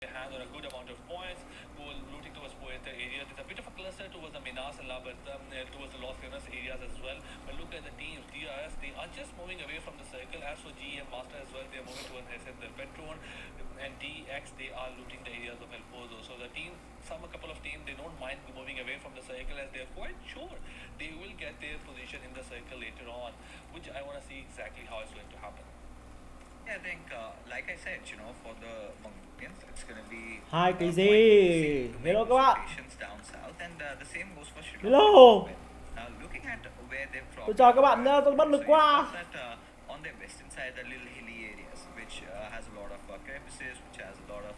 hand on a good amount of points, who are looting towards Puerto area. There's a bit of a cluster towards the Minas and towards the Los Leones areas as well. But look at the teams, DRS, they are just moving away from the circle. As for GM Master as well, they are moving towards Hessen, the Petron, and DX, they are looting the areas of El Pozo. So the team, a couple of teams, they don't mind moving away from the circle as they're quite sure they will get their position in the circle later on, which I want to see exactly how it's going to happen. Yeah, I think, like I said, for the Mongolians, it's going to be Hai cái gì? Hello các bạn. down south, and the same goes for Sri Lanka. Hello. Now, looking at where they've dropped. Tôi chào các bạn nhá, tôi bất lực quá. On their western side, the little hilly areas, which has a lot of crevices, which has a lot of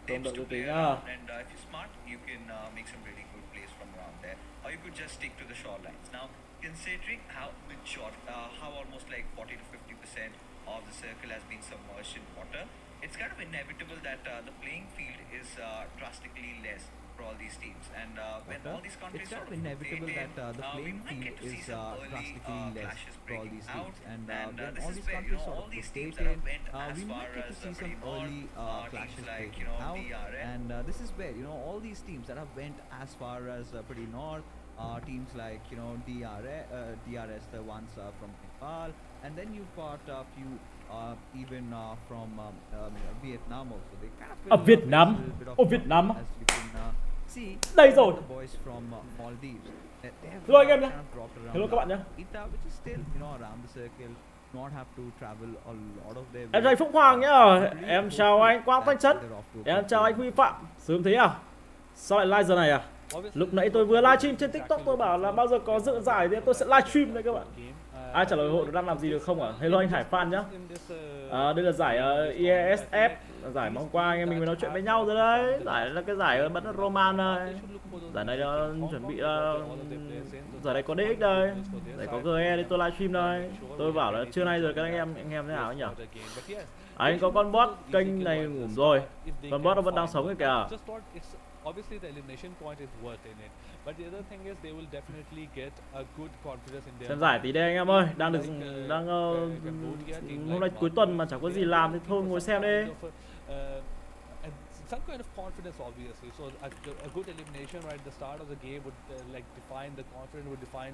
dips to play around, and if you're smart, you can make some really good plays from around there, or you could just stick to the shorelines. Now, considering how almost like 40 to 50% of the circle has been submerged in water, it's kind of inevitable that the playing field is drastically less for all these teams. And when all these countries it's kind of inevitable that the playing field is drastically less for all these teams. And when all these countries sort of rotate in, we might get to see some early clashes breaking out. And this is where, all these teams that have went as far as pretty north, teams like DRS, the ones from Nepal, and then you've got a few even from Vietnam also. They kind of Vietnam. Vietnam. As you can see, đây rồi. The boys from Maldives. Hello anh em nhé. Hello các bạn nhé. Which is still, around the circle. Not have to travel a lot of their. Em chào anh Phúc Hoàng nhá. Em chào anh Quang Thanh Trấn. Em chào anh Huy Phạm. Sớm thế à? Sao lại live giờ này à? Lúc nãy tôi vừa livestream trên TikTok, tôi bảo là bao giờ có dự giải thì tôi sẽ livestream đấy các bạn. Ai trả lời hộ đang làm gì được không ạ? Hello anh Hải Phan nhá. Đây là giải IESF, giải mà hôm qua anh em mình mới nói chuyện với nhau rồi đấy. Giải là cái giải bắn Roman đây. Giải này chuẩn bị giải này có DX đây, giải có GE đây, tôi livestream đây. Tôi bảo là trưa nay rồi các anh em thế nào nhỉ? Anh có con bot kênh này ngủ rồi, con bot nó vẫn đang sống ấy kìa. Obviously the elimination point is worth in it, but the other thing is they will definitely get a good confidence in their. Xem giải tí đây anh em ơi, hôm nay cuối tuần mà chẳng có gì làm thì thôi ngồi xem đi. And some kind of confidence, obviously. So a good elimination right at the start of the game would define the confidence, would define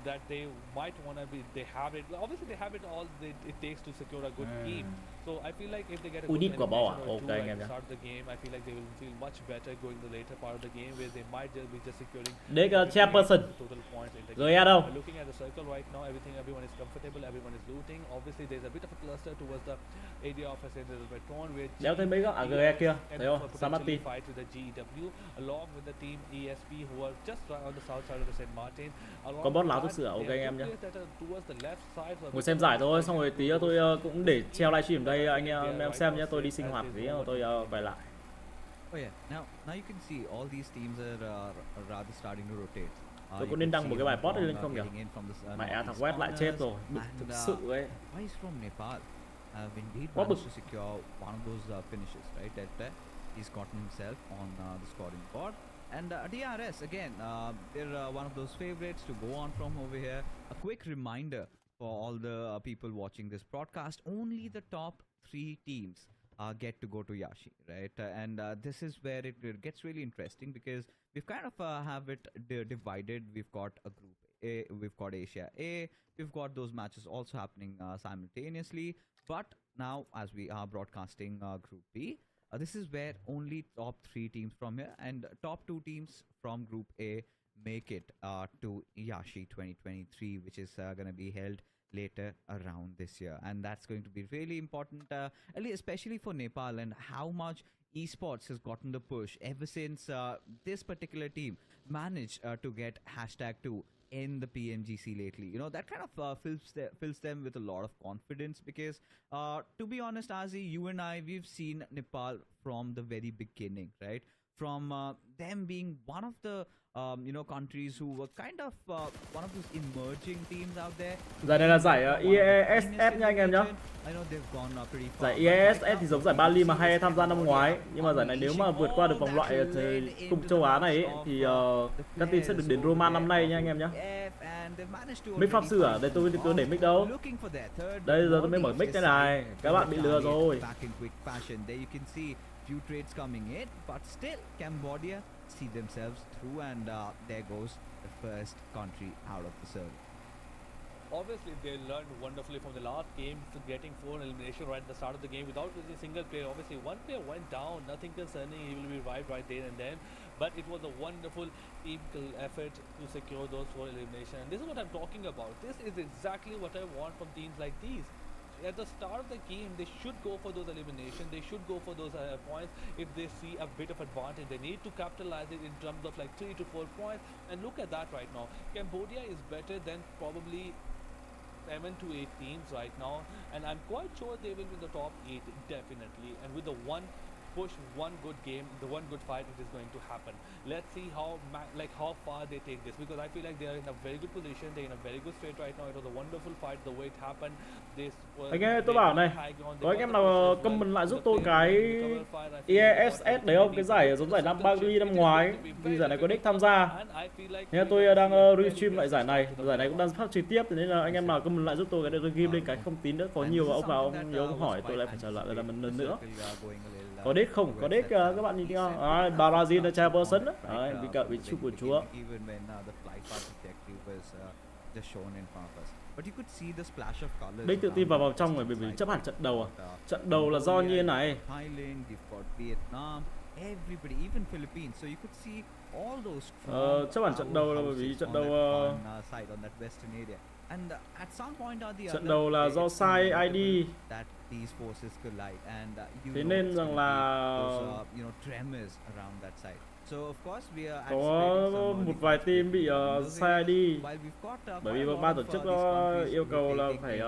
that they might want to be. They have it. Obviously, they have it all. It takes to secure a good team. So I feel like if they get a good elimination or two at the start of the game, I feel like they will feel much better going the later part of the game, where they might be just securing total points in the game. Looking at the circle right now, everyone is comfortable, everyone is looting. Obviously, there's a bit of a cluster towards the area of a Petron, where đéo thấy mấy góc GE kia, thấy không? Samati fight with the GEW along with the team ESP who are just on the south side of the Saint Martin. Có bot láo tôi sửa, ok anh em nhé. Ngồi xem giải thôi, xong rồi tí tôi cũng để treo livestream đây anh em xem nhé. Tôi đi sinh hoạt tí tôi quay lại. Oh yeah, now you can see all these teams are rather starting to rotate. Tôi có nên đăng một cái bài post lên không nhỉ? Mẹ thằng web lại chết rồi, bực thực sự ấy. Why is from Nepal? Indeed managed to secure one of those finishes, right? That he's gotten himself on the scoring board. And DRS again, they're one of those favorites to go on from over here. A quick reminder for all the people watching this broadcast: only the top 3 teams get to go to Yashi, right? And this is where it gets really interesting, because we've kind of have it divided. We've got a group A, we've got Asia A, we've got those matches also happening simultaneously. But now, as we are broadcasting Group B, this is where only top 3 teams from here and top 2 teams from Group A make it to Yashi 2023, which is going to be held later around this year. And that's going to be really important, especially for Nepal, and how much esports has gotten the push ever since this particular team managed to get #2 in the PMGC lately. That kind of fills them with a lot of confidence, because to be honest, Azi, you and I, we've seen Nepal from the very beginning, right? From them being one of the countries who were kind of one of those emerging teams out there. Giải này là giải IESF nha anh em nhá. Giải IESF thì giống giải Bali mà hay tham gia năm ngoái, nhưng mà giải này nếu mà vượt qua được vòng loại cúp châu Á này ấy, thì các team sẽ được đến Roman năm nay nha anh em nhá. Mic pháp sư à? Đây tôi để mic đâu? Đây giờ tôi mới mở mic đây này. Các bạn bị lừa rồi. few trades coming in, but still Cambodia see themselves through, and there goes the first country out of the circle. Obviously, they learned wonderfully from the last game, to getting 4 elimination right at the start of the game without losing a single player. Obviously, one player went down, nothing concerning, he will be revived right there and then. But it was a wonderful team effort to secure those 4 eliminations. And this is what I'm talking about. This is exactly what I want from teams like these. At the start of the game, they should go for those eliminations. They should go for those points. If they see a bit of advantage, they need to capitalize it in terms of like 3 to 4 points. And look at that right now. Cambodia is better than probably 7 to 8 teams right now, and I'm quite sure they will be in the top 8 definitely. And with the one push, one good game, the one good fight, it is going to happen. Let's see how how far they take this, because I feel like they are in a very good position. They're in a very good state right now. It was a wonderful fight, the way it happened. Anh em, tôi bảo này, có anh em nào comment lại giúp tôi cái ESS đấy không? Cái giải giống giải năm Bali năm ngoái, vì giải này có nick tham gia. Nên tôi đang restream lại giải này cũng đang phát trực tiếp, nên là anh em nào comment lại giúp tôi cái để tôi ghi lên cái không tín nữa. Có nhiều ông vào ông nhớ ông hỏi tôi lại phải trả lời là một lần nữa. Có deck không? Có deck các bạn nhìn thấy không? Brazil là cha person đó. Đấy, bị cậu bị chụp của chúa. Deck tự tin vào trong rồi bởi vì chấp hẳn trận đầu à? Trận đầu là do như thế này. Chấp hẳn trận đầu là bởi vì trận đầu trận đầu là do sai ID. Thế nên rằng là có một vài team bị sai ID, bởi vì ban tổ chức yêu cầu là phải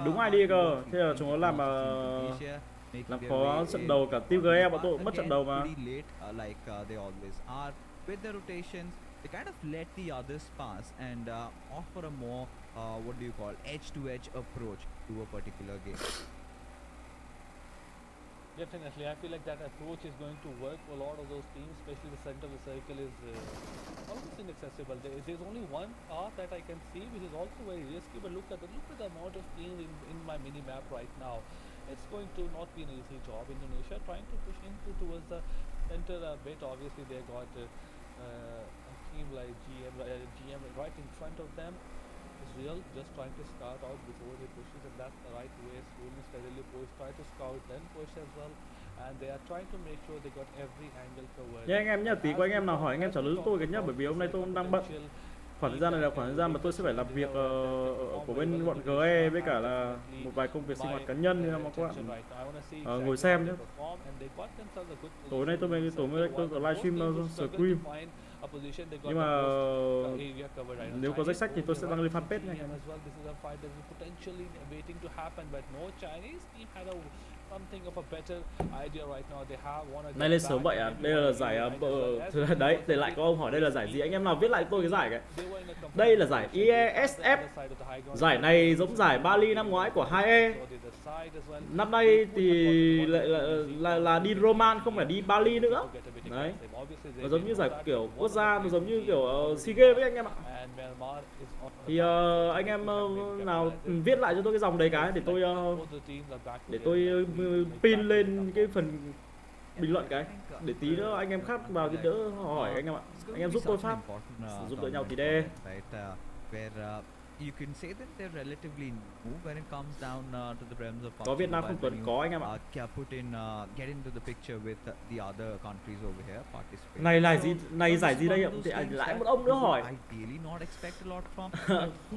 đúng ID cơ. Thế là chúng nó làm khó trận đầu cả team GE, bọn tôi cũng mất trận đầu mà. With the rotations, they kind of let the others pass and offer a more what do you call edge-to-edge approach to a particular game. Definitely, I feel like that approach is going to work for a lot of those teams, especially the center of the circle is almost inaccessible. There's only one path that I can see, which is also very risky. But look at the amount of teams in my mini map right now. It's going to not be an easy job. Indonesia trying to push towards the center a bit. Obviously, they got a team like GM right in front of them. Israel just trying to scout out before they push it, and that's the right way. Slowly, steadily push, try to scout, then push as well. And they are trying to make sure they got every angle covered. Nha anh em nhá, tí có anh em nào hỏi anh em trả lời giúp tôi cái nhá, bởi vì hôm nay tôi cũng đang bận. Khoảng thời gian này là khoảng thời gian mà tôi sẽ phải làm việc của bên bọn GE với cả là một vài công việc sinh hoạt cá nhân, nên mà các bạn ngồi xem nhé. Tối nay tôi có livestream Restream. Nhưng mà nếu có danh sách thì tôi sẽ đăng lên fanpage nha anh em. Nay lên sớm vậy à? Đây là giải đấy, để lại có ông hỏi đây là giải gì? Anh em nào viết lại tôi cái giải cái. Đây là giải ESF. Giải này giống giải Bali năm ngoái của 2E. Năm nay thì là đi Roman không phải đi Bali nữa. Đấy. Nó giống như giải kiểu quốc gia, nó giống như kiểu seagames với anh em ạ. Thì anh em nào viết lại cho tôi cái dòng đấy cái để tôi pin lên cái phần bình luận cái, để tí nữa anh em khác vào thì đỡ hỏi anh em ạ. Anh em giúp tôi phát, giúp đỡ nhau tí đê. You can say that they're relatively new when it comes down to the realms of PUBG. Có Việt Nam không Tuấn có anh em ạ. Get into the picture with the other countries over here participating. Này là gì? Này giải gì đây ạ? Thì lại một ông nữa hỏi. I really not expect a lot from.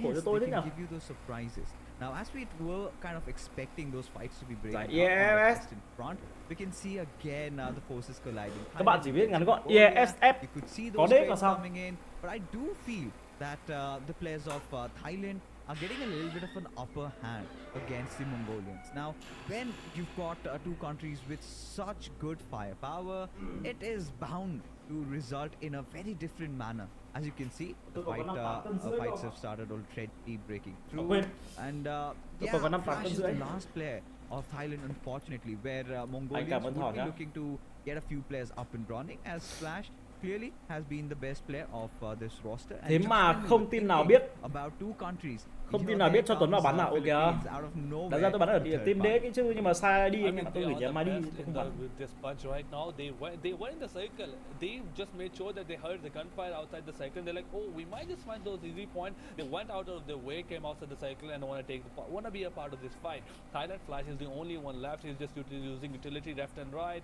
Khổ cho tôi thế nào. Give you those surprises. Now, as we were kind of expecting those fights to be breaking ESF. in front, we can see again the forces colliding. Các bạn chỉ biết ngắn gọn ESF. You could see có those đếch là sao? coming in, but I do feel that the players of Thailand are getting a little bit of an upper hand against the Mongolians. Now, when you've got two countries with such good firepower, it is bound to result in a very different manner. As you can see, the fights have started already breaking through. And yeah, Flash is the last player of Thailand, unfortunately, where Mongolians would be looking to get a few players up and running, as Flash clearly has been the best player of this roster. Thế mà không team nào biết. About two countries Không team nào biết cho Tuấn vào bắn nào. Ok đã ra tôi bắn ở team đế cái chứ, nhưng mà sai đi anh em ạ, tôi gửi nhầm ID tôi không bắn. With this bunch right now, they were in the circle. They just made sure that they heard the gunfire outside the circle. They're like, oh, we might just find those easy points. They went out of their way, came outside the circle, and want to be a part of this fight. Thailand Flash is the only one left. He's just using utility left and right.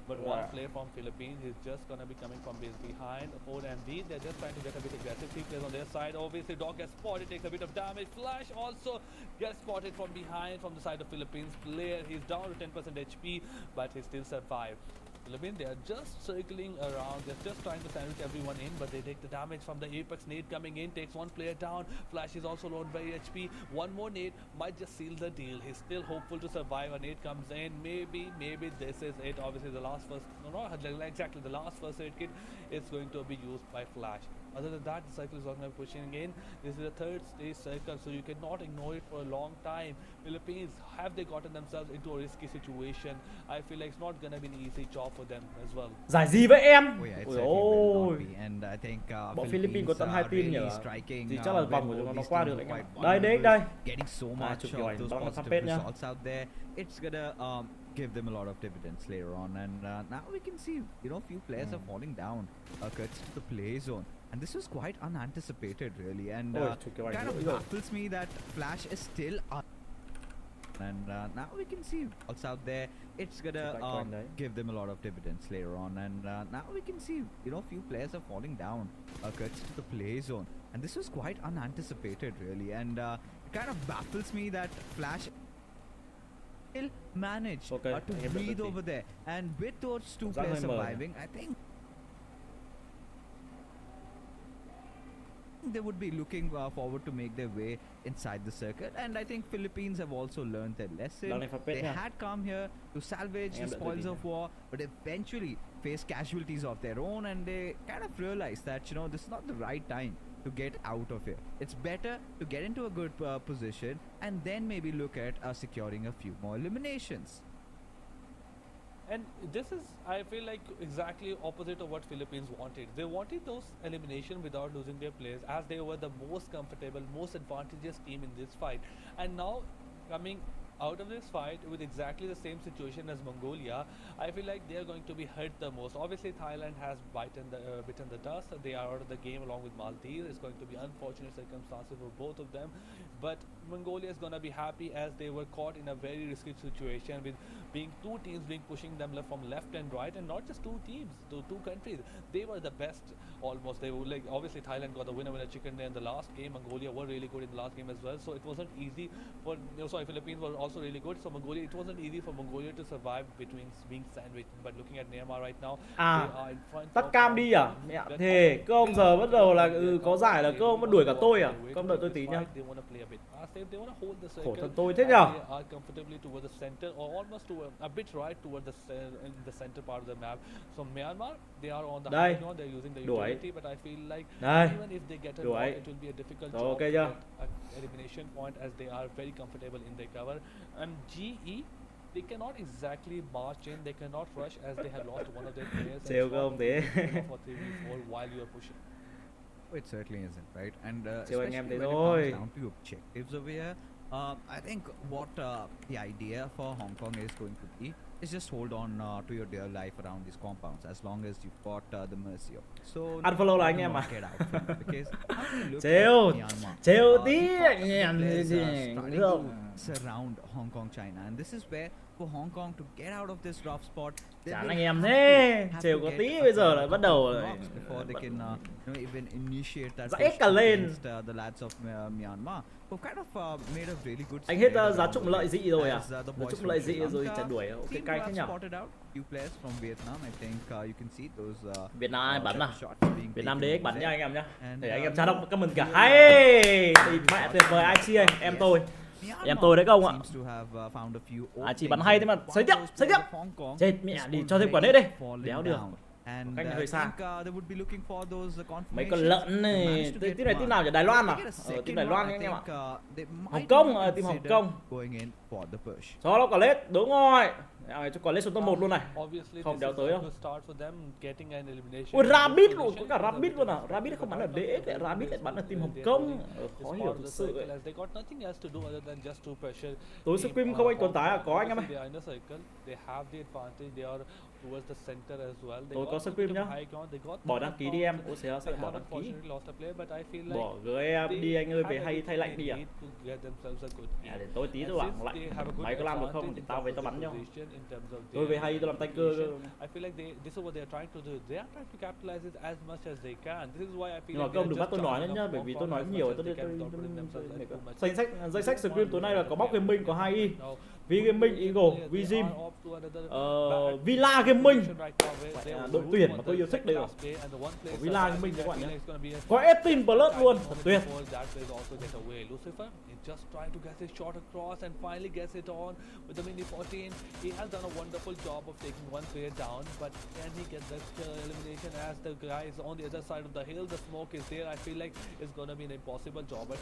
But one player from Philippines is just gonna be coming from behind. 4 and B, they're just trying to get a bit aggressive. 3 players on their side. Obviously, Dog gets spotted, takes a bit of damage. Flash also gets spotted from behind from the side of Philippines player. He's down to 10% HP, but he still survived. Philippines, they are just circling around. They're just trying to sandwich everyone in, but they take the damage from the Apex nade coming in. Takes one player down. Flash is also low by HP. One more nade might just seal the deal. He's still hopeful to survive. A nade comes in. Maybe this is it. Obviously, the last first, no, not exactly the last first aid kit is going to be used by Flash. Other than that, the circle is not going to be pushing in. This is a third stage circle, so you cannot ignore it for a long time. Philippines, have they gotten themselves into a risky situation? I feel like it's not going to be an easy job for them as well. Giải gì vậy em? Ôi, and I think bọn Philippines có tận 2 team nhỉ? Thì chắc là vòng của chúng nó qua được anh em. Đây. Getting so much chụp of kiểu those ảnh positive nhá. results out there, it's gonna give them a lot of dividends later on. And now we can see, few players are falling down, courtesy to the play zone. And this was quite unanticipated, really. And kind of baffles me that Flash is still up. And now we can see what's out there. It's gonna give them a lot of dividends later on. And now we can see, few players are falling down, courtesy to the play zone. And this was quite unanticipated, really. And it kind of baffles me that Flash still managed to breathe over there. And with those 2 players surviving, I think they would be looking forward to make their way inside the circuit. And I think Philippines have also learned their lesson. They had come here to salvage the spoils of war, but eventually faced casualties of their own, and they kind of realized that, this is not the right time to get out of here. It's better to get into a good position and then maybe look at securing a few more eliminations. And this is, I feel like, exactly opposite of what Philippines wanted. They wanted those elimination without losing their players, as they were the most comfortable, most advantageous team in this fight. And now, coming out of this fight with exactly the same situation as Mongolia, I feel like they are going to be hurt the most. Obviously, Thailand has bitten the dust. They are out of the game along with Maldives. It's going to be unfortunate circumstances for both of them. But Mongolia is going to be happy, as they were caught in a very risky situation with being 2 teams pushing them from left and right, and not just 2 teams, 2 countries. They were the best almost. They were like, obviously Thailand got the winner chicken in the last game. Mongolia were really good in the last game as well. So it wasn't easy for, Philippines were also really good. So Mongolia, it wasn't easy for Mongolia to survive between being sandwiched. But looking at Myanmar right now, they are in front. Tắt cam đi à? Mẹ thề, cơ ông giờ bắt đầu là có giải là cơ ông vẫn đuổi cả tôi à? Cơ ông đợi tôi tí nhá. Khổ thân tôi thế nhở? Comfortably towards the center, or almost to a bit right towards the center part of the map. So Myanmar, they are on the high ground. They're using the utility, but I feel like even if they get a draw, it will be a difficult job to get an elimination point, as they are very comfortable in their cover. And GE, they cannot exactly march in, they cannot rush, as they have lost one of their players. Trêu không thế? For 3v4 while you are pushing. It certainly isn't, right? And Trêu anh em especially thế when thôi. it comes down to objectives over here, I think what the idea for Hong Kong is going to be is just hold on to your dear life around these compounds, as long as you've got the mercy of it. So Unfollow là anh em à? get out from it, because trêu tí anh em starting to surround Hong Kong, China, and this is where for Hong Kong to get out of this rough spot, chán anh em thế, trêu có tí bây giờ lại bắt đầu rồi. Before they can even initiate that Dãy cả lên. against the lads of Myanmar, who kind of made a really good. Anh hết giá trụng lợi dị rồi à? Giá trụng lợi dị rồi chả đuổi. Ok cay thế nhở? Few players from Vietnam, I think you can see those. Việt Nam ai bắn à? Việt Nam DX bắn nha anh em nhá. And Để anh em chào đọc comment cả. Hay, tìm mẹ tuyệt vời IC anh, em tôi. Em tôi đấy không ạ? Chỉ bắn hay thế mà sấy tiếp. Chết mẹ đi cho thêm quả nết đi. Đéo được. Cách này hơi xa. Mấy con lợn này, team nào ở Đài Loan à? Team Đài Loan anh em ạ. Hồng Kông, team Hồng Kông. Cho nó quả lết, đúng rồi. Cho quả lên xuống top 1 luôn này. Obviously, Không this đéo is tới a đâu. good start for them getting an elimination. Ôi Rabbit luôn, có Position cả is a Rabbit bit luôn à. of a Rabbit không bắn ở disadvantage DX, for them Rabbit lại because bắn ở team Hồng their Kông. bowling Khó is hiểu part of thực the sự circle ấy. as they got nothing else to do other than just to pressure. Tối team, Scream không anh còn Hong tái à? Kong. Có anh em Obviously, ơi. they are in the circle. They have the advantage. They are towards the center as well. They Tôi got có a bit Scream of nhá. high ground. They got Bỏ the đăng ký top đi em. ground. Ôi xéo sao They bỏ have đăng ký. unfortunately lost a player, but I feel like Bỏ GM đi anh ơi, về hay thay lạnh đi à. get themselves a good À, game. để tôi tí tôi bảo lạnh. Mày có làm được không? Thì tao về tao bắn nhau. Tôi về hay tôi làm tay cơ. I feel like this is what they are trying to do. They are trying to capitalize it as much as they can. This is why I feel Nhưng mà like công they đừng are bắt tôi just nói nữa charging nhá, up bởi vì Hong tôi Kong nói as nhiều much tôi as they can without putting themselves at too much danh sách Scream tối nay là có Bóc Gaming, có 2i, now. V Gaming, Eagle, They Vizim, are off to another bad Villa Gaming. position right now where they Đội will tuyển lose mà on tôi the yêu thích đây rồi. second last play and the one place Villa that I Gaming think các bạn I feel nhé. like it's gonna be a Có Estin Blood luôn, thật tuyệt. before that plays also get away. Lucifer is just trying to get his shot across and finally gets it on with the mini 14. He has done a wonderful job of taking one player down, but can he get the elimination as the guy is on the other side of the hill? The smoke is there. I feel like it's gonna be an impossible job. But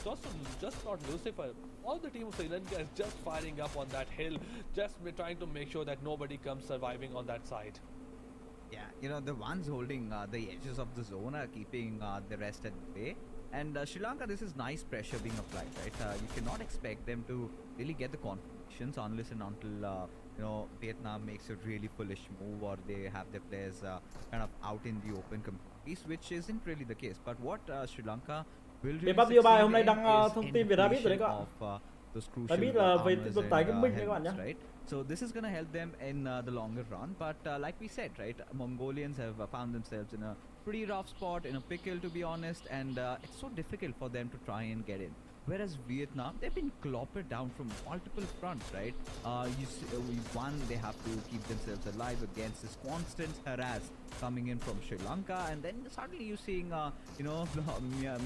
just not Lucifer. All the team of Sri Lanka is just firing up on that hill, just trying to make sure that nobody comes surviving on that side. Yeah, you know, the ones holding the edges of the zone are keeping the rest at bay. And Sri Lanka, this is nice pressure being applied, right? You cannot expect them to really get the confirmations unless and until, you know, Vietnam makes a really foolish move or they have their players kind of out in the open communities, which isn't really the case. But what Sri Lanka will really PMPL succeed hôm nay in đăng is thông tin về Rabbit rồi đấy các bạn. of those crucial Rabbit là về armors tuần and tải Gaming đấy các bạn nhé. helmets, right? So this is going to help them in the longer run. But like we said, right, Mongolians have found themselves in a pretty rough spot, in a pickle to be honest, and it's so difficult for them to try and get in. Whereas Vietnam, they've been clobbered down from multiple fronts, right? One, they have to keep themselves alive against this constant harass coming in from Sri Lanka, and then suddenly you're seeing, you know,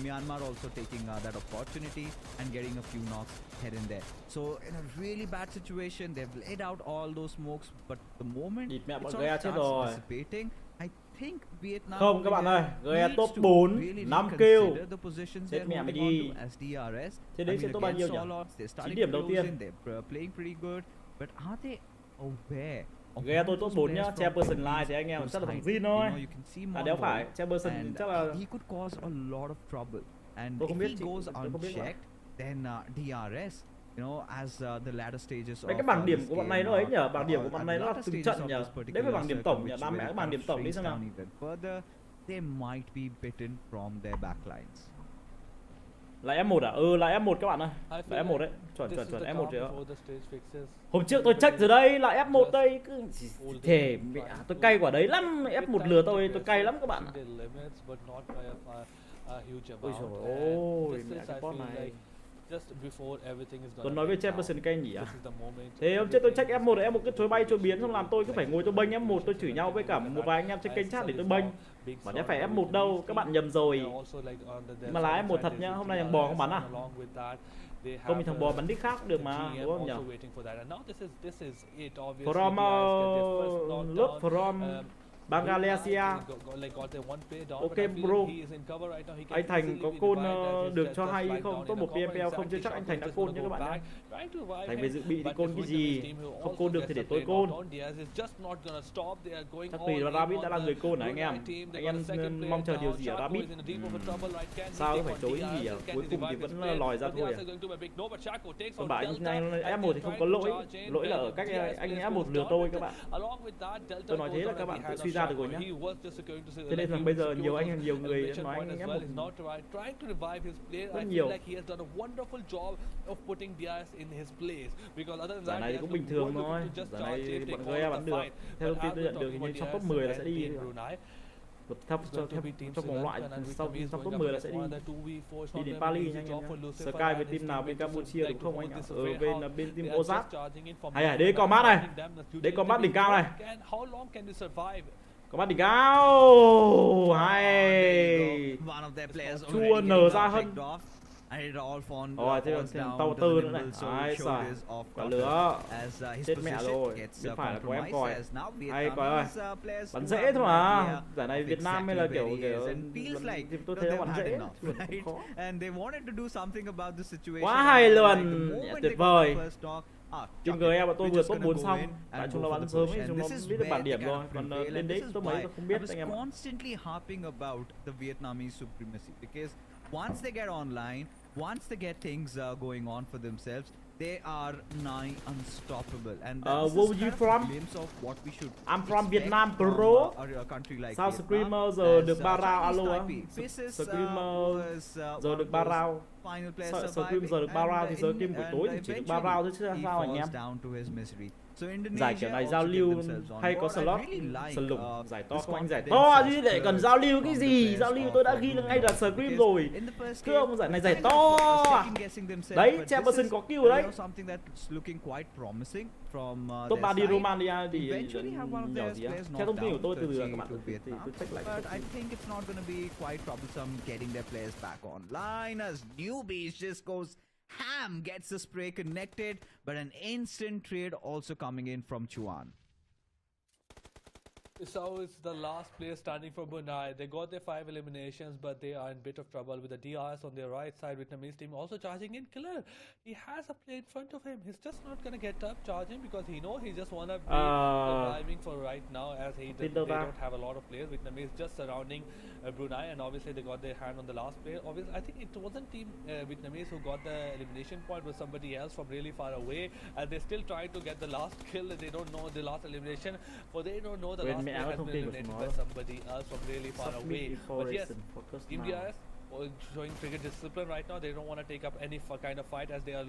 Myanmar also taking that opportunity and getting a few knocks here and there. So in a really bad situation, they've laid out all those smokes, but the moment Địt mẹ it bọn sort GA of chết starts rồi. dissipating, I think Vietnam Không các bạn ơi, GA needs top to 4, really 5 reconsider kill. the positions Chết they're mẹ mày holding on đi. to as DRS. Thế I đấy mean, sẽ top bao nhiêu against nhỉ? Solots, they're 9 starting điểm to đầu lose tiên. in, they're playing pretty good, but are they aware of GA who tôi top those 4 nhá, players from Chairperson these Live thì anh em two chắc là thằng sides? Jin You thôi. know, you can see À đéo phải, Mongol, Chairperson and chắc là he could cause a lot of trouble. And tôi không if biết he chị, goes tôi không biết mà. unchecked, then DRS, you know, as the latter stages Đấy of cái bảng điểm this của bọn này game, nó ấy nhở, bảng điểm của at bọn the này nó là latter từng stages trận of nhở. this Đấy phải particular bảng điểm circle, tổng nhở, which làm will mẹ cái kind bảng of điểm tổng đi shrinks xem nào. down even further, they might be bitten from their backlines. Là F1 à? Ừ là F1 các bạn ơi. I Là feel F1 like đấy, chuẩn this chuẩn is chuẩn the F1 calm rồi đó. before the stage fixes. Hôm trước tôi check rồi đây, là F1 đây cứ thề mẹ tôi cay quả đấy lắm, F1 lừa tôi cay lắm các bạn ạ. Ôi trời ơi, mẹ cái post này. Tuấn nói với Jefferson cay nhỉ à? Thế hôm trước tôi check F1 F1 cứ chối bay chối biến xong làm tôi cứ phải ngồi tôi bênh F1, tôi chửi nhau với cả một vài anh em trên kênh chat để tôi bênh. Bảo nhá phải F1 đâu, các bạn nhầm rồi. Mà là F1 thật nhá, hôm nay thằng bò không bắn à? Không thì thằng bò bắn đích khác cũng được mà, đúng không nhỉ? From lớp from Bangladesh. Ok bro. Anh Thành có côn được cho hay không? Top 1 PMPL không, chưa chắc anh Thành đã côn nha các bạn nhé. Thành về dự bị thì côn cái gì? Không côn được thì để tôi côn. Chắc tùy vào Rabbit đã là người côn hả anh em? Anh em mong chờ điều gì ở Rabbit? Sao có phải chối gì à? Cuối cùng thì vẫn lòi ra thôi à? Còn bảo anh F1 thì không có lỗi. Lỗi là ở cách anh F1 lừa tôi các bạn. Tôi nói thế là các bạn tự suy ra được rồi nhá. Thế nên là bây giờ nhiều người nói anh F1 rất nhiều. Giải này thì cũng bình thường thôi. Giải này bọn GA bắn được. Theo thông tin tôi nhận được thì như trong top 10 là sẽ đi. Trong vòng loại trong top 10 là sẽ đi đến Paris nha anh em nhé. Sky với team nào bên Campuchia đúng không anh ạ? Bên team Ozat. Hay à, đây combat này. Đây combat đỉnh cao này. Combat đỉnh cao. Hay. Chua nở ra hơn. Rồi thế còn tàu tư nữa này. Ai xài. Quả lửa. Chết mẹ rồi. Biết phải là có em còi. Hay còi ơi. Bắn dễ thôi mà. Giải này Việt Nam hay là kiểu tôi thấy nó bắn dễ. Quá hay luôn. Tuyệt vời. Team GE bọn tôi vừa top 4 xong. Tại chung là bắn sớm ấy, chúng nó biết được bản điểm rồi. Còn đến đấy top mấy tôi không biết anh em ạ. Constantly harping about the Vietnamese supremacy because once they get online, once they get things going on for themselves, they are nigh unstoppable. And Where this were is you kind of from? a glimpse of what we should I'm from expect Vietnam, from, bro. a country like Sao Vietnam. Screamer giờ As, được 3 round Chinese alo á? Taipei faces, Screamer was, giờ one được of 3 those round. final players Scream giờ được 3 round thì giờ team buổi tối thì chỉ được 3 round thôi chứ he sao anh em? falls down to his misery. So Giải kiểu này giao lưu hay có slot sân lủng giải to không anh giải this to confidence, chứ để cần giao lưu cái from the gì, players giao lưu of tôi đã Red ghi Bull ngay là Red Bull. Scream Because rồi. in the first Cứ game, ông giải này giải kind of, to. second guessing themselves, Đấy, but Chamberlain this có is, kill đấy. something that's looking quite promising from Top 3 their đi side. Romania thì Eventually have one of nhỏ their gì á? players Theo thông tin của knocked tôi từ down, các bạn 30 to thì Vietnam. tôi check lại. But I think it's not going to be quite troublesome getting their players back online as newbies just goes ham, gets the spray connected, but an instant trade also coming in from Chuan. So it's the last player standing for Brunei. They got their 5 eliminations, but they are in bit of trouble with the DRS on their right side. Vietnamese team also charging in. Killer, he has a play in front of him. He's just not gonna get up charging because he know he just wanna be surviving for right now as they don't have a lot of players. Vietnamese just surrounding Brunei, and obviously they got their hand on the last player. Obviously, I think it wasn't team Vietnamese who got the elimination point, was somebody else from really far away, and they still trying to get the last kill. They don't know the last elimination, for they don't know the last player has been eliminated by somebody else from really far away. But yes, Team DRS showing bigger discipline right now. They don't want to take up any kind of fight as they are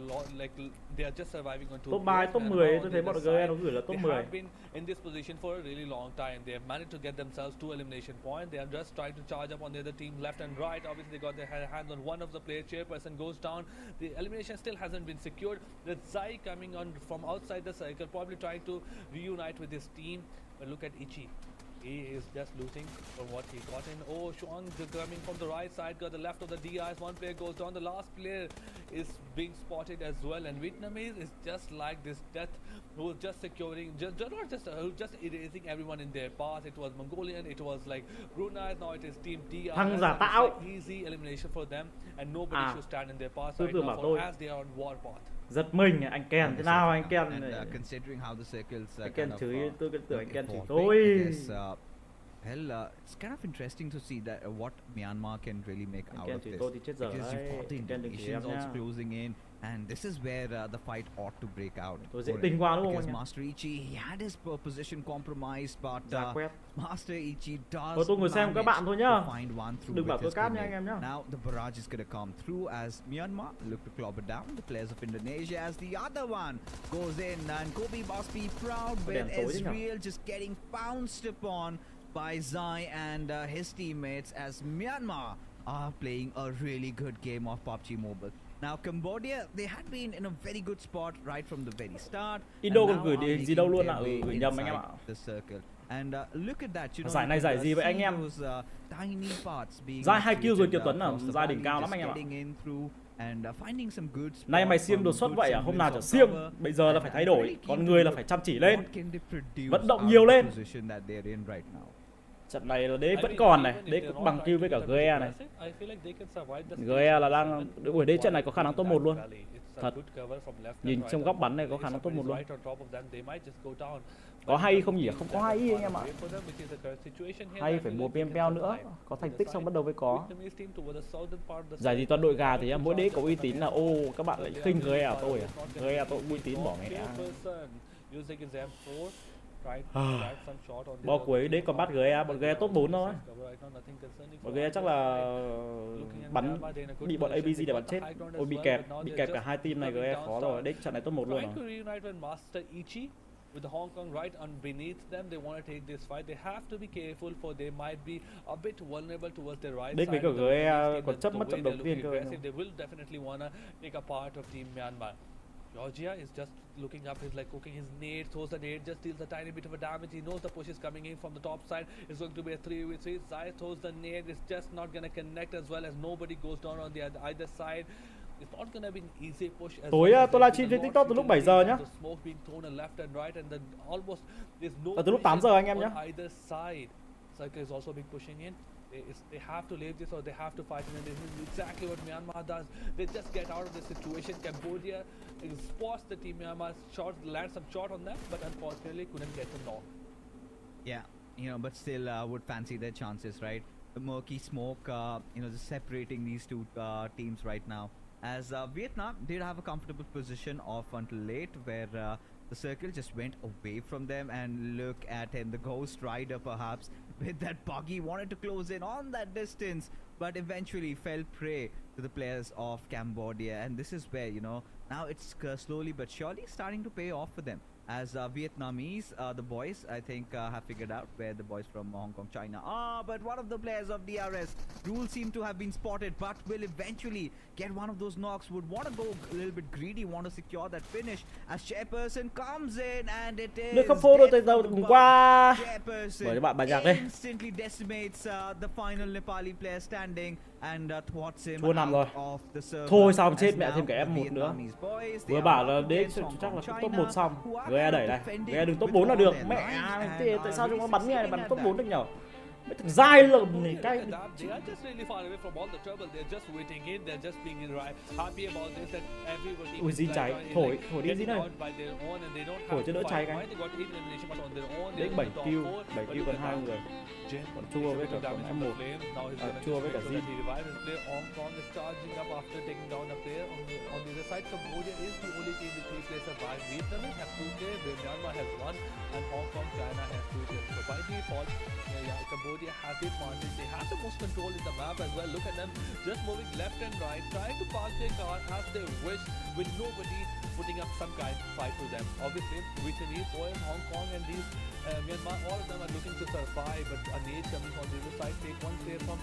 they are just surviving on 2 Top 3, top 10 tôi thấy bọn GE nó gửi là top they 10. have been in this position for a really long time. They have managed to get themselves 2 elimination points. They are just trying to charge up on the other team left and right. Obviously, they got their hands on one of the players. Chairperson goes down. The elimination still hasn't been secured. The Zai coming on from outside the circle, probably trying to reunite with his team. But look at Ichi. He is just losing from what he got in. Oh, Shuang coming from the right side, got the left of the DIs. One player goes down. The last player is being spotted as well. And Vietnamese is just like this death, who is just securing, just erasing everyone in their path. It was Mongolian, it was like Brunei, now it is Team DI. Thằng giả It's tạo. like easy elimination for them, and nobody should stand in their path Tôi right tưởng now bảo tôi. as they are on warpath. Giật mình anh Ken thế nào anh Ken And, này. considering how the circles Anh Ken chửi tôi cứ tưởng anh Ken chửi evolving, tôi. I guess, well, it's kind of interesting to see that what Myanmar can really make out Ken of chửi this, tôi thì chết dở because đấy. you've got the Ken đừng chửi em Indonesians nha. also closing in, and this is where the fight ought to break out. Tôi dễ for tình him. quá đúng không Because anh? Master Ichi, he had his position compromised, but Giả quét. Master Ichi does Tôi ngồi xem các bạn thôi nhá. manage to find one through Đừng bảo with tôi his cáp nha grenade. anh em nhá. Now the barrage is gonna come through as Myanmar look to clobber down the players of Indonesia as the other one goes in, and Kobe must be proud with Đèn tối thế nhở? Israel just getting pounced upon by Zai and his teammates as Myanmar are playing a really good game of PUBG Mobile. Now Cambodia, they had been in a very good spot right from the very start. Indo and còn now gửi are gì making đâu luôn their ạ. way Gửi nhầm anh em inside ạ. the circle. And look at that, you know, Giải này you giải can, gì vậy anh see em? those, tiny parts being Giải 2 kill rồi Kiều created, Tuấn à? across the Giải đỉnh valley, cao lắm just anh em ạ. getting in through and finding some good Nay spots mày siêng from đột xuất good vậy à? Hôm nào chả semblance siêng. of cover, Bây giờ là and phải thay really đổi. keen Con to người là look phải chăm chỉ lên. what can they produce Vận động out nhiều of the lên. position that they're in right now. Trận này là đế vẫn còn này, đế cũng bằng kill với cả GE này. GE là đang buổi đế trận này có khả năng top 1 luôn. Thật. Nhìn trong góc bắn này có khả năng top 1 luôn. Có hay không nhỉ? Không có hay anh em ạ. Hay phải mua PMPL nữa, có thành tích xong bắt đầu mới có. Giải gì toàn đội gà thì mỗi đế có uy tín là ô các bạn lại khinh GE à tôi à? GE à tôi uy tín bỏ mẹ. Bo cuối đấy còn bắt GE, bọn GE top 4 thôi. Bọn GE chắc là bắn bị bọn ABG để bắn chết. Ôi bị kẹp cả hai team này GE khó rồi, đấy trận này top 1 luôn rồi. With the Hong Kong right underneath them, they want to take this fight. They have to be careful for they might be a bit vulnerable towards their right Đấy side. với cả GE còn chấp mất trận đầu tiên cơ. They will definitely want to take a part of Team Myanmar. Georgia is just looking up, he's like cooking his nade, throws the nade, just deals a tiny bit of a damage. He knows the push is coming in from the top side. It's going to be a 3v3. Zai throws the nade, it's just not going to connect as well as nobody goes down on the either side. It's not gonna be an easy push as tối tôi livestream trên TikTok từ lúc 7 giờ nhá. Từ lúc 8 giờ anh em nhá. Either side. Circle is also been pushing in. They have to leave this or they have to fight, and this is exactly what Myanmar does. They just get out of the situation. Cambodia spots the team Myanmar shot, land some shot on them, but unfortunately couldn't get the knock. Yeah, you know, but still would fancy their chances, right? The murky smoke, you know, just separating these two teams right now. As Vietnam did have a comfortable position off until late, where the circle just went away from them, and look at him, the Ghost Rider perhaps with that buggy wanted to close in on that distance, but eventually fell prey to the players of Cambodia. And this is where, you know, now it's slowly but surely starting to pay off for them, as Vietnamese, the boys, I think, have figured out where the boys from Hong Kong, China are. But one of the players of DRS, Rule, seem to have been spotted, but will eventually get one of those knocks. Would want to go a little bit greedy, want to secure that finish, as Chairperson comes in, and it is Nếu không follow được từ đầu cùng qua. Chairperson Mời các bạn nhạc đi. instantly decimates the final Nepali player standing and thwarts him Thua nằm rồi. out of the server. Thôi sao mà chết As mẹ now thêm cả the F1 nữa. Vietnamese boys, they Vừa are bảo up là đến against Hong chắc là Kong, top China, 1 xong. who are GE đẩy này. defending GE đừng top with 4 là all được. their Mẹ lives thế and tại are sao chúng nó really bắn nghe này succeeding bắn at top that. 4 được nhở? Mấy thằng dai lầm này cay. They are just really far away from all the trouble. They're just waiting in. They're just being right, happy about this, and everybody Ui, is Jin like, cháy. like Thổi đi getting Jin ơi. out by their own, and they don't Thổi have cho to đỡ cháy fight. cái. Right? They got 8 elimination, but on their own, Đến they're 7 in the top kill, 4. 7 But kill look còn at 2 now. người. Jin Còn chua với cả damage còn from the M1. flames. Now he's À, gonna chua just với make cả sure that Jin. he revives his player. Hong Kong is charging up after taking down a player. On the other side, Cambodia is the only team with 3 players survive. Vietnam have 2 players, Myanmar has 1, and Hong Kong, China has 2 players. So by default, Cambodia has the advantage. They have the most control in the map as well. Look at them just moving left and right, trying to park their car as they wish, with nobody putting up some kind of fight to them. Obviously, Vietnamese, boys, Hong Kong, and these Myanmar, all of them are looking to survive. But a nade coming on the other side, take one player from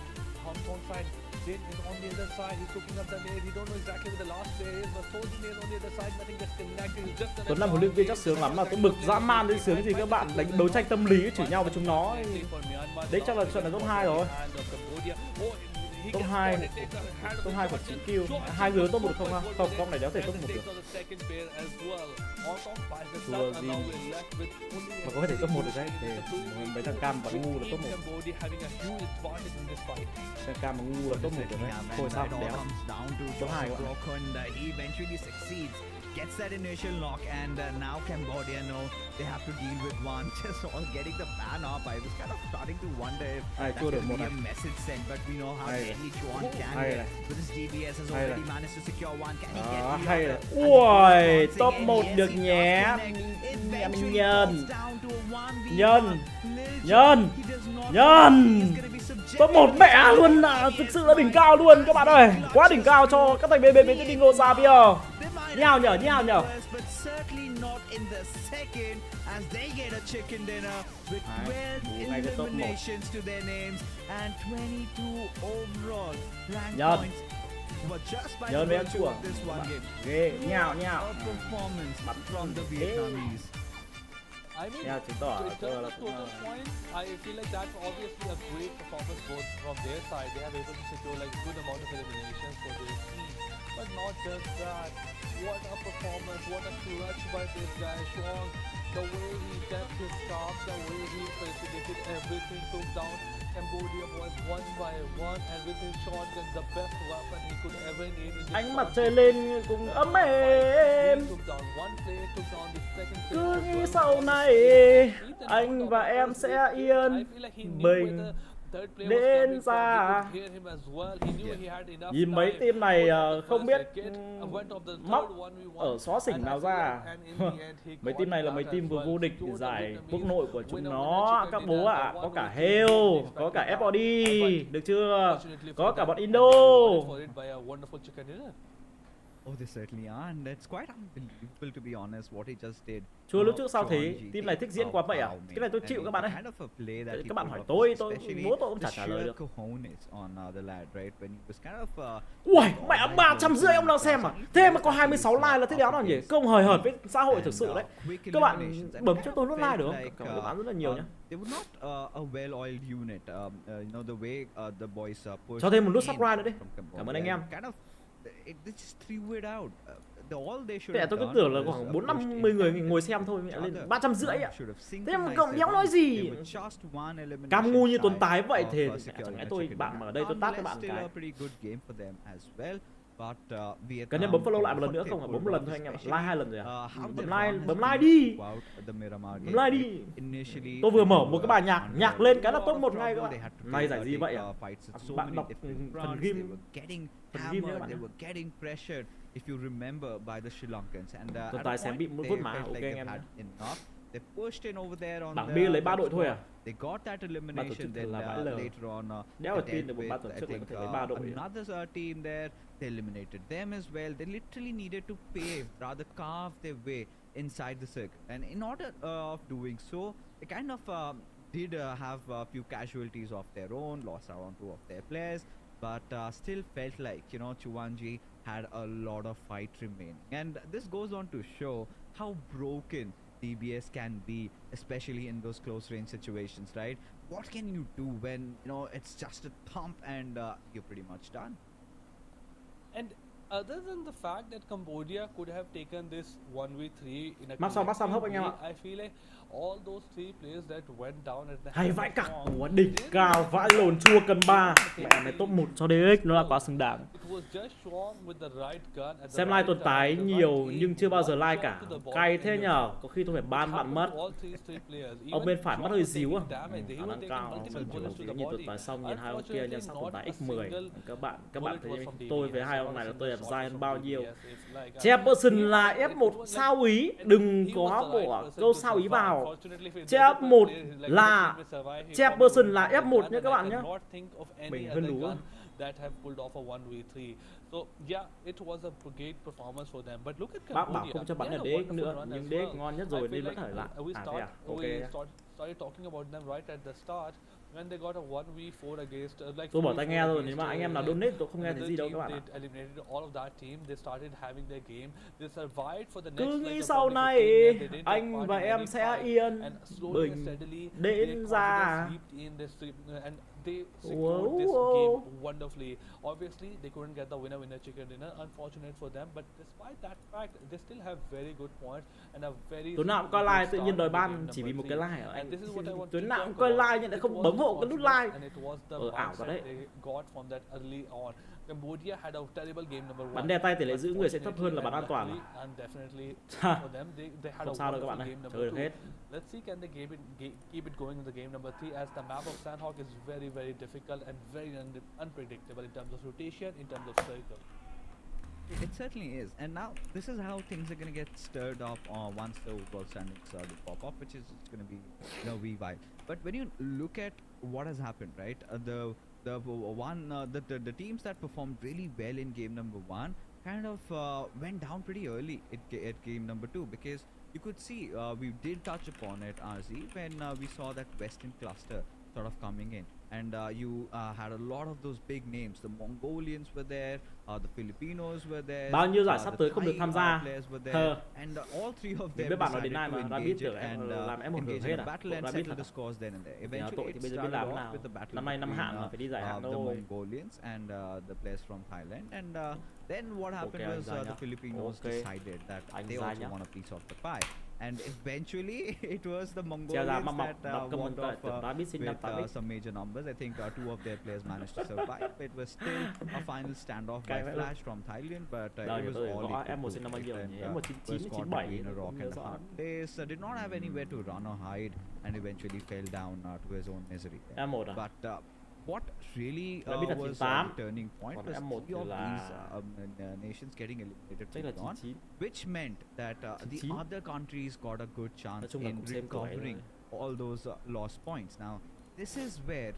Hong Kong side. Jin is on the other side. He's cooking up the nade. He don't know exactly where the last player is, but throws the nade on the other side. Nothing gets connected. He's just Tuấn làm huấn luyện viên chắc sướng lắm, mà tôi bực dã man đến sướng gì các bạn, đánh đấu tranh tâm lý chửi nhau với chúng nó. Đấy chắc là trận là top 2 rồi. Top 2 của 9 kill. 2 người top 1 không ha? Không, con này đéo thể top 1 được. Chùa gì mà có thể top 1 được đấy. Thì mấy thằng cam bắn ngu là top 1. Thằng cam mà ngu là top 1 được đấy. Thôi sao đéo. Top 2 các bạn. Gets that initial knock, and now Cambodia know they have to deal with one. Just all getting the ban up. I was kind of starting to wonder if that's going to be a message sent, but we know how each one can get. But this DBS has already managed to secure one. Can he get hay the đấy. Ui, top 1 được nhé. Nhân. Top 1 mẹ luôn à, thực sự là đỉnh cao luôn các bạn ơi. Quá đỉnh cao cho các thành viên bên bên Dingo Xavier. Nhau nhở. But certainly not in the second, as they get a chicken dinner with 12 eliminations to their names and 22 overall rank points. But just by the virtue of this one game, Ghê, nhau. a performance from the Vietnamese. I mean, Yeah, in terms of total points, I feel like that's obviously a great performance both from their side. They are able to secure like good amount of eliminations for their team. But not just that. What a performance, what a clutch by this guy, Sean. The way he kept his staff, the way he facilitated everything, took down Cambodia boys one by one, and with his shotgun, the best weapon he could ever need in his Ánh mặt trời lên cùng ấm êm. He took down one player, took down the second player. Cứ nghĩ sau này anh và em sẽ yên bình đến ra. Nhìn mấy team này không biết móc ở xó xỉnh nào ra. Mấy team này là mấy team vừa vô địch giải quốc nội của chúng nó các bố ạ. Có cả Hale, có cả FOD, được chưa? Có cả bọn Indo. Oh, they certainly are, and it's quite unbelievable to be honest what he just did. Chưa lúc trước sao thế? Team này thích diễn quá vậy à? Cái này tôi chịu các bạn ơi. Các bạn hỏi tôi bố tôi cũng chả trả lời được. Ui, mẹ 350 ông đang xem à? Thế mà có 26 like là thế đéo nào nhỉ? Công hời hợt với xã hội thực sự đấy. Các bạn bấm cho tôi nút like được không? Cảm ơn các bạn rất là nhiều nhé. Cho thêm một nút subscribe nữa đi. Cảm ơn anh em. they just threw it out. All they should Thế have tôi cứ done tưởng là was, khoảng 4 pushed 50 người in ngồi xem thôi, each lên other. 350 ạ. Should have Thế mà synchronized cậu đéo their nói wins. gì. They were just one elimination Cam ngu như Tuấn shy Tái vậy of, thì securing chẳng lẽ a tôi chicken bạn dinner. mà ở đây tôi tát các Nonetheless, bạn still cái. a pretty good game for them as well. But Cần nên bấm follow lại một lần nữa không ạ? Bấm một lần thôi anh em ạ. Like 2 lần rồi à? Bấm like đi. Bấm like đi. Tôi vừa mở một cái bài nhạc lên cái là top 1 ngay các bạn. Này giải gì vậy à? Bạn đọc phần game nữa bạn They nhé. were getting pressured, if you remember, by the Sri Lankans. And Tuần at a tài sẽ bị point, một they phút mà. felt Ok like anh they em had nhé. enough. They pushed in over there on Bảng B the lấy 3 đội top thôi spot. à? They got that elimination. chức Then là bãi lờ. later on, Đéo ở they tin dealt được một with, ban tổ I chức lại có think, thể lấy 3 đội. another team there. They eliminated them as well. They literally needed to pave, rather carve their way inside the circle. And in order of doing so, they kind of did have a few casualties of their own, lost around 2 of their players, but still felt like, you know, Chuanji had a lot of fight remaining. And this goes on to show how broken DBS can be, especially in those close range situations, right? What can you do when, you know, it's just a thump and you're pretty much done? And other than the fact that Cambodia could have taken this 1v3 in a Mắc xong collective hấp anh em way, ạ. I feel like all those 3 players that went down at the Hay hand vãi of cả Song của đỉnh didn't cao really vãi have lồn the chua cần 3. ability Mẹ này top 1 cho DX nó là quá xứng đáng. It was just Shuang with the right gun at the Xem right like Tuần time, Tái the right nhiều aim, nhưng chưa bao giờ one like shot cả. to the ball Cay in thế the nhờ, goal. có khi tôi phải It ban bạn happened mất. to all three players. Ông Even bên phải Shuang mắt hơi was díu taking à? damage. They Khả were năng taking cao. multiple bullets to the Nhìn Tuần body. Tái xong nhìn hai ông kia nhá, xong Tuần Tái Unfortunately, X10. not a Các bạn bullet thấy was from tôi với DBS. hai ông này là tôi đẹp dai hơn bao nhiêu. It's like, Jefferson là F1 sao ý, đừng có bỏ câu sao ý vào. Jefferson là Jefferson là F1 nhé các bạn nhé. Mình hơn đủ à? That have pulled off a 1v3. So yeah, it was a great performance for them. But look at Bác Cambodia. bảo không cho bắn They ở had a DX wonderful nữa, run nhưng as DX well. ngon nhất I rồi feel nên vẫn like phải lại. we À thế à? Ok. started talking about them right at the start when they got a 1v4 against like Tôi bỏ tai 4v4 nghe rồi, against, nếu mà anh em nào donate tôi không nghe thấy another gì đâu team. các bạn ạ. They eliminated all of that team. They started having their game. They survived for the next Cứ like nghĩ a sau 15 này minutes. They didn't take anh part và in em any sẽ fight. yên And slowly and bình steadily đến their già. confidence seeped in this and they secured Whoa, this whoa. game wonderfully. Obviously, they couldn't get the winner chicken dinner. Unfortunate for them, but despite that fact, they still have very good points and a very. Tuấn nào cũng coi good like tự start nhiên đòi to the game ban chỉ vì number một cái three. like. And this is what I want Tuấn to nào talk cũng coi about. like nhưng lại It không was bấm the hộ cái nút confidence like. and it was the Ảo thật mindset đấy. they got from that early on. Cambodia had a terrible game number 1. Bắn đè tay tỷ lệ giữ người sẽ thấp hơn là bắn an toàn. And definitely Ha. for them, they had Không a sao đâu các bạn wonderful ơi, game chơi number được 2. hết. Let's see can they keep it going in the game number 3 as the map of Sandhawk is very difficult and very unpredictable in terms of rotation, in terms of circle. It certainly is, and now this is how things are going to get stirred up once the world standings pop up, which is going to be, you know, revive. But when you look at what has happened, right? The teams that performed really well in game number 1 kind of went down pretty early at game number 2, because you could see we did touch upon it, RZ, when we saw that Western cluster sort of coming in, and you had a lot of those big names. The Mongolians were there, the Filipinos were there, Bao nhiêu giải the sắp tới không được Thai, tham gia. players were there, Hờ. and all three of them Biết bạn nói đến decided nay to mà đã biết engage được it em and làm em một engage hưởng in hết a à? battle Cậu and đã biết settle thật the à? scores then and there. Nhà Eventually, tội it thì bây giờ biết started làm thế off nào. with the battle Năm nay năm between hạn mà phải đi giải hạn the thôi. Mongolians and the players from Thailand, and then what happened anh was ra the nhá. Filipinos Ok. decided that Anh they ra also nhá. want a piece of the pie, and eventually it was the Ra Mongolians mọc that đọc comment walked lại off tưởng đã biết xin năm with 8x. some major numbers. I think 2 of their players managed to survive. It was still a final standoff by Cái vậy Flash from Thailand, but Đời it của was tôi all gõ it F1 could sinh do, năm bao nhiêu and, nhỉ? F1 99 was caught 97 between a rock nhớ and a rõ. hard place, did not have anywhere to run or hide, and eventually fell down to his own misery. F1 à? But what really Đã biết là was 98. the turning point Còn was F1 three of là- these nations getting eliminated Chắc là from on, 99. which meant that the 99. other countries got a good Nói chance chung là in cũng xem tuổi recovering all those lost points. Now, this is where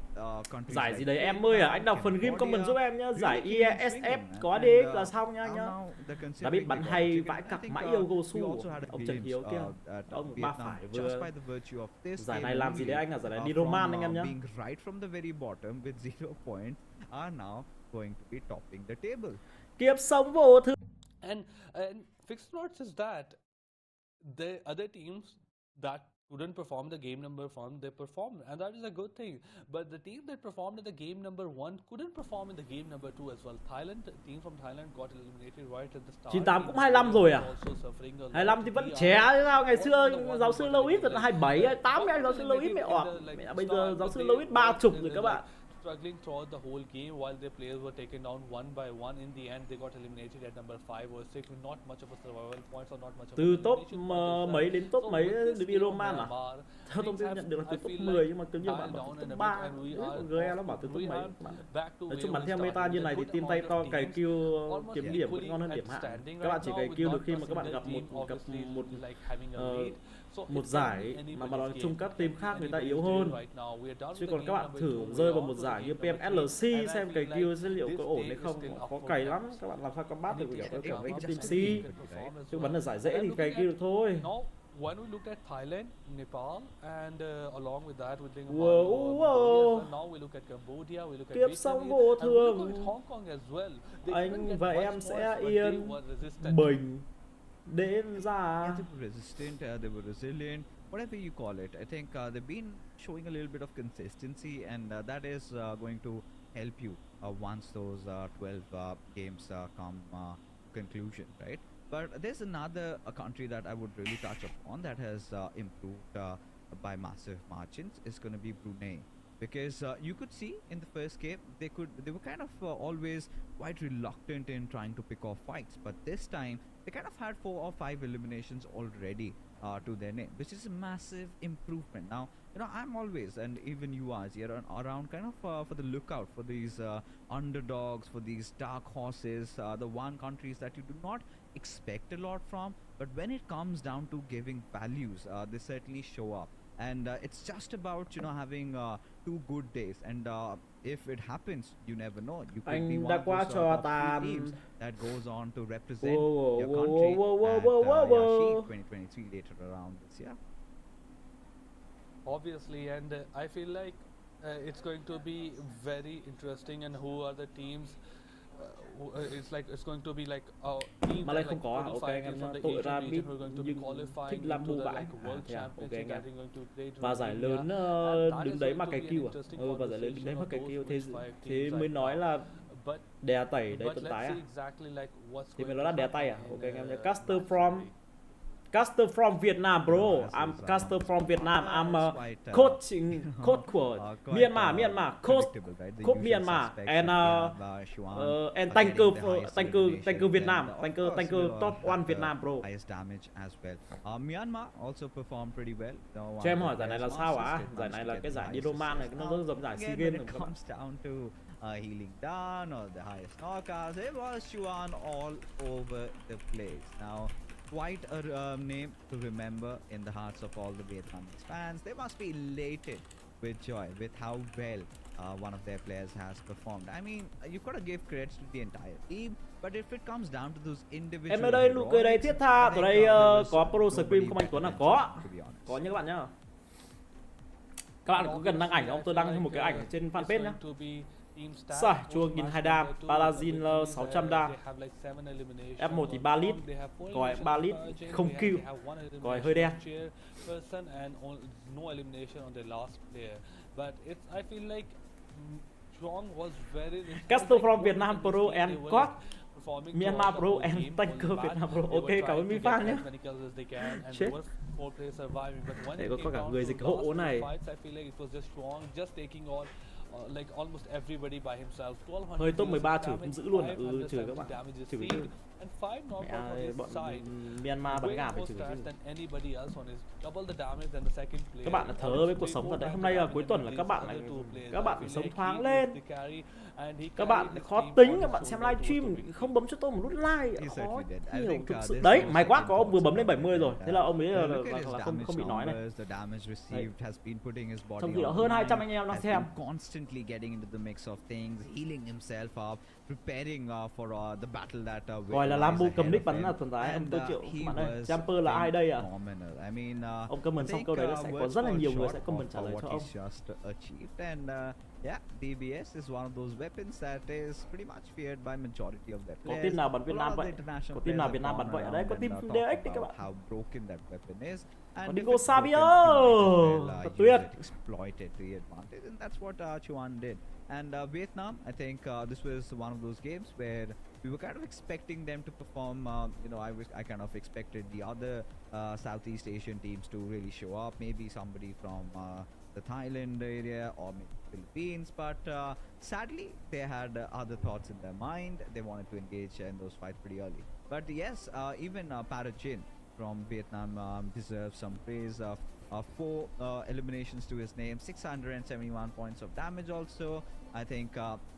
countries Giải like gì đấy em Vietnam, ơi à, anh đọc phần game comment Cambodia giúp em nhá. Giải really came in IESF swinging, có and, DX là xong nhá now- nhá. now they're Đã biết considering bắn they got hay chicken. vãi I cặc think, mãi yêu we Gosu. also had a Ông Trần glimpse, Hiếu kia. at Ông Vietnam, phải just vừa by the virtue of this giải game này làm gì đấy only, anh à, giải này đi from, Roman anh em nhá. being right from the very bottom with 0 points, are now going to be topping the table. Kiếp sống vô thường. And Fixed Not just that, the other teams that couldn't perform the game number one, they performed, and that is a good thing. But the team that performed in the game number one couldn't perform in the game number two as well. Team from Thailand got eliminated right at the start. 98 cũng 25 rồi à? Also suffering a lot. 25 thì vẫn trẻ chứ sao? Ngày xưa giáo sư Louis tận 27, 28 anh giáo sư Louis mẹ ọt. Mẹ bây giờ giáo sư Louis 30 rồi các bạn. Struggling throughout the whole game while their players were taken down one by one. In the end, they got eliminated at number 5 or 6 with not much of a survival points or not much of Từ a top elimination. mấy đến top mấy with đi Roman à? Theo thông tin nhận được là từ top 10 nhưng mà cứ như bạn bảo từ top 3. GE nó bảo từ top mấy. Nói chung bắn theo meta như này thì team tay to cày kill kiếm điểm vẫn ngon hơn điểm hạ. Các bạn chỉ cày kill được khi mà các bạn gặp một giải mà nói chung các team khác người ta yếu hơn. Chứ còn các bạn thử rơi vào một giải như PMSL xem cày kill sẽ liệu có ổn hay không, khó cày lắm. Các bạn làm sao combat được kiểu với team C. Chứ bắn ở giải dễ thì cày kill được thôi. When we look at Thailand, Nepal, and along with that, we think wow. now we look at Cambodia, we look at Tiếp xong vô thường. and we look at Hong Kong as well. Anh và em sẽ yên bình đến ra. They were resistant, they were resilient, whatever you call it. I think they've been showing a little bit of consistency, and that is going to help you once those 12 games come conclusion, right? But there's another country that I would really touch upon that has improved by massive margins. Is going to be Brunei, because you could see in the first game they were kind of always quite reluctant in trying to pick off fights, but this time they kind of had 4 or 5 eliminations already to their name, which is a massive improvement. Now, you know, I'm always, and even you are here around kind of for the lookout for these underdogs, for these dark horses, the one countries that you do not expect a lot from, but when it comes down to giving values, they certainly show up. And it's just about, you know, having 2 good days, and if it happens, you never know, you could be one of those top 3 teams that goes on to represent your country at Yashi 2023 later around this year. Obviously, and I feel like it's going to be very interesting, and who are the teams. It's going to be like teams Mà lại không có, ok anh em tội ra biết nhưng thích làm bù vãi. Ok anh em. Và giải lớn đứng đấy mà cày kill à? Và giải lớn đứng đấy mà cày kill, thế mới nói là đè tẩy đấy tận tái à? Thì mới nói là đè tay à? Ok anh em nhé. Caster from Vietnam, bro. I'm caster from Vietnam. I'm coach của Myanmar, coach Myanmar, and tanker Vietnam, tanker top 1 Vietnam, bro. Highest damage as well. Myanmar also performed pretty well. Cho em hỏi giải này là sao á? Giải này là cái giải đi Roman này, nó rất giống giải SEA Games. When it comes down to healing down or the highest knockouts, it was Xuan all over the place. Now, quite a name to remember in the hearts of all the Vietnamese fans. They must be elated with joy with how well one of their players has performed. I mean, you've got to give credits to the entire team, but if it comes down to those individual, em ở đây nụ cười đầy thiết tha. Ở đây có Pro Scream không anh Tuấn à? Có nha các bạn nhá. Các bạn có cần đăng ảnh không? Tôi đăng thêm một cái ảnh trên fanpage nhá. Sai, chuông nhìn 2 đam, Palazin 600 đam, F1 thì 3 lít, còi 3 lít, không kill, còi hơi đen. Caster from Vietnam Pro and God, Myanmar Pro and Tanker Vietnam Pro. Ok, cảm ơn Mi Phan nhé. Chết. Để có cả người dịch hộ này. Like almost everybody by himself. Hơi top 13 chửi cũng giữ luôn à? Chửi các bạn. Chửi chứ. Mẹ bọn Myanmar bắn gà phải chửi chứ. Các bạn là thờ với cuộc sống thật đấy. Hôm nay là cuối tuần là các bạn phải sống thoáng lên. Các bạn khó tính, các bạn xem livestream không bấm cho tôi một nút like, khó hiểu thực sự. Đấy, may quá có ông vừa bấm lên 70 rồi. Thế là ông ấy là không bị nói này. Trong khi đó hơn 200 anh em đang xem. Constantly getting into the mix of things, healing himself up, preparing for the battle that gọi là lies Lambo cầm ahead nick of bắn him, là tồn tại, ông and, tôi chịu he bạn ơi. was Jumper là ai đây à? phenomenal. I mean, Ông comment I xong think, câu đấy là sẽ có words rất là fall nhiều người short sẽ comment trả of lời what cho ông. he's just achieved, and yeah, DBS is one of those weapons that is pretty much feared by majority of their Có players. team nào bắn A Việt lot Nam of the vậy? international Có team nào players Việt have Nam bắn gone vậy ở đây? Có around team and DX talked đấy các about bạn. how broken that weapon is. Có And if Diego it's broken, Savio, you might as well tuyệt. use it, exploit it to your advantage, and that's what Chuan did. And Vietnam, I think this was one of those games where we were kind of expecting them to perform. I kind of expected the other Southeast Asian teams to really show up. Maybe somebody from the Thailand area or maybe Philippines, but sadly they had other thoughts in their mind. They wanted to engage in those fights pretty early. But yes, even Parajin from Vietnam deserves some praise. 4 eliminations to his name, 671 points of damage also. I think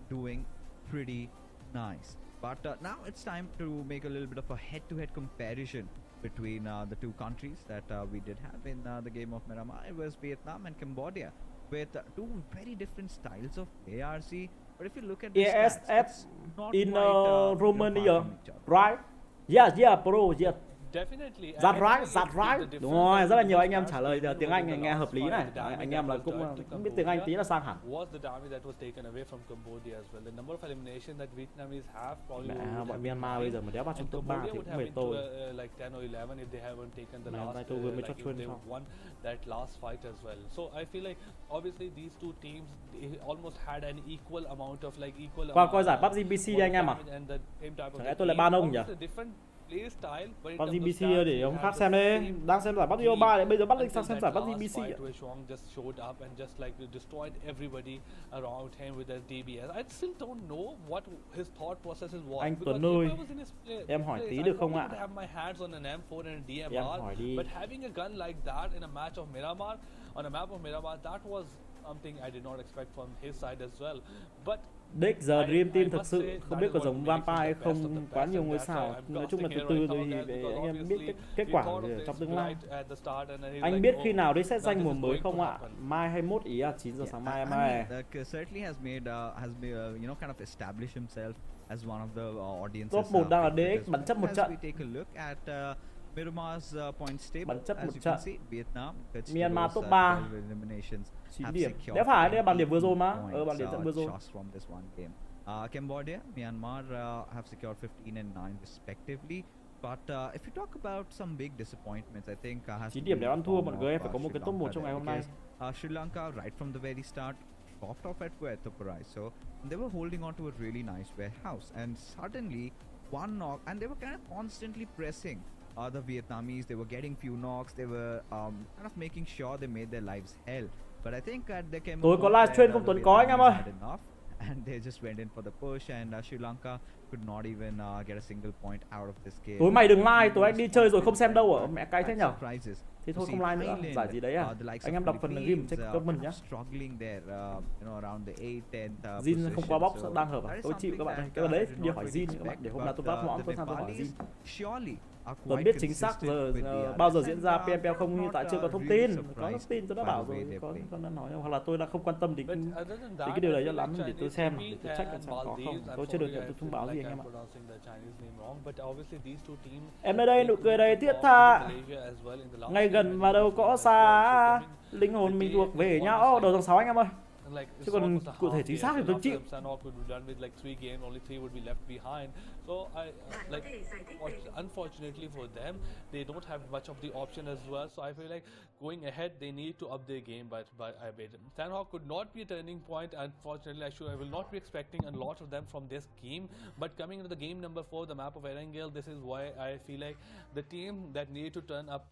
doing pretty nice. But now it's time to make a little bit of a head-to-head comparison between the two countries that we did have in the game of Miramar. It was Vietnam and Cambodia, with two very different styles of ARC. But if you look at the stats, ESF it's not in quite, far Romania, from each other. right? Yeah, bro, yeah. Definitely. That's And right, I think that's the right. difference Đúng rồi, rất là between nhiều the anh em stats trả lời between tiếng the Anh nghe last hợp lý fight, này. the damage Anh that em là was cũng done to cũng biết tiếng Anh tí Cambodia là sang hẳn. was the damage that was taken away from Cambodia as well. The number of elimination that Vietnamese have probably Mẹ, would bọn have been Myanmar bây giờ mà đéo bắt trong and top 3 Cambodia thì would cũng have mệt been to tôi. like 10 or 11 if they haven't taken the Mẹ, last nay tôi vừa mới like chốt if chuyên they xong. won that last fight as well. So I feel like obviously these two teams they almost had an equal amount of like equal Qua coi amount, giải PUBG BC đi anh em à? damage and the same type of Chẳng lẽ the tôi lại game. ban ông nhỉ? Obviously different play style, but in PUBG terms of BC stats, để you ông have khác the xem đi. same Đang xem giải PUBG game Mobile đấy, bây giờ bắt until sang xem that giải last PUBG BC fight à? where Shuang just showed up and just like destroyed everybody around him with the DBS. I still don't know what his thought processes was. Anh Because Tuấn ơi, if I was in his em hỏi place, tí I được không probably ạ? would have my hands on an M4 and a Em DMR. hỏi đi. But having a gun like that in a match of Miramar, on a map of Miramar, that was something I did not expect from his side as well. But Deck giờ Dream Team I thực must sự say không that biết is có what giống makes him Vampire the best of không, the quá best, nhiều and ngôi that's sao. why I'm Nói chung là từ casting từ here rồi right now, để guys, anh em biết because kết we quả thought of trong this tương lai. right at the start and he's Anh like, biết oh, khi nào đấy sẽ that danh is mùa mới going to không ạ? happen. Mai 21 ý à, 9 giờ sáng mai em I ơi. mean, certainly has kind of established himself as one of the audience's Top 1 đang là favorite DX as bắn well. chấp một As trận. we take a look at Myanmar's points table, Bắn chấp as một you trận. can see, Vietnam, Myanmar those, top 3. 12 eliminations 9 have điểm. secured Đéo phải, đây là bảng điểm vừa rồi mà. 18 Ở bảng điểm trận vừa rồi. just from this one game. Cambodia, Myanmar have secured 15 and 9 respectively. But if you talk about some big disappointments, I think has 9 to điểm be để ăn thua form mọi of, người, phải có một Sri cái top 1 Lanka trong ngày there, hôm nay. because Sri Lanka right from the very start dropped off at Puerto Price, so they were holding on to a really nice warehouse, and suddenly one knock, and they were kind of constantly pressing the Vietnamese. They were getting few knocks, they were kind of making sure they made their lives hell. But I think there came a Tối có point livestream where, cùng the Tuấn có anh em ơi. Vietnamese had enough, and they just went in for the push, and Sri Lanka could not even get a single point out of this game. Tối mày đừng like, tối anh đi chơi rồi không xem đâu ở mẹ cái thế nhở? Surprises. Thì thôi To không see like nữa, Thailand, giải gì đấy à? the likes Anh of em đọc phần game check Philippines, comment kind nhá. of struggling there, around the 8th, 10th Jin không qua position. box So đang hợp à? that is Tôi chịu các bạn ơi. something Cái that đấy I did đi not hỏi really Jin các bạn, expect, để hôm nào tôi but, bắt món the tôi sang tôi hỏi Nepalis Jin. surely are Tuấn quite biết chính xác consistent with the bao giờ others, diễn and, ra PMPL không, I'm hiện tại not, chưa có thông really tin. Có thông surprised tin tôi đã by bảo the way rồi, they play. con đã nói hoặc là tôi đã không quan tâm đến But đến other than cái that, điều I đấy feel cho lắm, like để tôi Chinese xem, team để tôi check and xem có không. Maldives, I'm Tôi chưa được sorry, nhận I tôi thông feel báo gì like anh em I'm ạ. pronouncing the Chinese name wrong, but obviously these two teams Em ở đây nụ cười đầy thiết tha. Ngay gần và đâu có xa, linh hồn mình thuộc về nhau. Đầu tháng 6 anh em ơi. Chứ còn cụ thể chính xác thì tôi chịu. So unfortunately for them, they don't have much of the option as well. So I feel like going ahead, they need to up their game by a bit. Sandhawk could not be a turning point. Unfortunately, I will not be expecting a lot of them from this game. But coming into the game number 4, the map of Erangel, this is why I feel like the team that need to turn up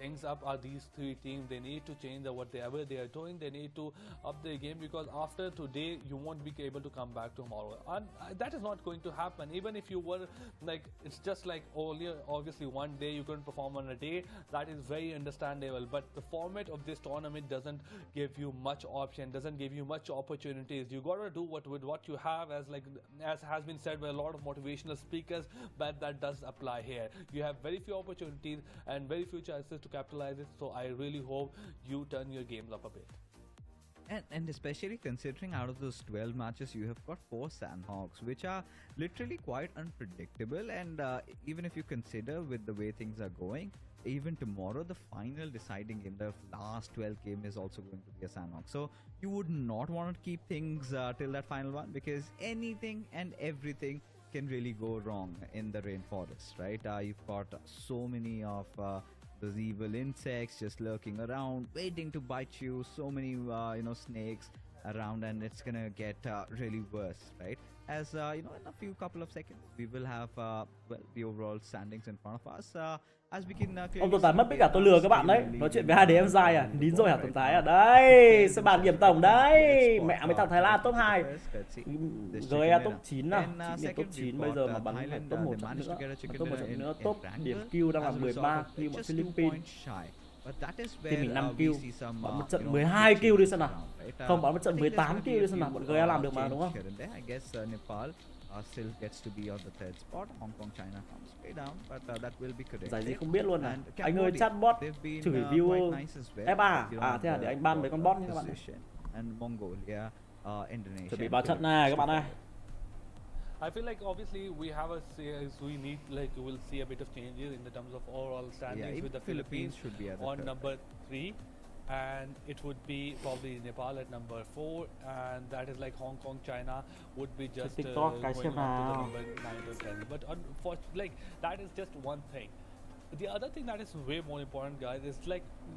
things up are these three teams. They need to change whatever they are doing. They need to up their game, because after today you won't be able to come back tomorrow, and that is not going to happen. Even if you were like, it's just like only obviously one day you couldn't perform on a day, that is very understandable. But the format of this tournament doesn't give you much option, doesn't give you much opportunities. You gotta do with what you have, as has been said by a lot of motivational speakers, but that does apply here. You have very few opportunities and very few chances to capitalize it, so I really hope you turn your games up a bit. And especially considering out of those 12 matches, you have got 4 Sandhawks, which are literally quite unpredictable. And even if you consider with the way things are going, even tomorrow, the final deciding game, the last 12 game is also going to be a Sandhawk. So you would not want to keep things till that final one, because anything and everything can really go wrong in the rainforest, right? You've got so many of those evil insects just lurking around, waiting to bite you. So many, snakes around, and it's gonna get really worse, right? As in a few couple of seconds, we will have the overall standings in front of us. As we can Ông Tồn Tài mất biết cả tôi lừa các bạn đấy. Nói chuyện với hai đứa em dài à? Nín rồi hả Tồn Tài à? Đây, sẽ bàn điểm tổng đấy. Mẹ mấy thằng Thái Lan top 2. GE top 9 à? Chính top 9 bây giờ mà bắn phải top 1 trận nữa. Top 1 trận nữa, top điểm kill đang là 13 kill bọn Philippines. Thì mình 5 kill. Bắn một trận 12 kill đi xem nào. Không, bắn một trận 18 kill đi xem nào. Bọn GE làm được mà đúng không? Still gets to be on the third spot. Hong Kong, China comes way down, but that will be correct. Giải gì không biết luôn à. Anh ơi, chatbot chửi view F3 à? Thế à, để anh ban mấy con bot nhé các bạn. And Mongolia, Indonesia. Chuẩn bị vào trận này các bạn ơi. I feel like obviously we have we need we'll see a bit of changes in the terms of overall standings, with the Philippines should be at the on third. number 3. And it would be probably Nepal at number 4, and that is like Hong Kong, China would be just TikTok, going on to the number 9 or 10. But that is just one thing. The other thing that is way more important, guys, is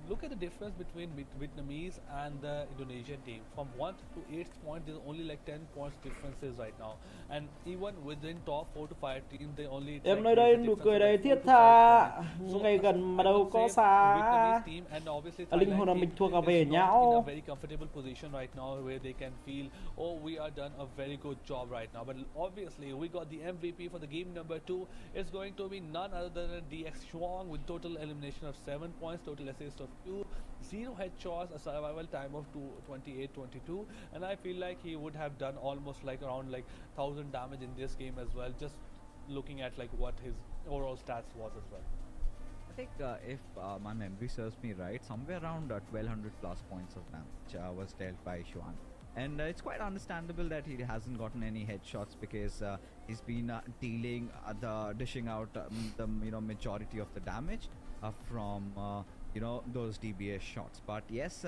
look at the difference between Vietnamese and the Indonesian team. From 1st to 8th point, there's only 10 points differences right now, and even within top 4 to 5 teams, they only. Em nơi đây nụ cười đầy thiết tha, ngày gần mà đâu có xa. Linh hồn là mình thua cả về nhau. In a very comfortable position right now, where they can feel, oh, we are done a very good job right now. But obviously, we got the MVP for the game number 2. It's going to be none other than DX with total elimination of 7 points, total assist of 2, 0 headshots, a survival time of 28-22, and I feel like he would have done almost around 1,000 damage in this game as well, just looking at what his overall stats was as well. I think if my memory serves me right, somewhere around 1,200 plus points of damage was dealt by Xuan. And it's quite understandable that he hasn't gotten any headshots, because he's been dishing out the majority of the damage from those DBS shots. But yes,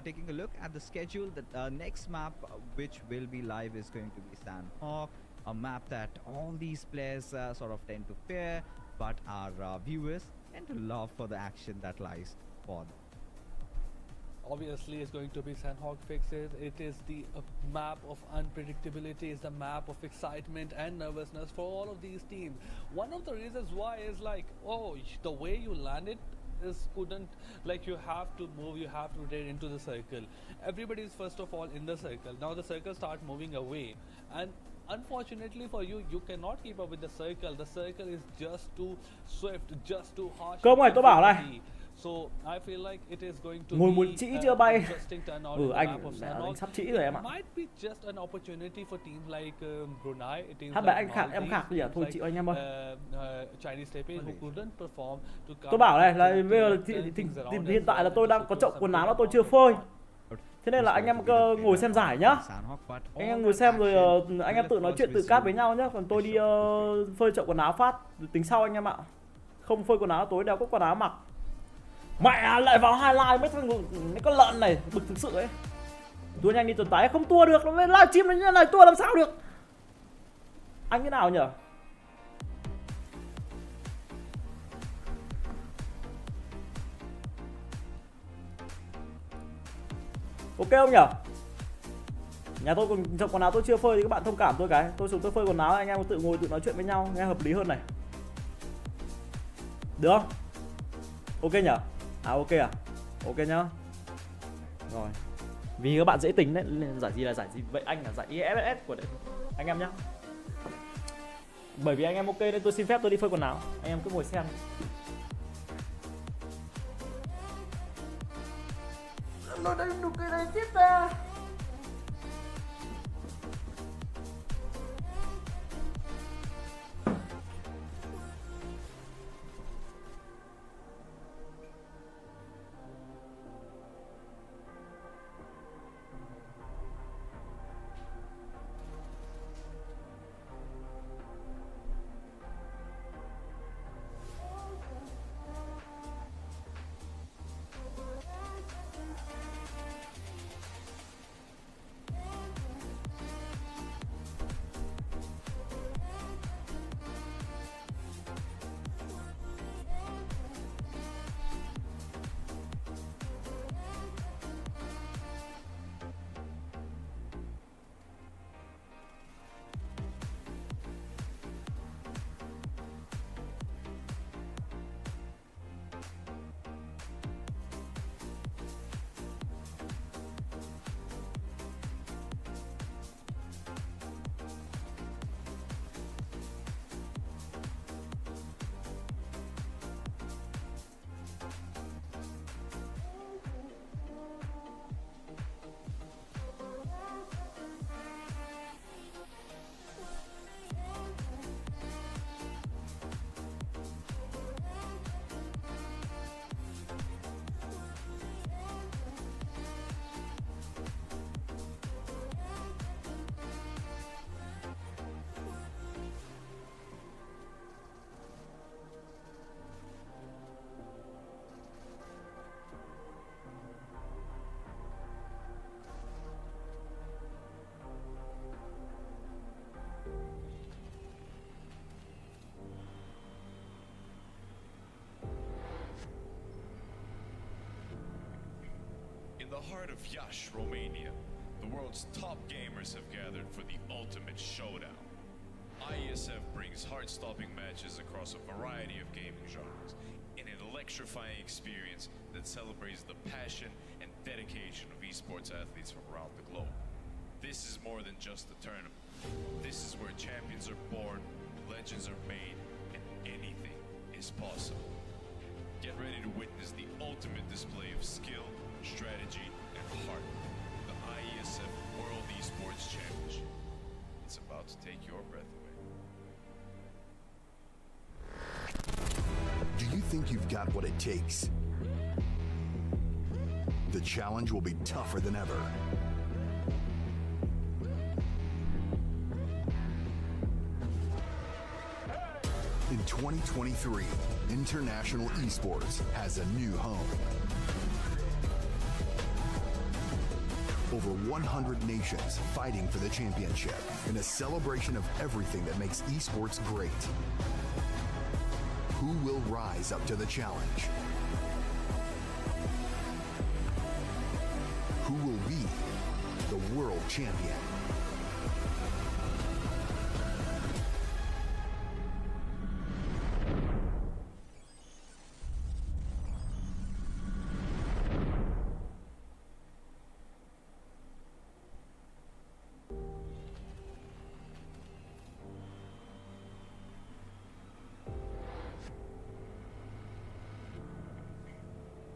taking a look at the schedule, the next map which will be live is going to be Sandhawk, a map that all these players sort of tend to fear, but our viewers tend to love for the action that lies for them. Obviously, it's going to be Sandhawk fixes. It is the map of unpredictability, it's the map of excitement and nervousness for all of these teams. One of the reasons why is the way you landed is you have to move, you have to rotate into the circle. Everybody is first of all in the circle. Now the circle starts moving away, and unfortunately for you, you cannot keep up with the circle. The circle is just too swift, just too harsh. Công ơi, tôi bảo này. So I feel like it is going to Mùi be chỉ chưa bay. interesting turnout in the map of Sandhawk. Anh sắp chỉ rồi em ạ. It might be just an opportunity for teams like Brunei, teams Hát like anh khạc, em khạc bây giờ thôi chịu anh em ơi. Chinese Taipei who couldn't perform to come. Tôi bảo này là bây giờ hiện tại là tôi đang có chậu quần áo là tôi chưa phơi. Thế nên là anh em ngồi xem giải nhá. Anh em ngồi xem rồi anh em tự nói chuyện tự chat với nhau nhá. Còn tôi đi phơi chậu quần áo phát tính sau anh em ạ. Không phơi quần áo tối đéo có quần áo mặc. Mẹ lại vào highlight mấy con lợn này, bực thực sự ấy. Tua nhanh đi Tuần Tái, không tua được, nó lên livestream như thế này tua làm sao được. Anh thế nào nhỉ? Ok không nhỉ? Nhà tôi còn chậu quần áo tôi chưa phơi thì các bạn thông cảm tôi cái. Tôi xuống tôi phơi quần áo, anh em tự ngồi tự nói chuyện với nhau, nghe hợp lý hơn này. Được không? Ok nhỉ? À ok à? Ok nhá. Rồi. Vì các bạn dễ tính đấy, giải gì là giải gì vậy anh là giải IFSS của đấy anh em nhá. Bởi vì anh em ok nên tôi xin phép tôi đi phơi quần áo. Anh em cứ ngồi xem. Nó đây nụ cười này tiếp ra. heart of Yash, Romania, the world's top gamers have gathered for the ultimate showdown. IESF brings heart-stopping matches across a variety of gaming genres in an electrifying experience that celebrates the passion and dedication of esports athletes from around the globe. This is more than just a tournament. This is where champions are born, legends are made, and anything is possible. Get ready to witness the ultimate display of skill, strategy, and heart. The IESF World Esports Championship. It's about to take your breath away. Do you think you've got what it takes? The challenge will be tougher than ever. In 2023, international esports has a new home. Over 100 nations fighting for the championship in a celebration of everything that makes esports great. Who will rise up to the challenge? Who will be the world champion?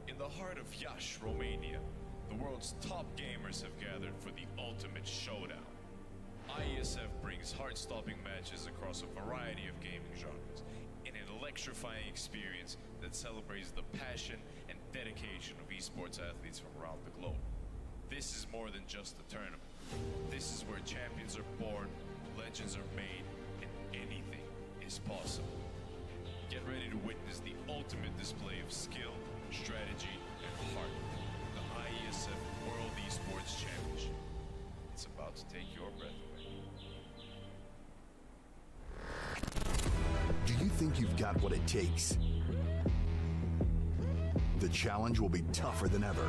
In the heart of Yash, Romania, the world's top gamers have gathered for the ultimate showdown. IESF brings heart-stopping matches across a variety of gaming genres in an electrifying experience that celebrates the passion and dedication of esports athletes from around the globe. This is more than just a tournament. This is where champions are born, legends are made, and anything is possible. Get ready to witness the ultimate display of skill, strategy, and heart. The IESF World Esports Championship. It's about to take your breath away. Do you think you've got what it takes? The challenge will be tougher than ever.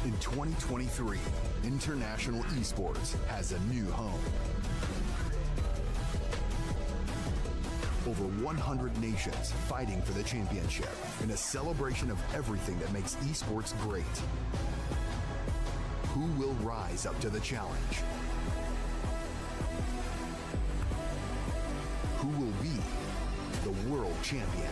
In 2023, international esports has a new home. Over 100 nations fighting for the championship in a celebration of everything that makes esports great. Who will rise up to the challenge? Who will be the world champion?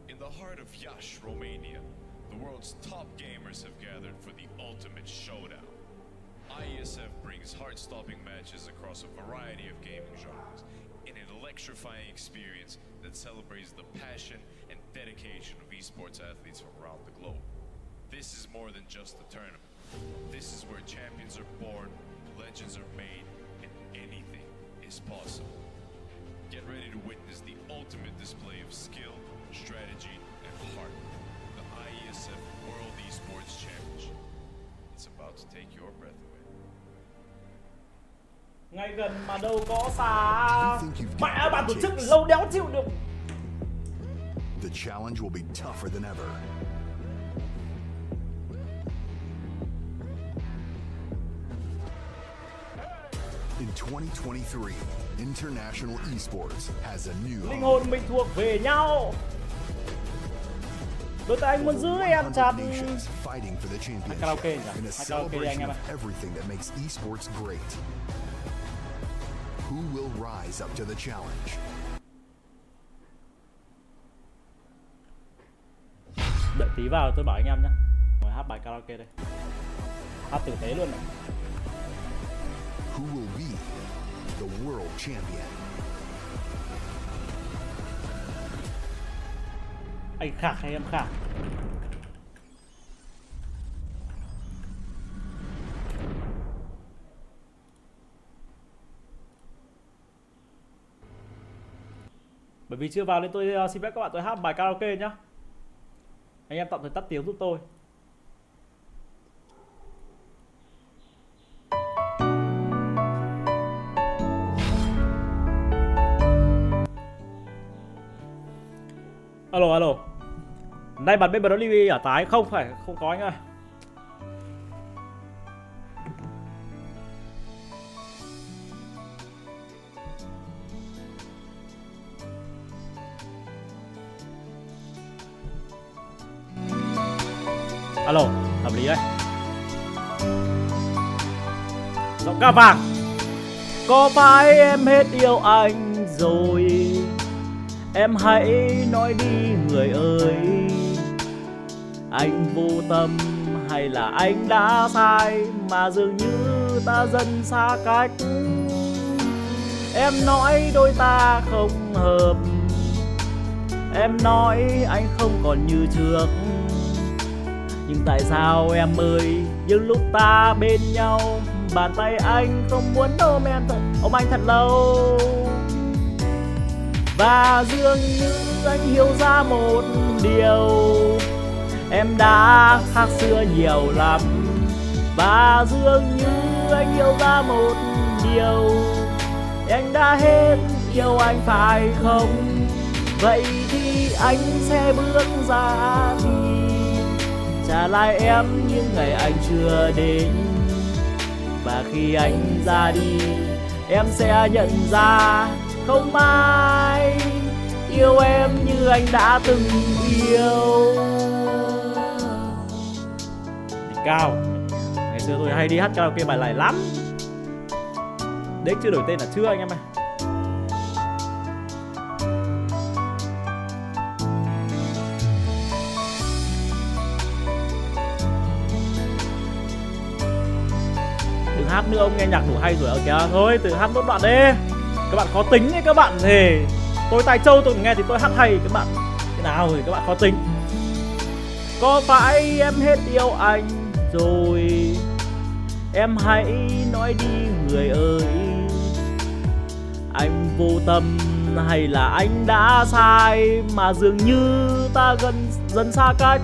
In the heart of Yash, Romania, the world's top gamers have gathered for the ultimate showdown. IESF brings heart-stopping matches across a variety of gaming genres in an electrifying experience that celebrates the passion and dedication of esports athletes from around the globe. This is more than just a tournament. This is where champions are born, legends are made, and anything is possible. Get ready to witness the ultimate display of skill, strategy, and heart. The IESF World Esports Championship. It's about to take your breath away. Ngay gần mà đâu có xa. Do you think you've got Mẹ what bạn it tổ chức takes? lâu đéo chịu được. The challenge will be tougher than ever. In 2023, international esports has a new Linh home. hồn mình thuộc về nhau. Đôi tay anh muốn giữ Over em 100 chặt. nations fighting for the championship karaoke nhỉ? in a Hát karaoke đi anh celebration em of ạ. everything that makes esports great. Who will rise up to the challenge? Đợi tí vào tôi bảo anh em nhé. Ngồi hát bài karaoke đây. Hát tử tế luôn này. Who will be the world champion? Anh Khạc hay em Khạc? Bởi vì chưa vào nên tôi xin phép các bạn tôi hát bài karaoke nhá. Anh em tạm thời tắt tiếng giúp tôi. Alo alo. Nay bạn bên bờ đó Libby ở tái không phải không có anh ơi. Alo, hợp lý đấy. Giọng ca vàng. Có phải em hết yêu anh rồi? Em hãy nói đi người ơi. Anh vô tâm hay là anh đã sai mà dường như ta dần xa cách? Em nói đôi ta không hợp, em nói anh không còn như trước. Nhưng tại sao em ơi, những lúc ta bên nhau, bàn tay anh không muốn ôm em thật, ôm anh thật lâu. Và dường như anh hiểu ra một điều, em đã khác xưa nhiều lắm. Và dường như anh hiểu ra một điều, anh đã hết yêu anh phải không? Vậy thì anh sẽ bước ra đi, trả lại em những ngày anh chưa đến. Và khi anh ra đi, em sẽ nhận ra không ai yêu em như anh đã từng yêu. Đỉnh cao. Ngày xưa tôi hay đi hát karaoke bài này lắm. Đấy chưa đổi tên là chưa anh em ơi. Đừng hát nữa, ông nghe nhạc đủ hay rồi. Ở kìa, thôi từ hát nốt đoạn đi. Các bạn khó tính ấy các bạn thì tôi tai trâu tôi nghe thì tôi hát hay các bạn. Thế nào rồi các bạn khó tính. Có phải em hết yêu anh rồi? Em hãy nói đi người ơi. Anh vô tâm hay là anh đã sai mà dường như ta dần xa cách?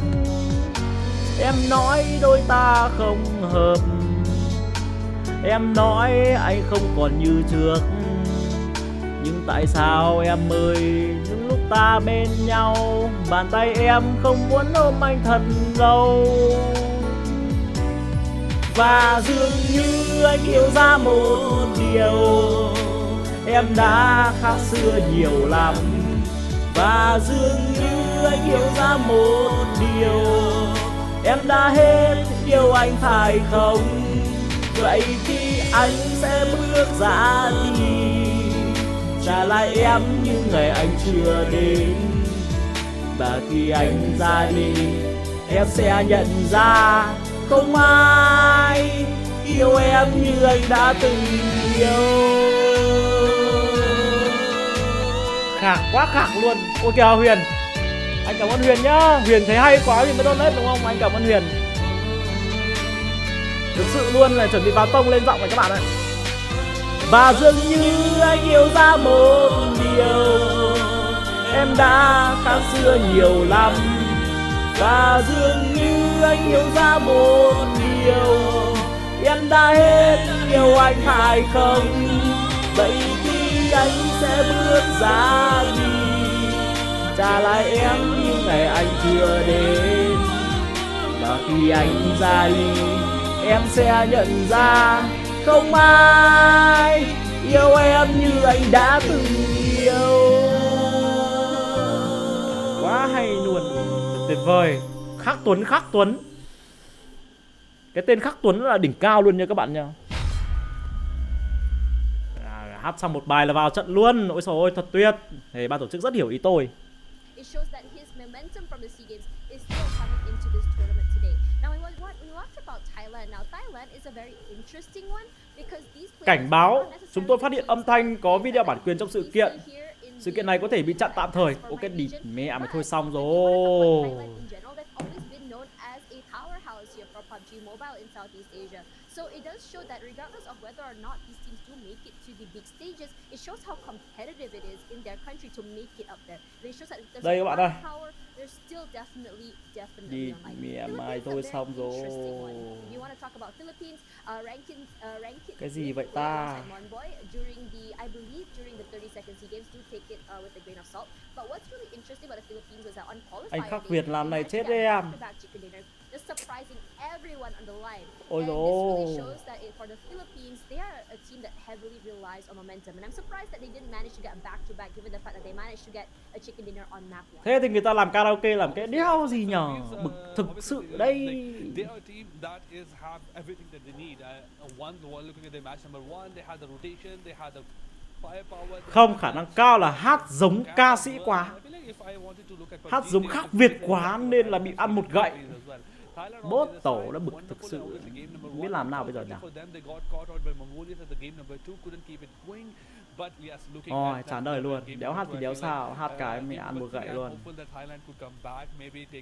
Em nói đôi ta không hợp, em nói anh không còn như trước. Nhưng tại sao em ơi, những lúc ta bên nhau, bàn tay em không muốn ôm anh thật lâu. Và dường như anh hiểu ra một điều, em đã khác xưa nhiều lắm. Và dường như anh hiểu ra một điều, em đã hết yêu anh phải không? Vậy thì anh sẽ bước ra đi, trả lại em như ngày anh chưa đến. Và khi anh ra đi, em sẽ nhận ra không ai yêu em như anh đã từng yêu. Khạc quá khạc luôn. Ôi kìa Huyền, anh cảm ơn Huyền nhá. Huyền thấy hay quá thì mới donate đúng không? Anh cảm ơn Huyền. Thực sự luôn là chuẩn bị vào tông lên giọng rồi các bạn ạ. Và dường như anh hiểu ra một điều, em đã khác xưa nhiều lắm. Và dường như anh hiểu ra một điều, em đã hết yêu anh phải không? Vậy thì anh sẽ bước ra đi, trả lại em những ngày anh chưa đến. Và khi anh ra đi, em sẽ nhận ra không ai yêu em như anh đã từng yêu. Quá hay luôn, tuyệt vời. Khắc Tuấn, Khắc Tuấn. Cái tên Khắc Tuấn là đỉnh cao luôn nha các bạn nha. Hát xong một bài là vào trận luôn. Ôi trời ơi, thật tuyệt. Thì ban tổ chức rất hiểu ý tôi. It shows that his momentum from the seagames is still coming into this tournament today. Now we watched about Thailand. Now Thailand is a very interesting one because these players Cảnh báo, chúng tôi phát hiện âm thanh có video bản quyền trong sự kiện. Sự kiện này có thể bị chặn tạm thời. Ok, đi mẹ mày thôi xong rồi. PUBG Mobile in Southeast Asia. So it does show that regardless of whether or not these teams do make it to the big stages, it shows how competitive it is in their country to make it up there. And it shows that in Đây các terms bạn ơi. of power, they're still definitely Đi online. mẹ mai Philippines tôi is a xong very rồi. interesting one. If you want to talk about Philippines, ranking Cái gì vậy play ta? alongside Monboy during the, I believe during the 30-second SEA Games, do take it with a grain of salt. But what's really interesting about the Philippines was that on qualifier Anh khắc day, Việt làm they này managed chết to đấy get em. back-to-back chicken dinner, just surprising everyone on the line. Ôi And dồi this really ôi. shows that for the Philippines, they are a team that heavily relies on momentum. And I'm surprised that they didn't manage to get back-to-back, given the fact that they managed to get a chicken dinner on map 1. Thế thì người ta làm karaoke làm cái đéo gì nhở? Bực thực sự đây. They are a team that is have everything that they need. One, looking at their match number 1, they had the rotation, they had the firepower. Không, khả năng cao là hát giống ca sĩ quá. Hát giống khắc Việt quá nên là bị ăn một gậy. Bốt tổ đã bực thực sự. Biết làm nào bây giờ nhỉ? Ôi, chán đời luôn. Đéo hát thì đéo sao. Hát cái mình ăn một gậy luôn.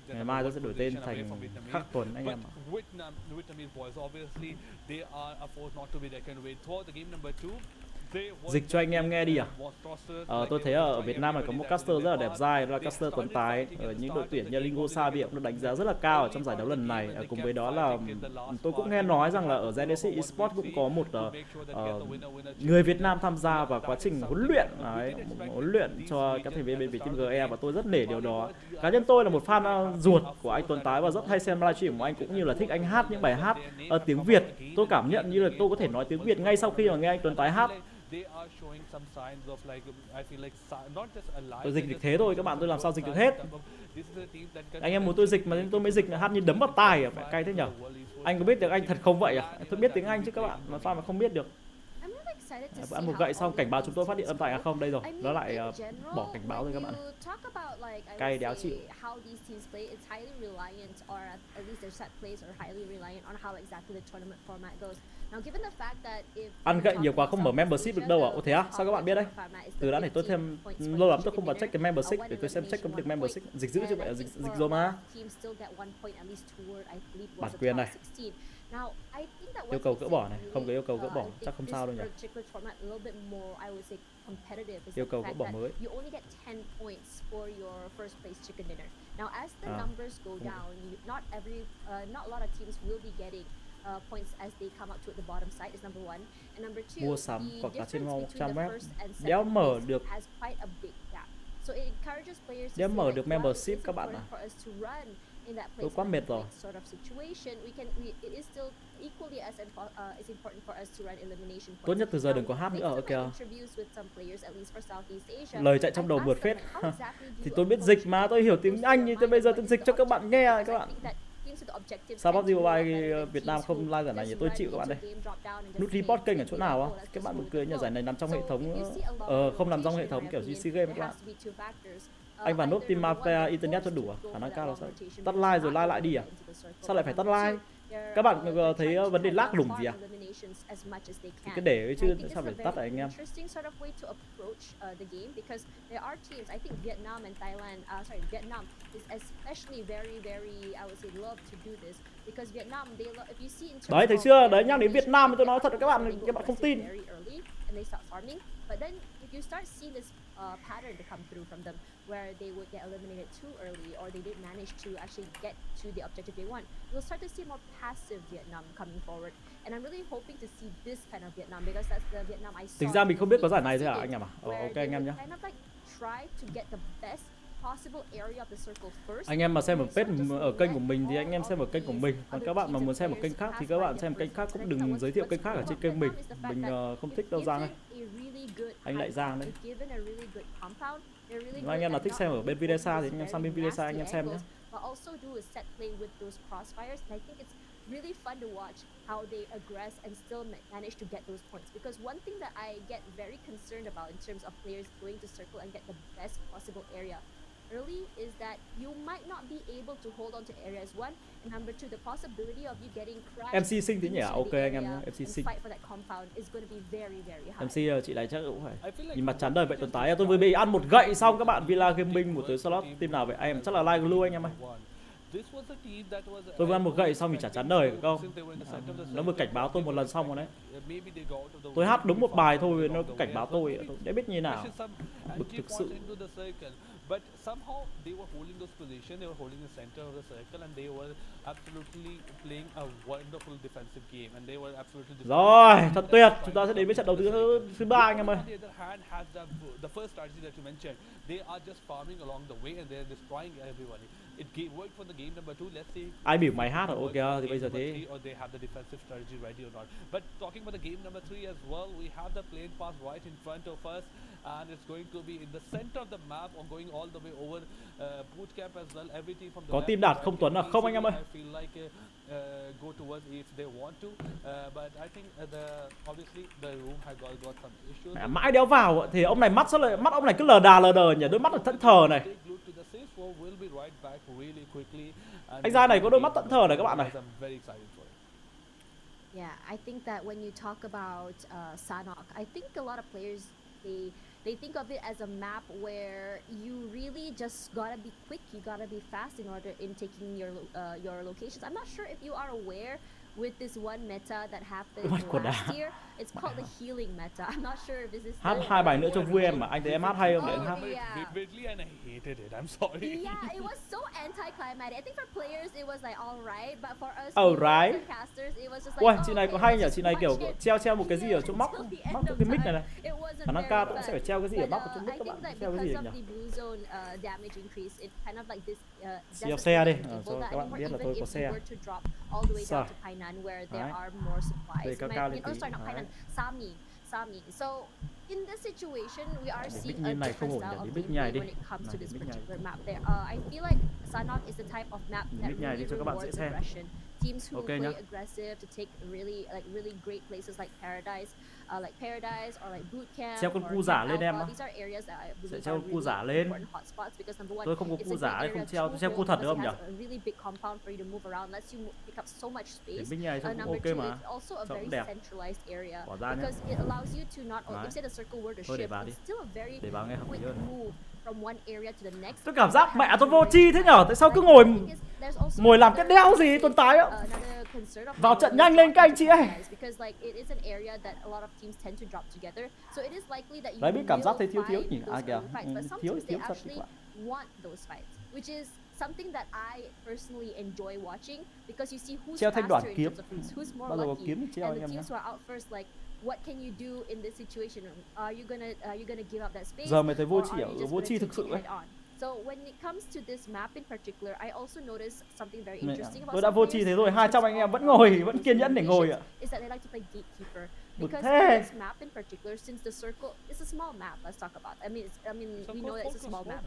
Ngày mai tôi sẽ đổi tên thành Khắc Tuấn anh em ạ. Dịch cho anh em nghe đi à? Tôi thấy ở Việt Nam này có một caster rất là đẹp dai, đó là caster Tuấn Tài. Ở những đội tuyển như Lingo Sa Biệm được đánh giá rất là cao ở trong giải đấu lần này. Cùng với đó là tôi cũng nghe nói rằng là ở ZDC Esports cũng có một người Việt Nam tham gia vào quá trình huấn luyện. Đấy, huấn luyện cho các thành viên bên Team GE và tôi rất nể điều đó. Cá nhân tôi là một fan ruột của anh Tuấn Tài và rất hay xem livestream của anh, cũng như là thích anh hát những bài hát tiếng Việt. Tôi cảm nhận như là tôi có thể nói tiếng Việt ngay sau khi mà nghe anh Tuấn Tài hát. Tôi dịch được thế thôi các bạn, tôi làm sao dịch được hết. Anh em muốn tôi dịch mà tôi mới dịch là hát như đấm vào tai à, phải cay thế nhở. Anh có biết tiếng Anh thật không vậy à? Tôi biết tiếng Anh chứ các bạn, mà sao mà không biết được. Ăn một gậy xong cảnh báo chúng tôi phát điện âm thanh à không, đây rồi, nó lại bỏ cảnh báo rồi các bạn. Cay đéo chịu. Ăn gậy nhiều quá không mở membership được đâu à? Ồ thế á? Sao các bạn biết đấy? Từ đã để tôi thêm, lâu lắm tôi không vào check cái membership để tôi xem check có được membership. Dịch giữ chứ vậy, dịch rồi mà. Bản quyền này. Yêu cầu gỡ bỏ này, không có yêu cầu gỡ bỏ, chắc không sao đâu nhỉ. Yêu cầu gỡ bỏ mới. Points as they come out to the bottom side is number 1, and number 2, mua sắm quảng cáo trên 100 web đéo mở được, đéo mở được membership các bạn ạ. Tôi quá mệt rồi. Tốt nhất từ giờ đừng có hát nữa ở kìa. Lời chạy trong đầu mượt phết. Thì tôi biết dịch mà, tôi hiểu tiếng Anh thì bây giờ tôi dịch cho các bạn nghe các bạn. Sao PUBG Mobile Việt Nam không live giải này nhỉ? Tôi chịu các bạn đây. Nút report kênh ở chỗ nào á? Các bạn buồn cười nhờ, giải này nằm trong hệ thống, không nằm trong hệ thống kiểu GC Game các bạn. Anh vào nút Team PMPL Internet cho đủ à? Khả năng cao là sao? Tắt live rồi live lại đi à? Sao lại phải tắt live? Các bạn thấy vấn đề lag lủng gì à? Thì cứ để ấy chứ sao phải tắt anh em? Đấy thấy chưa? Đấy nhắc đến Việt Nam thì tôi nói thật với các bạn không tin. You start seeing this pattern to come through from them, where they would get eliminated too early, or they didn't manage to actually get to the objective they want. You'll start to see more passive Vietnam coming forward, and I'm really hoping to see this kind of Vietnam, because that's the Vietnam I saw. Tính ra mình không biết có giải này thôi hả anh em à? Ok anh em nhé. Anh em mà xem ở page ở kênh của mình thì anh em xem ở kênh của mình, còn các bạn mà muốn xem ở kênh khác thì các bạn xem kênh khác, cũng đừng giới thiệu kênh khác ở trên kênh mình. Mình không thích đâu Giang ơi. Anh lại Giang đấy. Nếu anh em nào thích xem ở bên Videsa thì anh em sang bên Videsa anh em xem nhé. Really fun to watch how they aggress and still manage to get those points, because one thing that I get very concerned about in terms of players going to circle and get the best possible area early is that you might not be able to hold on to area as one, and number 2, the possibility of you getting crashed. MC Sinh thế nhỉ? Ok anh em nhé, MC Sinh. MC chị này chắc cũng phải nhìn mặt chán đời vậy Tuấn Tái. Tôi vừa bị ăn một gậy xong các bạn. Villa Gaming một tới slot team nào vậy? Em chắc là live glue anh em ơi. this was a team that was Tôi vừa ăn một gậy xong thì chả chán đời không. since they were in the center of the Nó vừa circle, cảnh báo tôi một lần xong rồi đấy. maybe they go out of the Tôi way hát đúng một fast, bài they thôi go nó out the cảnh way báo as well. tôi để biết như thế nào. Pushes some Bực entry thực points sự. into the circle, but somehow they were holding those positions. They were holding the center of the circle, and they were absolutely playing a wonderful defensive game, and they were absolutely. Rồi, thật tuyệt. Chúng ta sẽ đến với trận đấu thứ ba anh em ơi. On the other hand, has the first strategy that you mentioned. They are just farming along the way, and they are destroying everybody. It worked for the game number 2. Let's see. Ai biểu mày hát rồi, ok thì bây giờ thế. Or they have the defensive strategy ready or not. But talking about the game number 3 as well, we have the plane pass right in front of us, and it's going to be in the center of the map, or going all the way over boot camp as well. Everything from the Có team đạt không Tuấn à? Không anh em ơi. I feel like go towards if they want to, but I think obviously the room has got some issues. Mãi đéo vào thì ông này mắt ông này cứ lờ đờ nhỉ, đôi mắt là thẫn thờ này. Anh Giai này có đôi mắt thẫn thờ này các bạn này. Yeah, I think that when you talk about Sanhok, I think a lot of players they think of it as a map where you really just gotta be quick, you gotta be fast in order in taking your locations. I'm not sure if you are aware with this one meta that happened last year. It's called the healing meta. I'm not sure if this is Hát hai bài nữa cho vui em mà anh thấy em hát hay không để em hát. Vividly, and I hated it. I'm sorry. Yeah, it was so anticlimactic. I think for players it was like alright, but for us casters it was just like. Ui, chị này có hay nhỉ? Chị này kiểu treo một cái gì ở chỗ móc chỗ cái mic này này. Khả năng cao cũng sẽ phải treo cái gì ở móc ở chỗ mic các bạn. Treo cái gì nhỉ? Treo xe đi. Cho các bạn biết là tôi có xe. Sao? Đây cao cao lên tí. Sami. So in this situation, we are seeing a different style of gameplay when it comes to this particular map. There, I feel like Sanhok is the type of map that really rewards aggression. Teams who play aggressive to take really great places like Paradise or like Boot Camp. Treo con cu giả lên em. These are areas that I believe Sẽ treo are cu giả really lên. important hotspots because number one, Tôi không có cu giả hay không treo, tôi treo cu thật được không nhỉ? a really big compound for you to move around, lets you pick up so much space. Number ok two, mà. it's also a very centralized area Bỏ ra because it allows you to not only, if say the circle were to Thôi để shift, vào đi. it's still a very Để vào nghe quick hợp move from one area to the next. Tôi cảm giác mẹ tôi vô tri thế nhở? Tại sao cứ ngồi làm cái đéo gì Tuấn Tái á? Vào trận nhanh lên các anh chị ơi. Đấy biết cảm giác thấy thiếu nhỉ? À kìa, thiếu thật các bạn. Which is something that I personally enjoy watching because you see who's Treo thanh đoản faster in kiếm. terms of who's more Bao giờ có lucky, kiếm thì treo and anh the em teams nhé. who are out first, like what can you do in this situation? Are you gonna give up that space? Giờ mày thấy vô or tri are you just vô gonna tri thực take sự it đấy. head on? So when it comes to this map in particular, I also noticed something very interesting about Tôi đã vô tri thế rồi, 200 anh em vẫn kiên nhẫn để ngồi ạ. Is that they like to play gatekeeper. Bực Because thế. in this map in particular, since the circle is a small map, let's talk about. I mean, we know that it's a small map.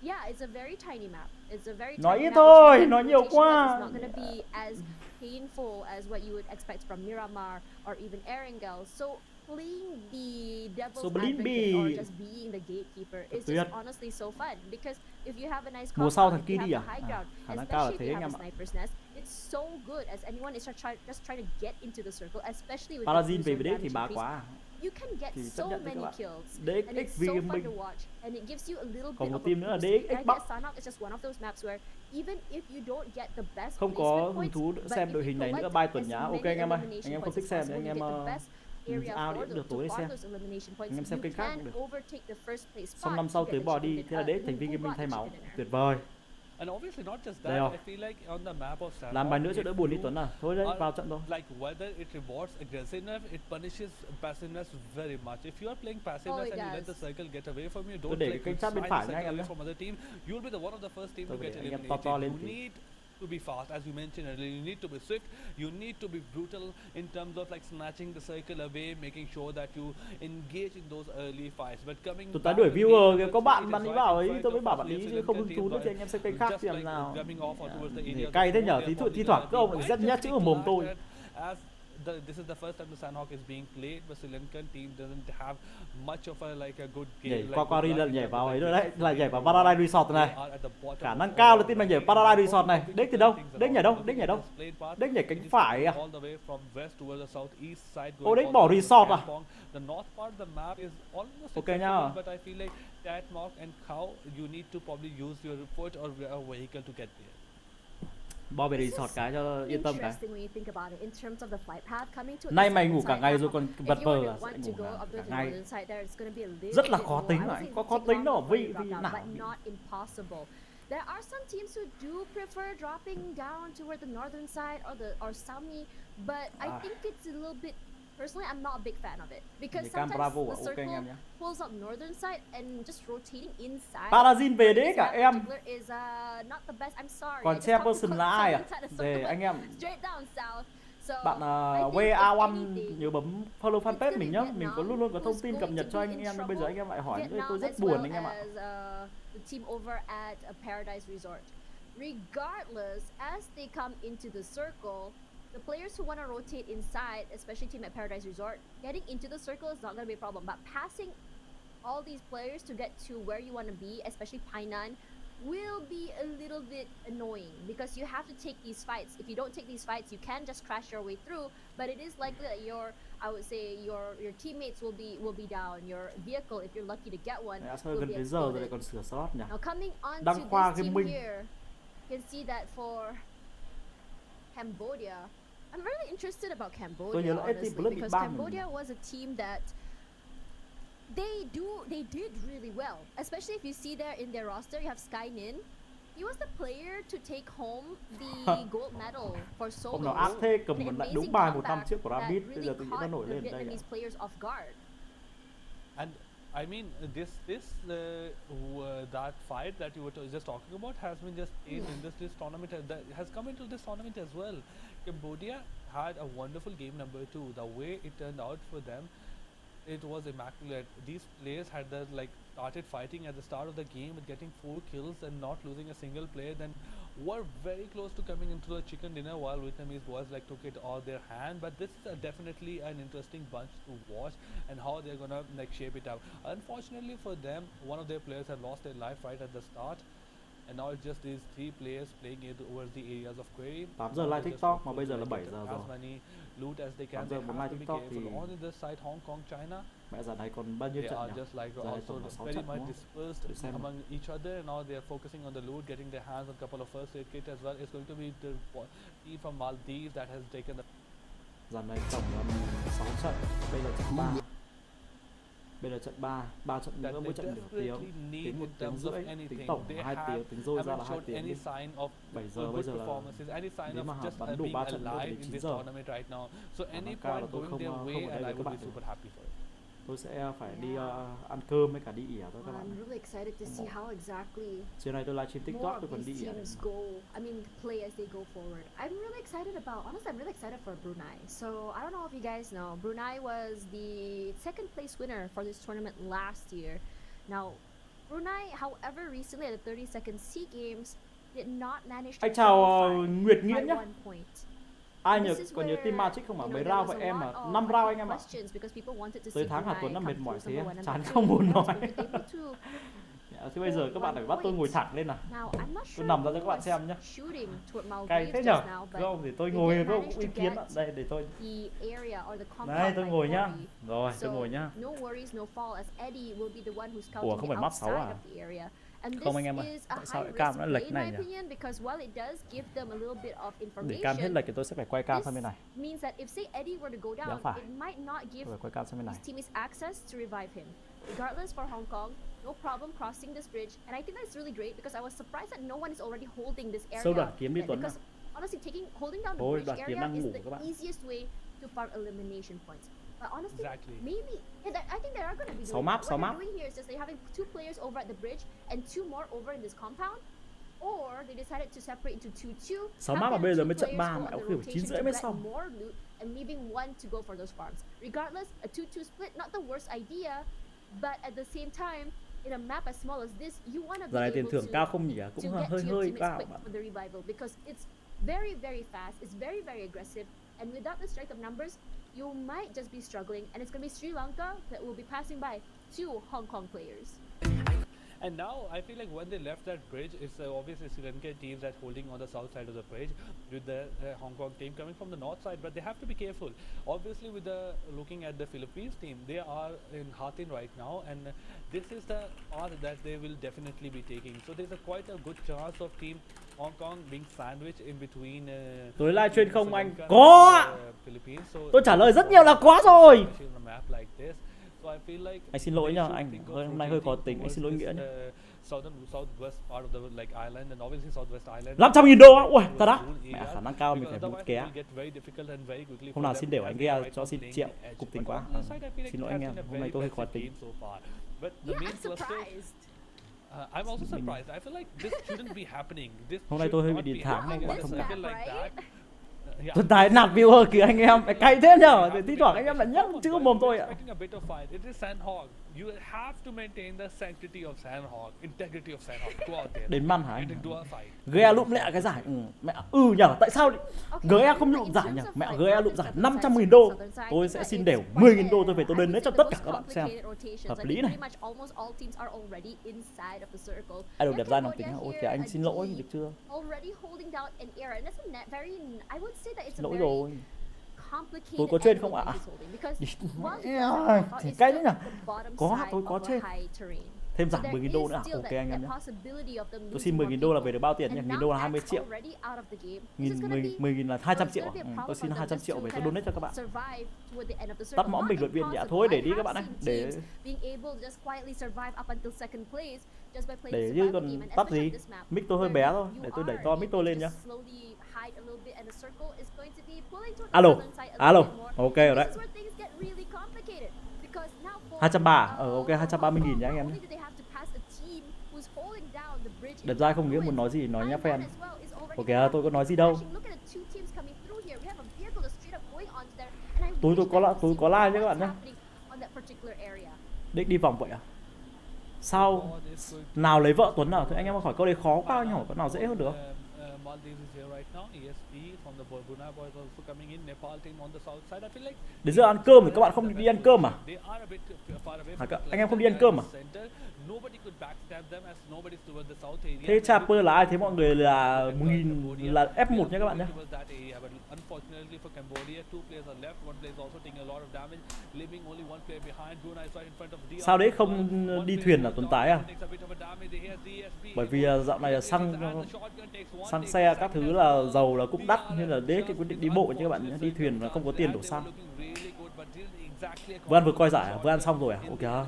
Yeah, it's a very tiny map. It's a very Nói tiny ít map, thôi, which means nói nhiều rotation quá. is not going to be as painful as what you would expect from Miramar or even Erangel. So playing the devil's advocate or just being the gatekeeper is just honestly so fun because if you have a nice compound, if you have the high ground, especially if you have a sniper's nest, it's so good as anyone is just trying to get into the circle, especially with Paladin the về đấy thì bá quá. You can get so many kills, DX and it's so fun to watch, and it gives you a little bit of a boost. I guess Sanhok is just one of those maps where even if you don't get the best không có hứng thú xem đội hình này nữa, bay tuần nhá. Ok anh em ơi, anh em không thích xem thì anh em out điểm được tối xem. Anh em xem kênh khác cũng được. Xong năm sau tới bỏ đi, thế là DX thành viên gaming thay máu. Tuyệt vời. And obviously not just that, I feel like on the map of Sanhok, làm bài nữa cho đỡ buồn đi Tuấn à. Thôi đấy, vào trận thôi. Like whether it rewards aggressiveness, it punishes passiveness very much. If you are playing passiveness and you let the circle get away from you, don't play kênh chat bên phải away anh em nhé. from other team, you'll be the one of the first team to get eliminated. You need to be fast, as you mentioned earlier. You need to be swift. You need to be brutal in terms of like snatching the circle away, making sure that you engage in those early fights. But coming tôi tái đuổi viewer kìa, có bạn ấy bảo ấy, tôi mới bảo bạn ý chứ không hứng thú nữa thì anh em xem kênh khác xem nào. Cay thế nhở, thi thoảng các ông lại rất nhát chữ ở mồm tôi. This is the first time the Sanhok is being played, but Sri Lankan team doesn't have much of a good game. Nhảy qua lần nhảy vào ấy rồi đấy, là nhảy vào Paradise Resort này. Khả năng cao là team này nhảy Paradise Resort này. Đếch từ đâu? Đếch nhảy đâu? Đếch nhảy cánh phải à? Ô đếch bỏ resort à? Ok nhá. But I feel like that Mark and Cow, you need to probably use your foot or a vehicle to get there. Bo về This resort is cái cho yên tâm cái. interesting when you think about it in terms of the flight path coming to Nay the mày southern ngủ cả side. ngày Now, rồi còn if vật you vờ were là to sẽ want to ngủ go cả up to the ngày. northern side there, it's going to be a little Rất là bit khó more. tính I would mà, say có khó take tính longer đó, for you vì to drop down, nào but not impossible. There are some teams who do prefer dropping down toward the northern side or Sami, but I think it's a little bit. Personally, I'm not a big fan of it because Cam sometimes Bravo the ok anh circle em nhé. pulls up northern side and just rotating inside. Parazin về for đấy this cả map em. particular is not the best. I'm sorry. I Còn just xe talked person about là ai à? southern side of Để circle, anh em straight down south. So bạn I think if WA1 anything, nhớ bấm follow it's fanpage gonna mình be nhá. Mình có Vietnam luôn luôn có thông who's tin cập going nhật to cho be anh in em, nhưng bây giờ anh em lại hỏi nữa, Vietnam tôi rất as buồn well anh em ạ. as the team over at Paradise Resort. Regardless, as they come into the circle, the players who want to rotate inside, especially team at Paradise Resort, getting into the circle is not going to be a problem. But passing all these players to get to where you want to be, especially Painan, will be a little bit annoying because you have to take these fights. If you don't take these fights, you can just crash your way through. But it is likely that your teammates will be down. Your vehicle, if you're lucky to get one, Đã will gần be đến giờ rồi lại exploded. còn sửa slot nhỉ. Now coming on Đăng to khoa this team gaming. here, you can see that for Cambodia, I'm really interested about Tôi Cambodia nhớ là honestly FT Plus bị because ban Cambodia was a team that they did really well. Especially if you see there in their roster, you have Sky Nin. He was the player to take home the gold medal for solo. Hôm nào ác thế cầm An một lại amazing đúng bài một năm comeback trước của that Rabbit, bây really giờ tôi nghĩ nó caught nổi the lên đây. Vietnamese players off guard. And I mean, that fight that you were just talking about has been just in this tournament, that has come into this tournament as well. Cambodia had a wonderful game number 2. The way it turned out for them, it was immaculate. These players had started fighting at the start of the game with getting 4 kills and not losing a single player, then were very close to coming into the chicken dinner while Vietnamese boys took it all their hand. But this is definitely an interesting bunch to watch and how they're gonna shape it out. Unfortunately for them, one of their players had lost their life right at the start, and now it's just these 3 players playing it over the areas of query. 8 giờ live TikTok mà bây giờ là 7 giờ rồi. As many loot as they can. 8 giờ They một have live to be TikTok careful. thì On the side, Hong Kong, China, mẹ giờ này còn bao nhiêu they trận are nhỉ? just Giờ này also tổng là 6 very trận much đúng không? dispersed Để xem. among each other. Now they are focusing on the loot, getting their hands on a couple of first aid kits as well. It's going to be the team from Maldives that has taken the. Giờ này tổng là 6 trận, bây giờ trận 3. Bây giờ trận 3 trận nữa mỗi trận nửa tiếng, tính 1 tiếng rưỡi, tính tổng là 2 tiếng, tính dôi ra là 2 tiếng đi. 7 giờ bây giờ là nếu mà bắn đủ 3 trận nữa thì đến 9 giờ. So any cao là point tôi going không their không way, ở đây and với I các would be bạn được. super happy for it. Tôi sẽ phải đi ăn cơm với cả đi ỉa thôi các I'm bạn. really excited to see how exactly Chiều nay tôi livestream more TikTok, of tôi còn đi these ỉa. teams play as they go forward. I'm really excited honestly, I'm really excited for Brunei. So I don't know if you guys know, Brunei was the second place winner for this tournament last year. Now, Brunei, however, recently at the 32nd SEA Games, did not manage to Anh chào qualify Nguyệt by Nghĩa nhé. 1 point. Ai And nhớ this is còn nhớ where, team Magic không ạ? you know, Mấy there round was vậy a em lot ạ? of, 5 I round think, anh em ạ. questions because people wanted to Tới see tháng Hàn Brunei Tuấn nó come mệt mỏi through thế, number 1 and chán number không 2. muốn But nói. was able to Thế bây giờ các bạn phải bắt tôi ngồi thẳng lên nào. Now, I'm not Tôi sure nằm ra who cho các bạn was xem nhé. shooting toward Cay Maldives thế nhở? just now, but Không thì tôi they ngồi did có manage ý to kiến get ạ. Đây để tôi. the area or the compound Đây tôi by ngồi nhá. 40. Rồi tôi So, ngồi nhá. no worries, no fall, as Eddie will be the one who's Ủa scouting không the phải map 6 outside à? of the area. And Không anh this em ơi. is a Tại sao high lại cam risk nó play lệch in này my nhỉ? opinion because while it does give them a little bit of Để cam hết information, lệch thì tôi sẽ phải quay cam sang bên này. means that if say Eddie were to go Béo down, phải. it might not give Tôi phải quay cam sang bên này. his teammates access to revive him. Regardless, for Hong Kong, no problem crossing this bridge, and I think that's really great because I was surprised that no one is already holding this area. Sâu đoạn kiếm đi Tuấn Because honestly, holding down the Thôi, bridge đoạn kiếm area đang is ngủ the các bạn. easiest way to farm elimination points. But honestly, Exactly. maybe I think they are going to be Sáu doing map, that. sáu What map. they're doing here is just they're having 2 players over at the bridge and 2 more over in this compound. Or they decided to separate into 2-2. 6 have map mà them bây giờ 2 mới trận players 3 go mà on áo the kiểu rotation 9 rưỡi to mới get xong. more loot and leaving 1 to go for those farms. Regardless, a 2-2 split, not the worst idea, but at the same time, in a map as small as this, you want to be Giờ này able tiền thưởng cao không nhỉ? to Cũng get to hơi your hơi teammates cao quick bạn. for the revival because it's very, very fast, it's very, very aggressive, and without the strength of numbers, you might just be struggling, and it's going to be Sri Lanka that will be passing by 2 Hong Kong players. And now I feel like when they left that bridge, it's obviously Sri Lanka team that's holding on the south side of the bridge with the Hong Kong team coming from the north side. But they have to be careful. Obviously, with the looking at the Philippines team, they are in Hatin right now, and this is the path that they will definitely be taking. So there's quite a good chance of team Hong Kong being sandwiched in between. Tối livestream không anh? Sri Lanka Có ạ. and, Philippines. So Tôi trả lời rất nhiều là có rồi. especially on a map like this. So I feel like Anh xin lỗi they nhá, should anh think of hôm nay hơi khó rotating tính, anh xin towards lỗi this, Nghĩa nhá. southwest part of the like island, and obviously southwest island. 500.000 đô á, ui thật á. Mẹ khả năng cao mình phải Because bút otherwise ké. it will get very difficult and very quickly Hôm for nào them xin to đều have anh the Gea right cho of xin playing triệu, the edge. cục But tính quá. on the other side, I feel like Xin lỗi it anh has em, been a hôm nay very tôi hơi khó impressive tính. game so far. But the Yeah, main I'm cluster, surprised. I'm also surprised. I feel like this shouldn't be happening. This Hôm nay should tôi hơi bị not điện be tháng happening nên on bạn a thông cảm. circle like Right? that. Yeah. Tuần tài nạt viewer kìa anh em, phải cay thế nhở. Để thi thoảng anh em lại nhắc chữ mồm tôi ạ. Expecting a bit of fight. It is Sandhog. You have to maintain the sanctity of Sandhog, integrity of Sandhog. Go out there. Đến man hả You anh? can do a fight. Gea lụm lẹ cái giải. Mẹ nhở, tại sao Gea không lụm giải nhỉ? Mẹ Gea lụm giải 500.000 đô. Tôi sẽ xin đều 10.000 đô tôi về tôi đến đấy cho tất cả các bạn xem. Hợp lý này. Idol đẹp trai nóng tính hả? Ôi kìa anh xin lỗi được chưa? Xin lỗi rồi. Tôi có trên không ạ? Thì cay đấy nhỉ? Có, tôi có trên. Thêm giảm 10.000 đô nữa à? Ok anh em nhé. Tôi xin 10.000 đô là về được bao tiền nhỉ? 1.000 đô là 20 triệu. 10.000 là 200 triệu à? Tôi xin 200 triệu về tôi donate cho các bạn. Tắt mõm bình luận viên nhỉ? Thôi để đi các bạn ơi. Để chứ còn tắt gì? Mic tôi hơi bé thôi. Để tôi đẩy to mic tôi lên nhá. Alo, alo, ok rồi đấy. 230 ok 230.000 nhá anh em nhé. Đẹp trai không nghĩa muốn nói gì nói nhá fan. Ok tôi có nói gì đâu. Tôi có like nhé các bạn nhé. Định đi vòng vậy à? Sao nào lấy vợ Tuấn nào? Thì anh em hỏi câu đấy khó quá, anh hỏi có nào dễ hơn được? Đến giờ ăn cơm thì các bạn không đi ăn cơm à? Anh em không đi ăn cơm à? Thế Chapper là ai? Thế mọi người là 1000 là F1 nhé các bạn nhé. Sao đấy không đi thuyền là Tuấn Tái à? Bởi vì dạo này là xăng xe các thứ là dầu là cũng đắt nên là đấy cái quyết định đi bộ chứ các bạn nhé. Đi thuyền là không có tiền đổ xăng. Vừa ăn vừa coi giải à? Vừa ăn xong rồi à? Ok.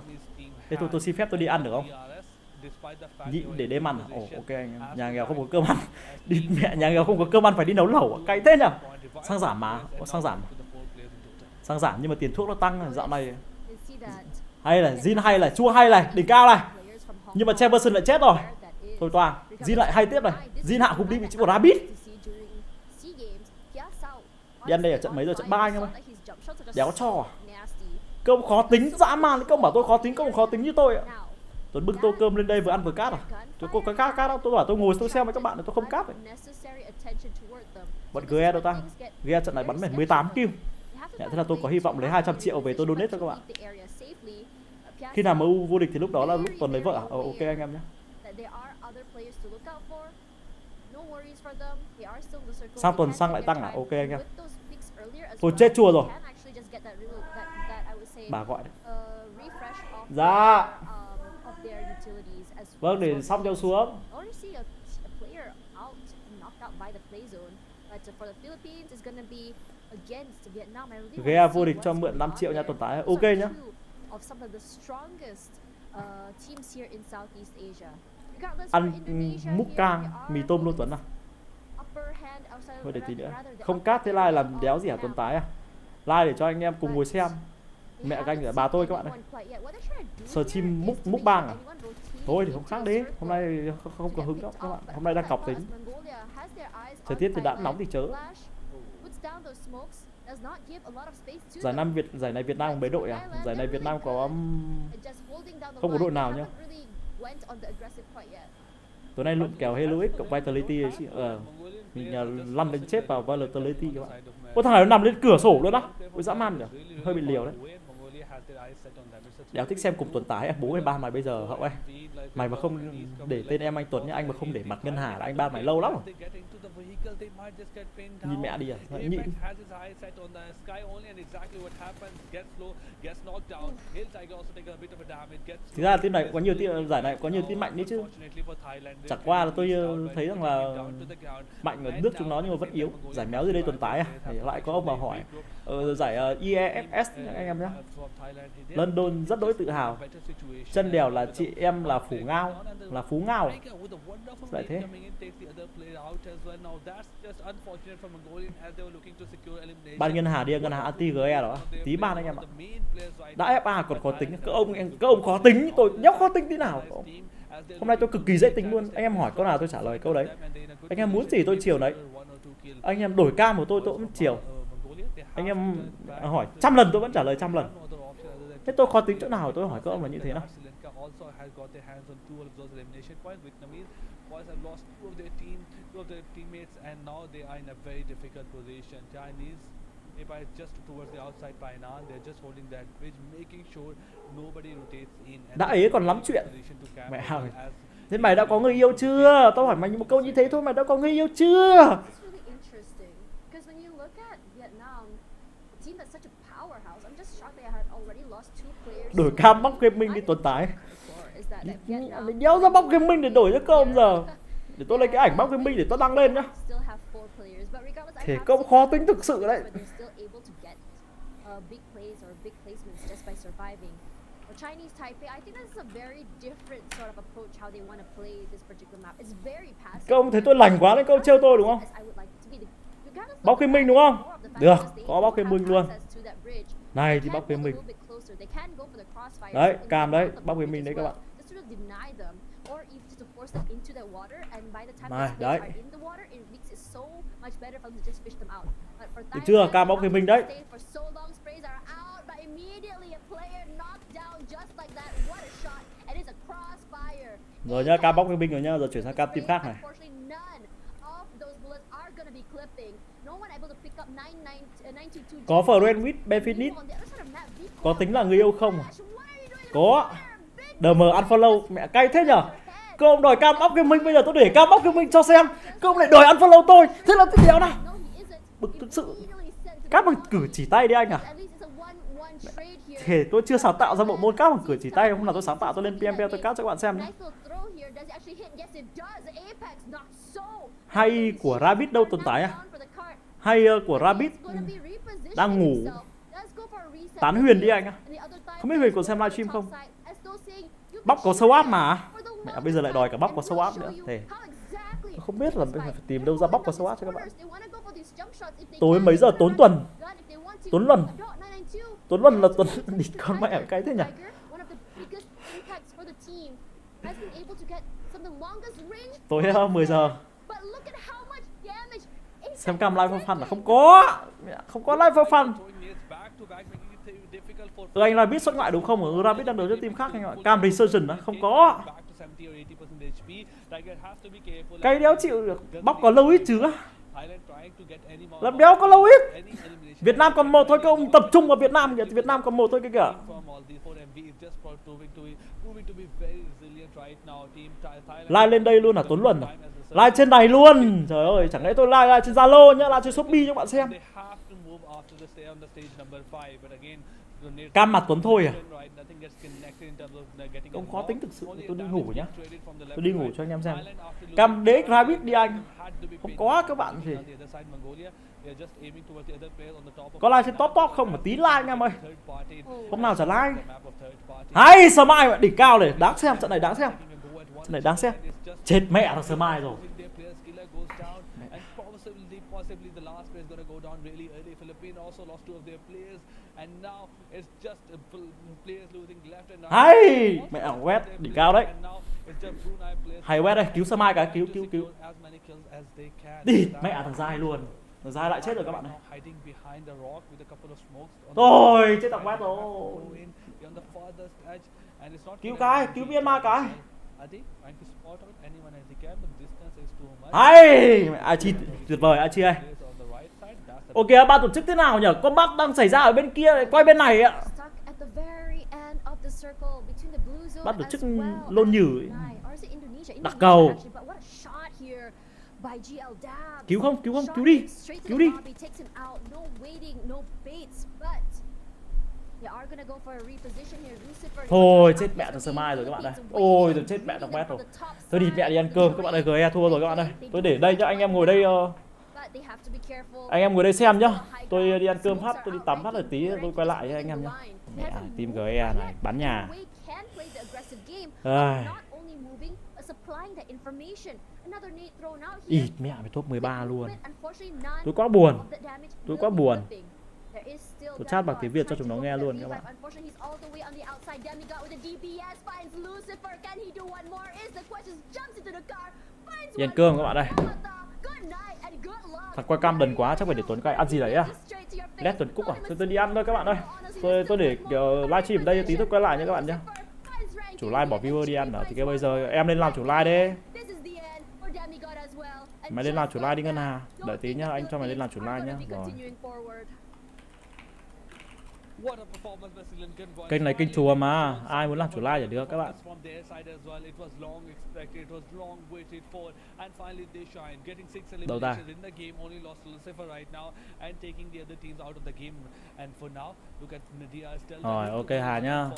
Thế tôi xin phép tôi đi ăn được không? Để đêm ăn à? Ok anh em. Nhà nghèo không có cơm ăn. Đi mẹ nhà nghèo không có cơm ăn phải đi nấu lẩu à? Cay thế nhỉ? Xăng giảm mà. Xăng giảm. Xăng giảm nhưng mà tiền thuốc nó tăng dạo này. Hay là Jin hay là chua hay này, đỉnh cao này. Nhưng mà Chamberson lại chết rồi. Thôi toàn, Jin lại hay tiếp này. Jin hạ gục đi vị trí của Rabbit. Đi ăn đây ở trận mấy rồi? Trận 3 anh em ơi. Đéo cho à? Cơm khó tính dã man, công bảo tôi khó tính, công khó tính như tôi ạ. Tôi bưng tô cơm lên đây vừa ăn vừa cát à? Tôi có cát đâu, tôi bảo tôi ngồi tôi xem với các bạn tôi không cát đấy. Bọn Gea đâu ta? Gea trận này bắn mệt 18 kill. Thế là tôi có hy vọng lấy 200 triệu về tôi donate cho các bạn. Khi nào MU vô địch thì lúc đó là lúc Tuần lấy vợ à? Ok anh em nhé. Sang tuần xăng lại tăng à? Ok anh em. Tôi chết chùa rồi. Bà gọi đấy. Dạ. Vâng, để xong cho xuống. Gea vô địch cho mượn 5 triệu nha Tuần Tái. Ok nhá. Ăn múc cang, mì tôm luôn Tuấn à? Thôi để tí nữa. Không cát thế like làm đéo gì hả Tuần Tái à? Like để cho anh em cùng ngồi xem. Mẹ canh ở bà tôi các bạn ơi. Stream múc bang à? Thôi thì không khác đấy. Hôm nay không có hứng đâu các bạn. Hôm nay đang cọc tính. Thời tiết thì đã nóng thì chớ. Giải này Việt Nam có mấy đội à? Giải này Việt Nam có không có đội nào nhá. Tối nay lụm kèo Hello X cộng Vitality ấy chị. Mình lăn đến chết vào Vitality các bạn. Ôi thằng này nó nằm lên cửa sổ luôn á. Ôi dã man nhỉ. Hơi bị liều đấy. Đéo thích xem cùng Tuấn Tái bố mày ban mày bây giờ Hậu ơi. Mày mà không để tên em anh Tuấn nhá, anh mà không để mặt Ngân Hà là anh ban mày lâu lắm rồi. Nhìn mẹ đi à, nhịn. Thực ra là team này có nhiều team, giải này có nhiều team mạnh đấy chứ. Chẳng qua là tôi thấy rằng là mạnh ở nước chúng nó nhưng mà vẫn yếu. Giải méo gì đây Tuấn Tái à? Để lại có ông vào hỏi. Giải IEFS anh em nhé. London rất đỗi tự hào. Chân đèo là chị em là Phú Ngao lại thế. Ban Ngân Hà đi, Ngân Hà anti GE đó. Tí ban anh em ạ. Đã FA còn khó tính. Các ông khó tính, tôi nhóc khó tính tí nào. Hôm nay tôi cực kỳ dễ tính luôn. Anh em hỏi câu nào tôi trả lời câu đấy. Anh em muốn gì tôi chiều đấy. Anh em đổi cam của tôi cũng chiều. Anh em hỏi 100 lần tôi vẫn trả lời 100 lần. Thế tôi khó tính chỗ nào tôi hỏi các ông là như thế nào. Đã ấy còn lắm chuyện. Mẹ ơi. Thế mày đã có người yêu chưa? Tao hỏi mày một câu như thế thôi, mày đã có người yêu chưa? Đổi cam bóc gaming đi Tuấn Tái. Đéo ra bóc gaming để đổi cho cơm giờ. Để tôi lấy cái ảnh bóc gaming để tôi đăng lên nhá. Thế câu khó tính thực sự đấy. Chinese Taipei, I think that's a very different sort of approach how they want to play this particular map. It's very passive. Câu thấy tôi lành quá nên câu trêu tôi đúng không? Bóc game minh đúng không? Được, có bóc game minh luôn. Này thì bóc game minh. Đấy, cam đấy, bóc game minh đấy các bạn. Này, đấy. Được chưa? Cam bóc game minh đấy. Rồi nhá, cam bóc cái binh rồi nhá, giờ chuyển sang cam team khác này. Có friend with benefit. Có tính là người yêu không? Có. DM unfollow, mẹ cay thế nhở? Cô ông đòi cam bóc cái mình, bây giờ tôi để cam bóc cái mình cho xem. Cô ông lại đòi unfollow tôi. Thế là tiếp theo nào? Bực thực sự. Các bằng cử chỉ tay đi anh à? Thế tôi chưa sáng tạo ra bộ môn các bằng cử chỉ tay, hôm nào tôi sáng tạo tôi lên PMPL tôi cắt cho các bạn xem nhé. Hay của Rabbit đâu Tuấn Tái à? Hay của Rabbit đang ngủ. Tán Huyền đi anh à? Không biết Huyền còn xem livestream không? Bóc có sâu áp mà. Mẹ bây giờ lại đòi cả bóc có sâu áp nữa. Thế không biết là phải tìm đâu ra bóc có sâu áp cho các bạn. Tối mấy giờ Tuấn Tuần? Tuấn Luân. Tuấn Luân là Tuấn địt con mẹ cái thế nhỉ? Tối 10 giờ. Xem cam live for fun là không có. Không có live for fun. Anh là biết xuất ngoại đúng không? Rabbit đang đấu cho team khác anh ạ. Cam Resurgence á, không có. Cái đéo chịu được. Bóc có lâu ít chứ. Làm đéo có lâu ít. Việt Nam còn một thôi, các ông tập trung vào Việt Nam kìa. Việt Nam còn một thôi cái kìa. Live lên đây luôn à Tuấn Luân à? Live trên này luôn. Trời ơi, chẳng lẽ tôi live trên Zalo nhá, live trên Shopee cho bạn xem. Cam mặt Tuấn thôi à? Ông khó tính thực sự, tôi đi ngủ nhá. Tôi đi ngủ cho anh em xem. Cam DX Rabbit đi anh. Không có các bạn thì có like trên top không mà tí like anh em ơi. Hôm nào trả like. Hay Smile mà đỉnh cao này, đáng xem, trận này đáng xem. Trận này đáng xem. Chết mẹ thằng Smile rồi. Hay mẹ quét đỉnh cao đấy. Hay quét đây, cứu Smile cái, cứu. Đi mẹ thằng Giai luôn. Thằng Giai lại chết rồi các bạn này. Rồi chết thằng quét rồi. Cứu cái, cứu Myanmar cái. Hay ai chi tuyệt vời, ai chi ơi. Ok, ban tổ chức thế nào nhỉ? Combat đang xảy ra ở bên kia, quay bên này ạ. bắt được as chiếc well lôn as nhử. Brunei. Or is it Indonesia? Đặt Indonesia, cầu. actually, but what a shot here by GL Dabs. Cứu không, cứu không, Shot cứu đi, him straight to cứu the đi. lobby, takes him out. No waiting, no baits, but they are gonna go for a reposition here. Lucifer. Thôi chết mẹ thằng Sơ Mai rồi các bạn ơi. Ôi rồi chết mẹ thằng Quét rồi. Thôi đi mẹ đi ăn cơm các bạn ơi, GE thua rồi các bạn ơi. Tôi để đây nhá, anh em ngồi đây anh em ngồi đây xem nhá. Tôi đi ăn cơm phát, tôi đi tắm phát rồi tí tôi quay lại cho anh em nhá. Mẹ team GE này bắn nhà. Ai. Ịt mẹ mày top 13 luôn. Tôi quá buồn. Tôi quá buồn. Tôi chat bằng tiếng Việt cho chúng nó nghe luôn các bạn. Đi ăn cơm các bạn ơi. Thằng quay cam đần quá, chắc phải để Tuấn quay ăn gì đấy à? Lét Tuấn Cúc à? Thôi tôi đi ăn thôi các bạn ơi. Tôi để livestream đây tí tôi quay lại nha các bạn nhé. Chủ live bỏ viewer đi ăn à? Thì cái bây giờ em lên làm chủ live đi. Mày lên làm chủ live đi Ngân Hà. Đợi tí nhá, anh cho mày lên làm chủ live nhá. Rồi. Kênh này kênh chùa mà, ai muốn làm chủ live chả được các bạn. Đâu ta? Rồi, ok Hà nhá.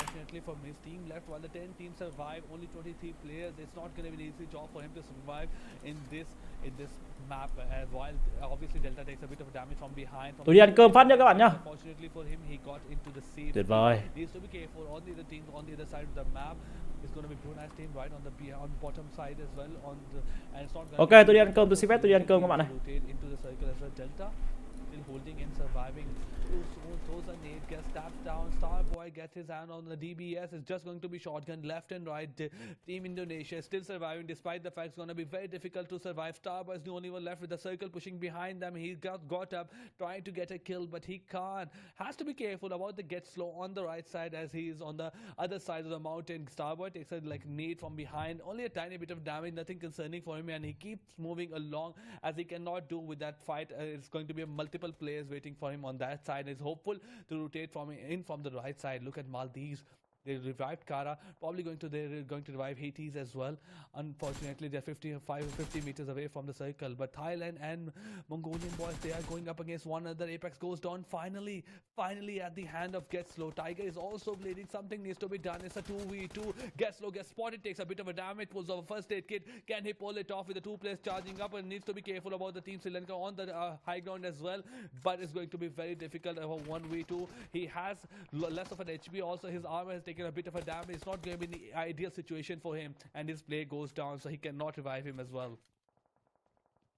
Tôi đi ăn cơm phát nhé các bạn nhá. Tuyệt vời. Ok, tôi đi ăn cơm, tôi xin phép tôi đi ăn cơm các bạn này. Holding and surviving. Those are nade gets tapped down. Starboy gets his hand on the DBS. It's just going to be shotgun left and right. Team Indonesia still surviving despite the fact it's going to be very difficult to survive. Starboy is the only one left with the circle pushing behind them. He got up trying to get a kill, but he can't. Has to be careful about the get slow on the right side as he is on the other side of the mountain. Starboy takes a like nade from behind. Only a tiny bit of damage, nothing concerning for him, and he keeps moving along as he cannot do with that fight. It's going to be multiple players waiting for him on that side. He's hopeful to rotate from the right side. Look at Maldives. They revived Kara, probably going to revive Hades as well. Unfortunately, they're 50 meters away from the circle. But Thailand and Mongolian boys, they are going up against one another. Apex goes down finally at the hand of Get Slow. Tiger is also bleeding. Something needs to be done. It's a 2v2. Get Slow gets spotted, takes a bit of a damage, pulls off a first aid kit. Can he pull it off with the two players charging up? And needs to be careful about the team Sri Lanka on the high ground as well. But it's going to be very difficult of a 1v2. He has less of an HP. Also, his armor has taken a bit of a damage. It's not going to be the ideal situation for him, and his play goes down, so he cannot revive him as well.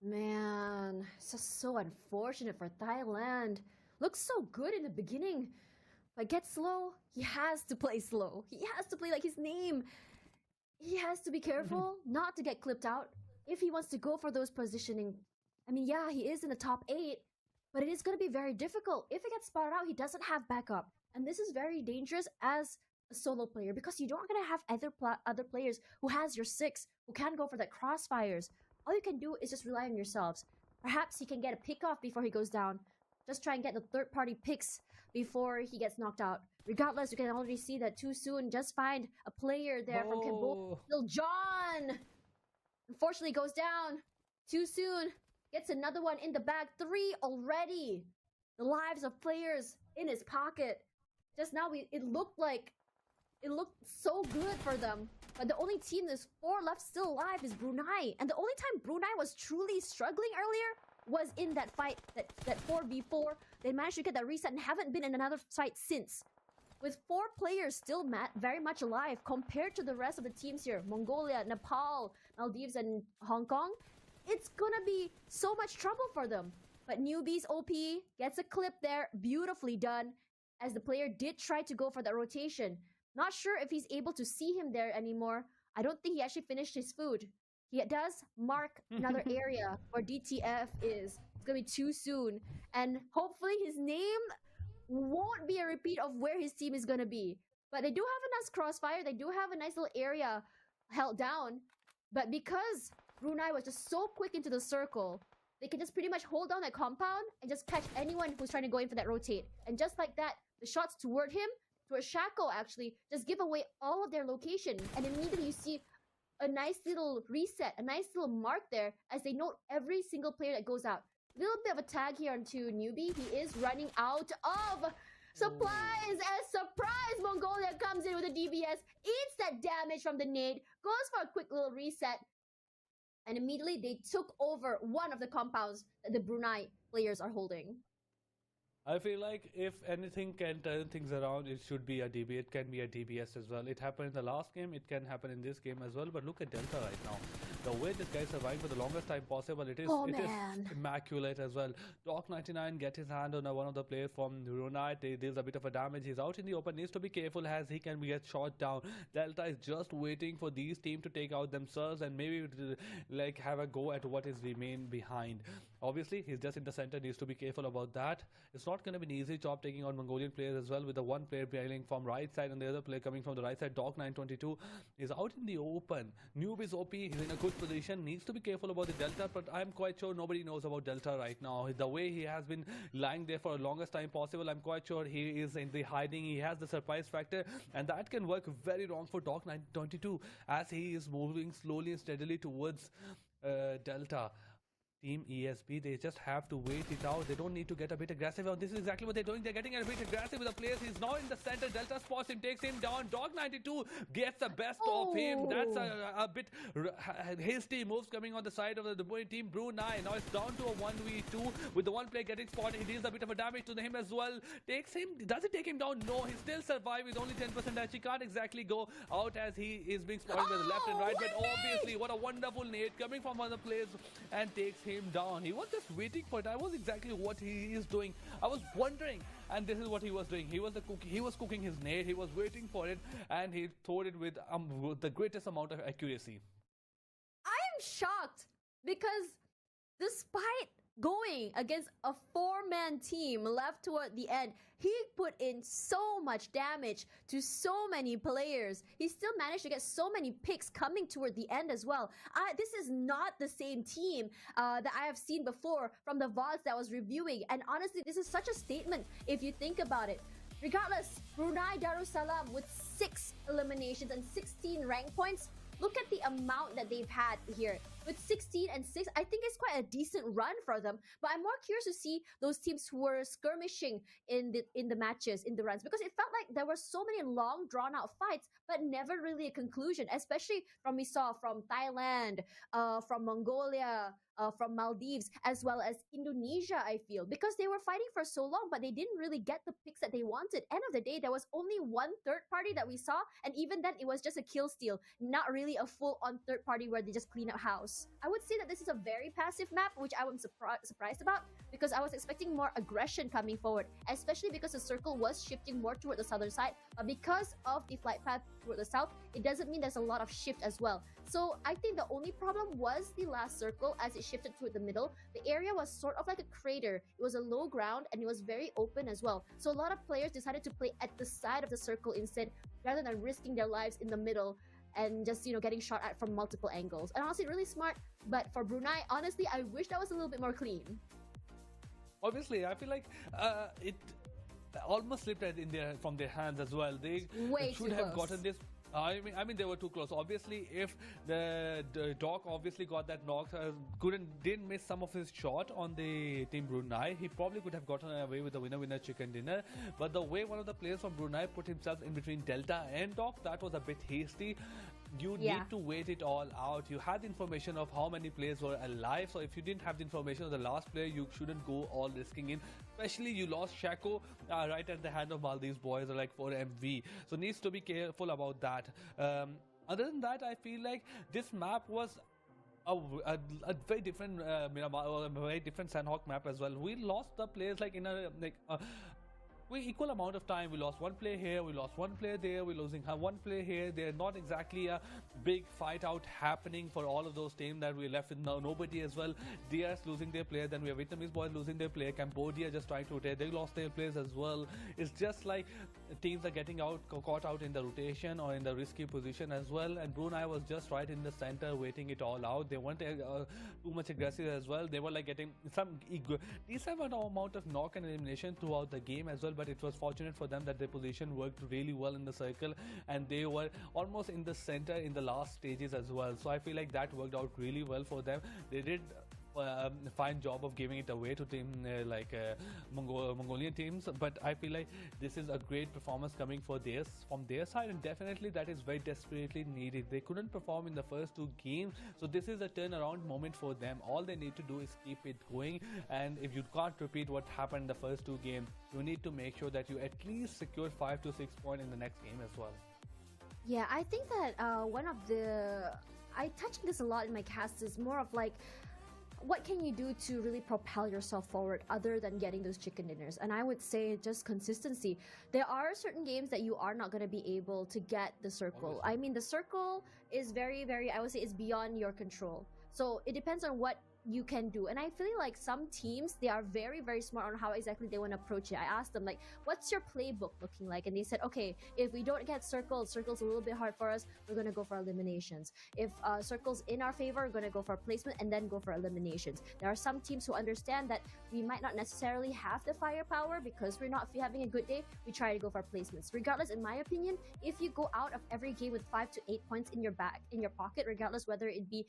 Man, it's just so unfortunate for Thailand. Looks so good in the beginning, but gets slow. He has to play slow. He has to play like his name. He has to be careful not to get clipped out if he wants to go for those positioning. I mean, yeah, he is in the top 8, but it is going to be very difficult. If he gets spotted out, he doesn't have backup, and this is very dangerous as a solo player because you don't gonna have other players who has your 6 who can go for that crossfires. All you can do is just rely on yourselves. Perhaps he can get a pick off before he goes down. Just try and get the third party picks before he gets knocked out. Regardless, you can already see that too soon. Just find a player there from Cambodia. Still John, unfortunately, goes down too soon. Gets another one in the bag. 3 already. The lives of players in his pocket. Just now, it looked so good for them. But the only team there's 4 left still alive is Brunei. And the only time Brunei was truly struggling earlier was in that fight, that 4v4. They managed to get that reset and haven't been in another fight since. With 4 players still very much alive compared to the rest of the teams here, Mongolia, Nepal, Maldives, and Hong Kong, it's gonna be so much trouble for them. But Newbies OP gets a clip there, beautifully done, as the player did try to go for that rotation. Not sure if he's able to see him there anymore. I don't think he actually finished his food. He does mark another area where DTF is. It's gonna be too soon. And hopefully his name won't be a repeat of where his team is gonna be. But they do have a nice crossfire. They do have a nice little area held down. But because Brunei was just so quick into the circle, they can just pretty much hold down that compound and just catch anyone who's trying to go in for that rotate. And just like that, the shots toward him towards Shaco actually just give away all of their location, and immediately you see a nice little reset, a nice little mark there as they note every single player that goes out. Little bit of a tag here onto Newbie. He is running out of supplies as surprise Mongolia comes in with a DBS, eats that damage from the nade, goes for a quick little reset, and immediately they took over one of the compounds that the Brunei players are holding. I feel like if anything can turn things around, it should be a DB. It can be a DBS as well. It happened in the last game. It can happen in this game as well. But look at Delta right now. The way this guy survived for the longest time possible, it is immaculate as well. Doc99 get his hand on one of the players from Brunei. He deals a bit of a damage. He's out in the open. Needs to be careful as he can get shot down. Delta is just waiting for these teams to take out themselves and maybe like have a go at what is remain behind. Obviously, he's just in the center. Needs to be careful about that. It's not going to be an easy job taking on Mongolian players as well, with the one player bailing from right side and the other player coming from the right side. Doc922 is out in the open. Noob is OP. He's in a good position. Needs to be careful about the Delta, but I'm quite sure nobody knows about Delta right now. The way he has been lying there for the longest time possible, I'm quite sure he is in the hiding. He has the surprise factor, and that can work very wrong for Doc922 as he is moving slowly and steadily towards Delta. Team ESP, they just have to wait it out. They don't need to get a bit aggressive. This is exactly what they're doing. They're getting a bit aggressive with the players. He's now in the center. Delta spots him, takes him down. Doc92 gets the best of him. That's a bit hasty moves coming on the side of the team Brunei. Now it's down to a 1v2 with the one player getting spotted. He deals a bit of a damage to him as well. Takes him. Does it take him down? No. He still survives with only 10% damage. He can't exactly go out as he is being spotted by the left and right. But obviously, what a wonderful nade coming from one of the players and takes him down. He was just waiting for it. I was exactly what he is doing. I was wondering, and this is what he was doing. He was cooking his nade. He was waiting for it, and he threw it with the greatest amount of accuracy. I am shocked because despite going against a 4-man team left toward the end, he put in so much damage to so many players. He still managed to get so many picks coming toward the end as well. This is not the same team that I have seen before from the VODs that I was reviewing, and honestly, this is such a statement if you think about it. Regardless, Brunei Darussalam with 6 eliminations and 16 rank points. Look at the amount that they've had here. With 16 and 6, I think it's quite a decent run for them. But I'm more curious to see those teams who were skirmishing in the matches, in the runs. Because it felt like there were so many long, drawn-out fights, but never really a conclusion. Especially we saw from Thailand, from Mongolia, from Maldives, as well as Indonesia, I feel. Because they were fighting for so long, but they didn't really get the picks that they wanted. End of the day, there was only one third party that we saw. And even then, it was just a kill steal. Not really a full-on third party where they just clean up house. I would say that this is a very passive map, which I was surprised about, because I was expecting more aggression coming forward, especially because the circle was shifting more toward the southern side. But because of the flight path toward the south, it doesn't mean there's a lot of shift as well. So I think the only problem was the last circle as it shifted toward the middle. The area was sort of like a crater. It was a low ground and it was very open as well. So a lot of players decided to play at the side of the circle instead, rather than risking their lives in the middle and just, getting shot at from multiple angles. And honestly, really smart. But for Brunei, honestly, I wish that was a little bit more clean. Obviously, I feel like it almost slipped from their hands as well. They should have gotten this. I mean, they were too close. Obviously, if the Doc obviously got that knock, didn't miss some of his shot on the team Brunei, he probably could have gotten away with the winner chicken dinner. But the way one of the players from Brunei put himself in between Delta and Doc, that was a bit hasty. You need to wait it all out. You had the information of how many players were alive, so if you didn't have the information of the last player, you shouldn't go all risking in. Especially you lost Shaco right at the hand of Maldives boys, like for MV. So needs to be careful about that. Other than that, I feel like this map was a very different Miramar, a very different Sandhawk map as well. We lost the players like in a equal amount of time. We lost one player here, we lost one player there, we're losing one player here. They're not exactly a big fight out happening for all of those teams that we left with nobody as well. DS losing their player, then we have Vietnamese boys losing their player, Cambodia just trying to rotate, they lost their players as well. It's just like teams are getting caught out in the rotation or in the risky position as well, and Brunei was just right in the center waiting it all out. They weren't too much aggressive as well. They were like getting some decent amount of knock and elimination throughout the game as well, but it was fortunate for them that their position worked really well in the circle, and they were almost in the center in the last stages as well. So I feel like that worked out really well for them. They did fine job of giving it away to team Mongolian teams, but I feel like this is a great performance coming from their side, and definitely that is very desperately needed. They couldn't perform in the first 2 games, so this is a turnaround moment for them. All they need to do is keep it going, and if you can't repeat what happened in the first 2 games, you need to make sure that you at least secure 5 to 6 points in the next game as well. Yeah, I think that I touch on this a lot in my cast, is more of like, what can you do to really propel yourself forward other than getting those chicken dinners? And I would say just consistency. There are certain games that you are not going to be able to get the circle. I mean, the circle is very, very, I would say, it's beyond your control. So it depends on what you can do. And I feel like some teams, they are very, very smart on how exactly they want to approach it. I asked them, like, what's your playbook looking like? And they said, okay, if we don't get circles a little bit hard for us, we're going to go for eliminations. If circles in our favor, we're going to go for placement and then go for eliminations. There are some teams who understand that we might not necessarily have the firepower because we're not having a good day. We try to go for placements. Regardless, in my opinion, if you go out of every game with 5 to 8 points in your pocket, regardless whether it be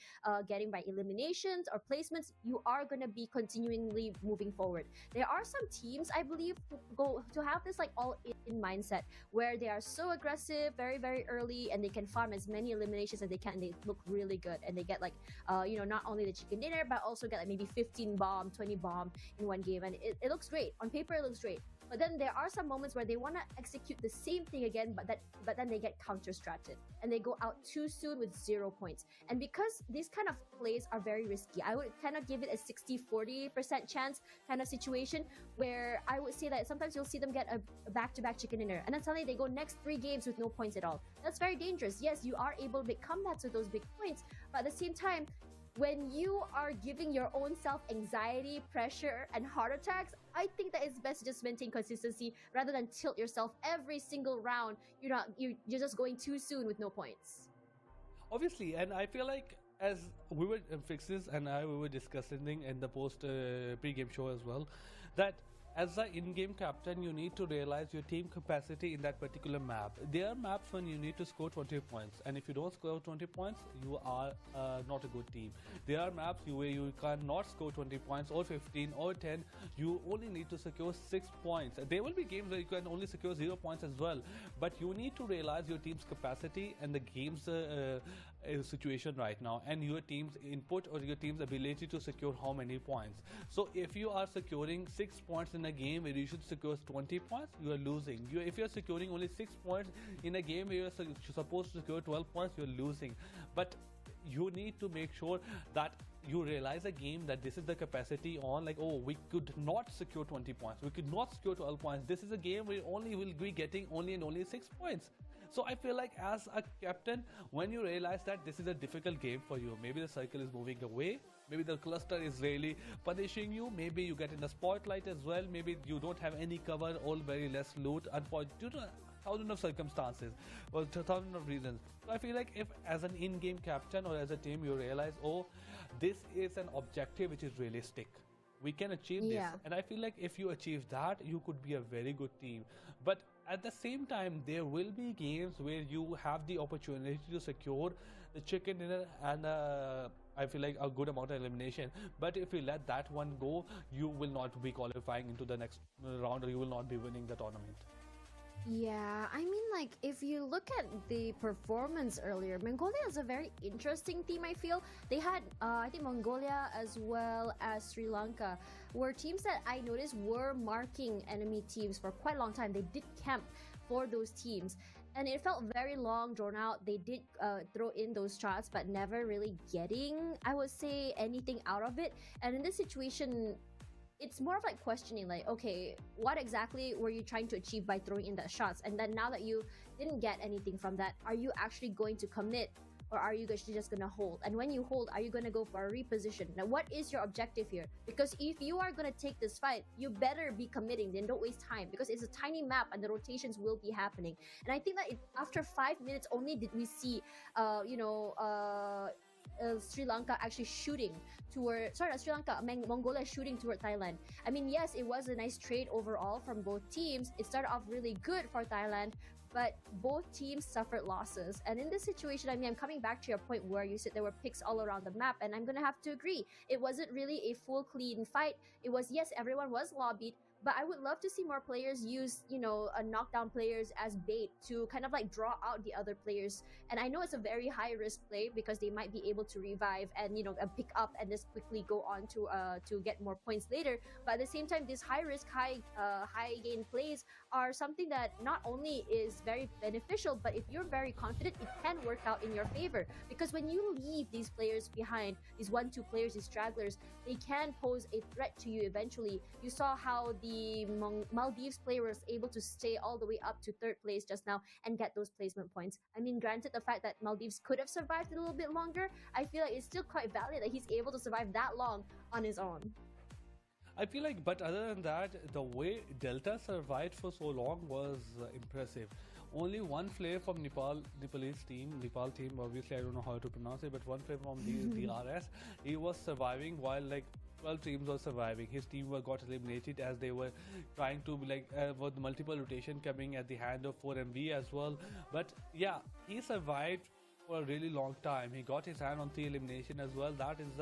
getting by eliminations or placements, you are going to be continually moving forward. There are some teams, I believe, to have this like all-in mindset where they are so aggressive very, very early, and they can farm as many eliminations as they can, and they look really good, and they get like not only the chicken dinner but also get like maybe 15 bomb, 20 bomb in one game, and it looks great. On paper it looks great. But then there are some moments where they want to execute the same thing again, but then they get counter-stratted and they go out too soon with 0 points. And because these kind of plays are very risky, I would kind of give it a 60-40% chance kind of situation, where I would say that sometimes you'll see them get a back-to-back chicken dinner, and then suddenly they go next 3 games with no points at all. That's very dangerous. Yes, you are able to make comebacks with those big points, but at the same time, when you are giving your own self anxiety, pressure, and heart attacks, I think that it's best to just maintain consistency rather than tilt yourself every single round. You're just going too soon with no points. Obviously, and I feel like as we were Fixes and we were discussing in the post pre-game show as well, that as the in-game captain, you need to realize your team capacity in that particular map. There are maps when you need to score 20 points, and if you don't score 20 points, you are not a good team. There are maps where you cannot score 20 points or 15 or 10. You only need to secure 6 points. There will be games where you can only secure 0 points as well, but you need to realize your team's capacity and the game's situation right now, and your team's input or your team's ability to secure how many points. So if you are securing 6 points in a game where you should secure 20 points, you are losing. If you're securing only 6 points in a game where you're supposed to secure 12 points, you're losing. But you need to make sure that you realize a game that this is the capacity on, like, oh, we could not secure 20 points, we could not secure 12 points. This is a game where only will be getting only 6 points. So I feel like as a captain, when you realize that this is a difficult game for you, maybe the circle is moving away, maybe the cluster is really punishing you, maybe you get in the spotlight as well, maybe you don't have any cover, all very less loot, due to thousands of circumstances or thousands of reasons. So I feel like if as an in-game captain or as a team you realize, oh, this is an objective which is realistic, we can achieve this, and I feel like if you achieve that, you could be a very good team. But at the same time, there will be games where you have the opportunity to secure the chicken dinner and I feel like a good amount of elimination, but if you let that one go, you will not be qualifying into the next round, or you will not be winning the tournament. Yeah, I mean, like, if you look at the performance earlier, Mongolia is a very interesting team, I feel. They had, I think Mongolia as well as Sri Lanka were teams that I noticed were marking enemy teams for quite a long time. They did camp for those teams, and it felt very long, drawn out. They did throw in those shots, but never really getting, I would say, anything out of it. And in this situation, it's more of like questioning, like, okay, what exactly were you trying to achieve by throwing in that shots? And then now that you didn't get anything from that, are you actually going to commit, or are you just going to hold? And when you hold, are you going to go for a reposition? Now, what is your objective here? Because if you are going to take this fight, you better be committing, then don't waste time, because it's a tiny map and the rotations will be happening. And I think that after 5 minutes only did we see, Sri Lanka actually shooting toward, sorry, not Sri Lanka, Mongolia shooting toward Thailand. I mean, yes, it was a nice trade overall from both teams. It started off really good for Thailand, but both teams suffered losses. And in this situation, I mean, I'm coming back to your point where you said there were picks all around the map, and I'm gonna have to agree. It wasn't really a full clean fight. It was, yes, everyone was lobbied, but I would love to see more players use, knockdown players as bait to kind of like draw out the other players. And I know it's a very high risk play because they might be able to revive and pick up and just quickly go on to get more points later. But at the same time, these high risk, high gain plays are something that not only is very beneficial, but if you're very confident, it can work out in your favor. Because when you leave these players behind, these 1-2 players, these stragglers, they can pose a threat to you eventually. You saw how the Maldives player was able to stay all the way up to 3rd place just now and get those placement points. I mean, granted, the fact that Maldives could have survived a little bit longer, I feel like it's still quite valid that he's able to survive that long on his own. I feel like, but other than that, the way Delta survived for so long was impressive. Only one player from Nepal team, obviously I don't know how to pronounce it, but one player from the DRS, he was surviving while like 12 teams were surviving. His team got eliminated as they were trying to with multiple rotation coming at the hand of 4MV as well. But yeah, he survived for a really long time. He got his hand on 3 elimination as well. That is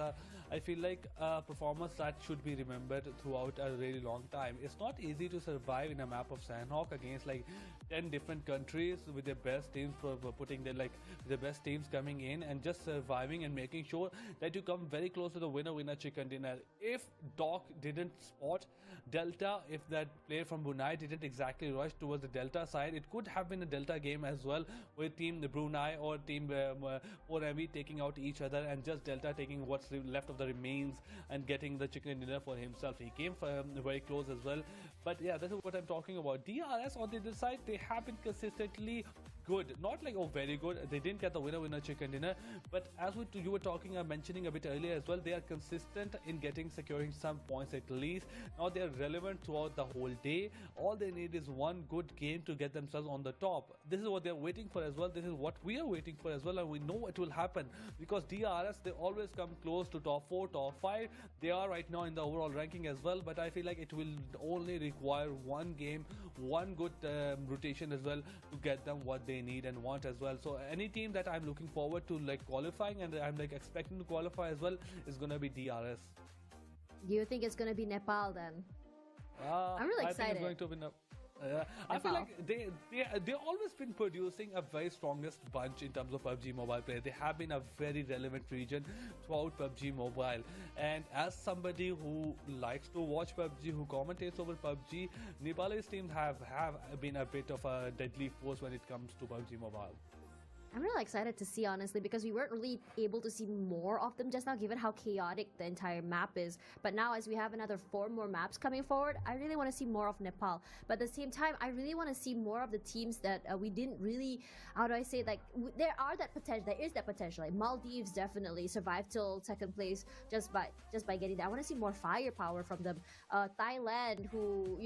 I feel like a performance that should be remembered throughout a really long time. It's not easy to survive in a map of Sandhawk against like 10 different countries with their best teams putting their best teams coming in and just surviving and making sure that you come very close to the winner chicken dinner. If Doc didn't spot Delta, if that player from Brunei didn't exactly rush towards the Delta side, it could have been a Delta game as well, with team Brunei or team 4MV taking out each other and just Delta taking what's left of the remains and getting the chicken dinner for himself. He came very close as well. But yeah, this is what I'm talking about. DRS on the other side, they have been consistently good, not like very good. They didn't get the winner chicken dinner, but as you were mentioning a bit earlier as well, they are consistent in securing some points at least. Now they are relevant throughout the whole day. All they need is one good game to get themselves on the top. This is what they're waiting for as well. This is what we are waiting for as well, and we know it will happen because DRS, they always come close to top 4, top 5. They are right now in the overall ranking as well, but I feel like it will only require one game, one good rotation as well to get them what they need and want as well. So any team that I'm looking forward to qualifying and I'm expecting to qualify as well is gonna be DRS. Do you think it's gonna be Nepal then? I'm really excited. I think it's going to be I feel like they always been producing a very strongest bunch in terms of PUBG Mobile play. They have been a very relevant region throughout PUBG Mobile. And as somebody who likes to watch PUBG, who commentates over PUBG, Nepalese teams have been a bit of a deadly force when it comes to PUBG Mobile. I'm really excited to see, honestly, because we weren't really able to see more of them just now, given how chaotic the entire map is. But now, as we have another 4 more maps coming forward, I really want to see more of Nepal. But at the same time, I really want to see more of the teams that we didn't really, how do I say, there is that potential. Like Maldives definitely survived till 2nd place just by getting that. I want to see more firepower from them. Thailand, who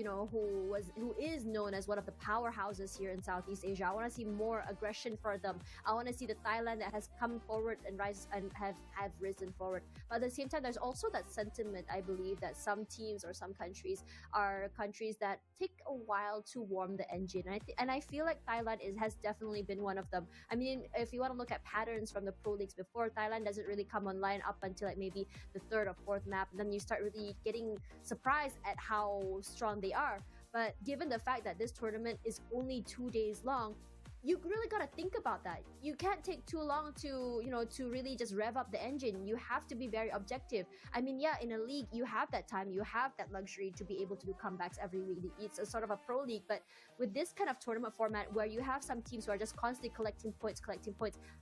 is known as one of the powerhouses here in Southeast Asia. I want to see more aggression for them. I want to see the Thailand that has come forward and have risen forward. But at the same time, there's also that sentiment, I believe, that some teams or some countries are countries that take a while to warm the engine. And I feel like Thailand has definitely been one of them. I mean, if you want to look at patterns from the pro leagues before, Thailand doesn't really come online up until like maybe the 3rd or 4th map. And then you start really getting surprised at how strong they are. But given the fact that this tournament is only 2 days long, you really got to think about that. You can't take too long to really just rev up the engine. You have to be very objective. I mean, yeah, in a league, you have that time, you have that luxury to be able to do comebacks every week. It's a sort of a pro league, but with this kind of tournament format where you have some teams who are just constantly collecting points,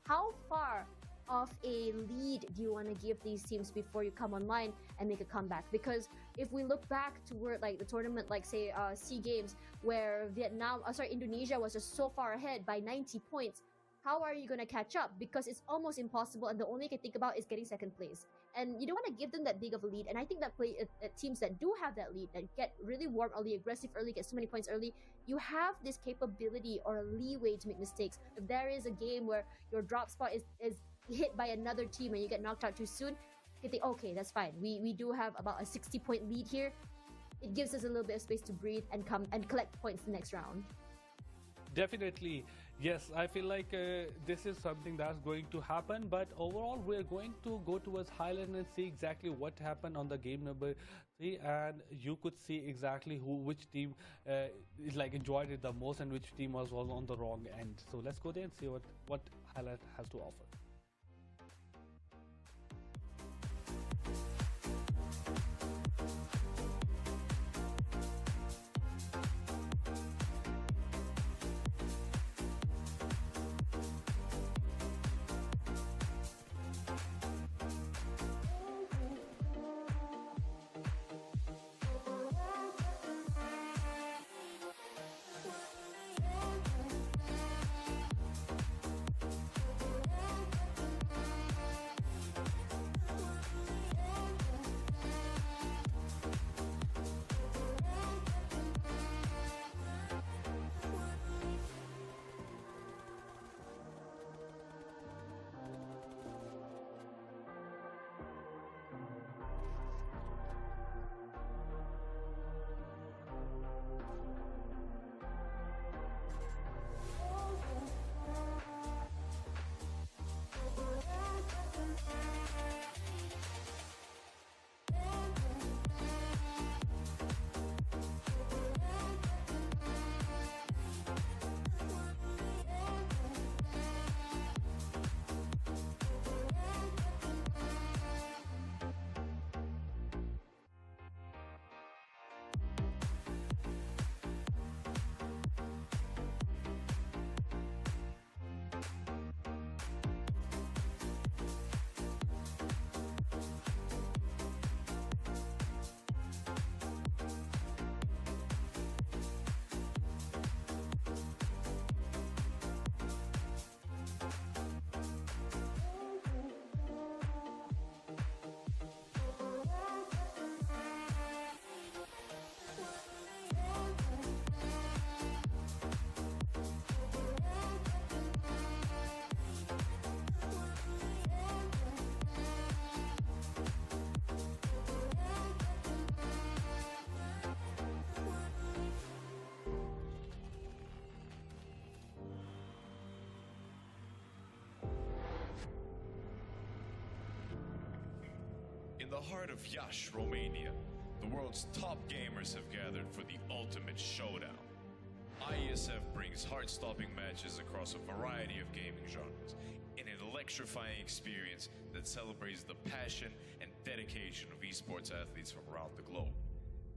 how far of a lead do you want to give these teams before you come online and make a comeback? Because if we look back to where like the tournament, like say seagames, where Indonesia was just so far ahead by 90 points, how are you going to catch up? Because it's almost impossible, and the only you can think about is getting 2nd place. And you don't want to give them that big of a lead. And I think that teams that do have that lead, that get really warm early, aggressive early, get so many points early, you have this capability or leeway to make mistakes. If there is a game where your drop spot is hit by another team and you get knocked out too soon, you think, okay, that's fine. We do have about a 60-point lead here. It gives us a little bit of space to breathe and come and collect points the next round. Definitely, yes. I feel like this is something that's going to happen, but overall, we're going to go towards Highland and see exactly what happened on the game number 3, and you could see exactly which team is like enjoyed it the most and which team was on the wrong end. So let's go there and see what Highland has to offer. In the heart of Iași, Romania, the world's top gamers have gathered for the ultimate showdown. IESF brings heart-stopping matches across a variety of gaming genres in an electrifying experience that celebrates the passion and dedication of esports athletes from around the globe.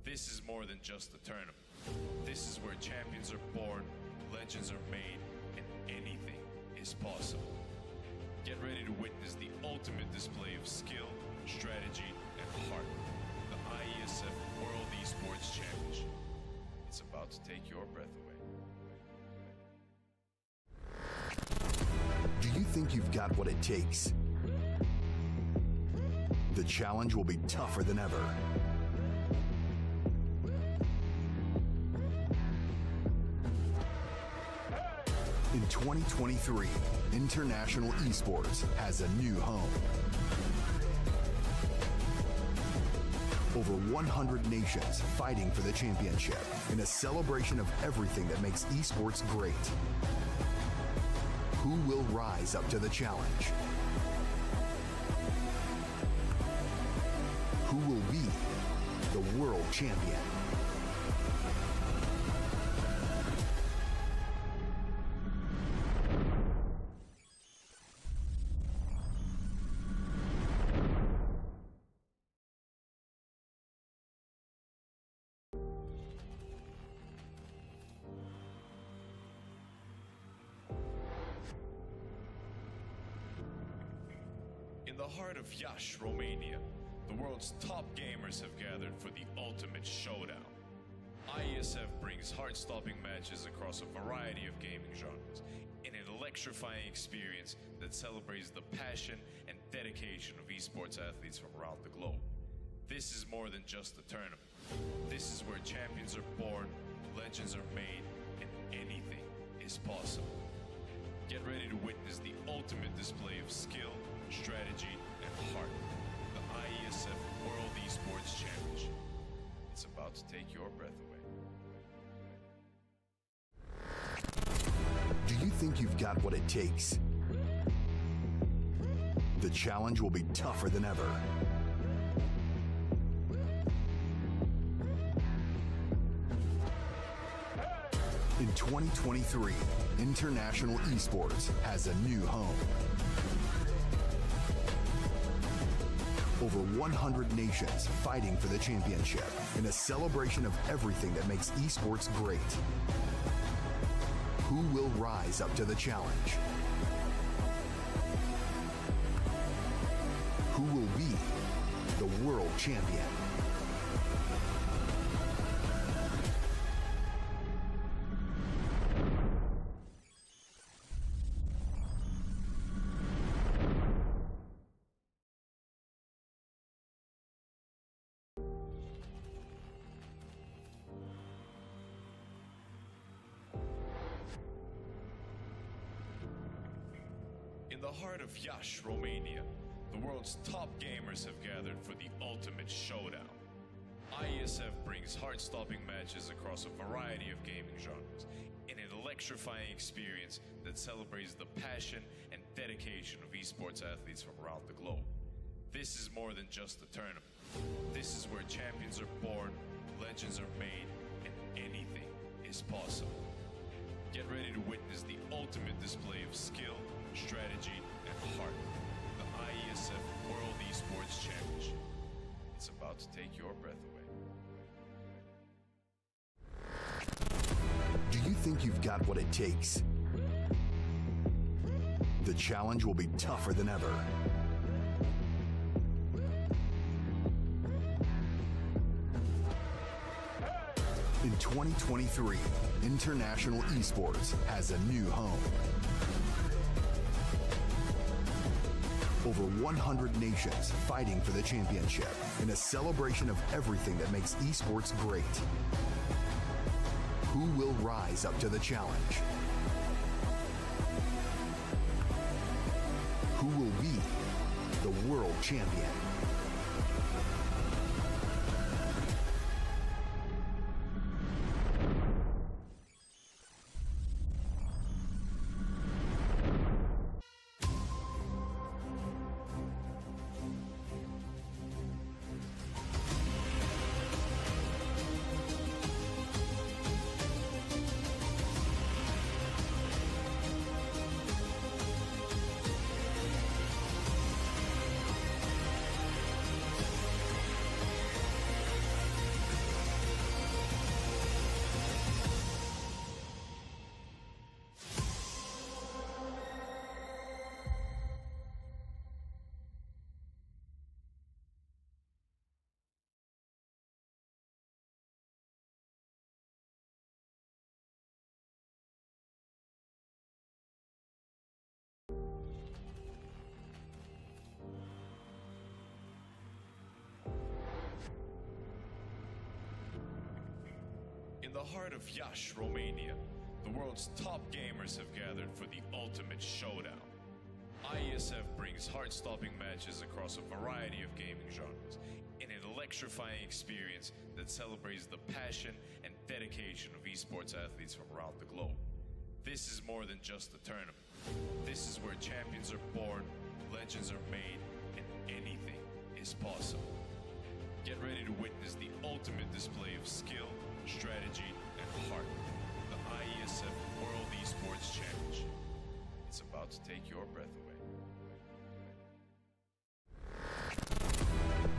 This is more than just a tournament. This is where champions are born, legends are made, and anything is possible. Get ready to witness the ultimate display of skill, strategy, and heart. The IESF World Esports Championship. It's about to take your breath away. Do you think you've got what it takes? The challenge will be tougher than ever. In 2023, international esports has a new home. Over 100 nations fighting for the championship in a celebration of everything that makes esports great. Who will rise up to the challenge? Who will be the world champion? In the heart of Iași, Romania, the world's top gamers have gathered for the ultimate showdown. IESF brings heart-stopping matches across a variety of gaming genres in an electrifying experience that celebrates the passion and dedication of esports athletes from around the globe. This is more than just a tournament. This is where champions are born, legends are made, and anything is possible. Get ready to witness the ultimate display of skill, strategy, and heart. The IESF World Esports Championship. It's about to take your breath away. Do you think you've got what it takes? The challenge will be tougher than ever. In 2023, international esports has a new home. Over 100 nations fighting for the championship in a celebration of everything that makes esports great. Who will rise up to the challenge? Who will be the world champion? In the heart of Iași, Romania, the world's top gamers have gathered for the ultimate showdown. IESF brings heart-stopping matches across a variety of gaming genres in an electrifying experience that celebrates the passion and dedication of esports athletes from around the globe. This is more than just a tournament. This is where champions are born, legends are made, and anything is possible. Get ready to witness the ultimate display of skill, strategy, and heart. The IESF World Esports Championship. It's about to take your breath away. Do you think you've got what it takes? The challenge will be tougher than ever. In 2023, international esports has a new home. Over 100 nations fighting for the championship in a celebration of everything that makes esports great. Who will rise up to the challenge? Who will be the world champion? In the heart of Iași, Romania, the world's top gamers have gathered for the ultimate showdown. IESF brings heart-stopping matches across a variety of gaming genres in an electrifying experience that celebrates the passion and dedication of esports athletes from around the globe. This is more than just a tournament. This is where champions are born, legends are made, and anything is possible. Get ready to witness the ultimate display of skill, strategy, and heart. The IESF World Esports Championship. It's about to take your breath away.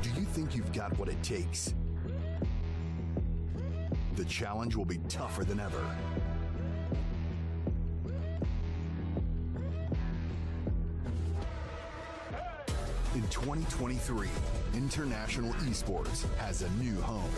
Do you think you've got what it takes? The challenge will be tougher than ever. In 2023, international esports has a new home.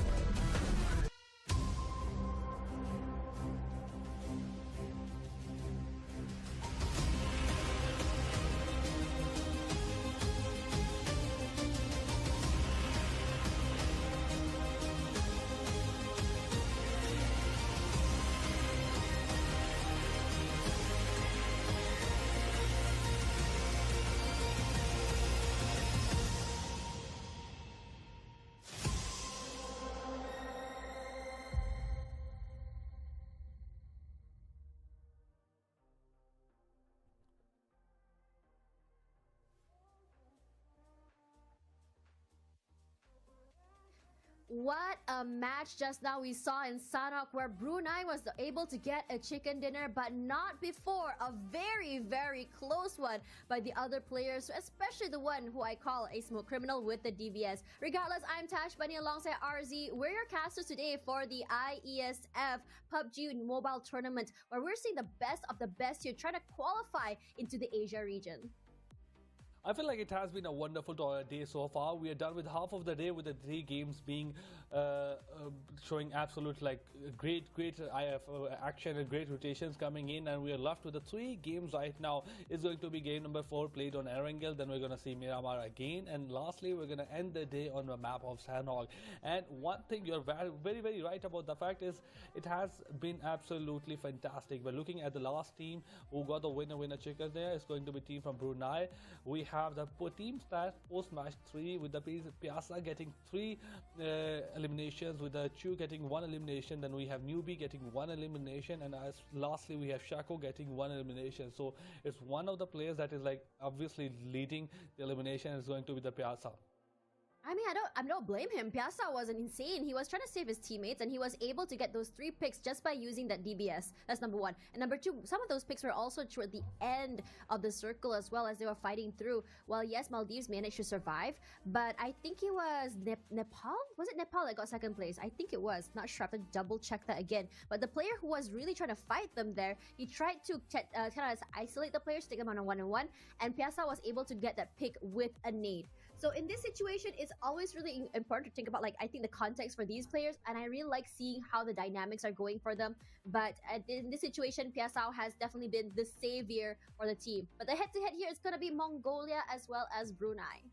What a match just now we saw in Sanhok, where Brunei was able to get a chicken dinner, but not before a very, very close one by the other players, especially the one who I call a smoke criminal with the DBS. Regardless, I'm Tash Bunny alongside RZ. We're your casters today for the IESF PUBG Mobile Tournament, where we're seeing the best of the best here trying to qualify into the Asia region. I feel like it has been a wonderful day so far. We are done with half of the day with the 3 games being showing absolute great action and great rotations coming in, and we are left with the 3 games right now. It's going to be game number 4 played on Erangel, then we're going to see Miramar again, and lastly we're going to end the day on the map of Sanhok. And one thing you're very right about the fact is it has been absolutely fantastic. We're looking at the last team who got the winner chicken there. It's going to be team from Brunei. We have the team stats post match 3 with the Piazza getting 3 eliminations, with the Chu getting 1 elimination, then we have Newbie getting 1 elimination, and lastly we have Shako getting 1 elimination. So it's one of the players that is obviously leading the elimination is going to be the Piazza. I mean, I don't blame him. Piazza wasn't insane. He was trying to save his teammates, and he was able to get those 3 picks just by using that DBS. That's number 1. And number 2, some of those picks were also toward the end of the circle as well, as they were fighting through. Well, yes, Maldives managed to survive, but I think it was Nepal? Was it Nepal that got 2nd place? I think it was. Not sure. I have to double check that again. But the player who was really trying to fight them there, he tried to kind of isolate the players, take them on a 1-on-1, and Piazza was able to get that pick with a nade. So in this situation, it's always really important to think about, I think, the context for these players, and I really like seeing how the dynamics are going for them. But in this situation, Piazza has definitely been the savior for the team. But the head-to-head here is going to be Mongolia as well as Brunei.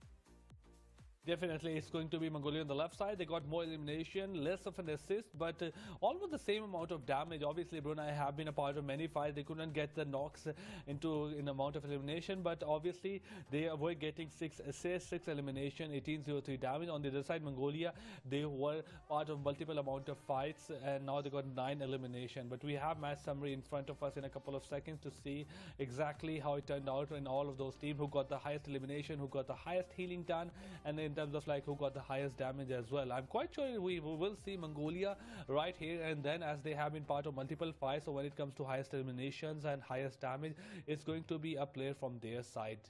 Definitely, it's going to be Mongolia on the left side. They got more elimination, less of an assist, but almost the same amount of damage. Obviously, Brunei have been a part of many fights. They couldn't get the knocks in amount of elimination, but obviously they were getting 6 assists, 6 elimination, 1803 damage. On the other side, Mongolia, they were part of multiple amount of fights, and now they got 9 elimination. But we have match summary in front of us in a couple of seconds to see exactly how it turned out in all of those teams, who got the highest elimination, who got the highest healing done, and in terms of who got the highest damage as well. I'm quite sure we will see Mongolia right here and then, as they have been part of multiple fights. So when it comes to highest eliminations and highest damage, it's going to be a player from their side.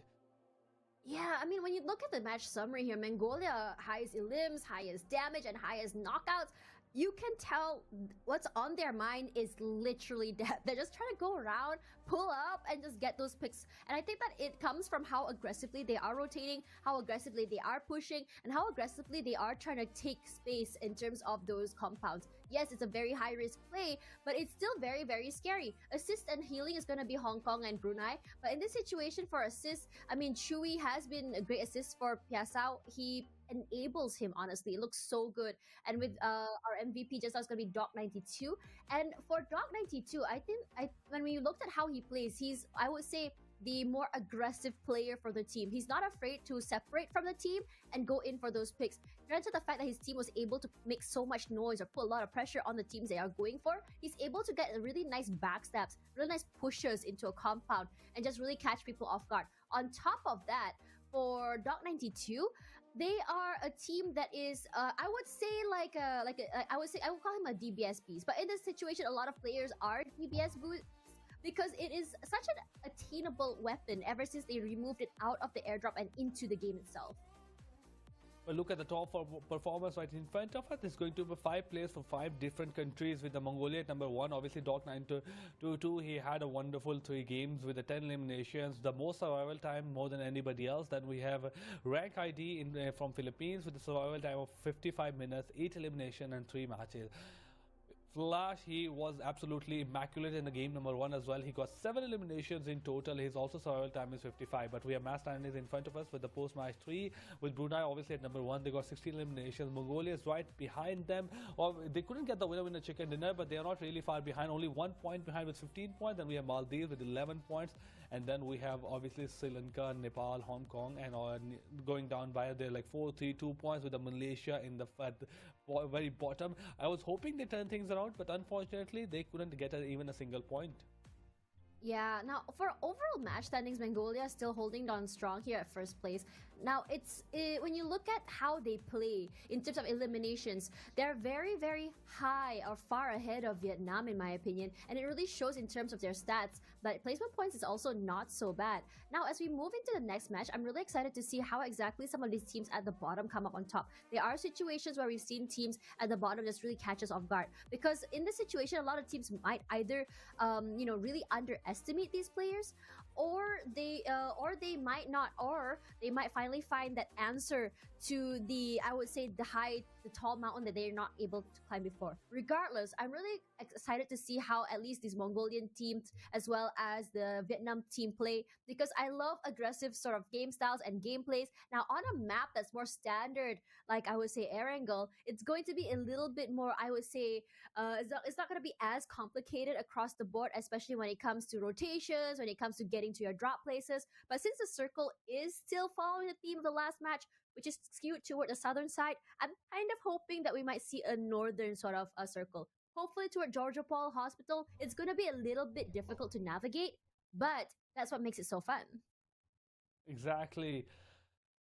Yeah, I mean, when you look at the match summary here, Mongolia, highest elims, highest damage, and highest knockouts, you can tell what's on their mind is literally death. They're just trying to go around, pull up, and just get those picks. And I think that it comes from how aggressively they are rotating, how aggressively they are pushing, and how aggressively they are trying to take space in terms of those compounds. Yes, it's a very high-risk play, but it's still very, very scary. Assist and healing is going to be Hong Kong and Brunei. But in this situation for assist, I mean, Chewy has been a great assist for Piazza. He enables him, honestly. It looks so good. And with our MVP just now, it's going to be Doc92. And for Doc92, I think when we looked at how he plays, he's, I would say, the more aggressive player for the team. He's not afraid to separate from the team and go in for those picks. Granted, the fact that his team was able to make so much noise or put a lot of pressure on the teams they are going for, he's able to get really nice backstabs, really nice pushes into a compound, and just really catch people off guard. On top of that, for Doc92, they are a team that is, I would say, I would call him a DBS beast. But in this situation, a lot of players are DBS boosts, because it is such an attainable weapon ever since they removed it out of the airdrop and into the game itself. Well, look at the top performers right in front of us. There's going to be 5 players for 5 different countries, with the Mongolia at number 1. Obviously, Doc922, he had a wonderful 3 games with the 10 eliminations, the most survival time more than anybody else. Then we have Rank ID from Philippines with a survival time of 55 minutes, 8 elimination and 3 matches. Flash, he was absolutely immaculate in the game number 1 as well. He got 7 eliminations in total. His also survival time is 55. But we have match standings in front of us with the post match 3, with Brunei obviously at number 1. They got 16 eliminations. Mongolia is right behind them. Or they couldn't get the winner chicken dinner, but they are not really far behind. Only 1 point behind with 15 points. Then we have Maldives with 11 points, and then we have obviously Sri Lanka, Nepal, Hong Kong, and going down by they're 4-3-2 points, with the Malaysia in the very bottom. I was hoping they turn things around, but unfortunately they couldn't get even a single point. Yeah, now for overall match standings, Mongolia is still holding on strong here at first place. Now, when you look at how they play in terms of eliminations, they're very, very high or far ahead of Vietnam, in my opinion, and it really shows in terms of their stats. But placement points is also not so bad. Now, as we move into the next match, I'm really excited to see how exactly some of these teams at the bottom come up on top. There are situations where we've seen teams at the bottom just really catch us off guard, because in this situation, a lot of teams might either, really underestimate these players, or they might not, or they might finally find that answer to the, I would say, the tall mountain that they're not able to climb before. Regardless, I'm really excited to see how at least these Mongolian teams as well as the Vietnam team play, because I love aggressive sort of game styles and gameplays. Now, on a map that's more standard, like I would say Erangel, it's going to be a little bit more, I would say, it's not going to be as complicated across the board, especially when it comes to rotations, when it comes to getting to your drop places. But since the circle is still following the theme of the last match, which is skewed toward the southern side, I'm kind of hoping that we might see a northern sort of a circle. Hopefully toward Georgia Paul Hospital. It's going to be a little bit difficult to navigate, but that's what makes it so fun. Exactly.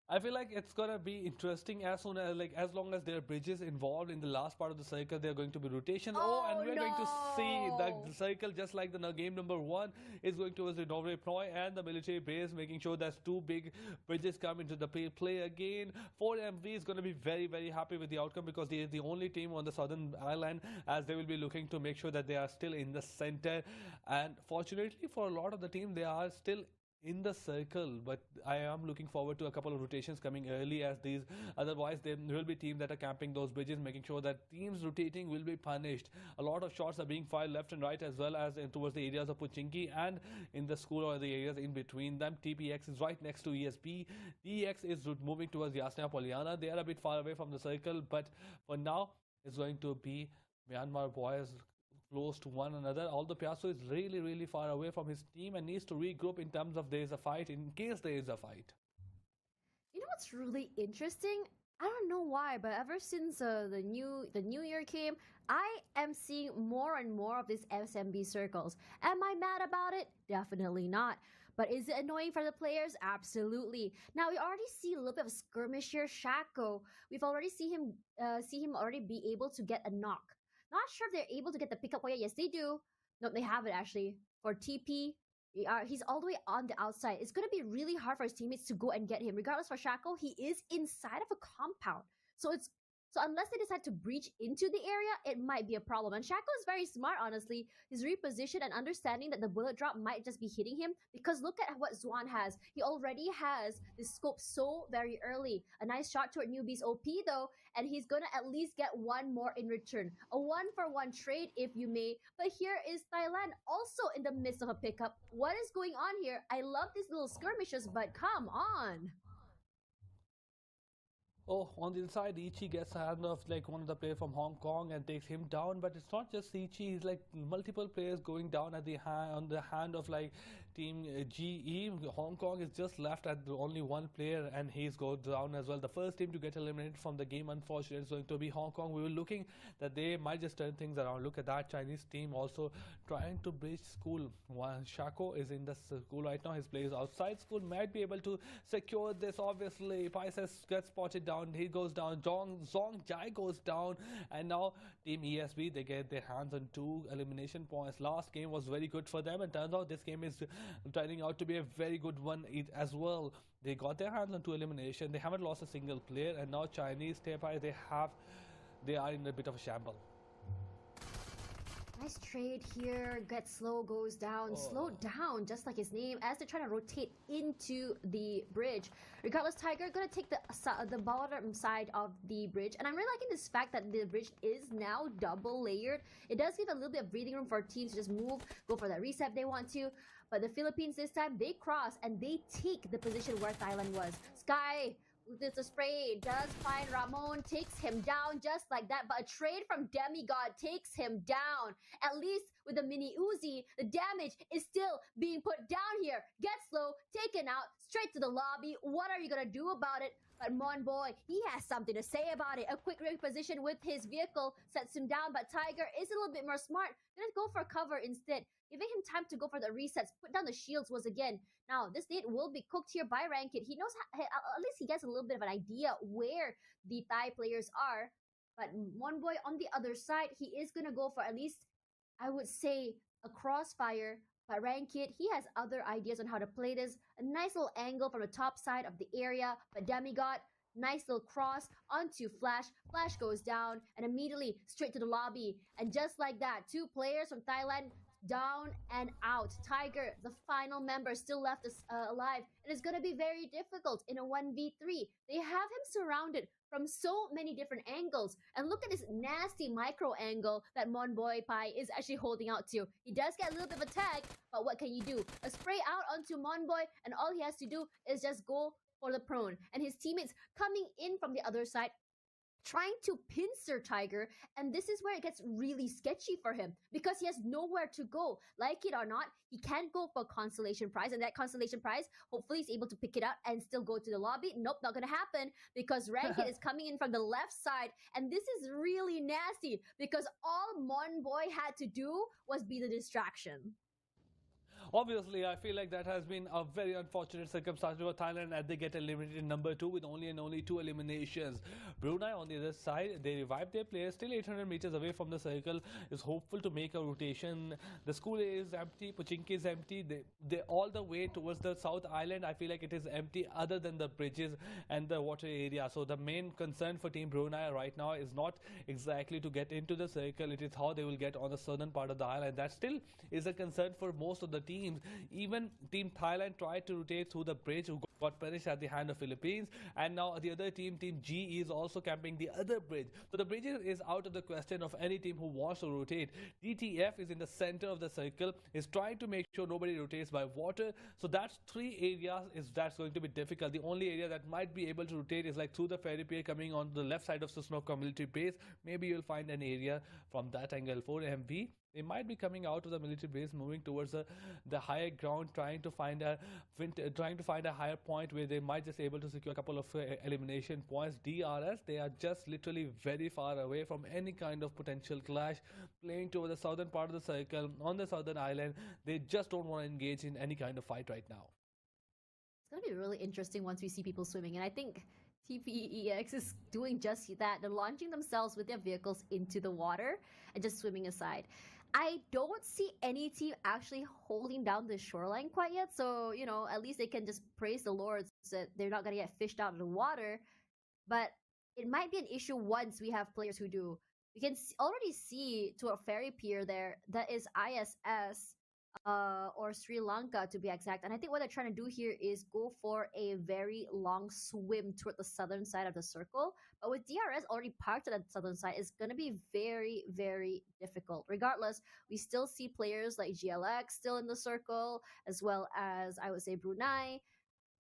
I feel like it's gonna be interesting as soon as, as long as there are bridges involved in the last part of the cycle, there are going to be rotation. And we're going to see the cycle just like the game number 1 is going towards the Novre Pnoy and the military base, making sure that 2 big bridges come into the play again. 4MV is going to be very, very happy with the outcome, because they are the only team on the southern island, as they will be looking to make sure that they are still in the center. And fortunately for a lot of the team, they are still in the circle, but I am looking forward to a couple of rotations coming early, as these, otherwise there will be teams that are camping those bridges, making sure that teams rotating will be punished. A lot of shots are being fired left and right, as well as towards the areas of Puchinki and in the school or the areas in between them. TPX is right next to ESP. DX is moving towards Yasna Polyana. They are a bit far away from the circle, but for now it's going to be Myanmar boys close to one another. Although Piasso is really, really far away from his team and needs to regroup in terms of there's a fight, in case there is a fight. You know what's really interesting? I don't know why, but ever since the new year came, I am seeing more and more of these SMB circles. Am I mad about it? Definitely not. But is it annoying for the players? Absolutely. Now we already see a little bit of skirmish here. Shaco, we've already see him already be able to get a knock. Not sure if they're able to get the pickup point. Yes, they do. No, they have it actually. For TP, he's all the way on the outside. It's going to be really hard for his teammates to go and get him. Regardless, for Shaco, he is inside of a compound. So unless they decide to breach into the area, it might be a problem. And Shaco is very smart, honestly. He's repositioned and understanding that the bullet drop might just be hitting him, because look at what Zwan has. He already has the scope so very early. A nice shot toward newbies OP though, and he's gonna at least get one more in return. A 1-for-1 trade, if you may. But here is Thailand also in the midst of a pickup. What is going on here? I love these little skirmishes, but come on. Oh, on the inside, Ichi gets a hand of one of the players from Hong Kong and takes him down. But it's not just Ichi; it's multiple players going down at the on the hand of Team GE. Hong Kong is just left at only one player, and he's goes down as well. The first team to get eliminated from the game, unfortunately, is going to be Hong Kong. We were looking that they might just turn things around. Look at that Chinese team also trying to breach school. Shaco is in the school right now. His players outside school might be able to secure this. Obviously, Pisces gets spotted down. He goes down. Zong Jai goes down, and now Team ESB, they get their hands on 2 elimination points. Last game was very good for them, and turns out this game is turning out to be a very good one as well. They got their hands on 2 elimination. They haven't lost a single player, and now Chinese Tepai, they are in a bit of a shamble. Nice trade here. Get slow, goes down. Slow down, just like his name, as they're trying to rotate into the bridge. Regardless, Tiger gonna take the bottom side of the bridge, and I'm really liking this fact that the bridge is now double layered. It does give a little bit of breathing room for teams to just move, go for that reset if they want to. But the Philippines this time, they cross and they take the position where Thailand was. Sky with the spray does find Ramon, takes him down just like that. But a trade from Demigod takes him down. At least with the mini Uzi, the damage is still being put down here. Get slow, taken out, straight to the lobby. What are you gonna do about it? But Mon Boy, he has something to say about it. A quick reposition with his vehicle sets him down, but Tiger is a little bit more smart. Gonna go for cover instead. giving him time to go for the resets, put down the shields once again. Now, this nade will be cooked here by Rankit. He knows, at least he gets a little bit of an idea where the Thai players are. But Monboy on the other side, he is going to go for at least, I would say, a crossfire. But Rankit, he has other ideas on how to play this. A nice little angle from the top side of the area. But Demigod, nice little cross onto Flash. Flash goes down and immediately straight to the lobby. And just like that, 2 players from Thailand down and out. Tiger, the final member, still left alive. It is going to be very difficult in a 1v3. They have him surrounded from so many different angles. And look at this nasty micro angle that Monboy Pai is actually holding out to. He does get a little bit of a tag, but what can you do? A spray out onto Monboy, and all he has to do is just go for the prone. And his teammates coming in from the other side, trying to pincer Tiger, and this is where it gets really sketchy for him because he has nowhere to go. Like it or not, he can't go for consolation prize, and that consolation prize, hopefully he's able to pick it up and still go to the lobby. Nope, not gonna happen because Rankit is coming in from the left side, and this is really nasty because all Monboy had to do was be the distraction. Obviously, I feel like that has been a very unfortunate circumstance for Thailand as they get eliminated number 2 with only 2 eliminations. Brunei on the other side, they revived their players, still 800 meters away from the circle, is hopeful to make a rotation. The school is empty, Pochinki is empty. They all the way towards the South Island, I feel like it is empty other than the bridges and the water area. So the main concern for Team Brunei right now is not exactly to get into the circle, it is how they will get on the southern part of the island. That still is a concern for most of the teams. Even Team Thailand tried to rotate through the bridge, who got perished at the hand of Philippines, and now the other team, Team G, is also camping the other bridge. So the bridge is out of the question of any team who wants to rotate. DTF is in the center of the circle, is trying to make sure nobody rotates by water. So that's 3 areas that's going to be difficult. The only area that might be able to rotate is like through the ferry pier coming on the left side of Susnoka military base.Maybe you'll find an area from that angle. For MV, they might be coming out of the military base, moving towards the higher ground, trying to find a higher point where they might just able to secure a couple of elimination points. DRS, they are just literally very far away from any kind of potential clash, playing toward the southern part of the circle on the southern island. They just don't want to engage in any kind of fight right now. It's going to be really interesting once we see people swimming, and I think TPEX is doing just that. They're launching themselves with their vehicles into the water and just swimming aside. I don't see any team actually holding down the shoreline quite yet, so, you know, at least they can just praise the Lord that they're not going to get fished out of the water. But it might be an issue once we have players who do. We can already see to a ferry pier there that is ISS or Sri Lanka to be exact. And I think what they're trying to do here is go for a very long swim toward the southern side of the circle. But with DRS already parked at the southern side, it's going to be very, very difficult. Regardless, we still see players like GLX still in the circle, as well as, I would say, Brunei.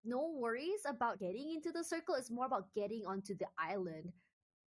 No worries about getting into the circle. It's more about getting onto the island.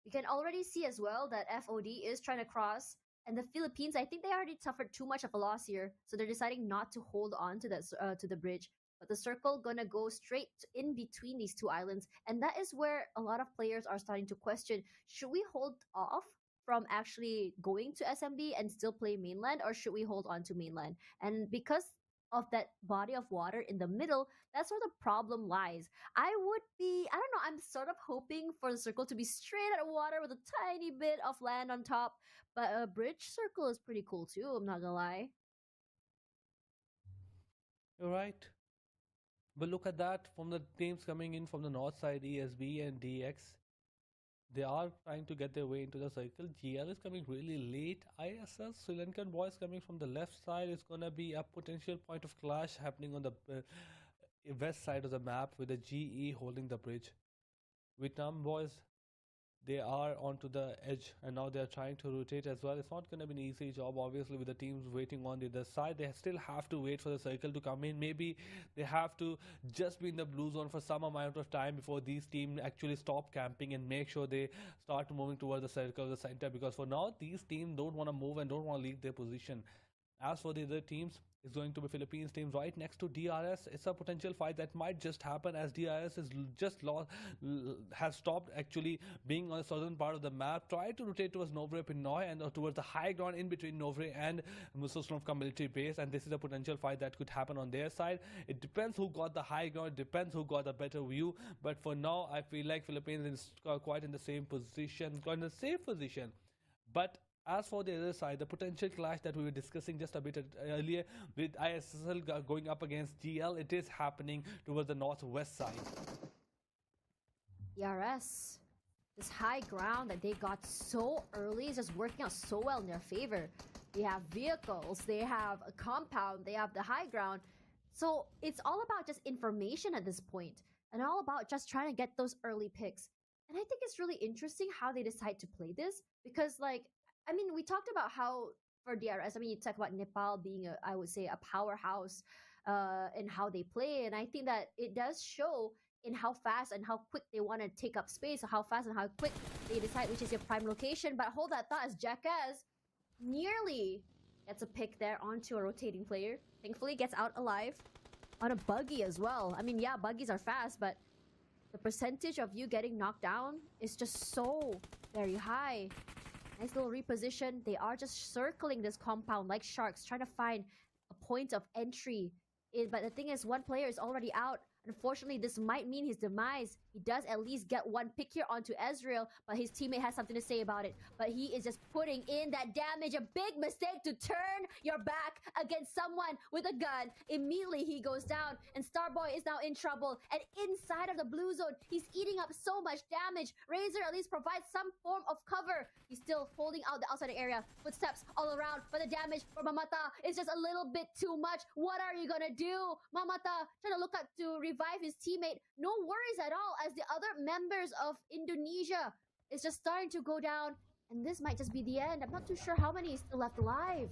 We can already see as well that FOD is trying to cross. And the Philippines, I think they already suffered too much of a loss here, so they're deciding not to hold on to that to the bridge. But the circle gonna go straight in between these 2 islands, and that is where a lot of players are starting to question: should we hold off from actually going to SMB and still play mainland, or should we hold on to mainland? And because of that body of water in the middle, that's where the problem lies. I don't know, I'm sort of hoping for the circle to be straight out of water with a tiny bit of land on top, but a bridge circle is pretty cool too, I'm not gonna lie. You're right. But look at that, from the teams coming in from the north side, ESB and DX, they are trying to get their way into the circle. GL is coming really late. ISS, Sri Lankan boys coming from the left side. Is going to be a potential point of clash happening on the west side of the map with the GE holding the bridge. Vietnam boys, they are onto the edge, and now they're trying to rotate as well. It's not going to be an easy job, obviously, with the teams waiting on the other side. They still have to wait for the circle to come in. Maybe they have to just be in the blue zone for some amount of time before these teams actually stop camping and make sure they start moving towards the circle of the center, because for now these teams don't want to move and don't want to leave their position. As for the other teams, it's going to be Philippines team right next to DRS. It's a potential fight that might just happen as DRS is just lost, has stopped actually being on the southern part of the map. Try to rotate towards Novre Pinoy and towards the high ground in between Novre and Musoslovka military base. And this is a potential fight that could happen on their side. It depends who got the high ground. It depends who got a better view. But for now, I feel like Philippines is quite in the same position, quite in the safe position. But as for the other side, the potential clash that we were discussing just a bit earlier with ISSL going up against GL, it is happening towards the northwest side. DRS, this high ground that they got so early is just working out so well in their favor. They have vehicles, they have a compound, they have the high ground. So it's all about just information at this point and all about just trying to get those early picks. And I think it's really interesting how they decide to play this because, like, I mean, we talked about how for DRS, I mean, you talk about Nepal being, I would say, a powerhouse in how they play. And I think that it does show in how fast and how quick they want to take up space, or how fast and how quick they decide which is your prime location. But hold that thought, as Jackass nearly gets a pick there onto a rotating player. Thankfully, gets out alive on a buggy as well. I mean, yeah, buggies are fast, but the percentage of you getting knocked down is just so very high. Nice little reposition. They are just circling this compound like sharks, trying to find a point of entry. But the thing is, one player is already out. Unfortunately, this might mean his demise. He does at least get one pick here onto Ezreal, but his teammate has something to say about it. But he is just putting in that damage. A big mistake to turn your back against someone with a gun. Immediately, he goes down, and Starboy is now in trouble. And inside of the blue zone, he's eating up so much damage. Razor at least provides some form of cover. He's still holding out the outside area. Footsteps all around, but the damage for Mamata is just a little bit too much. What are you gonna do? Mamata trying to look up to revive his teammate. No worries at all, as the other members of Indonesia is just starting to go down, and this might just be the end. I'm not too sure how many is still left alive.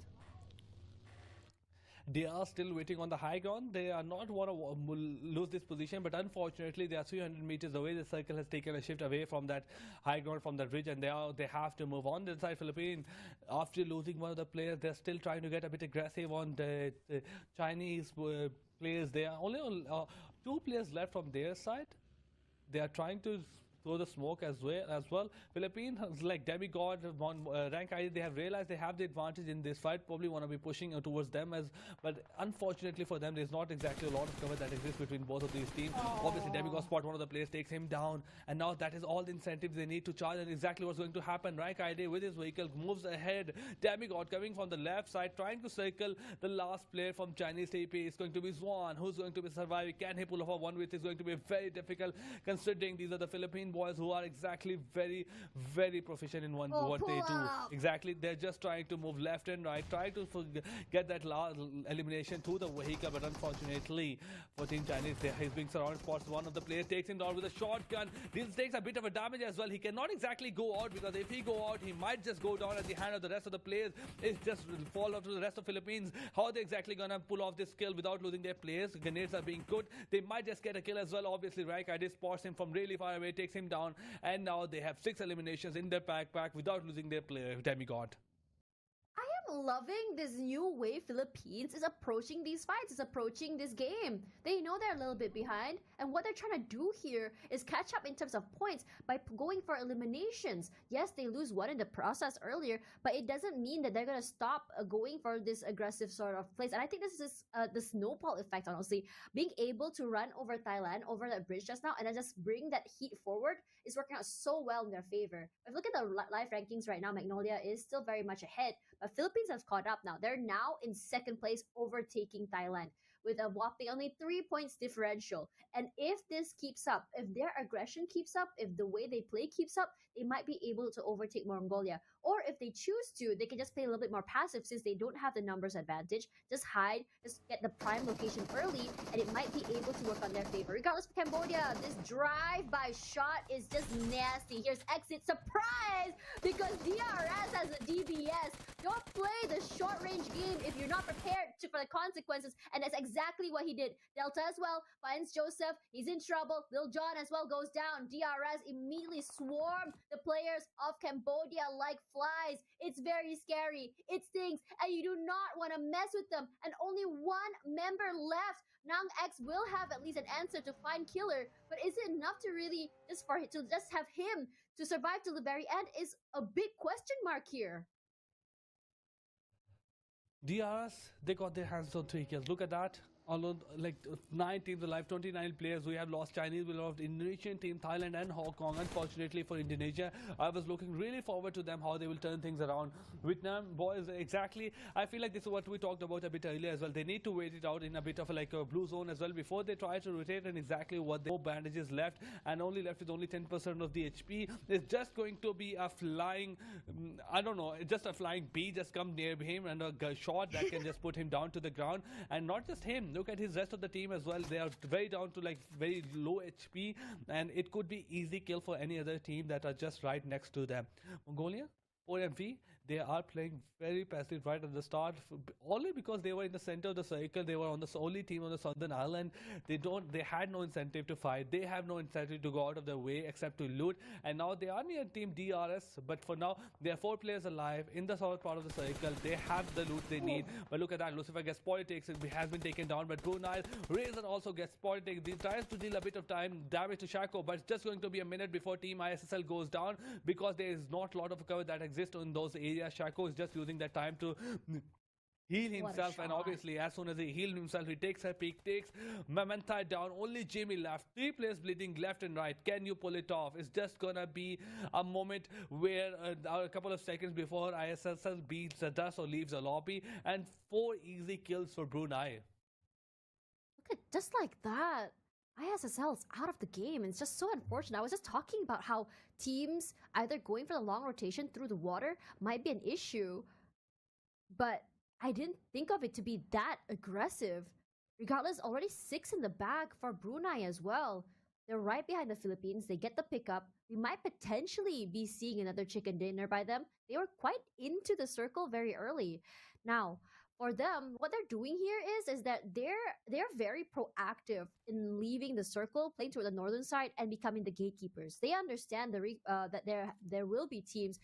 They are still waiting on the high ground. They are not want to lose this position, but unfortunately they are 300 meters away. The circle has taken a shift away from that high ground, from that ridge, and they have to move on. Inside Philippines, after losing one of the players, they're still trying to get a bit aggressive on the Chinese players. There are only 2 players left from their side. They are trying to throw the smoke as well. Philippines, like Demigod, rank ID, they have realized they have the advantage in this fight. Probably want to be pushing towards them, but unfortunately for them, there's not exactly a lot of cover that exists between both of these teams. Obviously, Demigod spot one of the players, takes him down, and now that is all the incentives they need to charge, and exactly what's going to happen. Rank ID with his vehicle moves ahead. Demigod coming from the left side, trying to circle the last player from Chinese TP. It's going to be Zwan, who's going to be surviving. Can he pull off a 1v3? Is going to be very difficult, considering these are the Philippine boys who are exactly very, very proficient in what they do. Exactly, they're just trying to move left and right, trying to get that last elimination to the vehicle, but unfortunately for Team Chinese, he's being surrounded. Spots one of the players, takes him down with a shotgun. This takes a bit of a damage as well. He cannot exactly go out, because if he go out, he might just go down at the hand of the rest of the players. It's just fall off to the rest of Philippines. How are they exactly gonna pull off this kill without losing their players? Grenades are being good. They might just get a kill as well. Obviously, Raikade spots him from really far away, takes him down, and now they have 6 eliminations in their backpack without losing their player, Demigod. I am loving this new way Philippines is approaching these fights, is approaching this game. They know they're a little bit behind, and what they're trying to do here is catch up in terms of points by going for eliminations. Yes, they lose one in the process earlier, but it doesn't mean that they're going to stop going for this aggressive sort of plays. And I think this is the snowball effect, honestly. Being able to run over Thailand, over that bridge just now, and then just bring that heat forward is working out so well in their favor. If you look at the live rankings right now, Magnolia is still very much ahead, but Philippines have caught up now. They're now in second place, overtaking Thailand with a whopping only 3 points differential. And if this keeps up, if their aggression keeps up, if the way they play keeps up, they might be able to overtake Mongolia. Or if they choose to, they can just play a little bit more passive, since they don't have the numbers advantage. Just hide, just get the prime location early, and it might be able to work on their favor. Regardless of Cambodia, this drive-by shot is just nasty. Here's exit, surprise! Because DRS has a DBS. Don't play the short-range game if you're not prepared for the consequences, and that's exactly exactly what he did. Delta as well finds Joseph. He's in trouble. Lil Jon as well goes down. DRS immediately swarm the players of Cambodia like flies. It's very scary. It stings, and you do not want to mess with them. And only one member left. Nang X will have at least an answer to find Killer, but is it enough to really just have him to survive till the very end is a big question mark here. DRS, they got their hands on 3 kills. Look at that. Although, like 9 teams alive, 29 players. We have lost Chinese, we lost Indonesian team, Thailand and Hong Kong. Unfortunately for Indonesia, I was looking really forward to them, how they will turn things around. Vietnam boys, exactly. I feel like this is what we talked about a bit earlier as well. They need to wait it out in a bit of a blue zone as well before they try to rotate, and exactly what they bandages left and only left with only 10% of the HP. It's just going to be a flying, I don't know, just a flying bee just come near him and a shot that can just put him down to the ground. And not just him, look at his rest of the team as well. They are very down to very low HP, and it could be easy kill for any other team that are just right next to them. Mongolia or MV, they are playing very passive right at the start, only because they were in the center of the circle. They were on the only team on the southern island. They had no incentive to fight. They have no incentive to go out of their way except to loot. And now they are near team DRS, but for now there are 4 players alive in the south part of the circle. They have the loot they need. But look at that, Lucifer gets politics. It has been taken down, but Brunei Razor also gets politics. He tries to deal a bit of damage to Shaco, but it's just going to be a minute before team ISSL goes down, because there is not a lot of cover that exists in those areas. Shaco is just using that time to heal himself, and obviously as soon as he healed himself, he takes a peek, takes Mamantha down. Only Jimmy left. 3 players bleeding left and right. Can you pull it off? It's just gonna be a moment where a couple of seconds before ISSL beats the dust or leaves the lobby, and 4 easy kills for Brunei. Look at just like that. ISSL is out of the game, and it's just so unfortunate. I was just talking about how teams either going for the long rotation through the water might be an issue, but I didn't think of it to be that aggressive. Regardless, already 6 in the bag for Brunei as well. They're right behind the Philippines. They get the pickup. We might potentially be seeing another chicken dinner by them. They were quite into the circle very early. Now, for them, what they're doing here is that they're very proactive in leaving the circle, playing toward the northern side, and becoming the gatekeepers. They understand that there will be teams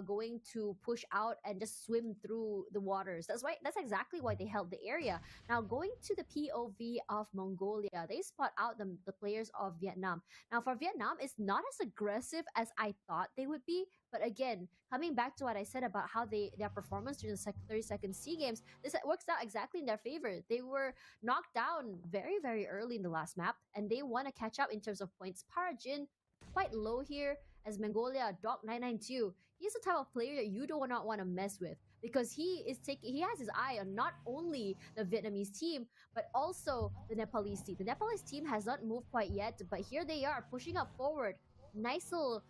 going to push out and just swim through the waters. That's exactly why they held the area. Now, going to the POV of Mongolia, they spot out the players of Vietnam. Now, for Vietnam, it's not as aggressive as I thought they would be. But again, coming back to what I said about how their performance during the 32nd SEAGames, this works out exactly in their favor. They were knocked down very, very early in the last map, and they want to catch up in terms of points. Parajin, quite low here, as Mongolia, Doc992. He's the type of player that you do not want to mess with, because he has his eye on not only the Vietnamese team, but also the Nepalese team. The Nepalese team has not moved quite yet, but here they are, pushing up forward. Nice little,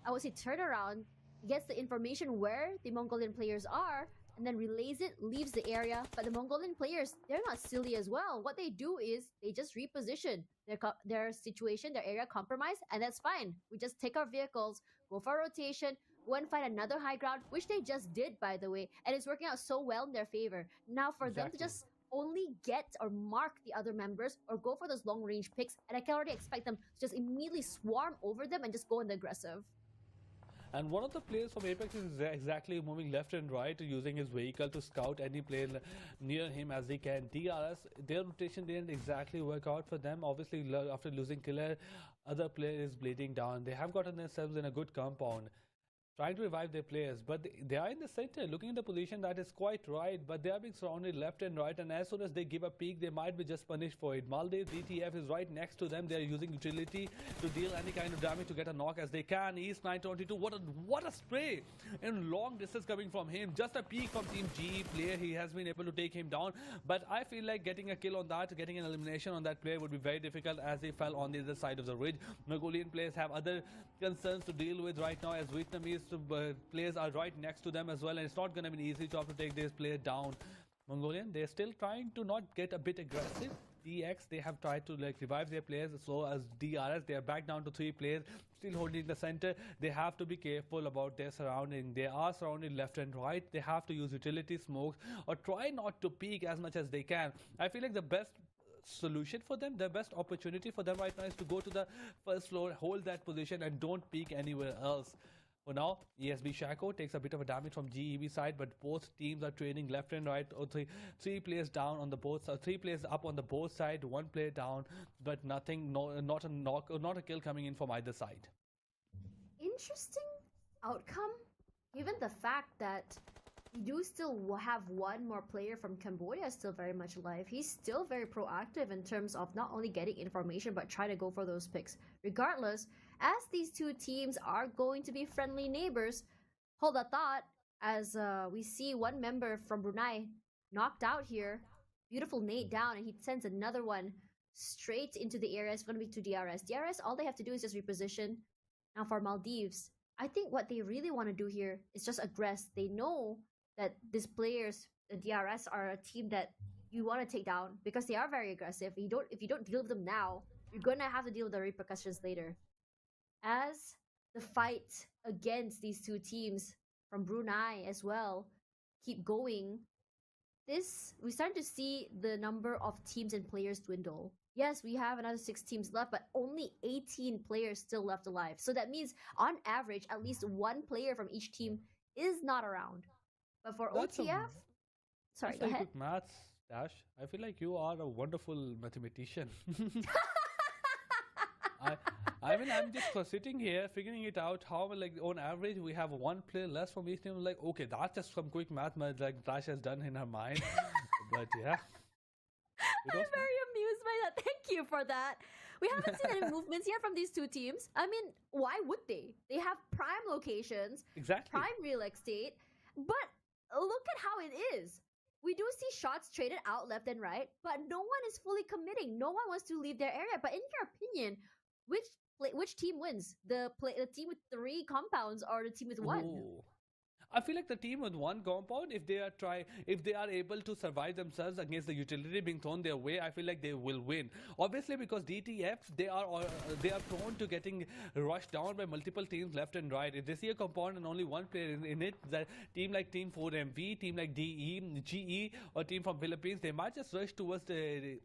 I would say, turnaround, gets the information where the Mongolian players are, and then relays it, leaves the area. But the Mongolian players, they're not silly as well. What they do is they just reposition their situation, their area compromised, and that's fine. We just take our vehicles, go for a rotation, go and find another high ground, which they just did, by the way, and it's working out so well in their favor. Now, for them to just only get or mark the other members or go for those long range picks, and I can already expect them to just immediately swarm over them and just go in the aggressive. And one of the players from Apex is exactly moving left and right, using his vehicle to scout any player near him as he can. DRS, their rotation didn't exactly work out for them. Obviously, after losing Killer, other player is bleeding down. They have gotten themselves in a good compound, trying to revive their players, but they are in the center, looking at the position that is quite right, but they are being surrounded left and right, and as soon as they give a peek, they might be just punished for it. Maldives DTF is right next to them. They are using utility to deal any kind of damage to get a knock as they can. East 922, what a spray in long distance coming from him. Just a peek from Team G player. He has been able to take him down, but I feel like getting a kill on that, getting an elimination on that player would be very difficult, as he fell on the other side of the ridge. Mongolian players have other concerns to deal with right now, as Vietnamese players are right next to them as well, and it's not going to be an easy job to take this player down. Mongolian, they're still trying to not get a bit aggressive. DX, they have tried to like revive their players. So as DRS, they are back down to 3 players, still holding the center. They have to be careful about their surrounding. They are surrounded left and right. They have to use utility smokes or try not to peek as much as they can. I feel like the best solution for them, the best opportunity for them right now is to go to the first floor, hold that position, and don't peek anywhere else. For now, ESB Shaco takes a bit of a damage from GEB side, but both teams are trading left and right. Or three players down on the both, 3 players up on the both side, 1 player down, but nothing, not a knock, not a kill coming in from either side. Interesting outcome, given the fact that we do still have one more player from Cambodia still very much alive. He's still very proactive in terms of not only getting information but try to go for those picks. Regardless, as these two teams are going to be friendly neighbors, hold a thought as we see one member from Brunei knocked out here. Beautiful nade down, and he sends another one straight into the area. It's going to be to DRS. DRS, all they have to do is just reposition. Now for Maldives, I think what they really want to do here is just aggress. They know that these players, the DRS, are a team that you want to take down because they are very aggressive. If you don't deal with them now, you're gonna have to deal with the repercussions later. As the fight against these two teams from Brunei as well keep going, we start to see the number of teams and players dwindle. Yes, we have another 6 teams left, but only 18 players still left alive. So that means, on average, at least 1 player from each team is not around. But for OTF, sorry, go ahead. Maths, Dash. I feel like you are a wonderful mathematician. I mean, I'm just sitting here figuring it out how, like, on average, we have 1 player less from each team. Like, okay, that's just some quick math like Dash has done in her mind. But yeah. I'm very amused by that. Thank you for that. We haven't seen any movements yet from these two teams. I mean, why would they? They have prime locations, exactly, prime real estate, but look at how it is. We do see shots traded out left and right, but no one is fully committing. No one wants to leave their area. But in your opinion, which team wins? The team with 3 compounds or the team with 1? Ooh. I feel like the team with 1 compound, if they are able to survive themselves against the utility being thrown their way, I feel like they will win. Obviously, because DTFs, they are prone to getting rushed down by multiple teams left and right. If they see a compound and only 1 player in it, that team like Team 4MV, team like DE, GE, or team from Philippines, they might just rush towards the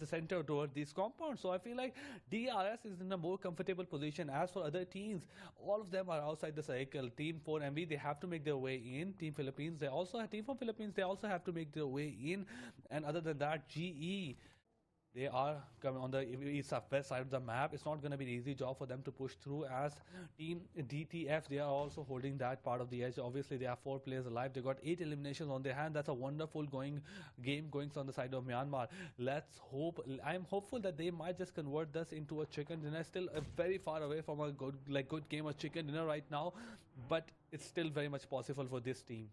center, towards these compounds. So I feel like DRS is in a more comfortable position. As for other teams, all of them are outside the cycle. Team 4MV, they have to make their way in. Team Philippines, team from Philippines, they also have to make their way in. And other than that, GE, they are coming on the west side of the map. It's not going to be an easy job for them to push through. As team DTF, they are also holding that part of the edge. Obviously, they have 4 players alive. They got 8 eliminations on their hand. That's a wonderful game going on the side of Myanmar. Let's hope. I'm hopeful that they might just convert this into a chicken dinner. Still very far away from a good game of chicken dinner right now, but it's still very much possible for this team.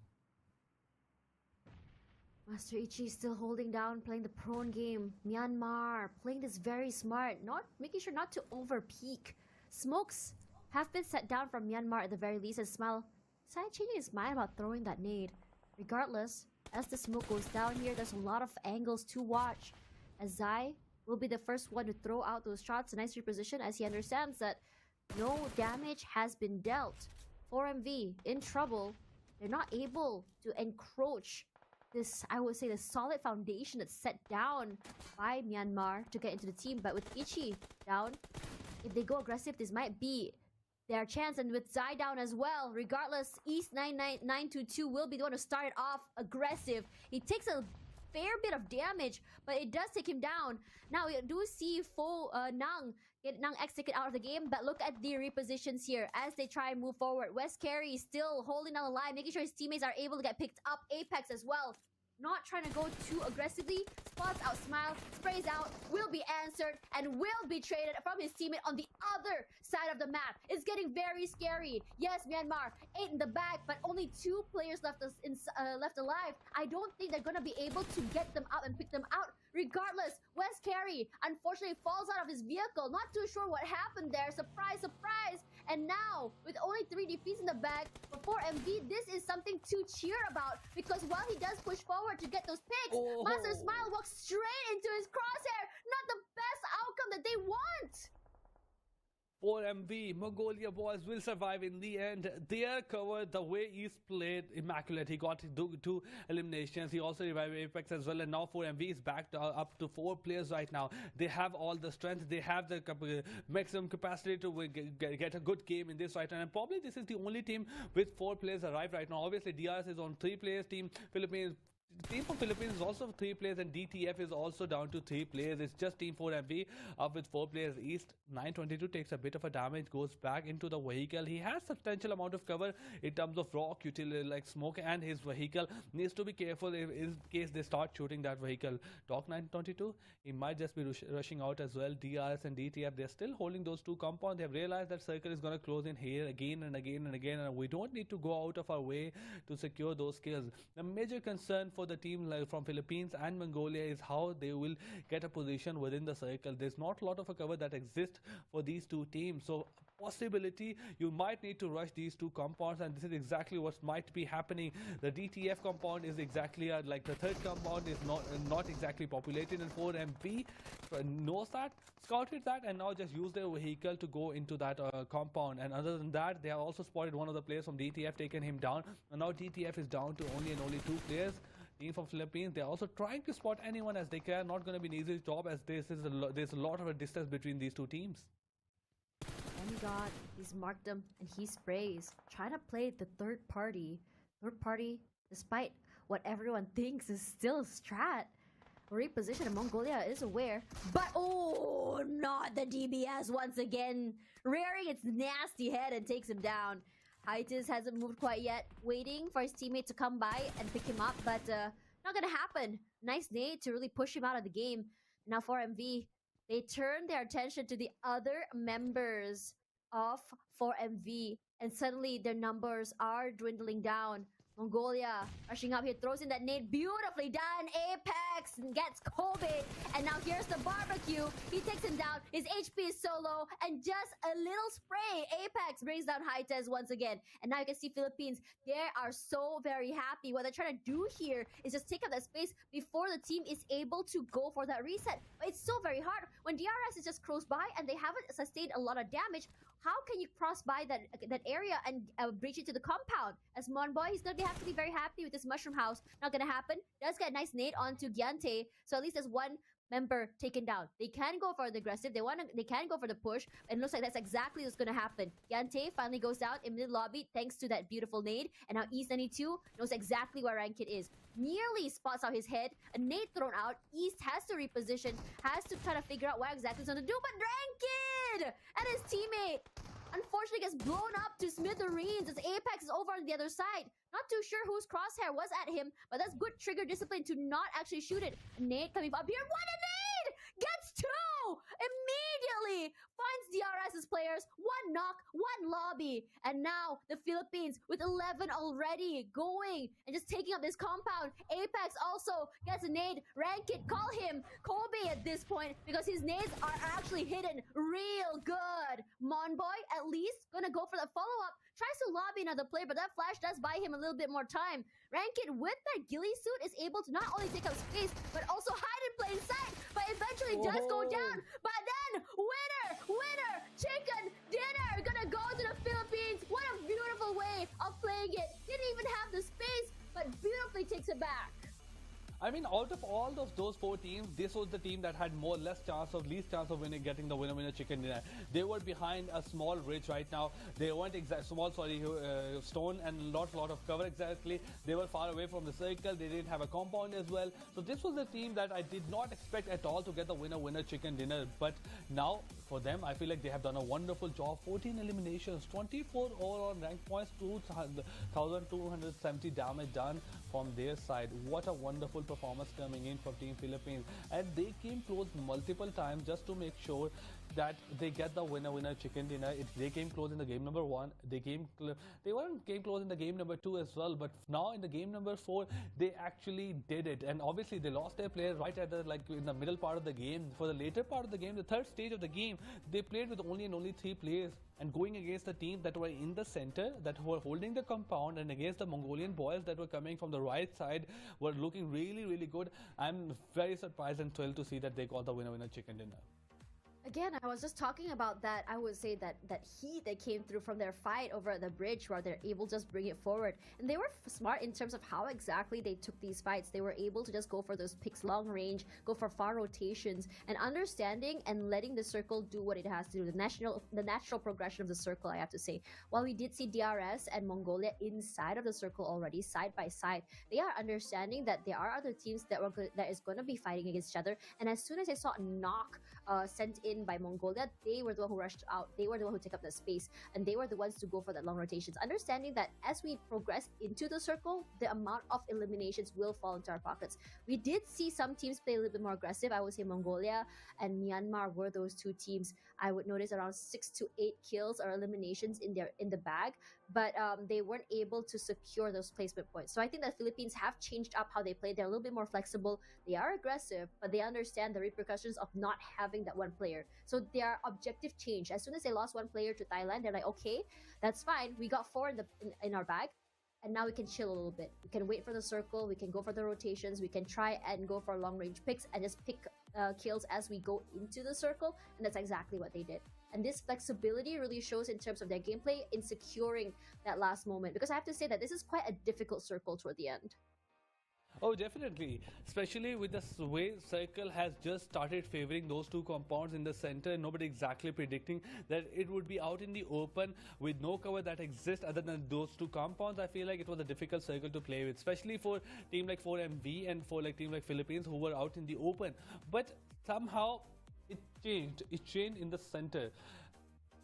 Master Ichi still holding down, playing the prone game. Myanmar playing this very smart, making sure not to over peak. Smokes have been set down from Myanmar at the very least, and Smile started changing his mind about throwing that nade. Regardless, as the smoke goes down here, there's a lot of angles to watch. As Zai will be the first one to throw out those shots. A nice reposition as he understands that no damage has been dealt. 4MV in trouble. They're not able to encroach this, I would say, the solid foundation that's set down by Myanmar to get into the team. But with Ichi down, if they go aggressive, this might be their chance. And with Zai down as well, regardless, East 922 will be the one to start it off aggressive. He takes a fair bit of damage, but it does take him down. Now we do see Nang X taken out of the game, but look at the repositions here as they try and move forward. West Carey still holding down the line, making sure his teammates are able to get picked up. Apex as well, not trying to go too aggressively. Spots out Smile, sprays out, will be answered, and will be traded from his teammate on the other side of the map. It's getting very scary. Yes, Myanmar, 8 in the back, but only 2 players left alive. I don't think they're gonna be able to get them out and pick them out. Regardless, West Carey unfortunately falls out of his vehicle. Not too sure what happened there. Surprise, surprise. And now, with only 3 DPs in the bag, for 4MV, this is something to cheer about, because while he does push forward to get those picks, Master Smile walks straight into his crosshair. Not the best outcome that they want. 4MV, Mongolia boys will survive in the end. Their cover, the way he's played, immaculate. He got two eliminations. He also revived Apex as well. And now 4MV is back to, up to 4 players right now. They have all the strength. They have the maximum capacity to get a good game in this right now. And probably this is the only team with 4 players arrived right now. Obviously, DRS is on 3 players. Team from Philippines is also 3 players, and DTF is also down to 3 players. It's just Team 4MV up with 4 players. East 922 takes a bit of a damage, goes back into the vehicle. He has substantial amount of cover in terms of rock, utility like smoke, and his vehicle needs to be careful in case they start shooting that vehicle. Doc 922, he might just be rushing out as well. DRS and DTF, they're still holding those 2 compounds. They've realized that circle is going to close in here again and again and again, and we don't need to go out of our way to secure those kills. The major concern for the team from Philippines and Mongolia is how they will get a position within the circle. There's not a lot of a cover that exists for these 2 teams, so possibility you might need to rush these 2 compounds, and this is exactly what might be happening. The DTF compound is exactly like the 3rd compound is not exactly populated, and 4MV knows that, scouted that, and now just use their vehicle to go into that compound. And other than that, they have also spotted one of the players from DTF, taken him down, and now DTF is down to only 2 players. Team from Philippines, they're also trying to spot anyone as they can. Not going to be an easy job, as there's a lot of a distance between these 2 teams. Oh my god, he's marked them and he sprays. Trying to play the third party. Third party, despite what everyone thinks, is still a strat. Reposition in Mongolia is aware, but oh, not the DBS once again, rearing its nasty head and takes him down. Hightis hasn't moved quite yet, waiting for his teammate to come by and pick him up, but not gonna happen. Nice nade to really push him out of the game. Now 4MV, they turn their attention to the other members of 4MV, and suddenly their numbers are dwindling down. Mongolia rushing up here, throws in that nade, beautifully done. Apex gets Kobe, and now here's the barbecue. He takes him down. His HP is so low, and just a little spray. Apex brings down Hightes once again. And now you can see Philippines, they are so very happy. What they're trying to do here is just take up that space before the team is able to go for that reset. But it's so very hard when DRS is just close by and they haven't sustained a lot of damage. How can you cross by that area and breach into the compound? As Monboy, he's going to have to be very happy with this mushroom house. Not going to happen. Does get a nice nade onto Gyante. So at least there's one member taken down. They can go for the aggressive. They can go for the push. And it looks like that's exactly what's going to happen. Gyante finally goes down in mid lobby thanks to that beautiful nade. And now East 92 knows exactly where Rankit is. Nearly spots out his head. A nade thrown out. East has to reposition. Has to try to figure out what exactly he's going to do. But Rankit and his teammate unfortunately gets blown up to smithereens as Apex is over on the other side. Not too sure whose crosshair was at him, but that's good trigger discipline to not actually shoot it. A nade coming up here. What a nade! Gets 2! Immediately finds DRS's players. 1 knock, 1 lobby. And now the Philippines with 11 already going and just taking up this compound. Apex also gets a nade. Rankit, call him Kobe at this point because his nades are actually hidden real good. Monboy at least gonna go for the follow-up. Tries to lobby another player, but that flash does buy him a little bit more time. Rankit with that ghillie suit is able to not only take up space, but also hide in plain sight. But eventually does go down. But then, winner, chicken dinner, gonna go to the Philippines. What a beautiful way of playing it. Didn't even have the space, but beautifully takes it back. I mean, out of all of those 4 teams, this was the team that had least chance of winning, getting the winner chicken dinner. They were behind a small ridge right now. They weren't stone and lot of cover exactly. They were far away from the circle. They didn't have a compound as well. So this was a team that I did not expect at all to get the winner chicken dinner. But now for them, I feel like they have done a wonderful job. 14 eliminations, 24 overall rank points, 2,270 damage done from their side. What a wonderful performance coming in from Team Philippines, and they came close multiple times just to make sure that they get the winner chicken dinner. They came close in the game number 1. They came close in the game number 2 as well. But now in the game number 4, they actually did it. And obviously they lost their player right at the in the middle part of the game. For the later part of the game, the third stage of the game, they played with only 3 players, and going against the team that were in the center, that were holding the compound, and against the Mongolian boys that were coming from the right side, were looking really good. I'm very surprised and thrilled to see that they got the winner chicken dinner. Again, I was just talking about that. I would say that heat that came through from their fight over at the bridge, where they're able to just bring it forward. And they were smart in terms of how exactly they took these fights. They were able to just go for those picks long range, go for far rotations, and understanding and letting the circle do what it has to do. The natural progression of the circle, I have to say. While we did see DRS and Mongolia inside of the circle already, side by side, they are understanding that there are other teams that is going to be fighting against each other. And as soon as they saw a knock sent in by Mongolia, they were the one who rushed out. They were the one who took up the space, and they were the ones to go for that long rotations. Understanding that as we progress into the circle, the amount of eliminations will fall into our pockets. We did see some teams play a little bit more aggressive. I would say Mongolia and Myanmar were those two teams. I would notice around 6 to 8 kills or eliminations in the bag, but they weren't able to secure those placement points. So I think that Philippines have changed up how they play. They're a little bit more flexible. They are aggressive, but they understand the repercussions of not having that one player. So their objective changed. As soon as they lost one player to Thailand, they're like, okay, that's fine. We got 4 in our bag, and now we can chill a little bit. We can wait for the circle. We can go for the rotations. We can try and go for long range picks and just pick kills as we go into the circle. And that's exactly what they did. And this flexibility really shows in terms of their gameplay in securing that last moment. Because I have to say that this is quite a difficult circle toward the end. Oh, definitely. Especially with the way Circle has just started favoring those two compounds in the center, and nobody exactly predicting that it would be out in the open with no cover that exists other than those two compounds. I feel like it was a difficult circle to play with, especially for team like 4MV and for like team like Philippines who were out in the open. But somehow it changed. It changed in the center.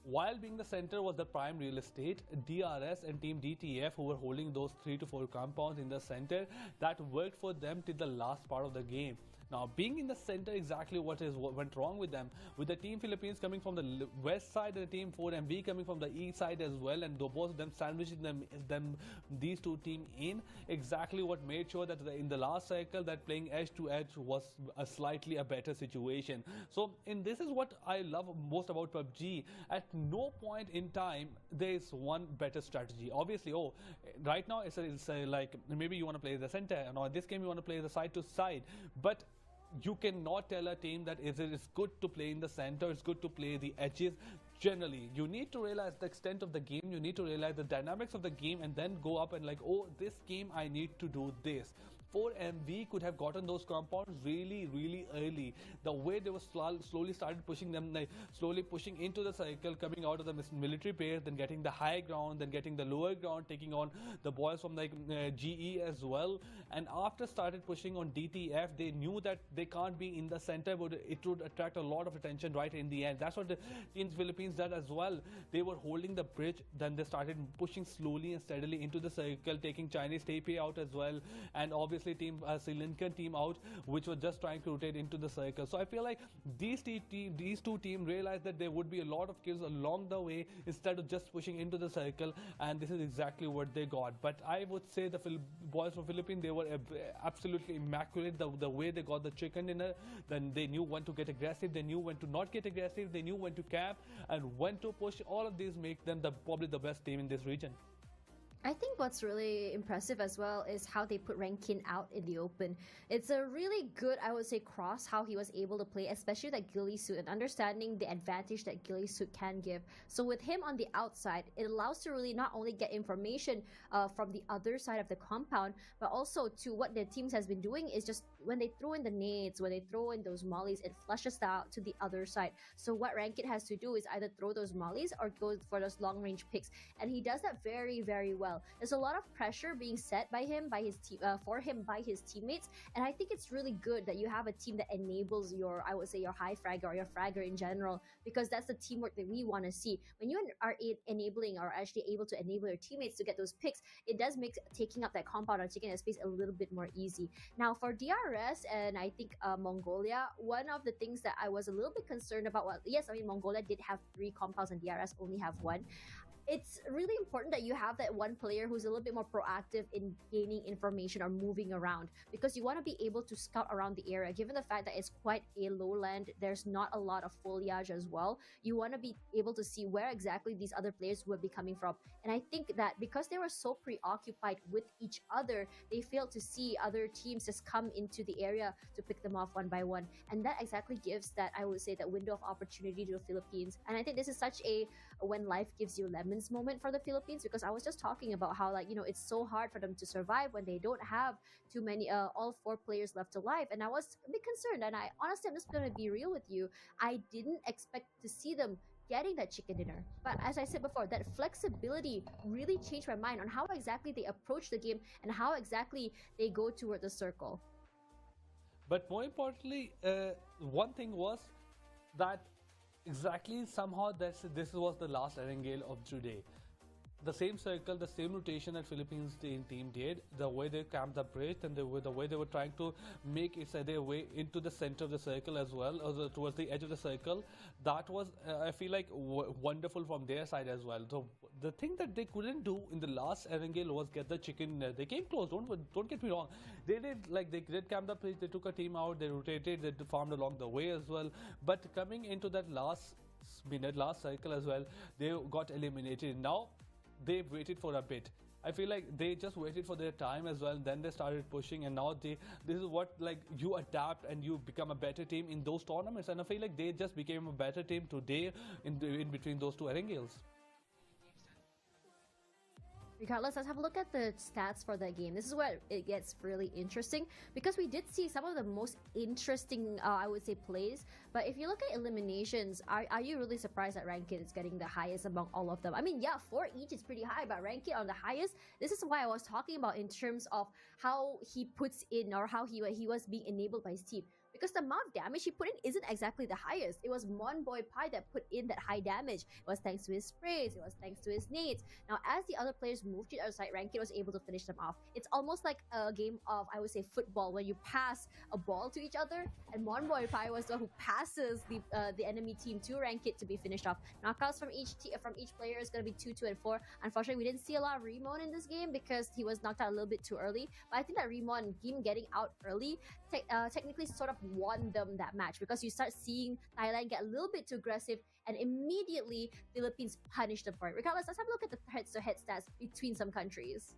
While being the center was the prime real estate, DRS and Team DTF, who were holding those 3 to 4 compounds in the center, that worked for them till the last part of the game. Now, being in the center, exactly what went wrong with them, with the Team Philippines coming from the west side and the Team 4MV coming from the east side as well, and both of them sandwiching these two teams in, exactly what made sure that in the last cycle that playing edge to edge was a better situation. So, this is what I love most about PUBG. At no point in time there is one better strategy. Obviously, right now it's like maybe you want to play the center, and in this game you want to play the side to side, but you cannot tell a team that it's good to play in the center, it's good to play the edges. Generally, you need to realize the extent of the game, you need to realize the dynamics of the game, and then go up and like, oh, this game I need to do this. 4MV could have gotten those compounds really early. The way they were slowly started pushing them, like slowly pushing into the cycle, coming out of the military base, then getting the high ground, then getting the lower ground, taking on the boys from like GE as well. And after started pushing on DTF, they knew that they can't be in the center, but it would attract a lot of attention right in the end. That's what the Team Philippines did as well. They were holding the bridge, then they started pushing slowly and steadily into the circle, taking Chinese Taipei out as well, and obviously team Sri Lankan team out, which was just trying to rotate into the circle. So I feel like these two teams realized that there would be a lot of kills along the way instead of just pushing into the circle, and this is exactly what they got. But I would say the boys from Philippines, they were absolutely immaculate. The way they got the chicken dinner, then they knew when to get aggressive, they knew when to not get aggressive, they knew when to cap and when to push. All of these make them probably the best team in this region. I think what's really impressive as well is how they put Rankin out in the open. It's a really good, I would say, cross how he was able to play, especially that ghillie suit, and understanding the advantage that ghillie suit can give. So with him on the outside, it allows to really not only get information from the other side of the compound, but also to what the teams has been doing is just when they throw in the nades, when they throw in those mollies, it flushes out to the other side. So what Rankin has to do is either throw those mollies or go for those long range picks, and he does that very well. well. There's a lot of pressure being set by him, by his team, for him by his teammates, and I think it's really good that you have a team that enables your, I would say, your high fragger or your fragger in general, because that's the teamwork that we want to see. When you are enabling or actually able to enable your teammates to get those picks, it does make taking up that compound or taking that space a little bit more easy. Now for DRS and I think Mongolia, one of the things that I was a little bit concerned about, well, yes, I mean Mongolia did have 3 compounds and DRS only have 1. It's really important that you have that one player who's a little bit more proactive in gaining information or moving around, because you want to be able to scout around the area. Given the fact that it's quite a lowland, there's not a lot of foliage as well. You want to be able to see where exactly these other players would be coming from. And I think that because they were so preoccupied with each other, they failed to see other teams just come into the area to pick them off one by one. And that exactly gives that, I would say, that window of opportunity to the Philippines. And I think this is such a when life gives you lemons moment for the Philippines, because I was just talking about how, like, you know, it's so hard for them to survive when they don't have too many all 4 players left alive. And I was a bit concerned, and I honestly, I'm just going to be real with you, I didn't expect to see them getting that chicken dinner. But as I said before, that flexibility really changed my mind on how exactly they approach the game and how exactly they go toward the circle. But more importantly, one thing was that exactly somehow this was the last Erangel of today. The same circle, the same rotation that Philippines team did, the way they camped the bridge and the way they were trying to make it their way into the center of the circle as well, or towards the edge of the circle, that was, I feel like, wonderful from their side as well. So the thing that they couldn't do in the last Erangel was get the chicken. They came close, don't get me wrong. They did camp the bridge, they took a team out, they rotated, they farmed along the way as well. But coming into that last cycle as well, they got eliminated. Now they've waited for a bit. I feel like they just waited for their time as well, then they started pushing, and now this is what, like, you adapt and you become a better team in those tournaments. And I feel like they just became a better team today in between those 2 Erangels. Regardless, let's have a look at the stats for that game. This is where it gets really interesting, because we did see some of the most interesting, I would say, plays. But if you look at eliminations, are you really surprised that Rankit is getting the highest among all of them? I mean, yeah, 4 each is pretty high, but Rankit on the highest, this is why I was talking about in terms of how he puts in, or how he was being enabled by his team. Because the amount of damage he put in isn't exactly the highest. It was Monboy Pi that put in that high damage. It was thanks to his sprays, it was thanks to his nades. Now, as the other players moved to the other side, Rankit was able to finish them off. It's almost like a game of, I would say, football, where you pass a ball to each other, and Monboy Pi was the one who passes the enemy team to Rankit to be finished off. Knockouts from each player is going to be 2, 2, and 4. Unfortunately, we didn't see a lot of Remon in this game because he was knocked out a little bit too early. But I think that Remon, him getting out early, technically sort of won them that match, because you start seeing Thailand get a little bit too aggressive, and immediately Philippines punish them for it. Regardless, let's have a look at the head-to-head stats between some countries.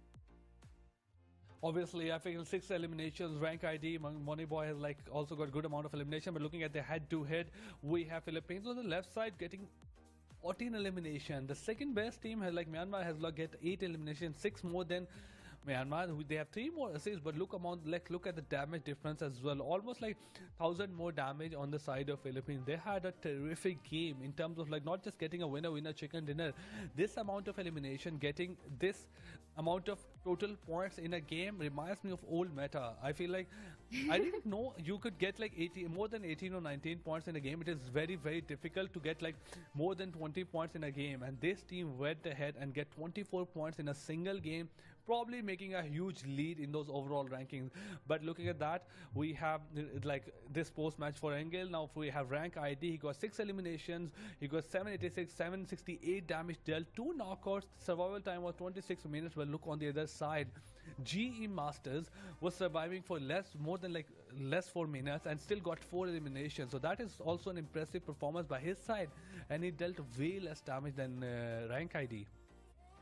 Obviously, I feel 6 eliminations. Rank ID, Moneyboy has like also got good amount of elimination. But looking at the head-to-head, we have Philippines on the left side getting 14 elimination. The second best team has, like, Myanmar has get 8 eliminations, 6 more than Myanmar. They have 3 more assists, but look at the damage difference as well. Almost like 1,000 more damage on the side of Philippines. They had a terrific game in terms of, like, not just getting a winner chicken dinner. This amount of elimination, getting this amount of total points in a game reminds me of old meta. I feel like I didn't know you could get like more than 18 or 19 points in a game. It is very, very difficult to get like more than 20 points in a game, and this team went ahead and get 24 points in a single game, probably making a huge lead in those overall rankings. But looking at that, we have like this post match for Engel. Now we have rank ID. He got 6 eliminations, he got 786, 768 damage dealt, 2 knockouts. Survival time was 26 minutes. But look on the other side, GE Masters was surviving for less 4 minutes and still got 4 eliminations. So that is also an impressive performance by his side, and he dealt way less damage than rank ID.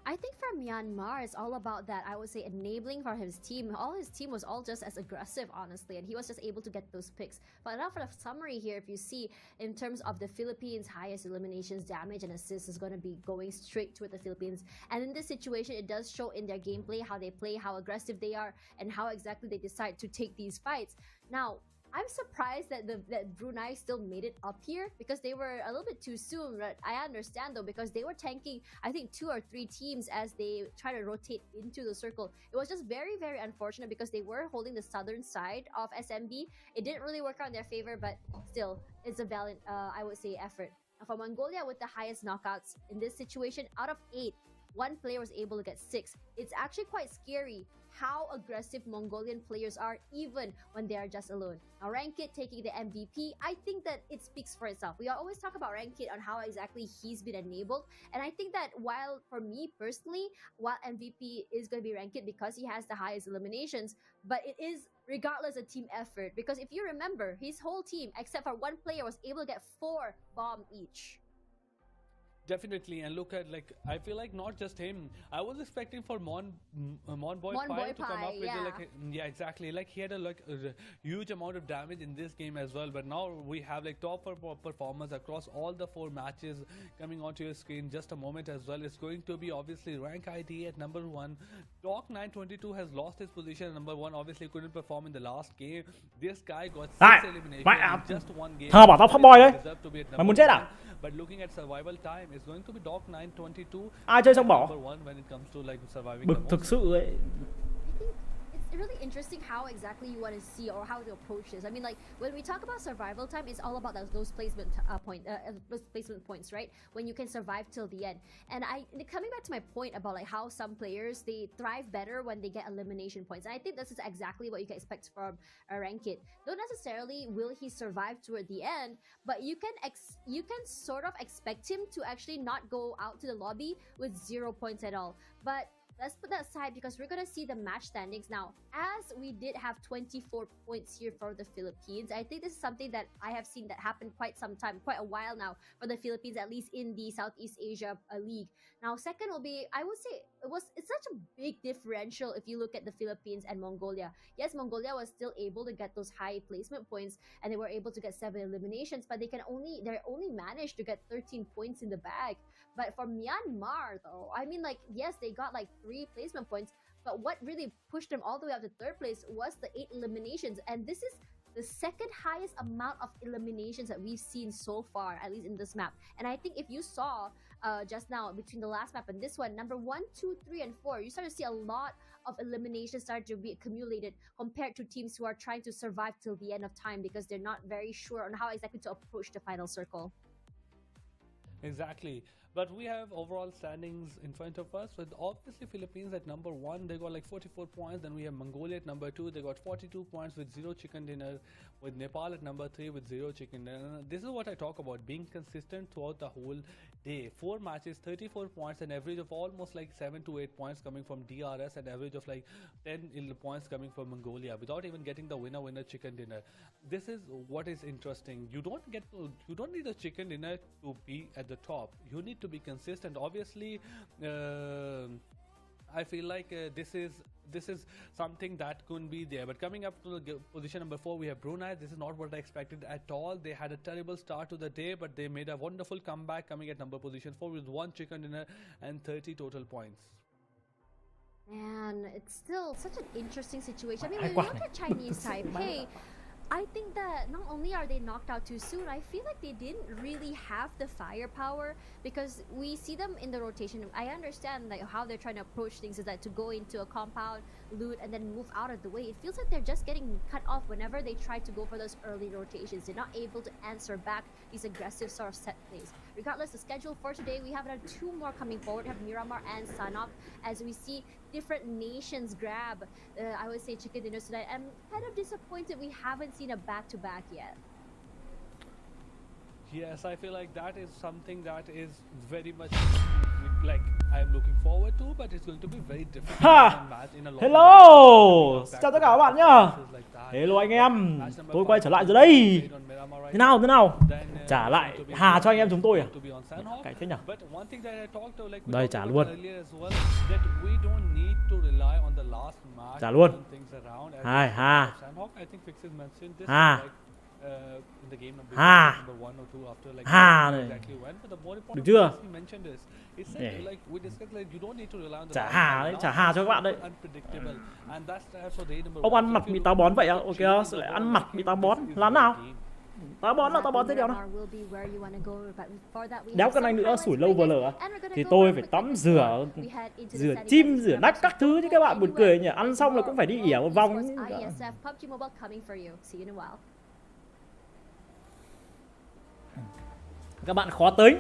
I think for Myanmar, it's all about that, I would say, enabling for his team. All his team was all just as aggressive, honestly, and he was just able to get those picks. But now for the summary here, if you see, in terms of the Philippines, highest eliminations, damage, and assists is going to be going straight to the Philippines. And in this situation, it does show in their gameplay, how they play, how aggressive they are, and how exactly they decide to take these fights. Now, I'm surprised that that Brunei still made it up here because they were a little bit too soon. Right? I understand though because they were tanking, I think 2 or 3 teams as they try to rotate into the circle. It was just very, very unfortunate because they were holding the southern side of SMB. It didn't really work out in their favor, but still, it's a valiant, I would say, effort. For Mongolia with the highest knockouts in this situation, out of 8, 1 player was able to get 6. It's actually quite scary how aggressive Mongolian players are even when they are just alone. Now Rankit taking the MVP, I think that it speaks for itself. We always talk about Rankit on how exactly he's been enabled, and I think that while for me personally, while MVP is going to be Rankit because he has the highest eliminations, but it is regardless a team effort because if you remember, his whole team except for 1 player was able to get 4 bomb each. Definitely, and look at like I feel like not just him. I was expecting for Mon Boy Pai to come up with exactly, like he had a huge amount of damage in this game as well. But now we have like top performers across all the 4 matches coming onto your screen. Just a moment as well. It's going to be obviously Rank ID at number 1. Doc 922 has lost his position at number 1. Obviously couldn't perform in the last game. This guy got 6 eliminations in just 1 game. Bảo tao fanboy đấy. Mày muốn chết à? But looking at survival time, it's going to be Doc 922. Ai chơi xong bỏ? Number 1 when it comes to like surviving. Bực thực sự ấy. It's really interesting how exactly you want to see or how to approach this. I mean, like when we talk about survival time, it's all about those placement those placement points, right? When you can survive till the end. And coming back to my point about like how some players they thrive better when they get elimination points. And I think this is exactly what you can expect from a Rankit. Not necessarily will he survive toward the end, but you can sort of expect him to actually not go out to the lobby with 0 points at all. But let's put that aside because we're going to see the match standings now. As we did have 24 points here for the Philippines, I think this is something that I have seen that happen quite a while now for the Philippines, at least in the Southeast Asia League. Now, second will be, I would say, it's such a big differential if you look at the Philippines and Mongolia. Yes, Mongolia was still able to get those high placement points and they were able to get 7 eliminations, but they only managed to get 13 points in the bag. But for Myanmar though, I mean like, yes, they got like 3 placement points, but what really pushed them all the way up to 3rd place was the 8 eliminations. And this is the 2nd highest amount of eliminations that we've seen so far, at least in this map. And I think if you saw just now between the last map and this one, number 1, 2, 3, and 4, you start to see a lot of eliminations start to be accumulated compared to teams who are trying to survive till the end of time because they're not very sure on how exactly to approach the final circle. Exactly. But we have overall standings in front of us with obviously Philippines at number 1, they got like 44 points. Then we have Mongolia at number 2, they got 42 points with 0 chicken dinner. With Nepal at number 3 with 0 chicken dinner. This is what I talk about, being consistent throughout the whole day. 4 matches, 34 points, an average of almost like 7 to 8 points coming from DRS, and average of like 10 points coming from Mongolia without even getting the winner chicken dinner. This is what is interesting. You don't need a chicken dinner to be at the top. You need to be consistent. Obviously, I feel like this is something that couldn't be there. But coming up to the position number 4, we have Brunei. This is not what I expected at all. They had a terrible start to the day, but they made a wonderful comeback, coming at number position 4 with 1 chicken dinner and 30 total points. Man, it's still such an interesting situation. I mean, when you look at Chinese Taipei, I think that not only are they knocked out too soon, I feel like they didn't really have the firepower because we see them in the rotation. I understand like how they're trying to approach things is that to go into a compound, loot, and then move out of the way. It feels like they're just getting cut off whenever they try to go for those early rotations. They're not able to answer back these aggressive sort of set plays. Regardless, the schedule for today, we have another 2 more coming forward. We have Miramar and Sanok as we see different nations grab, I would say, chicken dinners tonight. I'm kind of disappointed we haven't seen a back-to-back yet. Yes, I feel like that is something that is very much like I'm looking forward to, but it's going to be very difficult match in a long Hello, chào tất cả các bạn nhá. Hello anh em, tôi quay trở lại rồi đây. Thế nào? Trả lại Hà cho anh em chúng tôi à? Cái thế nhỉ? Đây trả luôn. Trả luôn. Hà. in the game number Ha. number 1 or 2 after like Ha where này. exactly went. But the more Được important chưa? thing he mentioned is he said Yeah. like we discussed like you don't need to rely on the Trả line hà right đấy, now. trả hà cho các bạn đấy. Unpredictable and that's for day number Ông 1. ăn mặt bị táo bón vậy à? Ok, sẽ lại ăn mặt bị táo bón. Làm nào? Táo bón là táo bón thế nào nào? Đéo cái này nữa, sủi lâu vừa lở à? Thì tôi phải tắm rửa chim, rửa nách các thứ chứ các bạn, buồn cười nhỉ. Ăn xong là cũng phải đi ỉa một vòng. Các bạn khó tính.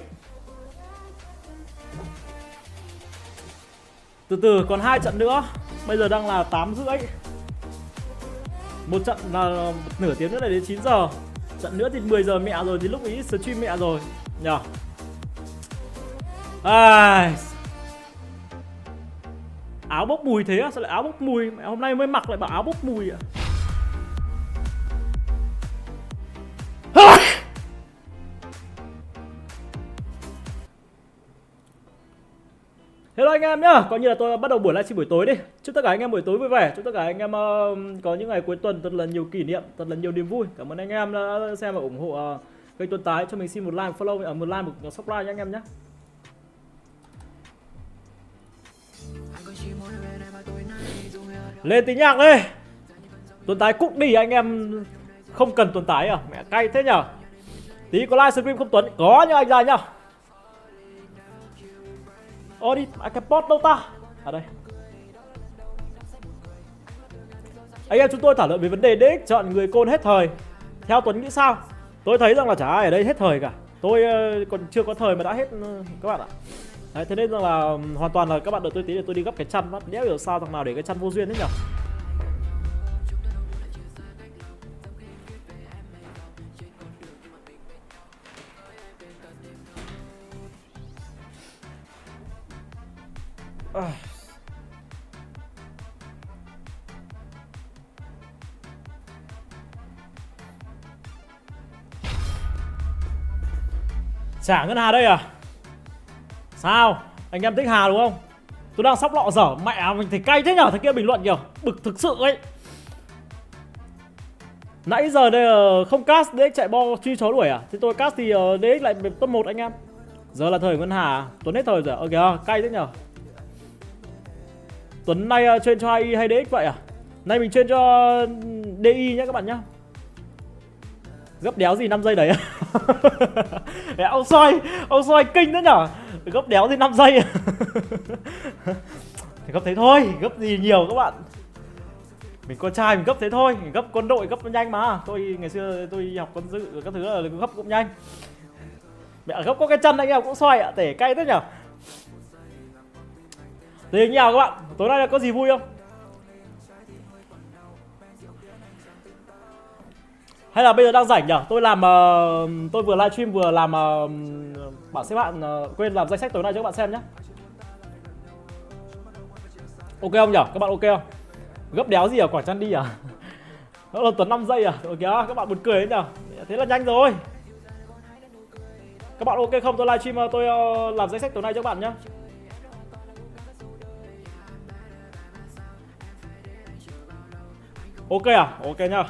Từ từ còn 2 trận nữa. Bây giờ đang là 8:30. Một trận là nửa tiếng nữa là đến 9 giờ. Trận nữa thì 10 giờ mẹ rồi, thì lúc ý stream mẹ rồi nhờ. Áo bốc mùi thế à? Sao lại áo bốc mùi? Mẹ hôm nay mới mặc lại bảo áo bốc mùi à? Hello anh em nhá, coi như là tôi bắt đầu buổi livestream buổi tối đi. Chúc tất cả anh em buổi tối vui vẻ, chúc tất cả anh em có những ngày cuối tuần thật là nhiều kỷ niệm, thật là nhiều niềm vui. Cảm ơn anh em đã xem và ủng hộ kênh Tuấn Tái. Cho mình xin một like, một follow, một like, một subscribe nha anh em nhé. Lên tí nhạc đi. Tuấn Tái cút đi anh em, không cần Tuấn Tái à? Mẹ cay thế nhở. Tí có livestream không Tuấn? Có nha anh dài nhá. Đi, cái post đâu ta? À đây. Anh em chúng tôi thảo luận về vấn đề DX chọn người côn hết thời. Theo Tuấn nghĩ sao? Tôi thấy rằng là chả ai ở đây hết thời cả. Tôi còn chưa có thời mà đã hết các bạn ạ. Đấy, thế nên rằng là hoàn toàn là các bạn đợi tôi tí để tôi đi gấp cái chăn. Đéo hiểu sao thằng nào để cái chăn vô duyên thế nhở. Trả ngân Hà đây à? Sao? Anh em thích Hà đúng không? Tôi đang sóc lọ dở, mẹ mình thì cay thế nhở? Thằng kia bình luận kiểu bực thực sự ấy. Nãy giờ đây không cast DX chạy bo truy chó đuổi à? Thì tôi cast thì DX lại top 1 anh em. Giờ là thời ngân Hà, Tuấn hết thời rồi. Ok, cay thế nhở? Tuấn nay train cho 2i hay DX vậy à? Nay mình train cho DI nhé các bạn nhá. Gấp đéo gì 5 giây đấy. Ông soi kinh thế nhở. Gấp đéo gì 5 giây. Thì gấp thế thôi, gấp gì nhiều các bạn. Mình con trai mình gấp thế thôi, mình gấp quân đội gấp nhanh mà. Tôi ngày xưa tôi học quân sự các thứ là gấp cũng nhanh. Mẹ gấp có cái chân anh em cũng soi ạ, tể cay thế nhở. Thì như nào các bạn, tối nay là có gì vui không? Hay là bây giờ đang rảnh nhở? Tôi làm tôi vừa livestream vừa làm bảng xếp hạng, quên làm danh sách tối nay cho các bạn xem nhé. Ok không nhở? Các bạn ok không? Gấp đéo gì ở Quảng Trăn đi à? Nó là Tuấn 5 giây à? Ok các bạn buồn cười đấy nhở? Thế là nhanh rồi. Các bạn ok không? Tôi livestream tôi làm danh sách tối nay cho các bạn nhé. Ok à? Ok nhá.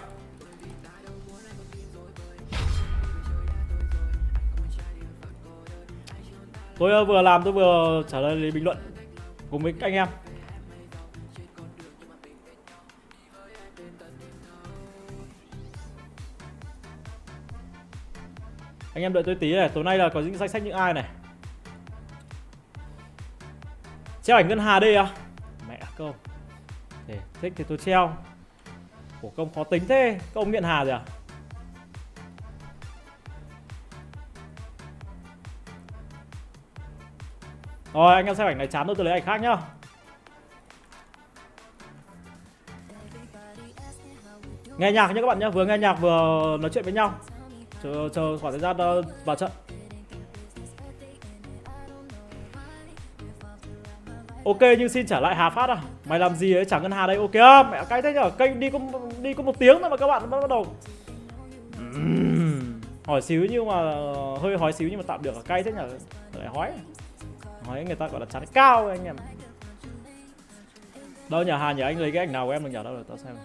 Tôi vừa làm tôi vừa trả lời bình luận cùng với các anh em. Anh em đợi tôi tí này, tối nay là có những danh sách những ai này. Treo ảnh ngân Hà đây à? Mẹ câu. Để thích thì tôi treo. Khổ công khó tính thế, các ông nghiện Hà rồi à? Rồi anh em xem ảnh này chán tôi lấy ảnh khác nhá. Nghe nhạc nhé các bạn nhé, vừa nghe nhạc vừa nói chuyện với nhau. Chờ khoảng thời gian vào trận. Ok nhưng xin trả lại Hà phát à? Mày làm gì ấy, trả ngân Hà đây, ok không? Mẹ cay thế nhở, kênh đi có 1 tiếng thôi mà các bạn bắt đầu hỏi xíu nhưng mà hơi hói xíu nhưng mà tạm được, cay thế nhở, lại hói người ta gọi là chán cao anh em. Đâu nhờ Hà nhờ, anh lấy cái ảnh nào của em được nhờ đâu, để tao xem.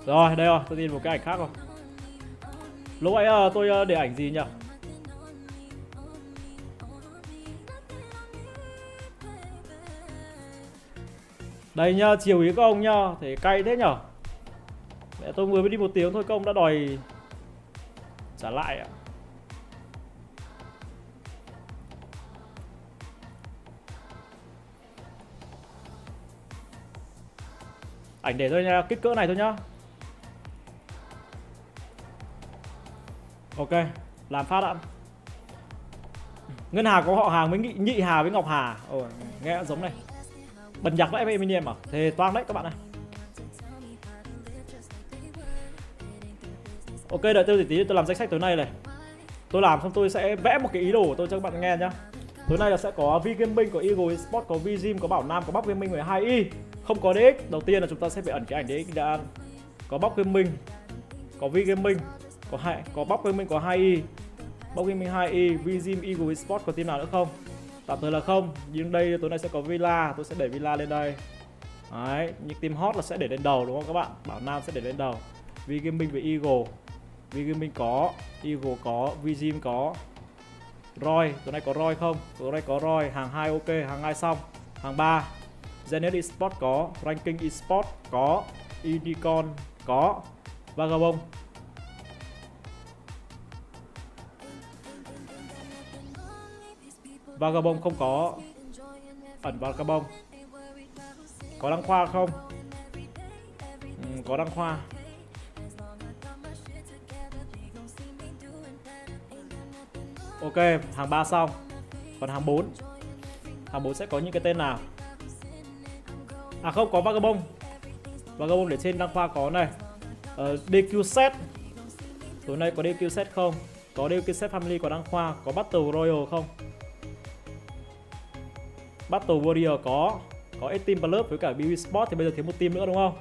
Rồi, đây rồi, tôi tin một cái ảnh khác rồi. Lúc nãy tôi để ảnh gì nhỉ? Đây nhá, chiều ý các ông nhá, thể cay thế nhở. Mẹ tôi vừa mới đi 1 tiếng thôi, các ông đã đòi trả lại ạ. Ảnh để thôi nha, kích cỡ này thôi nhá. Ok, làm phát ạ. Ngân Hà có họ hàng với Nhị Hà với Ngọc Hà. Ồ, nghe giống này. Bật nhạc lại với Eminem à? Thế toang đấy các bạn này. Ok, đợi tôi tí tôi làm danh sách tối nay này. Tôi làm xong tôi sẽ vẽ một cái ý đồ của tôi cho các bạn nghe nhá. Tối nay là sẽ có V Gaming, có Eagle Esports, có Vgym, có Bảo Nam, có Bắc Gaming 12i. Không có DX. Đầu tiên là chúng ta sẽ phải ẩn cái ảnh DX đã. Có Bắc Gaming, có V Gaming, có Bắc Gaming có 2i. Bắc Gaming 2i, Vgym, Eagle Esports có team nào nữa không? Tạm thời là không. Nhưng đây tối nay sẽ có Villa, tôi sẽ đẩy Villa lên đây. Đấy, những team hot là sẽ để lên đầu đúng không các bạn? Bảo Nam sẽ để lên đầu. V Gaming với Eagle. V Gaming có, Eagle có, Vgym có. Roy, tối nay có Roy không? Tối nay có Roy, hàng 2 ok, hàng 2 xong. Hàng 3 Zenith Esports có, Ranking Esports có, Unicorn có, Vagabond. Vagabond không có. Ẩn Vagabond. Có Đăng Khoa không? Có Đăng Khoa. Ok, hàng 3 xong. Còn hàng 4. Hàng 4 sẽ có những cái tên nào? À không, có Vagabond. Vagabond để trên Đăng Khoa có này. DQ set. Tối nay có DQ set không? Có DQ set Family, có Đăng Khoa. Có Battle Royale không? Battle Warrior có. Có 8 team plus với cả BB Sport thì bây giờ thiếu 1 team nữa đúng không?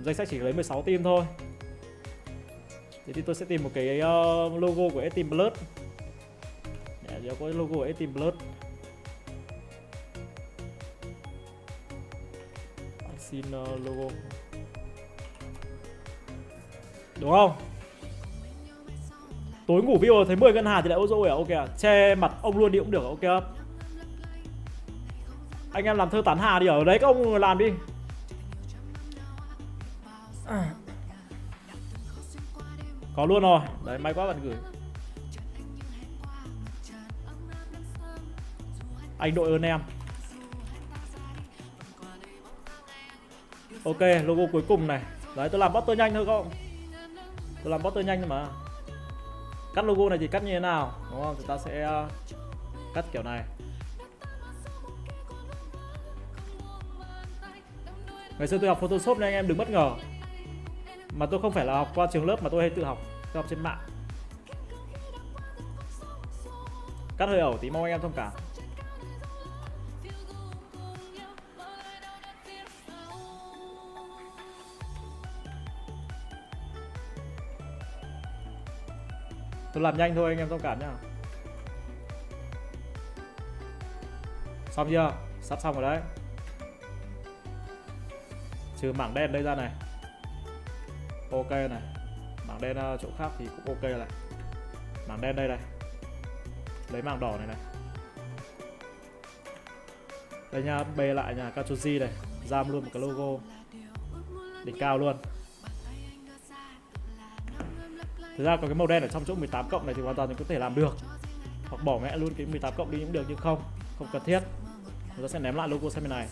Danh sách chỉ lấy 16 team thôi. Thế thì tôi sẽ tìm một cái logo của 8 team plus. Để có logo của 8 team plus. Xin logo. Đúng không? Tối ngủ video thấy 10 ngân hàng thì lại ôi dồi ok à? Che mặt ông luôn đi cũng được, ok không? Anh em làm thơ tán hà đi, ở đấy các ông làm đi. Có luôn rồi, đấy may quá bạn gửi. Anh đội ơn em. Ok, logo cuối cùng này. Đấy tôi làm butter nhanh thôi các ông. Tôi làm butter nhanh thôi mà. Cắt logo này thì cắt như thế nào, đúng không? Chúng ta sẽ cắt kiểu này. Ngày xưa tôi học Photoshop nên anh em đừng bất ngờ. Mà tôi không phải là học qua trường lớp mà tôi hay tự học. Tôi học trên mạng. Cắt hơi ẩu tí mong anh em thông cảm. Tôi làm nhanh thôi anh em thông cảm nhá. Xong chưa? Sắp xong rồi đấy. Trừ mảng đen đây ra này. Ok này. Mảng đen chỗ khác thì cũng ok này. Mảng đen đây này. Lấy mảng đỏ này này. Đây nha, bê lại nha, Kachoji này. Giam luôn một cái logo. Đỉnh cao luôn. Thực ra có cái màu đen ở trong chỗ 18 cộng này thì hoàn toàn mình có thể làm được. Hoặc bỏ mẹ luôn cái 18 cộng đi cũng được, nhưng không cần thiết. Chúng ta sẽ ném lại logo sang bên này.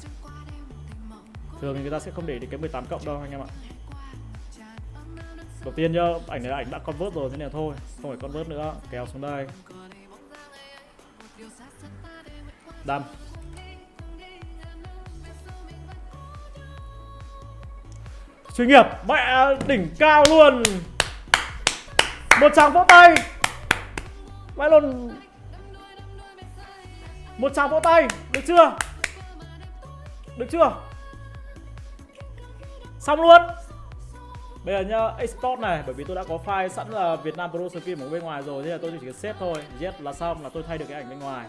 Thường thì người ta sẽ không để cái 18 cộng đâu anh em ạ. Đầu tiên nhá, ảnh này ảnh đã convert rồi, thế này thôi, không phải convert nữa, kéo xuống đây. Đâm. Chuyên nghiệp, mẹ đỉnh cao luôn. Một tràng vỗ tay. Mẹ luôn. Một tràng vỗ tay, được chưa? Được chưa? Xong luôn. Bây giờ nhá, export này, bởi vì tôi đã có file sẵn là Việt Nam Pro Skin ở bên ngoài rồi, thế là tôi chỉ cần xếp thôi. Yes là xong, là tôi thay được cái ảnh bên ngoài.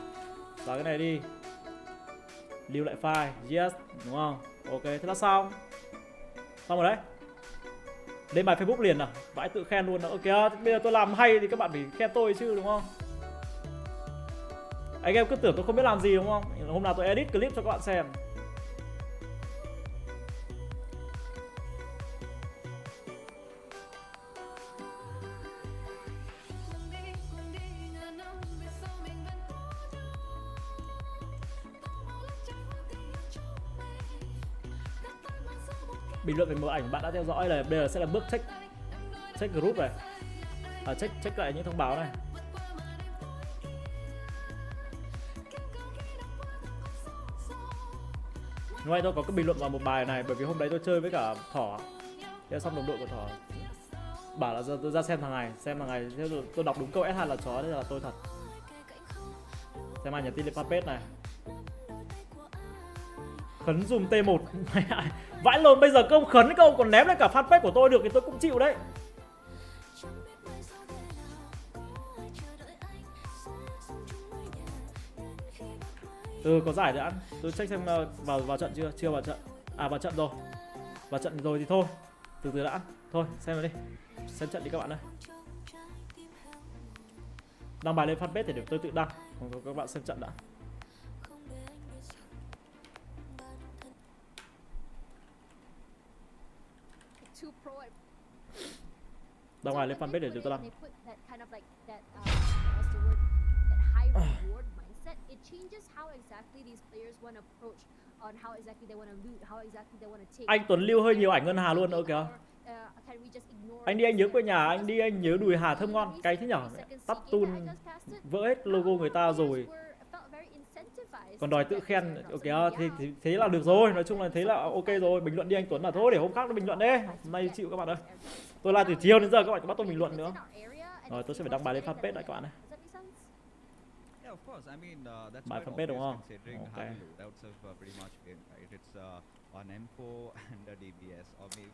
Xóa cái này đi. Lưu lại file, yes, đúng không? Ok, thế là xong. Xong rồi đấy. Lên bài Facebook liền nào, vãi tự khen luôn. Ok, bây giờ tôi làm hay thì các bạn phải khen tôi chứ đúng không? Anh em cứ tưởng tôi không biết làm gì đúng không? Hôm nào tôi edit clip cho các bạn xem. Bình luận về mẫu ảnh bạn đã theo dõi này, bây giờ sẽ là bước check group này, check lại những thông báo này. Hôm nay tôi có cái bình luận vào một bài này bởi vì hôm đấy tôi chơi với cả Thỏ, thế xong đồng đội của Thỏ bảo là ra xem thằng này, thế rồi tôi đọc đúng câu SH là chó, thế là tôi thật. Xem ai nhắn tin lên fanpage này. Khấn dùm T1. Vãi lồn, bây giờ công khấn câu còn ném lên cả fanpage của tôi được thì tôi cũng chịu đấy. Có giải đã. Tôi check xem vào trận chưa? Chưa vào trận. À vào trận rồi. Vào trận rồi thì thôi. Từ từ đã. Thôi xem rồi đi. Xem trận đi các bạn ơi. Đăng bài lên fanpage để tôi tự đăng. Còn các bạn xem trận đã. Đăng bài lên fanpage để tôi đăng. It changes how exactly these players want to approach on how exactly they want to loot, how exactly they want to take. Anh Tuấn Lưu hơi nhiều ảnh ngân Hà luôn. Ok. Anh đi anh nhớ quê nhà, anh đi anh nhớ đùi Hà thơm ngon. Cái thế nhở? Tắt tun vỡ hết logo người ta rồi. Còn đòi tự khen. Ok thì thế là được rồi. Nói chung là thế là ok rồi. Bình luận đi anh Tuấn là thôi, để hôm khác nó bình luận đấy. Hôm nay chịu các bạn ơi. Tôi live từ chiều đến giờ các bạn bắt tôi bình luận nữa. Rồi tôi sẽ phải đăng bài lên fanpage lại các bạn ơi. Bài fanpage đúng không? Ok.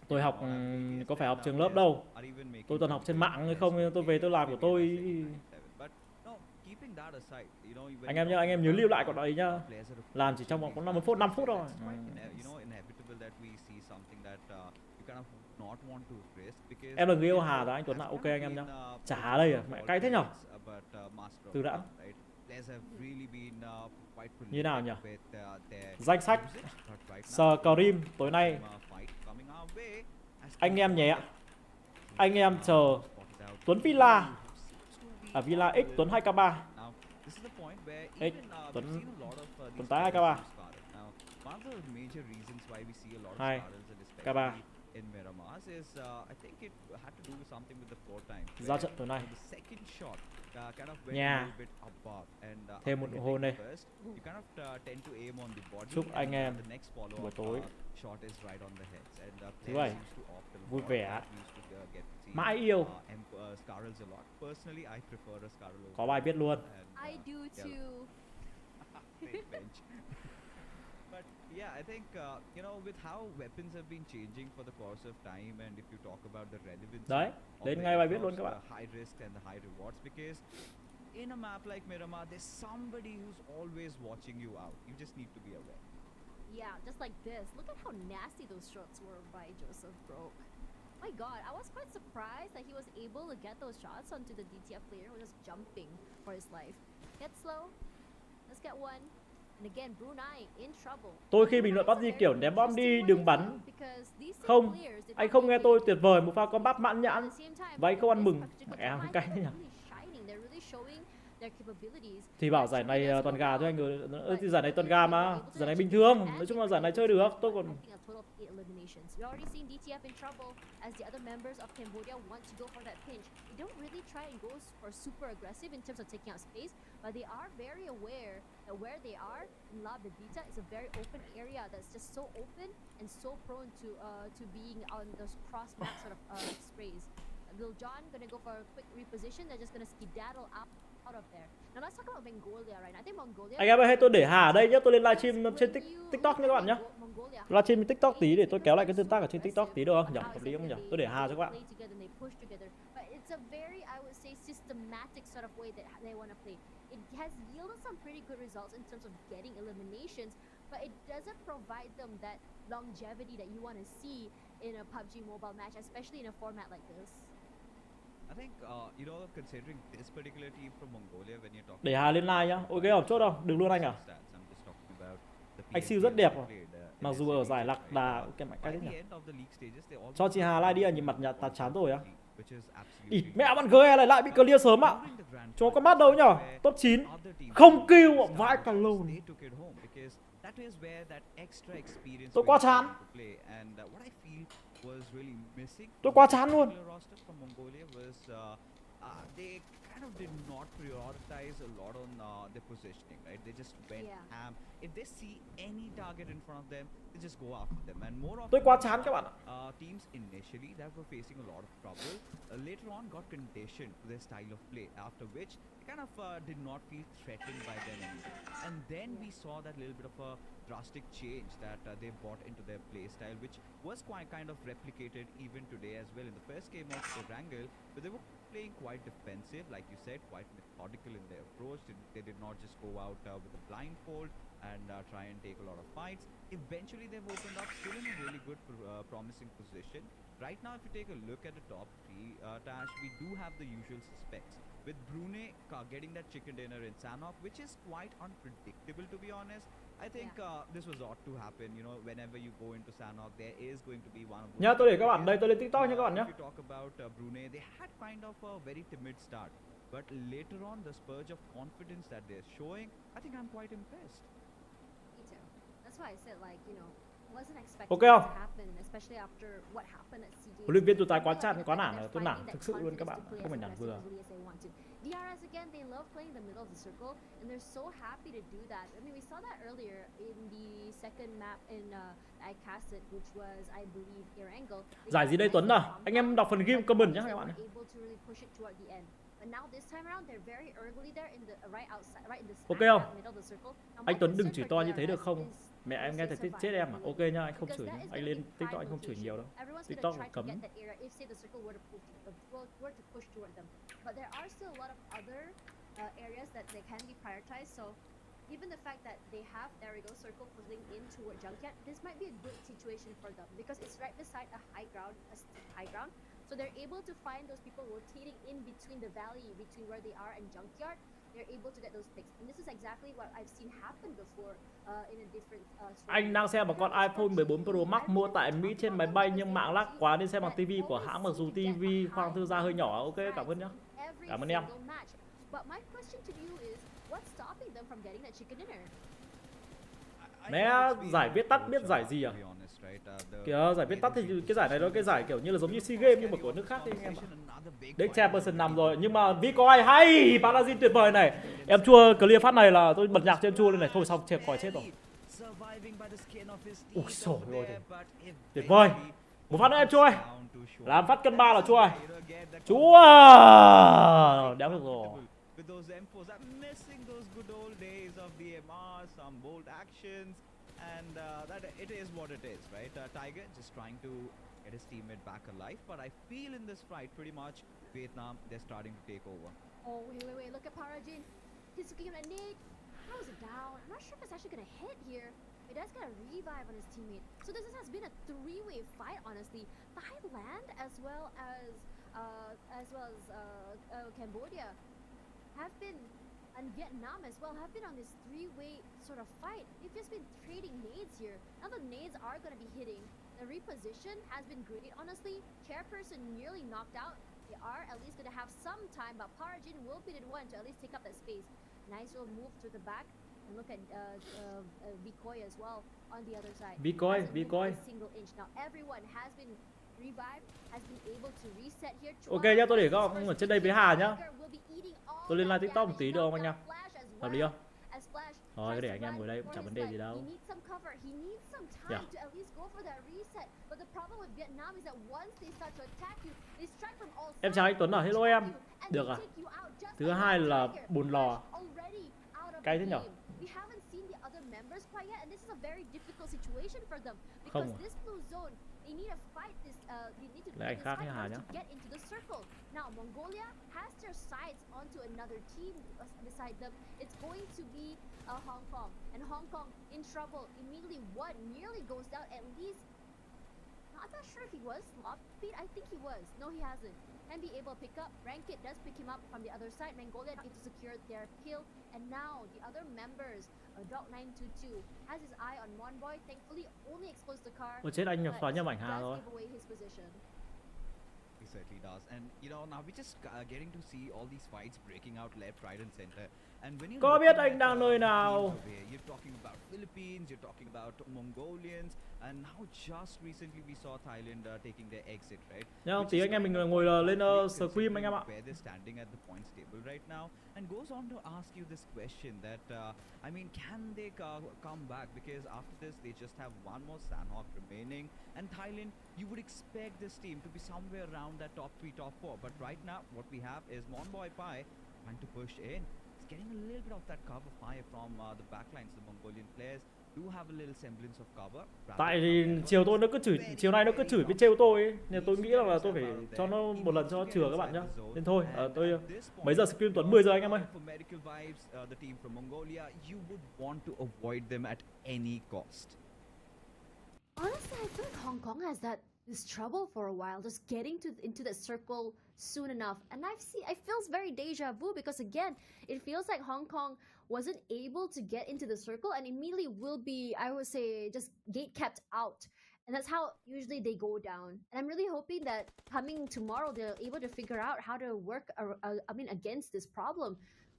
Tôi học có phải học trường lớp đâu. Tôi toàn học trên mạng hay không, tôi về tôi làm của tôi. Anh em nhớ lưu lại còn đấy nhá. Làm chỉ trong vòng có 5 phút thôi. Em là người yêu Hà rồi anh Tuấn ạ. Ok anh em nhá. Chả đây à, mẹ cay thế nhở. Từ đã. Như nào nhỉ? Danh sách Scream tối nay. Anh em nhé. Anh em chờ Tuấn Villa. À Villa X Tuấn 2k3. X Tuấn tái 2k3. 2k3. Ra trận tối nay. Nhà. Thêm một hôn đây. Chúc anh em buổi tối thứ bảy vui vẻ, mãi yêu. Có bài viết luôn. But yeah, I think you know, with how weapons have been changing for the course of time, and if you talk about the relevance Đấy, đến ngay bài viết luôn các bạn. The high risk and the high rewards, because in a map like Miramar, there's somebody who's always watching you out. You just need to be aware. Yeah, just like this. Look at how nasty those shots were by Joseph Broke. My God, I was quite surprised that he was able to get those shots onto the DTF player who was just jumping for his life. Get slow. Let's get one. And again, Brunei in trouble. Tôi khi bình luận PUBG kiểu ném bom đi đừng bắn. Không, anh không nghe tôi tuyệt vời một pha combat mãn nhãn. Và anh không ăn mừng. Em cay nhỉ. Thì bảo giải này toàn gà thôi anh ơi. Thì giải này toàn gà mà. Giải này bình thường. Nói chung là giải này chơi được. Tôi còn We already seen DTF in trouble as the other members of Cambodia want to go for that pinch. They don't really try and go for super aggressive in terms of taking out space, but they are very aware that where they are in La Bebita is a very open area that's just so open and so prone to being on those cross map sort of sprays. Lil Jon gonna go for a quick reposition. They're just gonna skedaddle out of there. Now let's talk about Mongolia right now. I think Mongolia. Anh em ơi, tôi để Hà ở đây nhé, tôi lên livestream trên TikTok nha các bạn nhé. Livestream trên TikTok tí để tôi kéo lại cái tương tác ở trên TikTok tí được không nhỉ? Hợp lý không nhỉ? Tôi để Hà cho các bạn. It's a very, I would say, systematic sort of way that they want to play. It has yielded some pretty good results in terms of getting eliminations, but it doesn't provide them that longevity that you want to see in a PUBG mobile match, especially in a format like this. I think, considering this particular team from Mongolia, when you're talking Để Hà lên live nhá. Ok không? Chốt không? Đừng luôn anh à. stats, I'm just talking about the Anh siêu PMPL rất đẹp they rồi. played, in Mặc their dù ở series, giải lạc right? đà cái mạnh cái By đấy the nhỉ. end of the league stages, they almost Cho chị Hà won like đi à, the nhìn mặt nhà ta chán rồi á. which is absolutely Ịt mẹ bạn gơi lại bị clear sớm ạ. During the grand Cho có final, mắt đâu nhở. where Top 9. other teams Không really kill ạ, started vãi out, cả lồn. they took it home because that is where that extra experience Tôi quá really came chán. into play. And what I feel was really missing Tôi from quá this chán luôn. particular roster from Mongolia was they kind of did not prioritize a lot on their positioning, right? They just went Yeah. ham. If they see any target in front of them, they just go after them. And more often Tôi quá than chán not, các bạn ạ. teams initially that were facing a lot of trouble later on got conditioned to their style of play, after which they kind of did not feel threatened by them anymore. And then we saw that little bit of a drastic change that they brought into their play style, which was quite kind of replicated even today as well. In the first game of Erangel, but they were playing quite defensive, like you said, quite methodical in their approach. They did not just go out with a blindfold and try and take a lot of fights. Eventually they've opened up, still in a really good promising position. Right now, if you take a look at the top 3, Tash, we do have the usual suspects, with Brune getting that chicken dinner in Sanhok, which is quite unpredictable, to be honest. I think this was ought to happen. Whenever you go into Sanhok, there is going to be one of those. Nhá, tôi để các bạn đây, tôi lên TikTok nha các bạn nhé. If you talk about Brune, they had kind of a very timid start, but later on, the spurge of confidence that they're showing, I think I'm quite impressed. Me too. That's why I said, like, wasn't expecting Ok it không? to happen, especially after what happened at SEA Games. Huấn luyện viên tụi tài quá I feel chán, like quá the nản fact rồi, that tôi they're nản finding thực that sự luôn các confidence bạn, to play không phải as nản vừa. aggressively as they want to. DRS again, they love playing the middle of the circle, and they're so happy to do that. I mean, we saw that earlier in the second map in I casted, which was, I believe, Erangel. Giải gì đây Tuấn à? Anh em đọc phần game comment nhé các bạn. Able to really push it toward the end. But now this time around, they're very early there in the right outside, right in the Ok smack không? dab middle of the circle. Now, Anh my Tuấn đừng concern chửi for to như thế được DRS không? is Mẹ em nghe thấy survival chết em à? Ok really. nhá, anh không Because chửi that nhá. is Anh gonna lên be TikTok prime anh không chửi location. nhiều đâu. Everyone's TikTok gonna try to cấm. get that area if, say, the circle were to push toward them. But there are still a lot of other areas that they can be prioritized. So even the fact that they have, there we go, circle pulling in toward Junkyard, this might be a good situation for them because it's right beside a high ground, So they're able to find those people rotating in between the valley, between where they are and Junkyard. They're able to get those picks. And this is exactly what I've seen happen before in a different Anh đang xem một con iPhone 14 Pro Max mua tại Mỹ trên máy bay nhưng mạng lag quá nên xem bằng TV của hãng, mặc dù TV khoang thư ra hơi nhỏ. Ok, cảm ơn nhá. Cảm ơn em. But my question to you is, what's stopping them from getting that chicken dinner? Mẹ, giải viết tắt biết giải gì à? Kìa, giải viết tắt thì cái giải này nó cái giải kiểu như là giống như SEA Games nhưng mà của nước khác thì anh em ạ. Đấy, Chairperson 5 rồi, nhưng mà Vicoy hay, Parazin tuyệt vời này. Em chua clear phát này là tôi bật nhạc cho em chua lên này, thôi xong chẹp còi chết rồi. Ui xổ rồi, tuyệt vời. Một phát nữa em chua ơi. Làm phát cân 3 là chua ơi. Chúa, đéo được rồi. With those M4s, I'm missing those good old days of DMR, some bold actions, and that it is what it is, right? Tiger just trying to get his teammate back alive, but I feel in this fight, pretty much Vietnam, they're starting to take over. Oh, wait, look at Parajin. He's looking at a nade. How is it down? I'm not sure if it's actually gonna hit here. It does get a revive on his teammate. So this has been a three-way fight, honestly. Thailand as well as Cambodia have been, and Vietnam as well, have been on this three-way sort of fight. They've just been trading nades here. Now the nades are going to be hitting. The reposition has been great, honestly. Chairperson nearly knocked out. They are at least going to have some time, but Parajin will be the one to at least take up that space. Nice little move to the back. And look at Vicoy as well on the other side. Vicoy. A single inch. Now everyone has been revived, has been able to reset here. Ok nhá, tôi để các bạn ở trên đây với Hà nhá. Tôi lên live TikTok một tí được không anh em? Hợp lý không? Thôi cứ để anh em ngồi đây cũng chẳng vấn đề gì đâu. Yeah. Em chào anh Tuấn à, hello em. Được à? Thứ hai là bùn lò. Cay thế nhở? Không à? Lấy anh khác nhé Hà nhá. Now Mongolia has their sights onto another team beside them. It's going to be Hong Kong, and Hong Kong in trouble immediately. One nearly goes down. At least Now, I'm not sure if he was lobbied. I think he was. No, he hasn't. Can be able to pick up. Rankit does pick him up from the other side. Mongolia able to secure their kill. And now the other members, Dog922, has his eye on Monboy. Thankfully, only exposed the car. Ôi chết, anh nhập vào nhầm ảnh Hà does rồi. give away his position. He certainly does. And you know, now we're just getting to see all these fights breaking out left, right and center. And when you Có biết anh đang nơi nào? You're talking about Philippines, you're talking about Mongolians, and now just recently we saw Thailand taking their exit, right? Nha, tí anh em mình ngồi lên stream anh em ạ. Where they're standing at the points table right now, and goes on to ask you this question that I mean, can they come back? Because after this they just have one more Sandhawk remaining, and Thailand, you would expect this team to be somewhere around that top 3, top 4. But right now, what we have is Monboy Pai trying to push in. It's getting a little bit of that cover fire from the backlines. The Mongolian players do have a little semblance of cover. Tại thì chiều nay nó cứ chửi với trêu tôi ấy. Nên tôi nghĩ là tôi phải cho nó một lần cho nó chừa các bạn nhá. Nên thôi, tôi mấy giờ stream Tuấn 10 giờ anh em ơi. For medical vibes, the team from Mongolia, you would want to avoid them at any cost. Honestly, I feel like Hong Kong has this trouble for a while, just getting into that circle soon enough. And it feels very deja vu because again, it feels like Hong Kong wasn't able to get into the circle and immediately will be, I would say, just gate kept out. And that's how usually they go down. And I'm really hoping that coming tomorrow, they're able to figure out how to work, against this problem,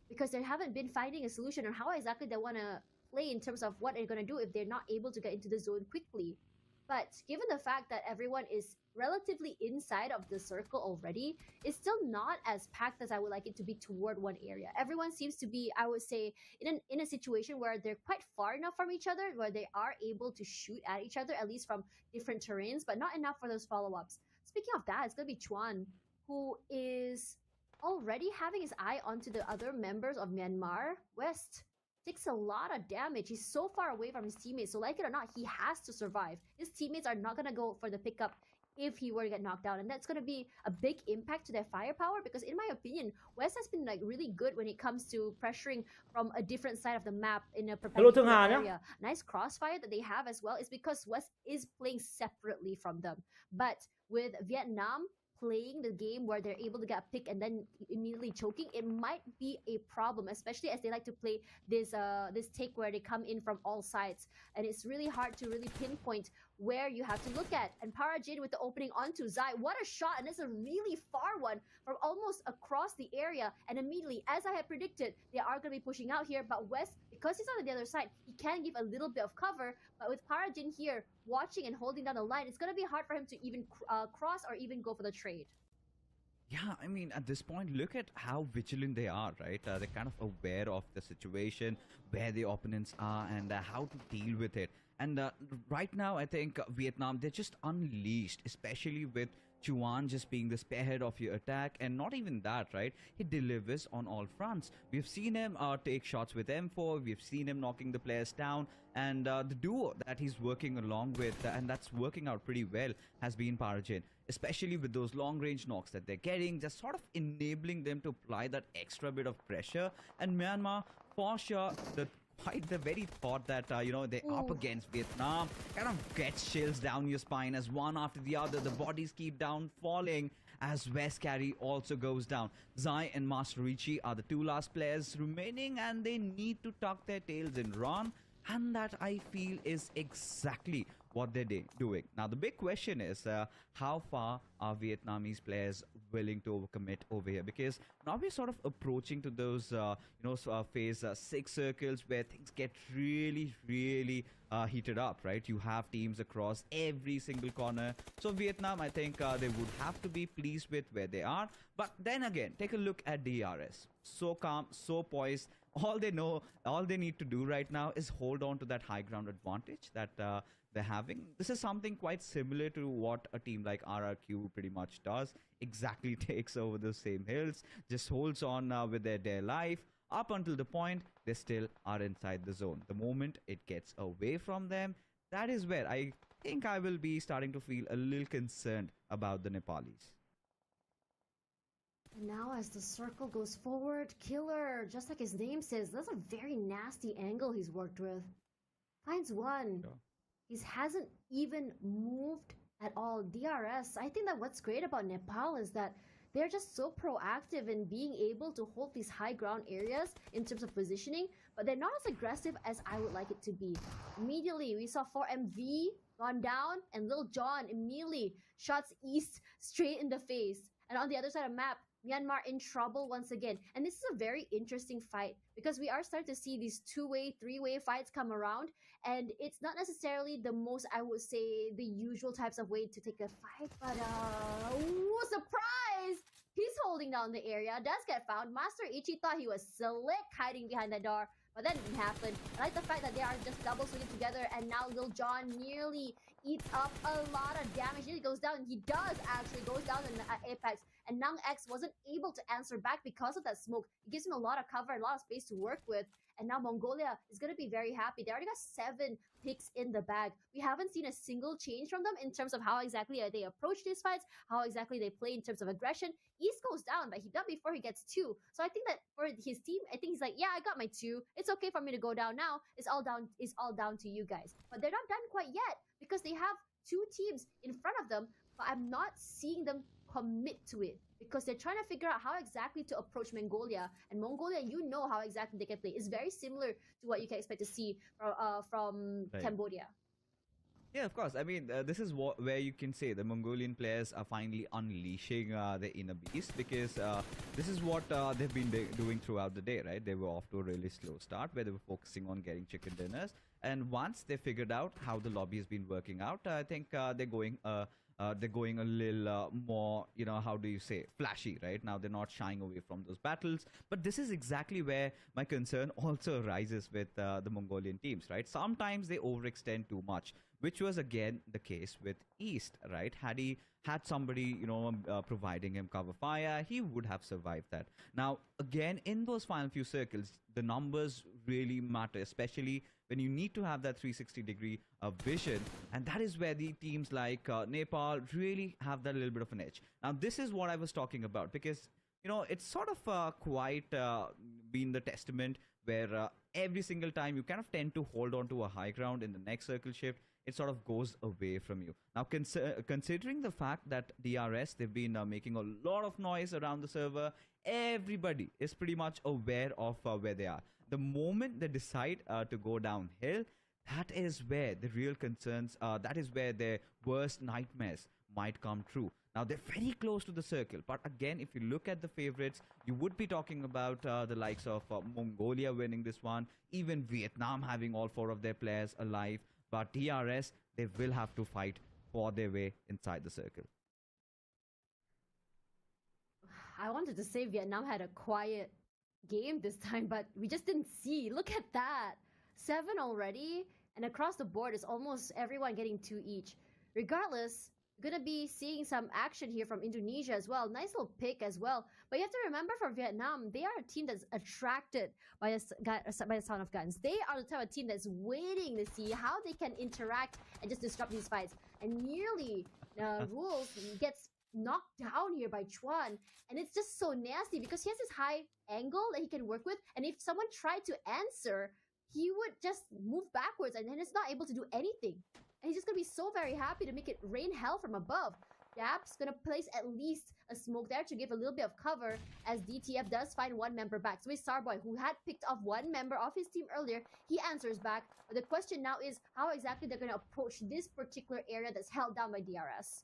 because they haven't been finding a solution on how exactly they want to play in terms of what they're going to do if they're not able to get into the zone quickly. But given the fact that everyone is relatively inside of the circle already, it's still not as packed as I would like it to be toward one area. Everyone seems to be, I would say, in a situation where they're quite far enough from each other, where they are able to shoot at each other, at least from different terrains, but not enough for those follow-ups. Speaking of that, it's going to be Chuan, who is already having his eye onto the other members of Myanmar West. Takes a lot of damage. He's so far away from his teammates, so like it or not, he has to survive. His teammates are not going to go for the pickup if he were to get knocked down, and that's going to be a big impact to their firepower, because in my opinion, West has been like really good when it comes to pressuring from a different side of the map in a perpendicular area. Nice crossfire that they have as well is because West is playing separately from them. But with Vietnam playing the game where they're able to get a pick and then immediately choking, it might be a problem, especially as they like to play this take where they come in from all sides, and it's really hard to really pinpoint where you have to look at. And Parajin with the opening onto Zai, what a shot, and it's a really far one from almost across the area, and immediately, as I had predicted, they are going to be pushing out here, but West, because he's on the other side, he can give a little bit of cover, but with Parajin here watching and holding down the line, it's going to be hard for him to even cross or even go for the trade. Yeah, I mean, at this point, look at how vigilant they are, right? They're kind of aware of the situation, where the opponents are, and how to deal with it. And right now, I think Vietnam, they're just unleashed, especially with Chuan just being the spearhead of your attack. And not even that, right? He delivers on all fronts. We've seen him take shots with M4. We've seen him knocking the players down. And the duo that he's working along with, and that's working out pretty well, has been Parajin. Especially with those long-range knocks that they're getting, just sort of enabling them to apply that extra bit of pressure. And Myanmar, for sure, the very thought that, they're up against Vietnam kind of gets chills down your spine as one after the other, the bodies keep down falling as West Carry also goes down. Zai and Master Richie are the two last players remaining, and they need to tuck their tails and run. And that, I feel, is exactly what they're doing. Now, the big question is, how far are Vietnamese players willing to overcommit over here? Because now we're sort of approaching to those, phase 6 circles where things get really, really heated up, right? You have teams across every single corner. So Vietnam, I think they would have to be pleased with where they are. But then again, take a look at DRS. So calm, so poised. All they need to do right now is hold on to that high ground advantage that they're having. This is something quite similar to what a team like RRQ pretty much does. Exactly takes over the same hills, just holds on with their dear life up until the point they still are inside the zone. The moment it gets away from them, that is where I think I will be starting to feel a little concerned about the Nepalis. And now as the circle goes forward, Killer, just like his name says, that's a very nasty angle he's worked with. Finds one. Yeah. He hasn't even moved at all. DRS, I think that what's great about Nepal is that they're just so proactive in being able to hold these high ground areas in terms of positioning, but they're not as aggressive as I would like it to be. Immediately, we saw 4MV gone down, and Lil Jon immediately shots east straight in the face. And on the other side of the map, Myanmar in trouble once again. And this is a very interesting fight because we are starting to see these two-way, three-way fights come around. And it's not necessarily the most, I would say, the usual types of way to take a fight. But, ooh, surprise! He's holding down the area, does get found. Master Ichi thought he was slick hiding behind the door. But that didn't happen. I like the fact that they are just double swinging together, and now Lil Jon nearly eats up a lot of damage. He goes down. He does actually goes down in Apex, and Nung X wasn't able to answer back because of that smoke. It gives him a lot of cover and a lot of space to work with. And now Mongolia is going to be very happy. They already got 7 picks in the bag. We haven't seen a single change from them in terms of how exactly they approach these fights, how exactly they play in terms of aggression. East goes down, but he done before he gets 2. So I think that for his team, I think he's like, yeah, I got my 2. It's okay for me to go down now. It's all down to you guys. But they're not done quite yet because they have 2 teams in front of them, but I'm not seeing them commit to it because they're trying to figure out how exactly to approach Mongolia. And Mongolia, you know how exactly they can play. It's very similar to what you can expect to see from Right. Cambodia. Yeah, of course. I mean, this is where you can say the Mongolian players are finally unleashing their inner beast, because this is what they've been doing throughout the day, right? They were off to a really slow start where they were focusing on getting chicken dinners. And once they figured out how the lobby has been working out, I think they're going a little more, you know, how do you say, flashy, right? Now they're not shying away from those battles. But this is exactly where my concern also arises with the Mongolian teams, right? Sometimes they overextend too much, which was again the case with East, right? Had he had somebody, you know, providing him cover fire, he would have survived that. Now, again, in those final few circles, the numbers really matter, especially when you need to have that 360-degree vision. And that is where the teams like Nepal really have that little bit of an edge. Now, this is what I was talking about, because, you know, it's sort of quite been the testament where every single time you kind of tend to hold on to a high ground in the next circle shift, it sort of goes away from you. Now, considering the fact that DRS, they've been making a lot of noise around the server, everybody is pretty much aware of where they are. The moment they decide to go downhill, that is where the real concerns, that is where their worst nightmares might come true. Now, they're very close to the circle, but again, if you look at the favorites, you would be talking about the likes of Mongolia winning this one, even Vietnam having all 4 of their players alive. But DRS, they will have to fight for their way inside the circle. I wanted to say Vietnam had a quiet game this time, but we just didn't see. Look at that. 7 already, and across the board is almost everyone getting 2 each. Regardless, gonna be seeing some action here from Indonesia as well. Nice little pick as well. But you have to remember, for Vietnam, they are a team that's attracted by the sound of guns. They are the type of team that's waiting to see how they can interact and just disrupt these fights. And nearly Rules gets knocked down here by Chuan, and it's just so nasty because he has this high angle that he can work with, and if someone tried to answer, he would just move backwards and then it's not able to do anything. And he's just gonna be so very happy to make it rain hell from above. Yap's gonna place at least a smoke there to give a little bit of cover, as DTF does find 1 member back. So it's Starboy, who had picked off 1 member of his team earlier. He answers back, but the question now is how exactly they're gonna approach this particular area that's held down by DRS.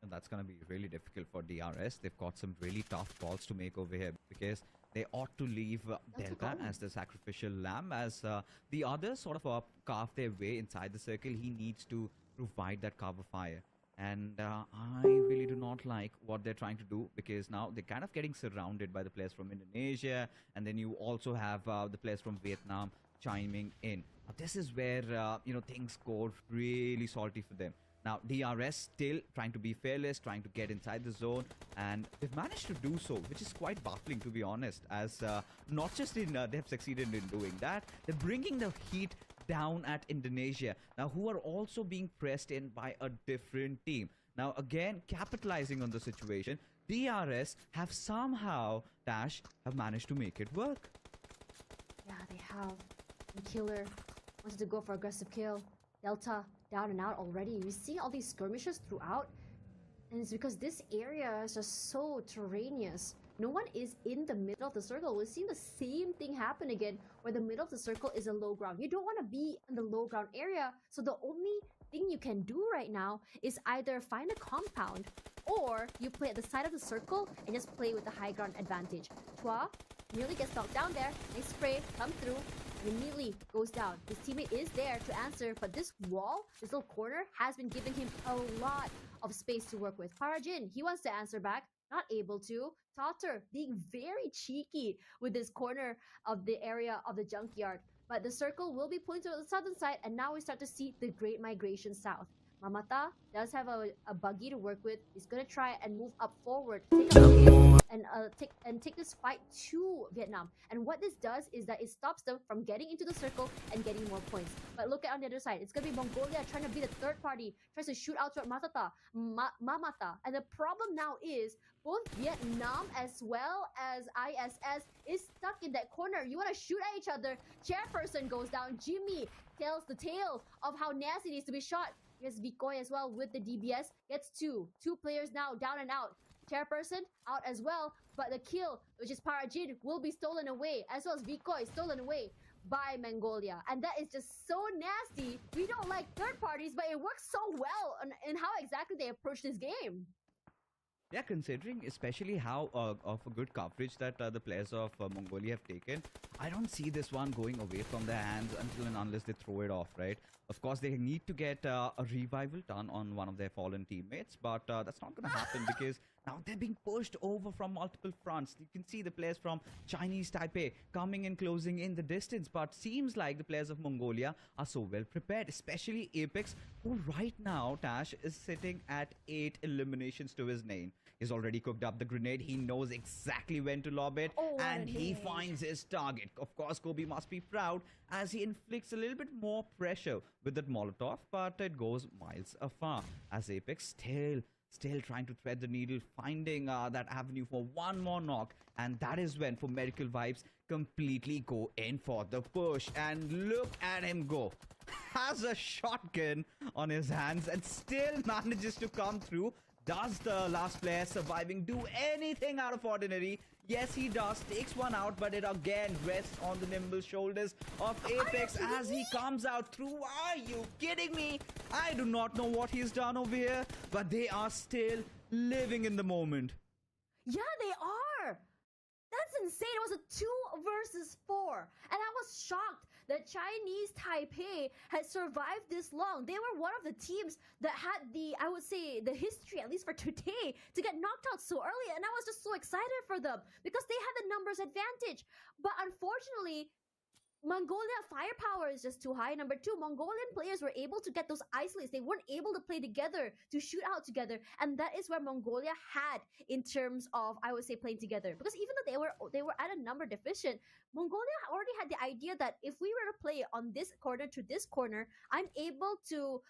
And that's going to be really difficult for DRS. They've got some really tough calls to make over here, because they ought to leave Delta as the sacrificial lamb, as the others sort of carve their way inside the circle. He needs to provide that cover fire. And I really do not like what they're trying to do, because now they're kind of getting surrounded by the players from Indonesia, and then you also have the players from Vietnam chiming in. Now, this is where you know, things go really salty for them. Now, DRS still trying to be fearless, trying to get inside the zone, and they've managed to do so, which is quite baffling, to be honest, as not just in they've succeeded in doing that, they're bringing the heat down at Indonesia, now who are also being pressed in by a different team. Now, again, capitalizing on the situation, DRS have somehow, Dash, have managed to make it work. Yeah, they have. And Killer wanted to go for aggressive kill. Delta down and out already. We see all these skirmishes throughout, and it's because this area is just so terraneous. No one is in the middle of the circle. We're seeing the same thing happen again, where the middle of the circle is a low ground. You don't want to be in the low ground area, so the only thing you can do right now is either find a compound, or you play at the side of the circle and just play with the high ground advantage. Twa nearly gets knocked down there. Nice spray, come through, and immediately goes down. His teammate is there to answer, but this wall, this little corner, has been giving him a lot of space to work with. Parajin, he wants to answer back, not able to. Totter being very cheeky with this corner of the area of the junkyard. But the circle will be pulling to the southern side, and now we start to see the Great Migration south. Mamata does have a buggy to work with. He's gonna try and move up forward, take this fight to Vietnam. And what this does is that it stops them from getting into the circle and getting more points. But look at on the other side, it's gonna be Mongolia trying to be the third party, tries to shoot out to Mamata. And the problem now is both Vietnam as well as ISS is stuck in that corner. You want to shoot at each other. Chairperson goes down. Jimmy tells the tale of how nasty it is to be shot. Here's Vikoy as well with the DBS. Gets two players now down and out. Chairperson out as well, but the kill, which is Parajin, will be stolen away, as well as Vikoy stolen away by Mongolia. And that is just so nasty. We don't like third parties, but it works so well in how exactly they approach this game. Yeah, considering especially how of a good coverage that the players of Mongolia have taken, I don't see this one going away from their hands until and unless they throw it off, right? Of course, they need to get a revival done on one of their fallen teammates, but that's not going to happen because now they're being pushed over from multiple fronts. You can see the players from Chinese Taipei coming and closing in the distance, but seems like the players of Mongolia are so well prepared, especially Apex, who right now, Tash, is sitting at 8 eliminations to his name. He's already cooked up the grenade. He knows exactly when to lob it, and he finds his target. Of course, Kobe must be proud as he inflicts a little bit more pressure with that Molotov, but it goes miles afar as Apex still trying to thread the needle, finding that avenue for one more knock. And that is when, for Medical Vibes, completely go in for the push. And look at him go. Has a shotgun on his hands and still manages to come through. Does the last player surviving do anything out of ordinary? Yes, he does. Takes one out, but it again rests on the nimble shoulders of Apex as he comes out through. Are you kidding me? I do not know what he's done over here, but they are still living in the moment. Yeah, they are. That's insane. It was a 2 versus 4. And I was shocked that Chinese Taipei had survived this long. They were one of the teams that had the, I would say, the history, at least for today, to get knocked out so early. And I was just so excited for them because they had the numbers advantage. But unfortunately, Mongolia firepower is just too high. Number 2, Mongolian players were able to get those isolates. They weren't able to play together, to shoot out together. And that is where Mongolia had in terms of, I would say, playing together. Because even though they were at a number deficient, Mongolia already had the idea that if we were to play on this corner to this corner,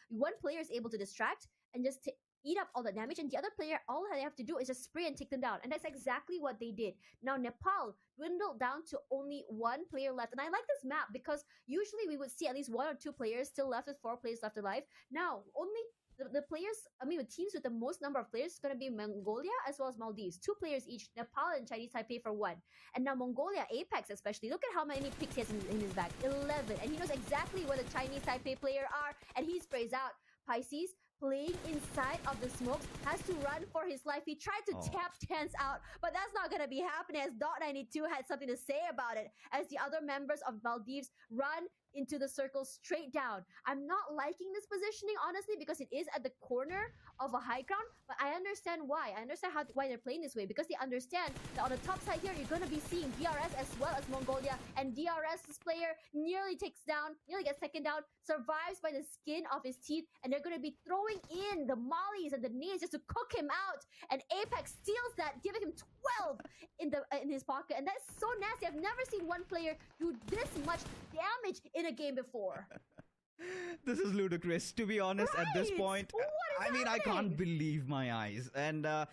one player is able to distract and just eat up all the damage, and the other player, all they have to do is just spray and take them down. And that's exactly what they did. Now Nepal dwindled down to only 1 player left, and I like this map because usually we would see at least 1 or 2 players still left with 4 players left alive. Now only the players, the teams with the most number of players is going to be Mongolia as well as Maldives. 2 players each, Nepal and Chinese Taipei for 1. And now Mongolia, Apex especially, look at how many picks he has in his bag. 11. And he knows exactly where the Chinese Taipei player are, and he sprays out. Pisces, playing inside of the smokes, has to run for his life. He tried to tap Tense out, but that's not going to be happening, as Dot92 had something to say about it, as the other members of Maldives run into the circle straight down. I'm not liking this positioning, honestly, because it is at the corner of a high ground, but I understand why. I understand why they're playing this way, because they understand that on the top side here, you're going to be seeing DRS as well as Mongolia, and DRS's player nearly gets taken down, survives by the skin of his teeth, and they're going to be throwing in the mollies and the nades just to cook him out, and Apex steals that, giving him 12 in his pocket, and that's so nasty. I've never seen one player do this much damage in a game before. This is ludicrous, to be honest. At this point, I can't believe my eyes. And I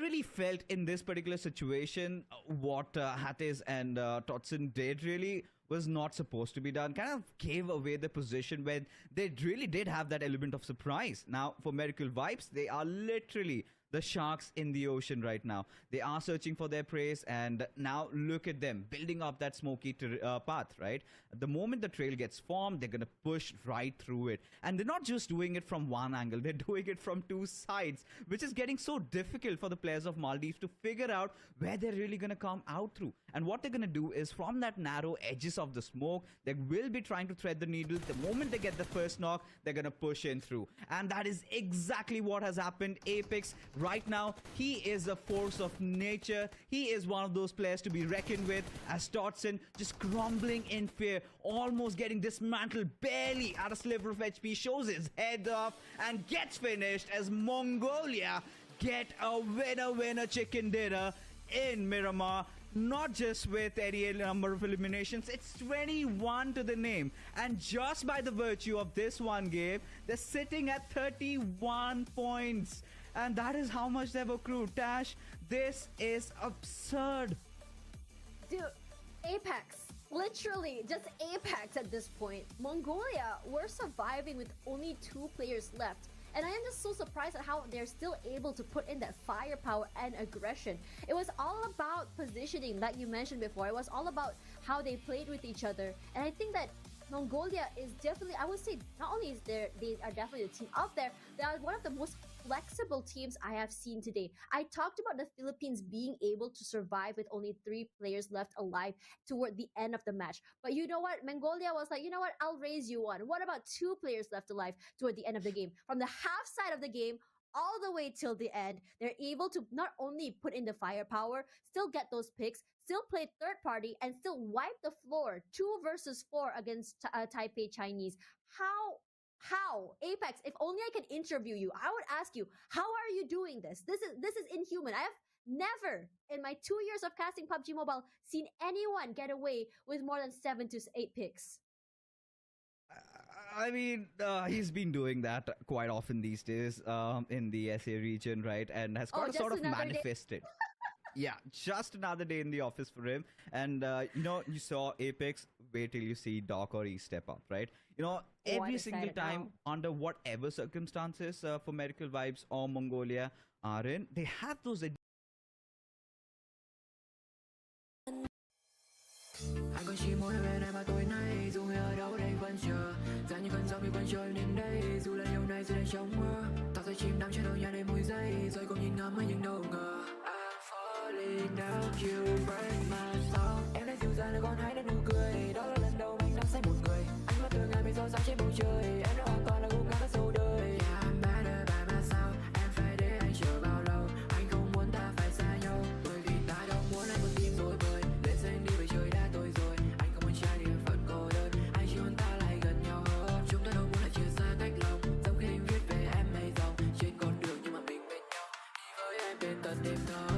really felt in this particular situation what Hattes and Totson did really was not supposed to be done, kind of gave away the position when they really did have that element of surprise. Now, for Miracle Vibes, they are literally the sharks in the ocean right now. They are searching for their prey, and now look at them building up that smoky path, right? The moment the trail gets formed, they're going to push right through it. And they're not just doing it from one angle, they're doing it from two sides, which is getting so difficult for the players of Maldives to figure out where they're really going to come out through. And what they're going to do is, from that narrow edges of the smoke, they will be trying to thread the needle. The moment they get the first knock, they're going to push in through. And that is exactly what has happened. Apex, right now, he is a force of nature. He is one of those players to be reckoned with, as Totson just crumbling in fear, almost getting dismantled, barely at a sliver of HP, shows his head off and gets finished as Mongolia get a winner chicken dinner in Miramar. Not just with any number of eliminations, it's 21 to the name. And just by the virtue of this one game, they're sitting at 31 points. And that is how much they've accrued. Tash, this is absurd. Dude, Apex. Literally, just Apex at this point. Mongolia were surviving with only 2 players left. And I am just so surprised at how they're still able to put in that firepower and aggression. It was all about positioning, like you mentioned before. It was all about how they played with each other. And I think that Mongolia is definitely, I would say, not only is they are definitely the team out there, they are one of the most flexible teams I have seen today. I talked about the Philippines being able to survive with only 3 players left alive toward the end of the match. But you know what? Mongolia was like, you know what? I'll raise you one. What about 2 players left alive toward the end of the game? From the half side of the game, all the way till the end, they're able to not only put in the firepower, still get those picks, still play third party, and still wipe the floor 2 versus 4 against Taipei Chinese. How Apex? If only I could interview you, I would ask you, how are you doing this? This is inhuman. I have never in my 2 years of casting PUBG Mobile seen anyone get away with more than 7 to 8 picks. I mean, he's been doing that quite often these days in the SA region, right? And has got sort of manifested. Yeah, just another day in the office for him. And, you saw Apex, wait till you see Doc or E step up, right? Every single time, under whatever circumstances for Miracle Vibes or Mongolia are in, they have those... Anh có chỉ muốn về này mà tối nay dù người ở đâu đây vẫn chờ ra những cơn gió bị quanh trôi đến đây dù là điều này dù đang trong mơ tao thấy chìm đắm trên đôi nhà đầy mùi giây rồi cùng nhìn ngắm ấy nhưng đâu ngờ I'm falling down you break my soul em đã dịu dàng để con hãy đã nụ cười đó là lần đầu anh nắm say một người anh mất từ ngày bị gió sáng trên bầu trời em đã hoàn toàn là gục ngã cả sâu đời yeah I'm better by myself em phải để anh chờ bao lâu anh không muốn ta phải xa nhau bởi vì ta đâu muốn anh con tim rồi bời lên xanh đi về trời đã tối rồi anh không muốn trái tim vẫn cô đơn anh chỉ muốn ta lại gần nhau hơn chúng ta đâu muốn lại chia xa cách lòng giống khi anh viết về em mây rồng trên con đường nhưng mà mình bên nhau đi với em đến tận đêm thâu.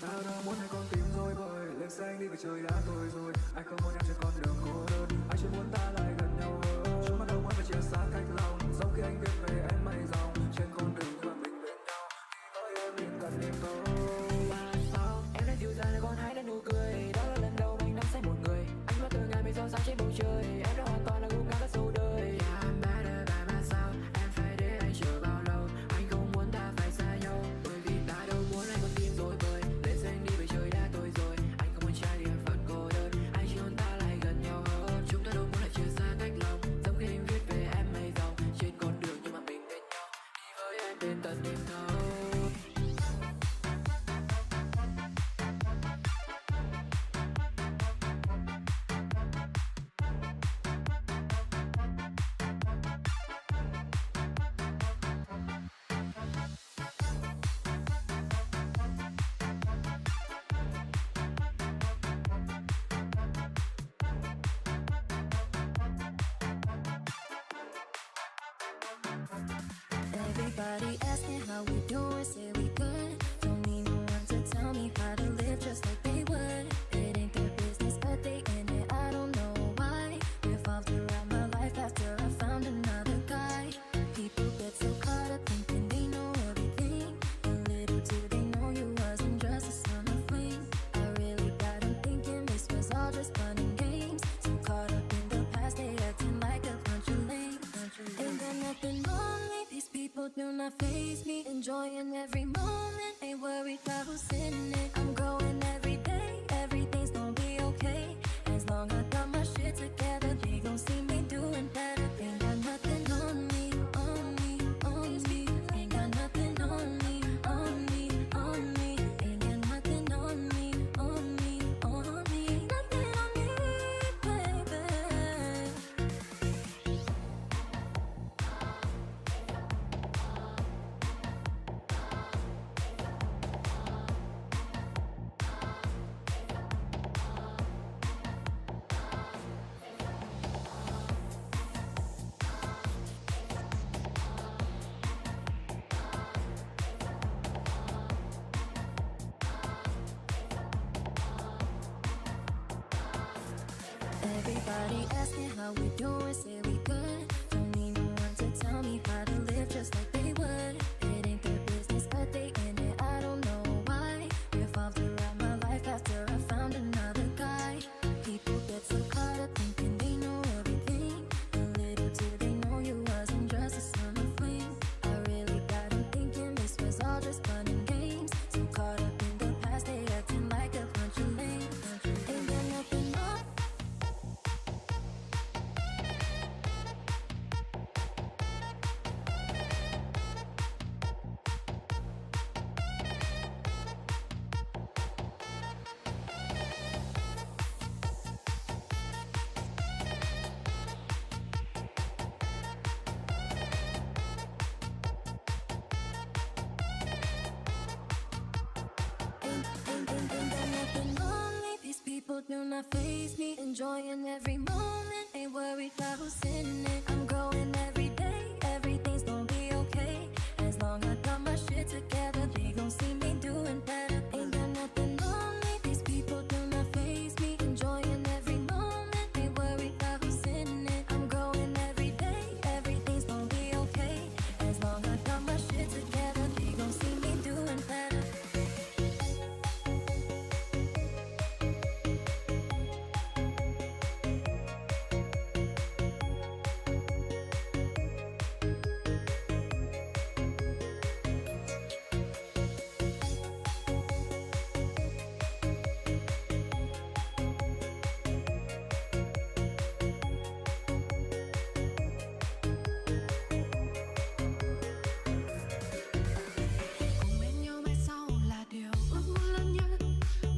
Tao đâu muốn hai con tim rồi bời lên xanh đi về trời đã tối rồi anh không muốn em trên con đường cô đơn anh chỉ muốn ta lại gần nhau hơn chúng ta đâu muốn phải chia xa cách lòng giống khi anh viết về em mây rồng trên con đường mà mình bên nhau đi với em đến gần đêm thâu. Em đã dịu dàng để con hãy đã nụ cười đó là lần đầu anh nắm say một người anh mất từ ngày bị gió sáng trên bầu trời em đã hoàn toàn là gục ngã cả sâu đời yeah I'm better đến tận đêm thâu. Everybody asking how we doing, say we good. Don't need no one to tell me how to live just like they would. It ain't their business, but they in it, I don't know why. Revolved around my life after I found another guy. People get so caught up thinking they know everything, and little do they know you wasn't just a summer fling. I really got them thinking this was all just fun and games. So caught up in the past, they acting like a bunch of lames. Ain't got nothing on me, these people do not faze me. Enjoying every moment, ain't worried about who's in it. I'm growing every day, everything's gonna be okay. As long as I got my shit together, they gon' see me doing better. Ain't got nothing on me, on me, on me. Ain't got nothing on me, on me, on me. Ain't got nothing on me, on me, on me. Nothing on me, baby. Everybody asking how we doing, say we good. Don't need no one to tell me how to live just like they would. It ain't their business, but they in it, I don't know why. Revolved around my life after I found another guy. People get so caught up thinking they know everything, and little do they know you wasn't just a summer fling. I really got them thinking this was all just fun and games. So caught up in the past, they acting like a bunch of lames. Ain't got nothing on. People do not faze me, enjoying every moment, ain't worried about who's in it. I'm growing every day, everything's gonna be okay. As long as I got my shit together, they gon' see me doing better. Ain't got nothing on me, these people do not faze me, enjoying every moment, ain't worried about who's in it. I'm growing every day, everything's gonna be okay. As long as I got my shit together, they gon' see me doing better. Cùng bên nhau mãi sau là điều ước muốn lớn nhất.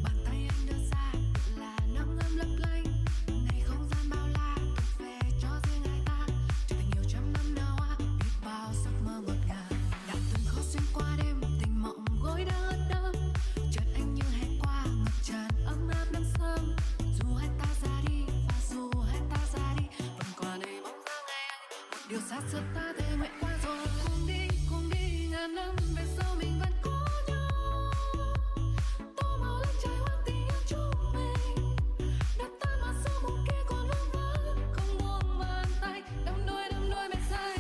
Bàn tay anh đưa ra là nắm ấm lấp lánh. Ngày không gian bao la thuộc về cho riêng ai ta. Trở thành nhiều trăm năm nào á, biết bao giấc mơ ngọt ngào. Đã từng khó xuyên qua đêm, tình mộng gối đang ướt đẫm. Chợt anh như hẹn qua, ngập tràn ấm áp nắng sớm. Dù hai ta ra đi và dù hai ta ra đi, vẫn còn đây bóng dáng ngày ấy. Một điều xa xưa ta thề nguyện qua rồi. Cùng đi ngàn năm về sau mình vẫn có nhau. Tô màu lên trái hoang tình yêu chúng mình. Đập tan màn sương mù kia còn vương vấn, không buông bàn tay. Đắm đuối mệt say.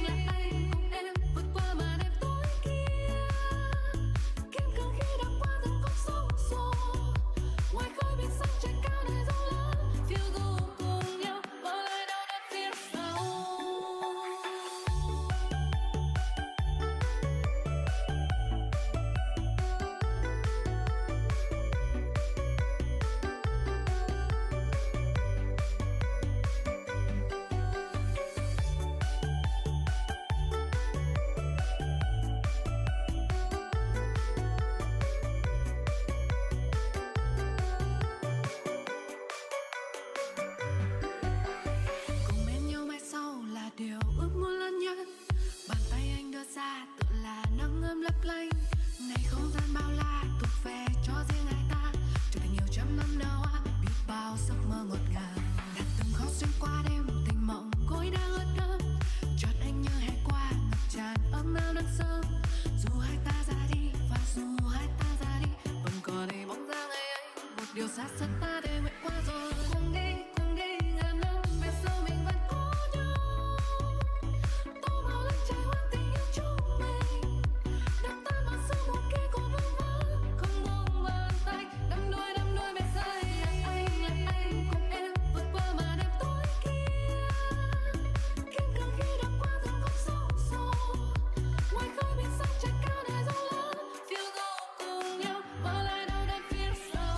Là anh cùng em vượt qua màn đêm tối kia. Kiên cường khi đã qua từng con sóng xô. Ngoài khơi biển xanh trời cao này rộng lớn. Phiêu du cùng nhau, bỏ lại đau đớn phía sau. Xa xa ta để nguyện qua rồi. Cùng đi, ngàn năm về sau mình vẫn có nhau. Tô màu lạnh trải qua tình yêu chúng mình. Đập tan mọi sương mù kia của vương vấn. Không buông bàn tay, đắm đuôi mê say. Là anh cùng em vượt qua màn đêm tối kia. Kiên cường khi đã qua từng con sóng gió. Ngoài khơi biển xanh trời cao để gió lớn. Phiêu du cùng nhau, bỏ lại đau đớn phía sau.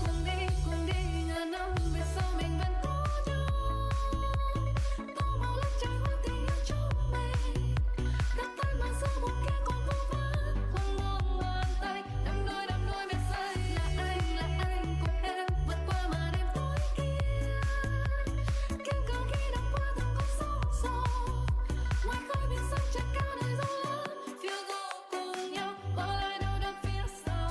Cùng đi, ngàn năm về sau mình vẫn có nhau. Tô màu lạnh trải qua tình yêu chúng mình. Đập tan màn sương mù kia còn vương vấn. Không buông bàn tay, đắm đuôi mê say. Là anh cùng em vượt qua màn đêm tối kia. Kiên cường khi đã qua từng con sóng gió. Ngoài khơi biển xanh trời cao để gió lớn. Phiêu du cùng nhau, bỏ lại đau đớn phía sau.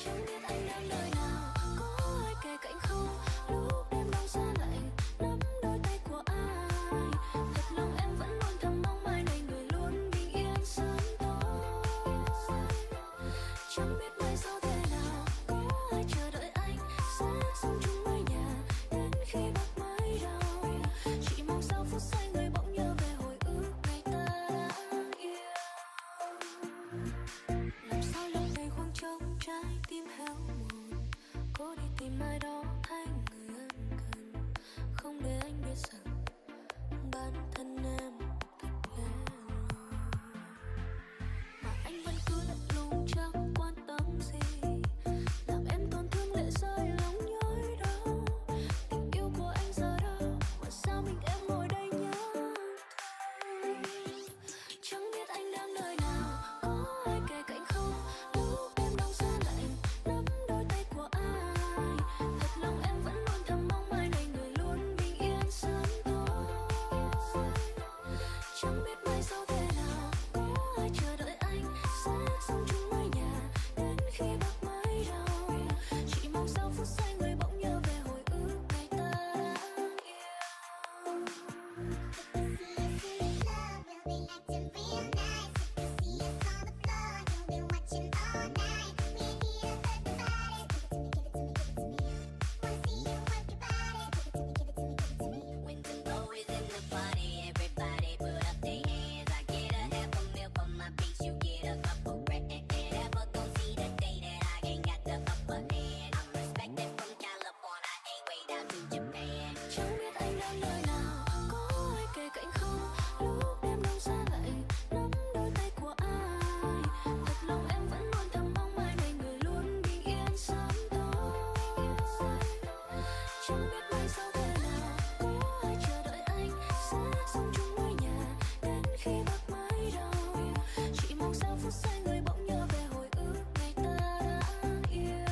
Chẳng biết anh đang nơi nào, có ai kề cạnh không? Lúc đêm đông xa lạnh, nắm đôi tay của ai? Thật lòng em vẫn luôn thầm mong mai này người luôn bình yên sớm tối. Chẳng biết mai sau thế nào, có ai chờ đợi anh sẽ sống chung mái nhà đến khi bạc mái đầu. Chỉ mong sau phút giây người bỗng nhớ về hồi ức ngày ta đã yêu. Làm sao lúc này khoảng trống trái tim héo mòn, cố đi tìm ai đó thay người ân cần, không để anh biết rằng bản thân em thật lẻ loi. Mà anh vẫn cứ lạnh lùng chẳng quan tâm gì, làm em tổn thương lệ rơi lòng nhói đau. Tình yêu của anh giờ đâu mà sao mình em ngồi đây nhớ thương. Chẳng biết anh đang nơi nào, có ai kề cạnh không? Lúc đêm đông xa lạnh, nắm đôi tay của ai? Thật lòng em vẫn luôn thầm mong mai này người luôn bình yên sớm tối. Chẳng biết mai sau thế nào, có ai chờ đợi anh sẽ sống chung mái nhà đến khi bạc mái đầu. Chỉ mong sau phút giây người bỗng nhớ về hồi ức ngày ta đã yêu. When the flow is in the party, everybody put up their hands. I get a half a meal for my beats, you get a couple grand. Never gon' see the day that I ain't got the upper hand. I'm respected from California, ain't way down to Japan. Chẳng biết anh đang nơi nào, có ai kề cạnh không? Lúc đêm đông xa lạnh, nắm đôi tay của ai? Thật lòng em vẫn luôn thầm mong mai này người luôn bình yên sớm tối. Chẳng biết mai sau thế nào, có ai chờ đợi anh sẽ sống chung mái nhà đến khi bạc mái đầu. Chỉ mong sau phút giây người bỗng nhớ về hồi ức ngày ta đã yêu.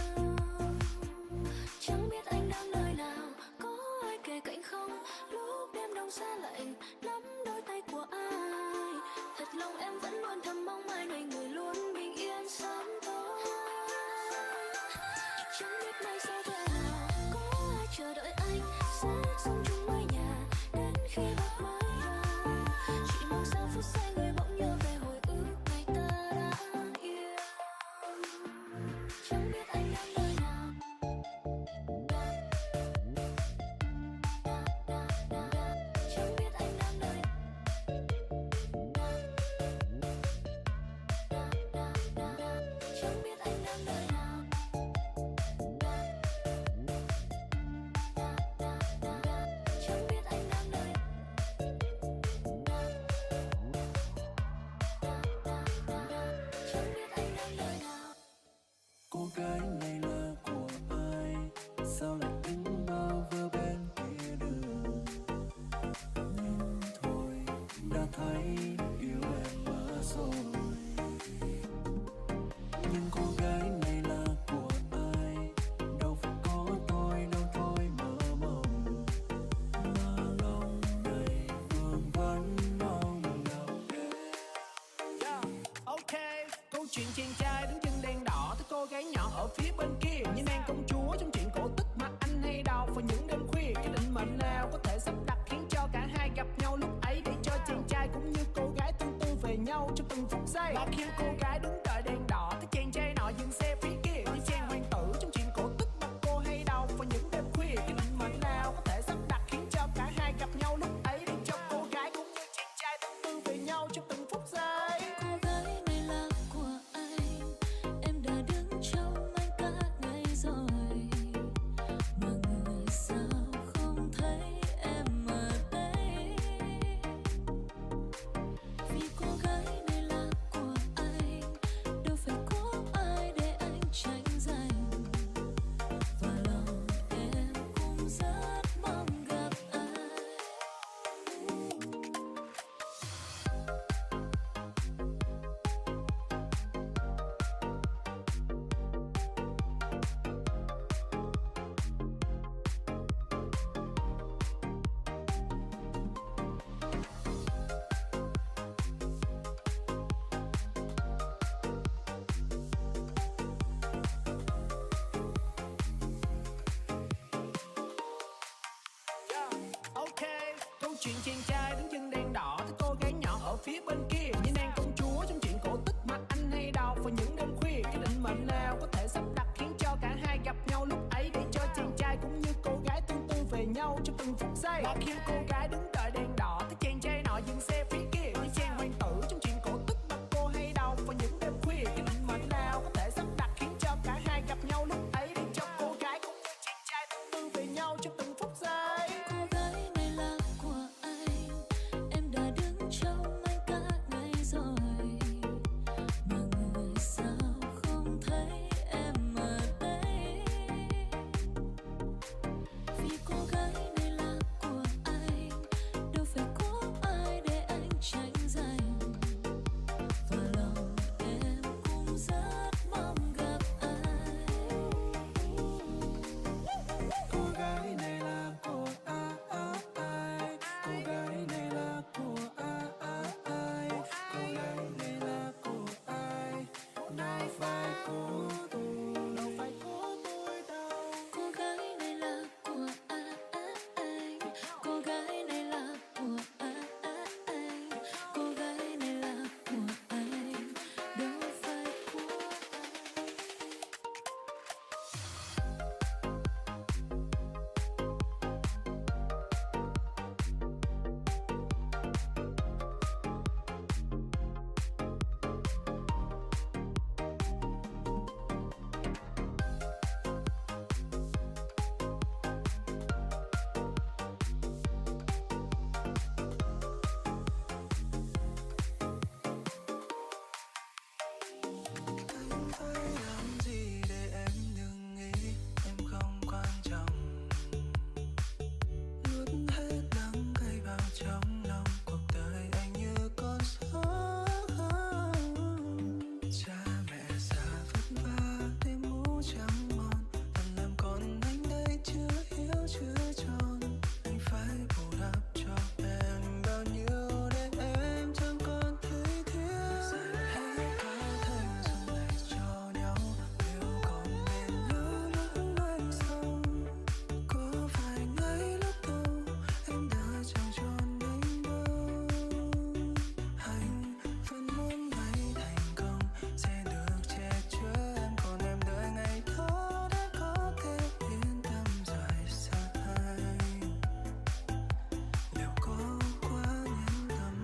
Chẳng biết anh đang nơi nào, có ai kề cạnh không? Lúc đêm đông xa lạnh, nắm đôi tay của ai? Thật lòng em vẫn luôn thầm mong mai này người luôn bình yên sớm tối. Chẳng biết mai sau thế nào, có ai chờ đợi anh sẽ sống chung mái nhà đến khi bạc mái đầu. Chỉ mong sau phút giây người bỗng nhớ về hồi ức ngày ta đã yêu. Chẳng biết anh đang nơi nào. Chẳng biết anh đang nơi nào. Chẳng biết anh đang nơi nào. Chẳng biết anh đang nơi nào. Chẳng biết anh đang nơi nào. Cô gái này là của ai? Sao lại đứng bao vơ bên kia đường? Nhưng thôi đã thấy yêu em quá rồi. Nhưng cô gái này là của ai? Đâu phải có tôi đâu thôi mơ mộng. chuyện chàng trai đứng chân đèn đỏ tới cô gái nhỏ ở phía bên kia như nàng công chúa trong chuyện cổ tích mà anh hay đọc vào những đêm khuya. Cái định mệnh nào có thể sắp đặt khiến cho cả hai gặp nhau lúc ấy, để cho chàng trai cũng như cô gái tương tư về nhau trong từng phút giây. Và khi cô gái đứng đợi đèn đỏ thì chàng trai nọ dừng xe phía kia như chàng hoàng tử trong chuyện cổ tích mà cô hay đọc vào những đêm khuya. Cái định mệnh nào có thể sắp đặt khiến cho cả hai gặp nhau lúc ấy, để cho cô gái cũng như chàng trai tương tư về nhau trong từng phút giây. Cô gái này là của anh, em đã đứng trong anh cả ngày rồi, mà người sao không thấy em ở đây. Vì cô gái này là của anh, đâu phải có ai để anh tranh giành, và lòng em cũng rất mong gặp anh. Ok, câu chuyện chàng trai đứng chân đèn đỏ tới cô gái nhỏ ở phía bên kia như nàng công chúa trong chuyện cổ tích mà anh hay đọc vào những đêm khuya. Cái định mệnh nào có thể sắp đặt khiến cho cả hai gặp nhau lúc ấy, để cho chàng trai cũng như cô gái tương tư về nhau trong từng phút giây. Và khi cô gái đứng đợi đèn đỏ thì chàng trai nọ dừng xe phía kia như chàng hoàng tử trong chuyện cổ tích mà cô hay đọc vào những đêm khuya. Cái định mệnh nào có thể sắp đặt khiến cho cả hai gặp nhau lúc ấy, để cho cô gái cũng như chàng trai tương tư về nhau trong từng phút giây. Cô gái này là của anh, em đã đứng trong anh cả ngày rồi, mà người sao không thấy em ở đây. Vì cô gái này là của anh, đâu phải có ai để anh tranh giành, và lòng em cũng rất mong gặp anh. Cô gái này là của ai? Cô gái này là của ai? Cô gái này là của ai? Đâu phải của tôi, đâu phải của tôi đâu. Cô gái này là của anh, cô gái này là của anh, cô gái này là của anh, đâu phải của Anh phải làm gì để em đừng nghĩ em không quan trọng? Nuốt hết đắng cay vào trong lòng, cuộc đời anh như con sóng. Cha mẹ già vất vả để mũ trắng mòn, phần làm con anh đây chưa hiểu chưa tròn. Anh phải bù đắp cho em bao nhiêu để em chẳng còn thấy thiếu. Hãy có thể dừng lại cho nhau, liệu còn bên nhau lúc anh sống? Có phải ngay lúc đầu em đã chẳng tròn đến đâu? Anh vẫn muốn ngày thành công sẽ được che chở em, còn em đợi ngày đó để có thể yên tâm rời xa anh. Liệu có quá yên tâm?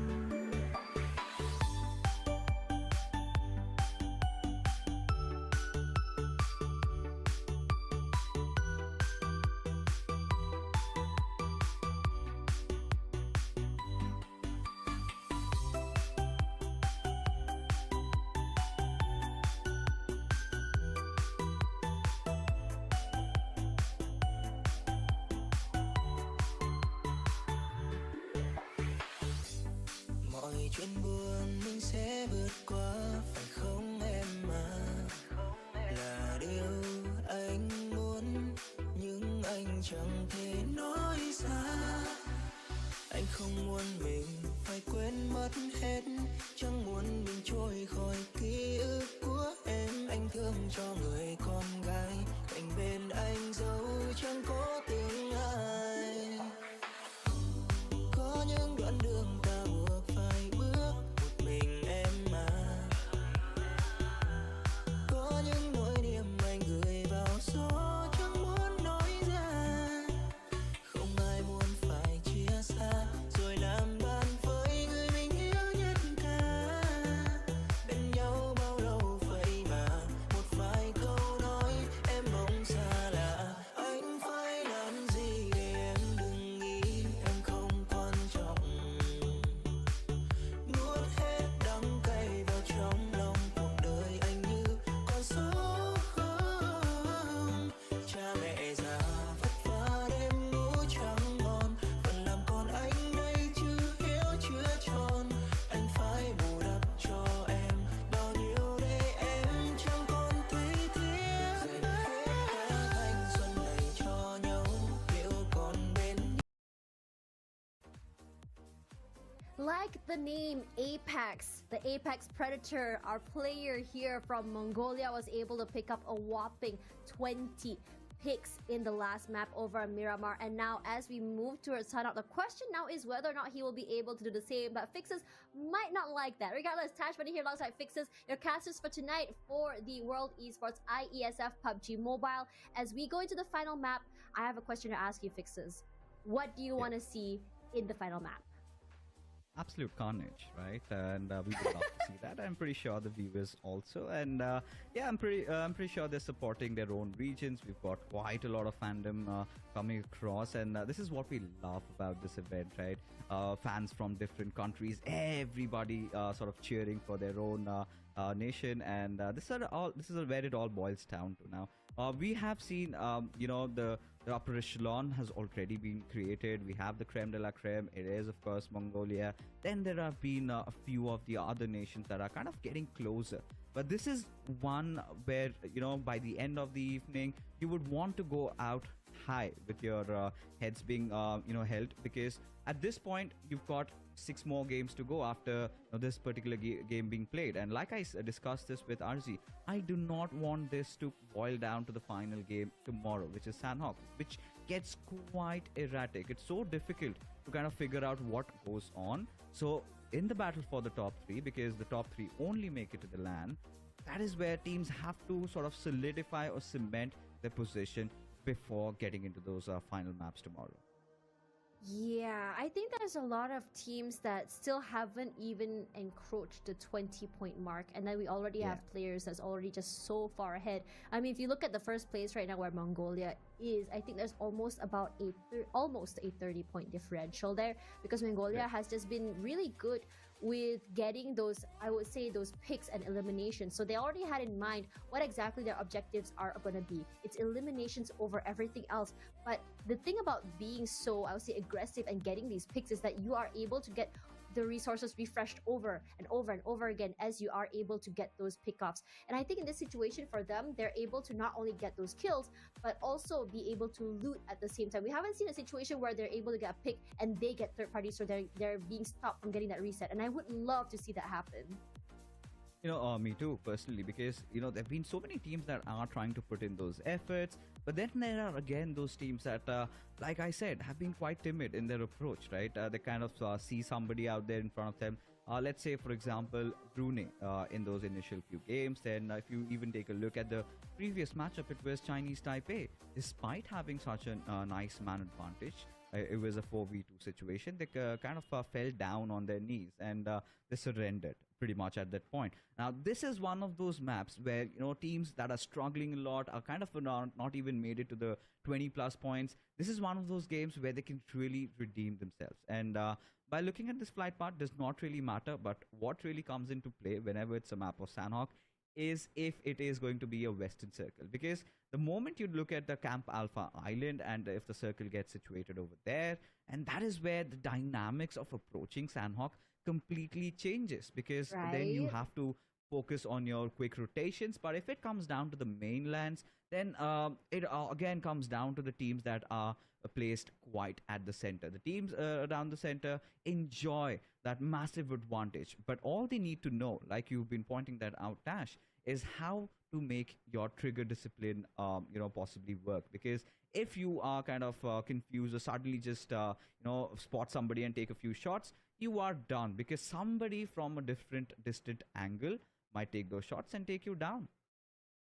Mọi chuyện buồn mình sẽ vượt qua, phải không em à? Là điều anh muốn nhưng anh chẳng thể nói ra. Anh không muốn mình phải quên mất hết, chẳng muốn mình trôi khỏi ký ức của em. Anh thương cho người con gái cạnh bên anh dẫu chẳng có tương ai. Có những đoạn đường ta buộc phải bước một mình em mà. Có những nỗi niềm anh gửi vào gió chẳng muốn nói ra. Không ai muốn phải chia xa rồi làm bạn với người mình yêu nhất cả. Bên nhau bao lâu vậy mà một vài câu nói em bỗng xa lạ. Anh phải làm gì để em đừng nghĩ em không quan trọng. Nuốt hết đắng cay vào trong lòng, cuộc đời anh như con số không. Cha mẹ già vất vả đêm ngủ trắng ngon, vẫn làm con anh đây chưa hiểu chưa tròn. Anh phải bù đắp cho em bao nhiêu để em chẳng còn thấy tiếc. Dành hết cả thanh xuân này cho nhau, liệu còn bên Like the name Apex, the Apex Predator, our player here from Mongolia was able to pick up a whopping 20 picks in the last map over Miramar. And now as we move towards Sundown, the question now is whether or not he will be able to do the same, but Fixes might not like that. Regardless, Tash Bunny here alongside Fixes, your casters for tonight for the World Esports IESF PUBG Mobile. As we go into the final map, I have a question to ask you, Fixes. What do you want to see in the final map? Absolute carnage, right? And we would love to see that. I'm pretty sure the viewers also. And yeah, I'm pretty sure they're supporting their own regions. We've got quite a lot of fandom coming across, and this is what we love about this event, right? Fans from different countries, everybody sort of cheering for their own nation, and this is where it all boils down to now. We have seen, the upper echelon has already been created. We have the creme de la creme. It is, of course, Mongolia. Then there have been a few of the other nations that are kind of getting closer. But this is one where, by the end of the evening, you would want to go out high with your heads being, held, because at this point, you've got 6 more games to go after this particular game being played. And like I discussed this with RZ, I do not want this to boil down to the final game tomorrow, which is Sandhawk, which gets quite erratic. It's so difficult to kind of figure out what goes on. So in the battle for the top 3, because the top 3 only make it to the LAN, that is where teams have to sort of solidify or cement their position before getting into those final maps tomorrow. Yeah, I think there's a lot of teams that still haven't even encroached the 20-point mark, and then we already have players that's already just so far ahead. I mean, if you look at the first place right now where Mongolia is, I think there's almost about almost a 30-point differential there, because Mongolia has just been really good with getting those, I would say, those picks and eliminations. So they already had in mind what exactly their objectives are going to be. It's eliminations over everything else. But the thing about being so, I would say, aggressive and getting these picks is that you are able to get the resources refreshed over and over and over again as you are able to get those pickups. And I think in this situation for them, they're able to not only get those kills, but also be able to loot at the same time. We haven't seen a situation where they're able to get a pick and they get third party, so they're being stopped from getting that reset. And I would love to see that happen. Me too, personally, because, there have been so many teams that are trying to put in those efforts. But then there are, again, those teams that, like I said, have been quite timid in their approach, right? They kind of see somebody out there in front of them. Let's say, for example, Brunei in those initial few games. Then if you even take a look at the previous matchup, it was Chinese Taipei. Despite having such a nice man advantage, it was a 4v2 situation. They kind of fell down on their knees and they surrendered pretty much at that point. Now, this is one of those maps where, teams that are struggling a lot are kind of not even made it to the 20 plus points. This is one of those games where they can really redeem themselves. And by looking at this flight path does not really matter, but what really comes into play whenever it's a map of Sandhawk is if it is going to be a western circle, because the moment you look at the Camp Alpha Island and if the circle gets situated over there, and that is where the dynamics of approaching Sandhawk completely changes, because then you have to focus on your quick rotations. But if it comes down to the mainlands, then it again comes down to the teams that are placed quite at the center. The teams around the center enjoy that massive advantage, but all they need to know, like you've been pointing that out, Tash, is how to make your trigger discipline possibly work. Because if you are kind of confused or suddenly just spot somebody and take a few shots, you are done, because somebody from a different distant angle might take those shots and take you down.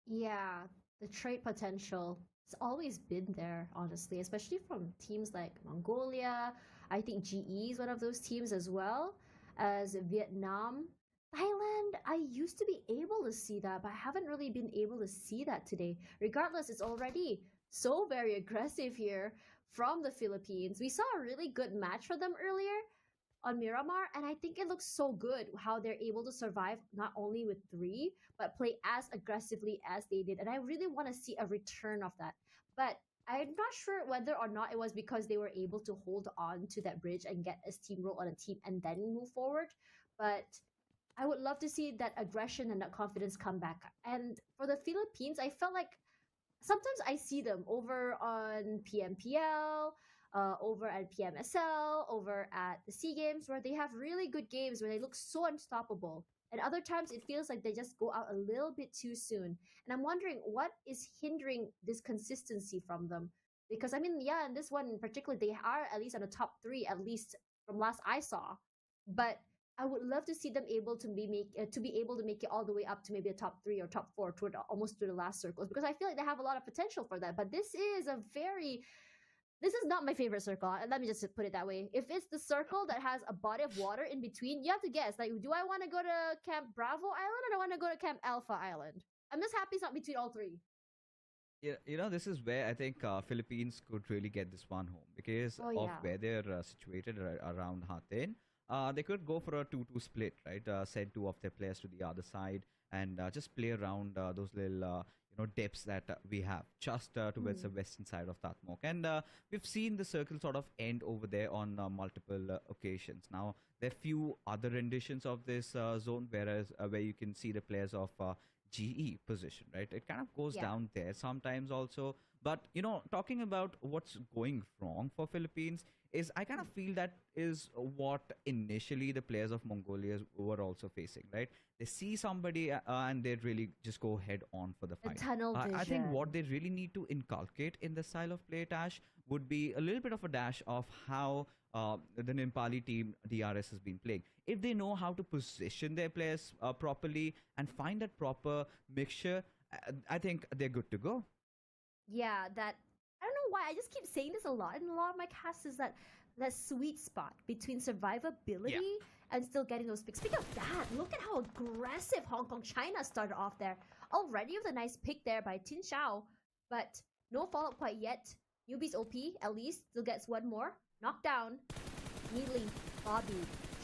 Yeah, the trade potential has always been there, honestly, especially from teams like Mongolia. I think GE is one of those teams as well as Vietnam. Thailand, I used to be able to see that, but I haven't really been able to see that today. Regardless, it's already so very aggressive here from the Philippines. We saw a really good match for them earlier on Miramar, and I think it looks so good how they're able to survive not only with 3, but play as aggressively as they did. And I really want to see a return of that. But I'm not sure whether or not it was because they were able to hold on to that bridge and get a steamroll on a team and then move forward. But I would love to see that aggression and that confidence come back. And for the Philippines, I felt like sometimes I see them over on PMPL, over at PMSL, over at the seagames, where they have really good games where they look so unstoppable. And other times it feels like they just go out a little bit too soon. And I'm wondering what is hindering this consistency from them. Because I mean, yeah, in this one in particular, they are at least on the top 3, at least from last I saw. But I would love to see them able to be able to make it all the way up to maybe a top 3 or top 4 toward almost to the last circles, because I feel like they have a lot of potential for that. But this is not my favorite circle. Let me just put it that way. If it's the circle that has a body of water in between, you have to guess. Like, do I want to go to Camp Bravo Island or do I want to go to Camp Alpha Island? I'm just happy it's not between all 3. Yeah, this is where I think Philippines could really get this one home, because of where they're situated around Hatin. They could go for a 2-2 split, right? Send 2 of their players to the other side and just play around those little depths that we have just towards the western side of Tatmok. And we've seen the circle sort of end over there on multiple occasions. Now, there are few other renditions of this zone, where you can see the players of GE position, right? It kind of goes down there sometimes also. But, talking about what's going wrong for Philippines is, I kind of feel that is what initially the players of Mongolia were also facing, right? They see somebody and they really just go head on for the fight. Tunnel vision. I think what they really need to inculcate in this style of play, Tash, would be a little bit of a dash of how the Nepali team DRS has been playing. If they know how to position their players properly and find that proper mixture, I think they're good to go. Yeah, that I don't know why I just keep saying this a lot in a lot of my casts, is that sweet spot between survivability and still getting those picks. Speaking of that, look at how aggressive Hong Kong China started off there. Already with a nice pick there by Tin Shao, but no follow-up quite yet. Newbie's OP, at least, still gets one more. Knockdown. Needling, Bobby,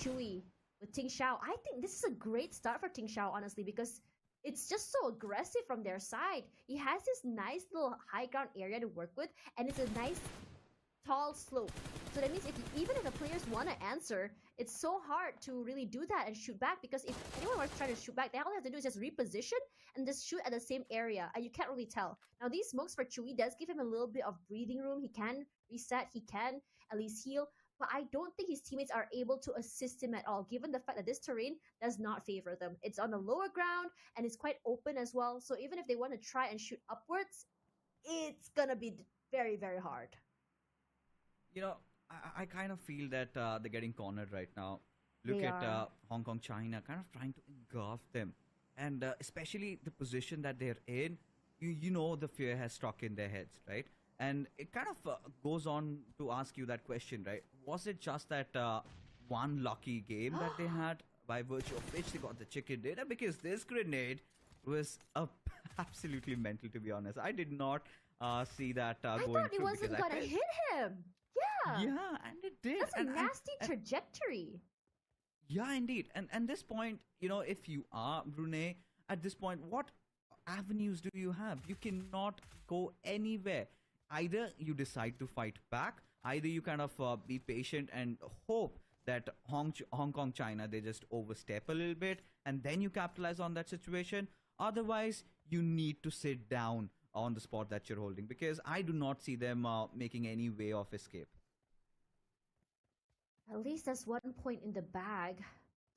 Chewy with Ting Shao. I think this is a great start for Ting Shao, honestly, because it's just so aggressive from their side. He has this nice little high ground area to work with, and it's a nice tall slope. So that means even if the players want to answer, it's so hard to really do that and shoot back, because if anyone was trying to shoot back, they all they have to do is just reposition and just shoot at the same area, and you can't really tell. Now, these smokes for Chewy does give him a little bit of breathing room. He can reset, he can at least heal, but I don't think his teammates are able to assist him at all, given the fact that this terrain does not favor them. It's on the lower ground, and it's quite open as well, so even if they want to try and shoot upwards, it's gonna be very, very hard. I kind of feel that they're getting cornered right now. Look at Hong Kong China kind of trying to engulf them, and especially the position that they're in, the fear has struck in their heads, right? And it kind of goes on to ask you that question, right? Was it just that one lucky game that they had, by virtue of which they got the chicken dinner? Because this grenade was absolutely mental, to be honest. I did not see that going through. I thought it wasn't going to hit him. Yeah. Yeah, and it did. That's a nasty trajectory. Yeah, indeed. And at this point, if you are Brunei, at this point, what avenues do you have? You cannot go anywhere. Either you decide to fight back, either you kind of be patient and hope that Hong Kong, China, they just overstep a little bit, and then you capitalize on that situation. Otherwise, you need to sit down on the spot that you're holding, because I do not see them making any way of escape. At least that's 1 point in the bag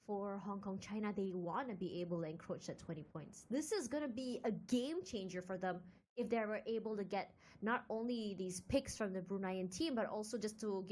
for Hong Kong, China. They want to be able to encroach that 20 points. This is going to be a game changer for them if they were able to get not only these picks from the Bruneian team, but also just to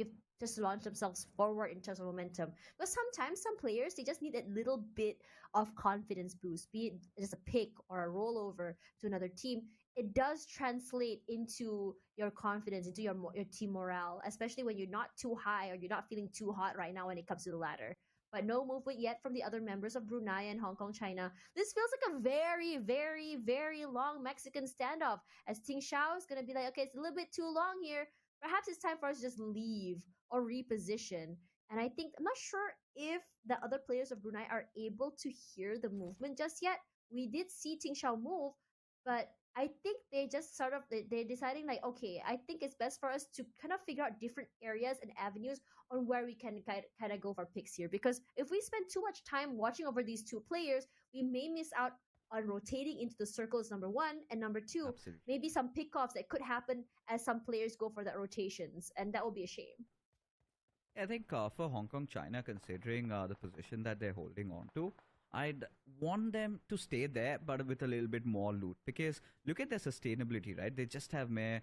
launch themselves forward in terms of momentum. But sometimes some players, they just need a little bit of confidence boost, be it just a pick or a rollover to another team. It does translate into your confidence, into your team morale, especially when you're not too high or you're not feeling too hot right now when it comes to the ladder. But no movement yet from the other members of Brunei and Hong Kong, China. This feels like a very, very, very long Mexican standoff, as Ting Xiao is going to be like, okay, it's a little bit too long here. Perhaps it's time for us to just leave or reposition. And I think, I'm not sure if the other players of Brunei are able to hear the movement just yet. We did see Ting Xiao move, but I think they just sort of, they're deciding like, okay, I think it's best for us to kind of figure out different areas and avenues on where we can kind of go for picks here. Because if we spend too much time watching over these two players, we may miss out on rotating into the circles, number one, and number two, Absolutely. maybe some pickoffs that could happen as some players go for that rotations, and that will be a shame. I think for Hong Kong, China, considering the position that they're holding on to, I'd want them to stay there, but with a little bit more loot. Because look at their sustainability, right? They just have mere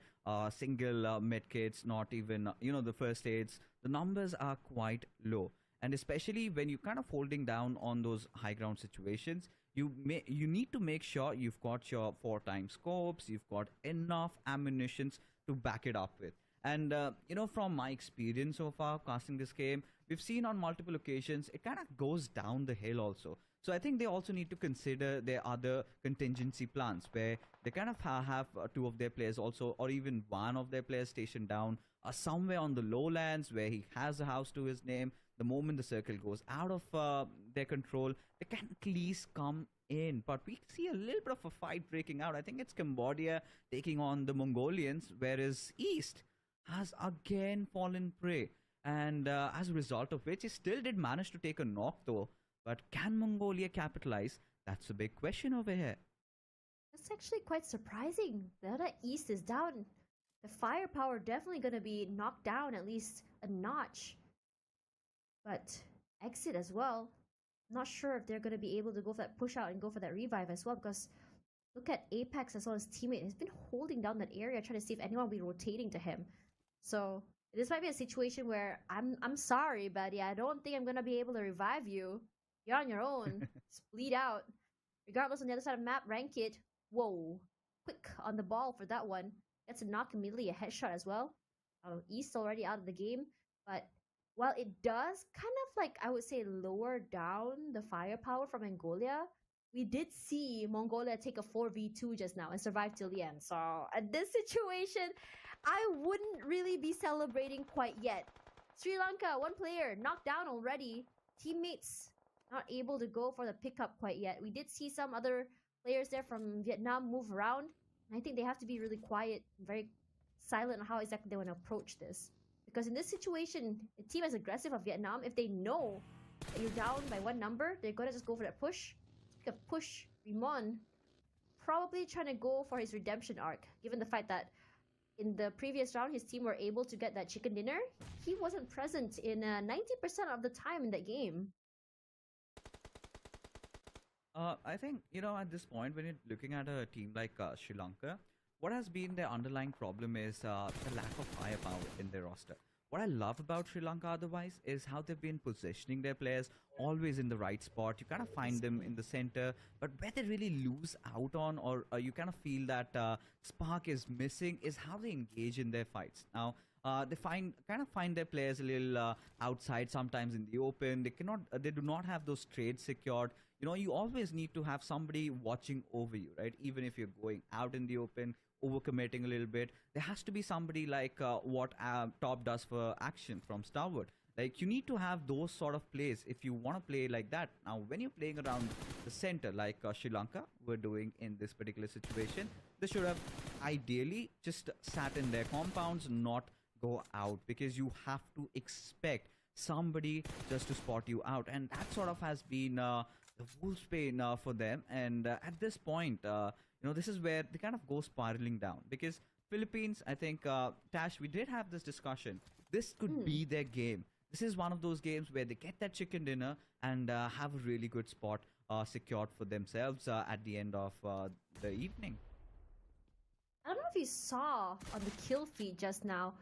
single med kits, not even, the first aids. The numbers are quite low. And especially when you're kind of holding down on those high ground situations, you need to make sure you've got your 4x scopes, you've got enough ammunitions to back it up with. And, from my experience so far casting this game, we've seen on multiple occasions, it kind of goes down the hill also. So I think they also need to consider their other contingency plans, where they kind of have two of their players also, or even one of their players stationed down somewhere on the lowlands where he has a house to his name. The moment the circle goes out of their control, they can at least come in. But we see a little bit of a fight breaking out. I think it's Cambodia taking on the Mongolians, whereas East has again fallen prey. And as a result of which, he still did manage to take a knock though. But can Mongolia capitalize? That's a big question over here. That's actually quite surprising. The other East is down. The firepower definitely going to be knocked down at least a notch. But exit as well. Not sure if they're going to be able to go for that push out and go for that revive as well, because look at Apex as well as teammate. He's been holding down that area, trying to see if anyone will be rotating to him. So this might be a situation where I'm sorry, buddy. I don't think I'm going to be able to revive you. You're on your own. Split out. Regardless, on the other side of the map, rank it. Whoa. Quick on the ball for that one. That's a knock, immediately a headshot as well. East already out of the game. But while it does kind of like, I would say, lower down the firepower from Mongolia, we did see Mongolia take a 4v2 just now and survive till the end. So at this situation, I wouldn't really be celebrating quite yet. Sri Lanka, one player knocked down already. Teammates not able to go for the pickup quite yet. We did see some other players there from Vietnam move around. And I think they have to be really quiet, very silent on how exactly they want to approach this. Because in this situation, a team as aggressive as Vietnam, if they know that you're down by one number, they're going to just go for that push. Speaking of push, Rimon probably trying to go for his redemption arc, given the fact that in the previous round, his team were able to get that chicken dinner. He wasn't present in 90% of the time in that game. I think, at this point, when you're looking at a team like Sri Lanka, what has been their underlying problem is the lack of firepower in their roster. What I love about Sri Lanka otherwise is how they've been positioning their players always in the right spot. You kind of find them in the center, but where they really lose out on, or you kind of feel that spark is missing, is how they engage in their fights. Now, they find their players a little outside, sometimes in the open. They do not have those trades secured. You always need to have somebody watching over you, right? Even if you're going out in the open, overcommitting a little bit, there has to be somebody like what Top does for Action from Starwood. Like, you need to have those sort of plays if you want to play like that. Now, when you're playing around the center, like Sri Lanka were doing in this particular situation, they should have ideally just sat in their compounds, not go out, because you have to expect somebody just to spot you out, and that sort of has been the wolf's pain for them. And at this point, this is where they kind of go spiraling down, because Philippines, I think, Tash, we did have this discussion. This could be their game. This is one of those games where they get that chicken dinner and have a really good spot secured for themselves at the end of the evening. I don't know if you saw on the kill feed just now.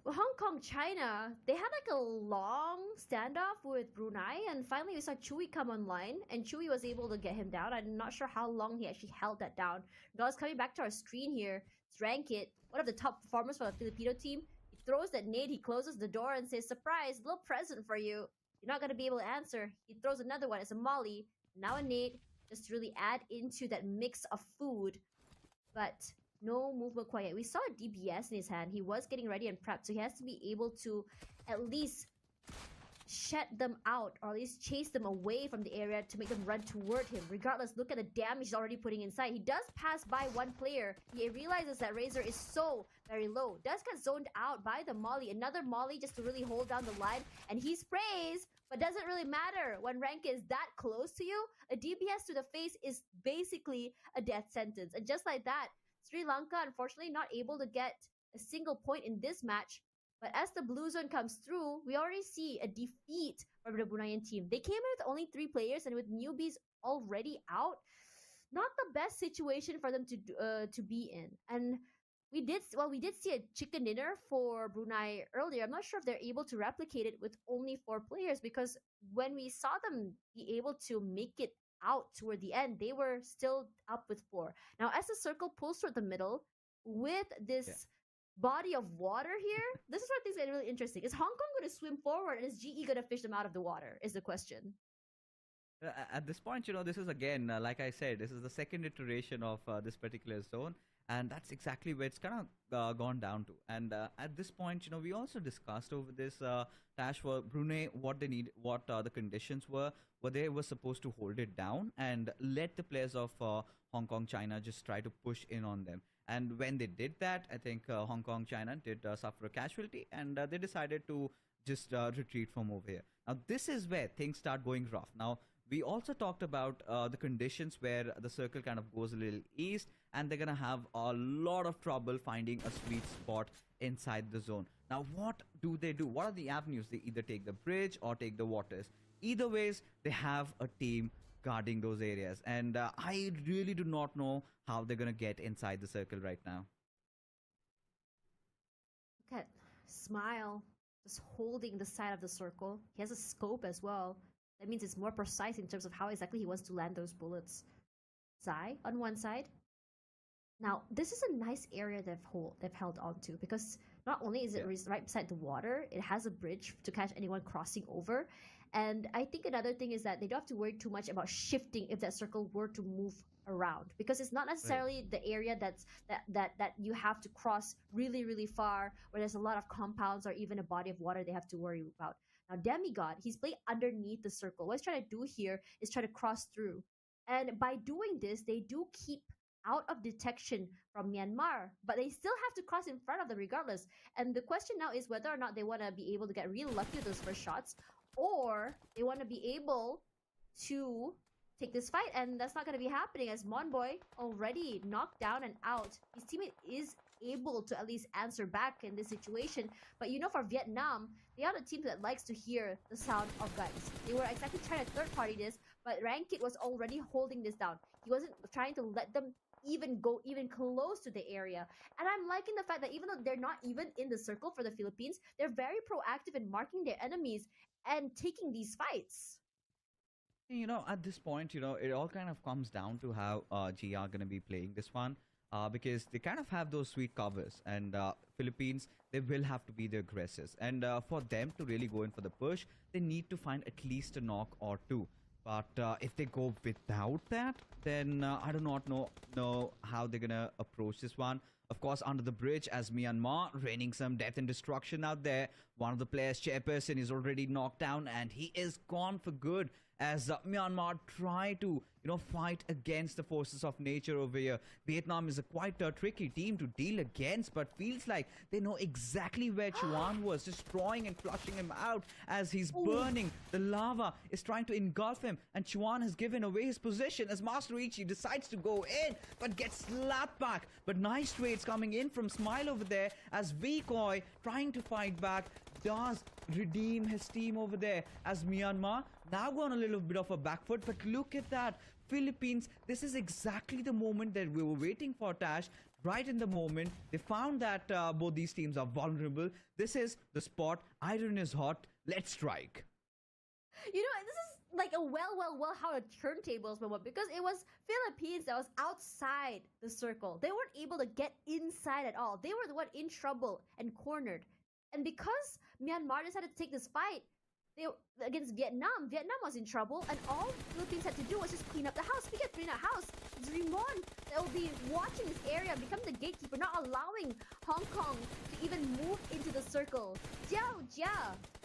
Hong Kong, China, they had like a long standoff with Brunei, and finally we saw Chewy come online, and Chewy was able to get him down. I'm not sure how long he actually held that down. Guys, coming back to our screen here, it's Rankit, one of the top performers for the Filipino team. He throws that nade, he closes the door and says, surprise, little present for you. You're not going to be able to answer. He throws another one, it's a molly, now a nade, just to really add into that mix of food. But no movement quite yet. We saw a DBS in his hand. He was getting ready and prepped, so he has to be able to at least shut them out, or at least chase them away from the area to make them run toward him. Regardless, look at the damage he's already putting inside. He does pass by one player. He realizes that Razor is so very low. Does get zoned out by the molly. Another molly just to really hold down the line, and he sprays, but doesn't really matter when rank is that close to you. A DBS to the face is basically a death sentence. And just like that, Sri Lanka unfortunately not able to get a single point in this match. But as the blue zone comes through, we already see a defeat from the Bruneian team. They came in with only 3 players, and with newbies already out, not the best situation for them to be in. And we did see a chicken dinner for Brunei earlier. I'm not sure if they're able to replicate it with only 4 players, because when we saw them be able to make it out toward the end, they were still up with 4. Now, as the circle pulls toward the middle with this body of water here, this is where things get really interesting. Is Hong Kong going to swim forward, and is GE going to fish them out of the water, is the question. At this point, this is again, like I said, this is the second iteration of this particular zone, and that's exactly where it's kind of gone down to. And at this point, we also discussed over this, Tash, for Brunei, what they need, what the conditions were they were supposed to hold it down and let the players of Hong Kong, China just try to push in on them. And when they did that, I think Hong Kong, China did suffer a casualty, and they decided to just retreat from over here. Now, this is where things start going rough. Now, we also talked about the conditions where the circle kind of goes a little east, and they're going to have a lot of trouble finding a sweet spot inside the zone. Now, what do they do? What are the avenues? They either take the bridge or take the waters. Either ways, they have a team guarding those areas, and I really do not know how they're gonna get inside the circle right now. Look at Smile just holding the side of the circle. He has a scope as well. That means it's more precise in terms of how exactly he wants to land those bullets. Zai on one side. Now, this is a nice area they've held on to, because not only is it right beside the water, it has a bridge to catch anyone crossing over. And I think another thing is that they don't have to worry too much about shifting if that circle were to move around, because it's not necessarily the area that you have to cross really, really far, where there's a lot of compounds or even a body of water they have to worry about. Now, Demigod, he's playing underneath the circle. What he's trying to do here is try to cross through. And by doing this, they do keep out of detection from Myanmar, but they still have to cross in front of them regardless. And the question now is whether or not they want to be able to get real lucky with those first shots, or they want to be able to take this fight. And that's not going to be happening, as Monboy already knocked down and out. His teammate is able to at least answer back in this situation, but for Vietnam, they are the team that likes to hear the sound of guns. They were exactly trying to third party this, but Rankit was already holding this down. He wasn't trying to let them even go even close to the area. And I'm liking the fact that even though they're not even in the circle for the Philippines, they're very proactive in marking their enemies and taking these fights. At this point, it all kind of comes down to how GR are going to be playing this one, because they kind of have those sweet covers, and Philippines, they will have to be the aggressors. And for them to really go in for the push, they need to find at least a knock or 2. But if they go without that, then I do not know how they're going to approach this one. Of course, under the bridge, as Myanmar raining some death and destruction out there. One of the players, chairperson, is already knocked down, and he is gone for good. as Myanmar try to, fight against the forces of nature over here. Vietnam is a quite a tricky team to deal against, but feels like they know exactly where Chuan was, destroying and flushing him out as he's burning. The lava is trying to engulf him, and Chuan has given away his position as Master Ichi decides to go in, but gets slapped back. But nice trades coming in from Smile over there as Vikoi trying to fight back does redeem his team over there as Myanmar now go on a little bit of a back foot. But look at that, Philippines, this is exactly the moment that we were waiting for, Tash. Right in the moment they found that both these teams are vulnerable. This is the spot. Iron is hot. Let's strike. You know, this is like a well, how the turntables moment, because it was Philippines that was outside the circle. They weren't able to get inside at all. They were the one in trouble and cornered. And because Myanmar decided to take this fight against Vietnam, Vietnam was in trouble, and all Philippines had to do was just clean up the house. Speaking of cleaning up the house, it's Rimon that will be watching this area, become the gatekeeper, not allowing Hong Kong to even move into the circle. Jia,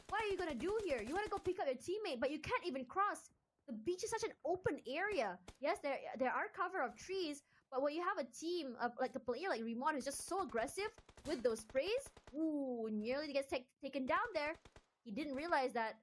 what are you gonna do here? You wanna go pick up your teammate, but you can't even cross. The beach is such an open area. Yes, there are cover of trees, but when you have a team of like a player like Rimon who's just so aggressive with those sprays, nearly gets taken down there. He didn't realize that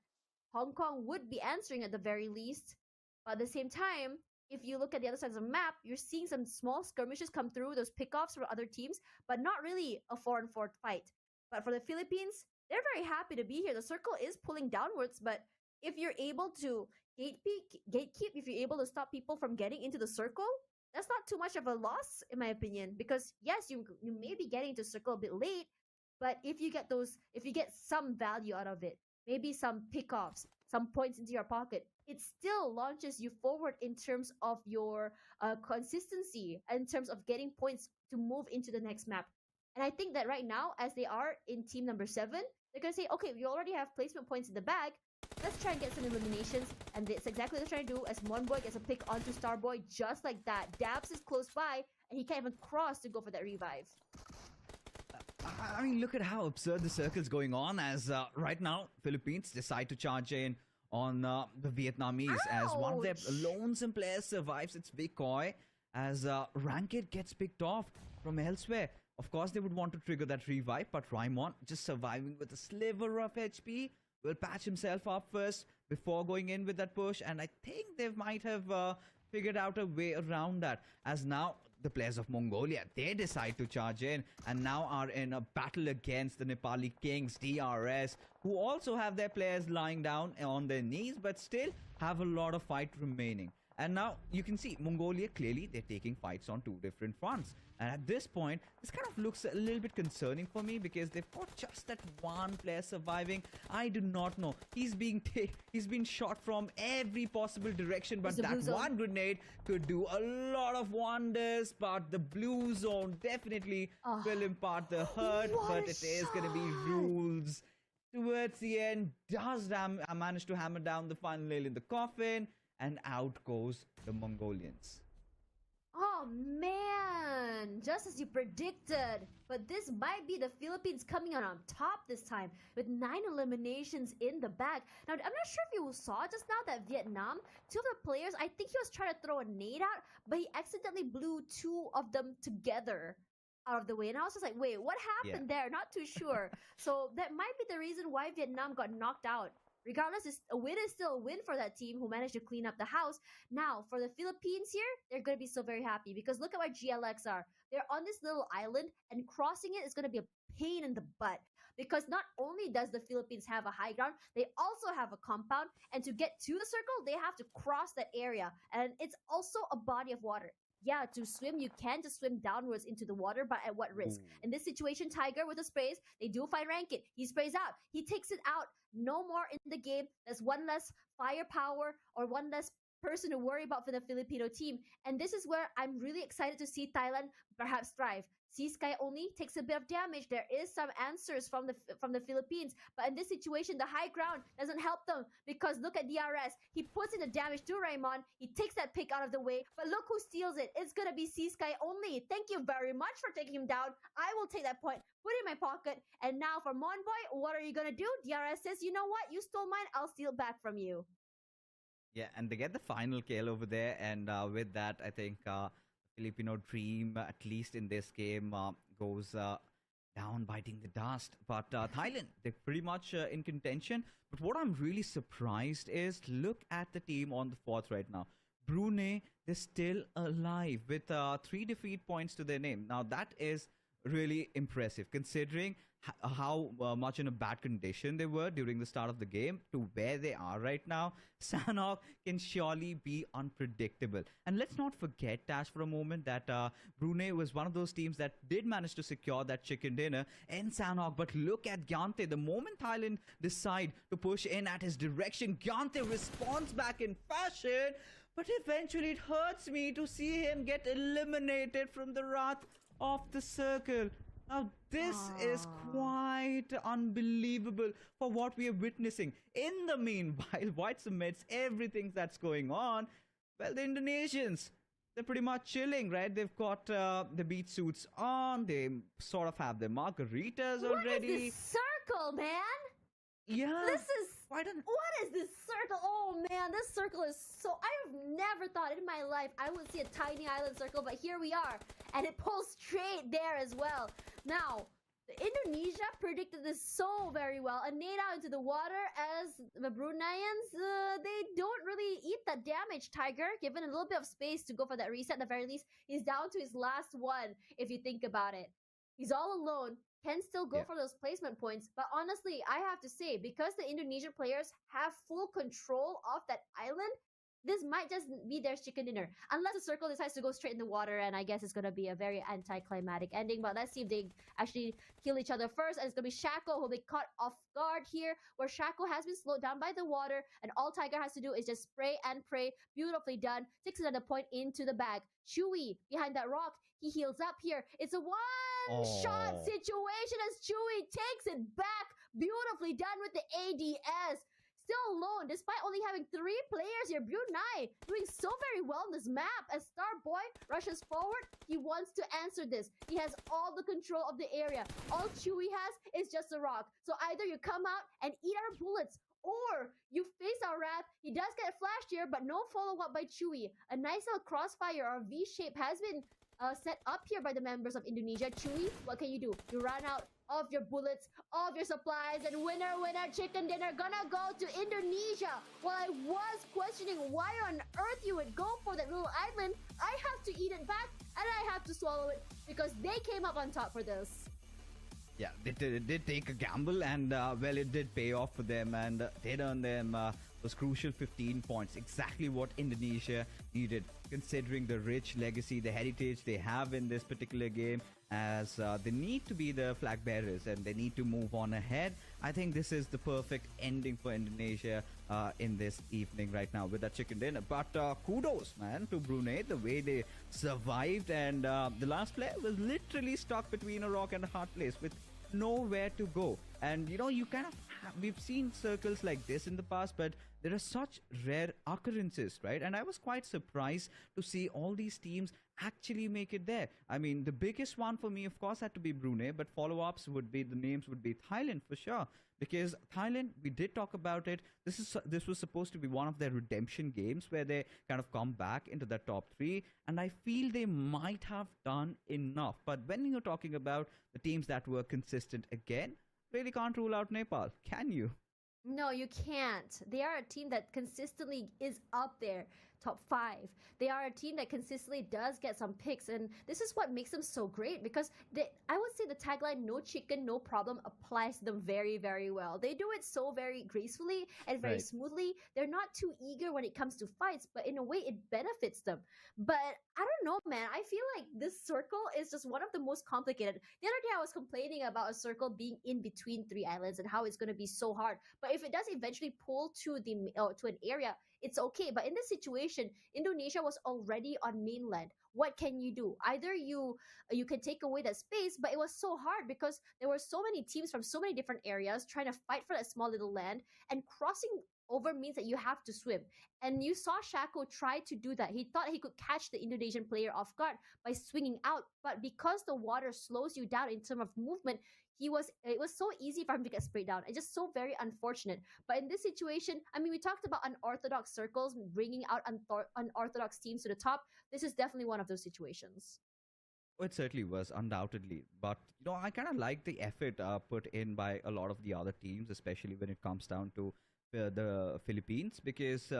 Hong Kong would be answering at the very least. But at the same time, if you look at the other side of the map, you're seeing some small skirmishes come through, those pickoffs from other teams, but not really a 4-on-4 fight. But for the Philippines, they're very happy to be here. The circle is pulling downwards, but if you're able to gatekeep, if you're able to stop people from getting into the circle, that's not too much of a loss, in my opinion. Because yes, you may be getting to circle a bit late, but if you get some value out of it, maybe some pickoffs, some points into your pocket, it still launches you forward in terms of your consistency, in terms of getting points to move into the next map. And I think that right now, as they are in team number 7, they're going to say, okay, we already have placement points in the bag. Let's try and get some eliminations. And that's exactly what they're trying to do as Monboy gets a pick onto Starboy just like that. Dabs is close by, and he can't even cross to go for that revive. I mean, look at how absurd the circle's going on as right now Philippines decide to charge in on the Vietnamese. Ouch! As one of their lonesome players survives. It's Vikoi as Ranked gets picked off from elsewhere. Of course, they would want to trigger that revive, but Raimon just surviving with a sliver of HP will patch himself up first before going in with that push, and I think they might have figured out a way around that, as now the players of Mongolia, they decide to charge in and now are in a battle against the Nepali Kings, DRS, who also have their players lying down on their knees but still have a lot of fight remaining. And now you can see Mongolia, clearly they're taking fights on 2 different fronts. And at this point, this kind of looks a little bit concerning for me because they've got just that one player surviving. I do not know. He's being shot from every possible direction, but that one grenade could do a lot of wonders. But the blue zone definitely will impart the hurt, but it is going to be rules. Towards the end, does manage to hammer down the final nail in the coffin. And out goes the Mongolians. Oh man, just as you predicted. But this might be the Philippines coming out on top this time with 9 eliminations in the bag. Now, I'm not sure if you saw just now that Vietnam, 2 of the players, I think he was trying to throw a nade out, but he accidentally blew 2 of them together out of the way. And I was just like, wait, what happened there? Not too sure. So that might be the reason why Vietnam got knocked out. Regardless, a win is still a win for that team who managed to clean up the house. Now, for the Philippines here, they're going to be so very happy because look at where GLX are. They're on this little island, and crossing it is going to be a pain in the butt because not only does the Philippines have a high ground, they also have a compound, and to get to the circle, they have to cross that area, and it's also a body of water. Yeah, to swim, you can just swim downwards into the water, but at what risk? In this situation, Tiger with the sprays, they do find Ranked. He sprays out. He takes it out. No more in the game. There's one less firepower or one less person to worry about for the Filipino team. And this is where I'm really excited to see Thailand perhaps thrive. Sea Sky only takes a bit of damage. There is some answers from the Philippines, but in this situation, the high ground doesn't help them because look at DRS. He puts in the damage to Raymond. He takes that pick out of the way, but look who steals it. It's gonna be Sea Sky only. Thank you very much for taking him down. I will take that point, put it in my pocket, and now for Monboy, what are you gonna do? DRS says, you know what? You stole mine. I'll steal it back from you. Yeah, and they get the final kill over there, and with that, I think Filipino dream, at least in this game, goes down, biting the dust. But Thailand, they're pretty much in contention. But what I'm really surprised is look at the team on the fourth right now. Brunei, they're still alive with 3 defeat points to their name. Now, that is really impressive considering how much in a bad condition they were during the start of the game to where they are right now. Sanhok can surely be unpredictable. And let's not forget, Tash, for a moment, that Brunei was one of those teams that did manage to secure that chicken dinner in Sanhok. But look at Gyante. The moment Thailand decide to push in at his direction, Gyante responds back in fashion. But eventually it hurts me to see him get eliminated from the wrath of the circle. Now, this is quite unbelievable for what we are witnessing. In the meanwhile, White amidst everything that's going on, well, the Indonesians, they're pretty much chilling, right? They've got the beat suits on. They sort of have their margaritas already. What is this circle, man? Yeah. This is... What is this circle? Oh, man, this circle is so... I have never thought in my life I would see a tiny island circle, but here we are. And it pulls straight there as well. Now, Indonesia predicted this so very well. A nade out into the water as the Bruneians, they don't really eat that damage. Tiger, given a little bit of space to go for that reset at the very least, he's down to his last one, if you think about it. He's all alone. Can still go for those placement points. But honestly, I have to say, because the Indonesian players have full control of that island, this might just be their chicken dinner. Unless the circle decides to go straight in the water, and I guess it's going to be a very anticlimactic ending. But let's see if they actually kill each other first. And it's going to be Shaco who will be caught off guard here, where Shaco has been slowed down by the water, and all Tiger has to do is just spray and pray. Beautifully done. Takes another point into the bag. Chewy behind that rock. He heals up here. It's a one-shot situation as Chewy takes it back. Beautifully done with the ADS. Still alone, despite only having 3 players here. Brunei doing so very well on this map. As Starboy rushes forward, he wants to answer this. He has all the control of the area. All Chewy has is just a rock. So either you come out and eat our bullets, or you face our wrath. He does get flashed here, but no follow-up by Chewy. A nice little crossfire or V-shape has been set up here by the members of Indonesia. Chewy, what can you do? You run out of your bullets, of your supplies, and winner, chicken dinner gonna go to Indonesia. While I was questioning why on earth you would go for that little island, I have to eat it back, and I have to swallow it, because they came up on top for this. Yeah, they did take a gamble, and well, it did pay off for them, and did earn them those crucial 15 points. Exactly what Indonesia needed, considering the rich legacy, the heritage they have in this particular game, as they need to be the flag bearers and they need to move on ahead. I think this is the perfect ending for Indonesia in this evening right now with that chicken dinner. But kudos, man, to Brunei, the way they survived, and the last player was literally stuck between a rock and a hard place with nowhere to go. And you know, you kind of we've seen circles like this in the past, but there are such rare occurrences, right? And I was quite surprised to see all these teams actually make it there. I mean, the biggest one for me, of course, had to be Brunei, but follow-ups would be, the names would be Thailand for sure, because Thailand, we did talk about it. This was supposed to be one of their redemption games where they kind of come back into the top 3, and I feel they might have done enough. But when you're talking about the teams that were consistent again, really can't rule out Nepal, can you? No, you can't. They are a team that consistently is up there, top 5. They are a team that consistently does get some picks, and this is what makes them so great, because I would say the tagline, no chicken, no problem, applies to them very, very well. They do it so very gracefully and very smoothly. They're not too eager when it comes to fights, but in a way it benefits them. But I don't know, man. I feel like this circle is just one of the most complicated. The other day I was complaining about a circle being in between 3 islands and how it's going to be so hard. But if it does eventually pull to to an area, it's okay. But in this situation, Indonesia was already on mainland. What can you do? Either you can take away that space, but it was so hard because there were so many teams from so many different areas trying to fight for that small little land, and crossing over means that you have to swim. And you saw Shaco try to do that. He thought he could catch the Indonesian player off guard by swinging out, but because the water slows you down in terms of movement, it was so easy for him to get sprayed down. It's just so very unfortunate. But in this situation, I mean, we talked about unorthodox circles bringing out unorthodox teams to the top. This is definitely one of those situations. Oh, it certainly was, undoubtedly. But, I kind of like the effort put in by a lot of the other teams, especially when it comes down to the Philippines, because,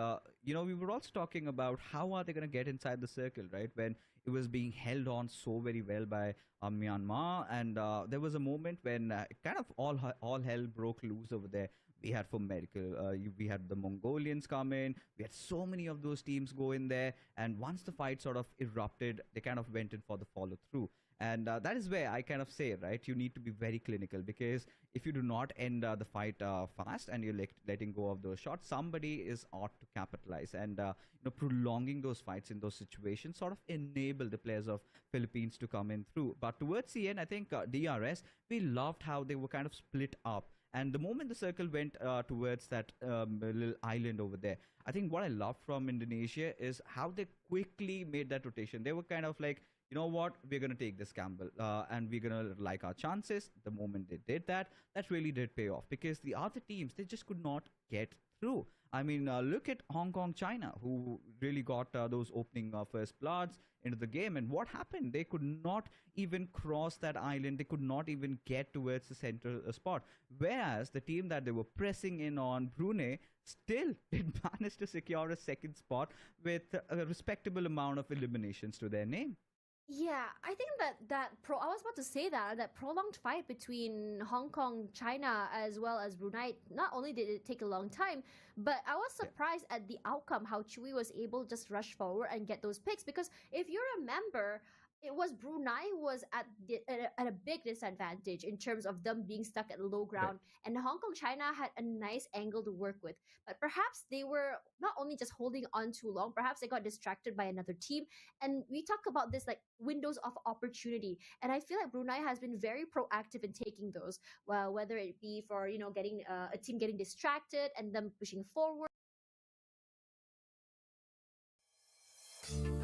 we were also talking about how are they going to get inside the circle, right? When it was being held on so very well by Myanmar. And there was a moment when kind of all hell broke loose over there. We had for medical, we had the Mongolians come in. We had so many of those teams go in there. And once the fight sort of erupted, they kind of went in for the follow through. And that is where I kind of say, right, you need to be very clinical, because if you do not end the fight fast and you're letting go of those shots, somebody is ought to capitalize. And prolonging those fights in those situations sort of enable the players of Philippines to come in through. But towards the end, I think DRS, we loved how they were kind of split up. And the moment the circle went towards that little island over there, I think what I loved from Indonesia is how they quickly made that rotation. They were kind of like, you know what, we're going to take this gamble and we're going to like our chances. The moment they did that, that really did pay off, because the other teams, they just could not get through. I mean, look at Hong Kong, China, who really got those opening first bloods into the game. And what happened? They could not even cross that island. They could not even get towards the center spot. Whereas the team that they were pressing in on, Brunei, still did manage to secure a second spot with a respectable amount of eliminations to their name. Yeah, I think I was about to say that prolonged fight between Hong Kong, China, as well as Brunei, not only did it take a long time, but I was surprised at the outcome, how Chewy was able to just rush forward and get those picks. Because if you remember, it was Brunei who was at a big disadvantage in terms of them being stuck at low ground, and Hong Kong, China had a nice angle to work with. But perhaps they were not only just holding on too long, perhaps they got distracted by another team. And we talk about this like windows of opportunity, and I feel like Brunei has been very proactive in taking those. Well, whether it be for getting a team getting distracted and them pushing forward.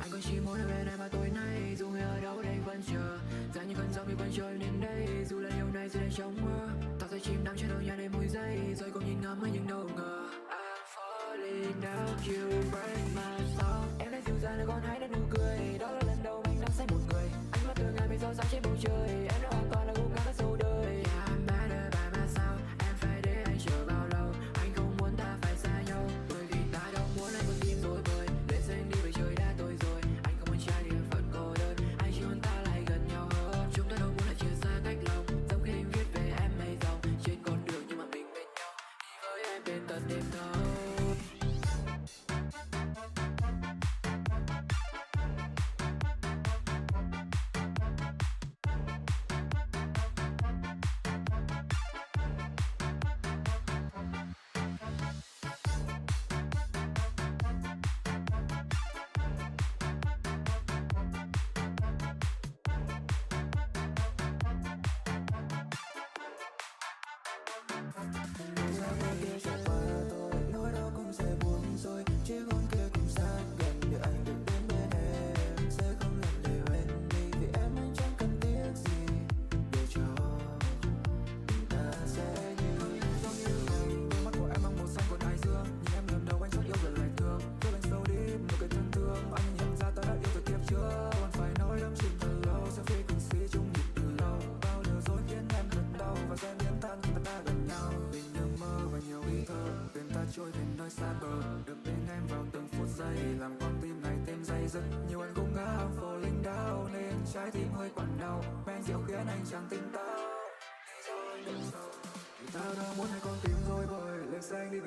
Anh có chỉ muốn ở bên em mà tối nay dù người ở đâu đây vẫn chờ ra những cơn gió bị quanh trôi đến đây dù là điều này giờ đây trong mơ ta sẽ chìm đắm trên nỗi nhớ này mùi giây rồi cùng nhìn ngắm ấy nhưng đâu ngờ I'm falling down you break my soul em đã dịu dàng để con hãy đã nụ cười đó là lần đầu mình đang say một người ánh mắt từ ngày bị gió sáng trên bầu trời em đã hoàn toàn là gục ngã cả sâu đời yeah, I'm better by myself em phải để anh chờ bao lâu anh không muốn ta phải xa nhau bởi vì ta đâu muốn anh một tim rồi bời lên xanh đi về trời đã tối rồi anh không muốn trải địa phận cô đơn anh chỉ muốn ta lại gần nhau hơn chúng ta đâu muốn lại chia xa cách lòng giống khi anh viết về em mây dòng trên con đường nhưng mà mình bên nhau đi với em bên tận đêm thâu.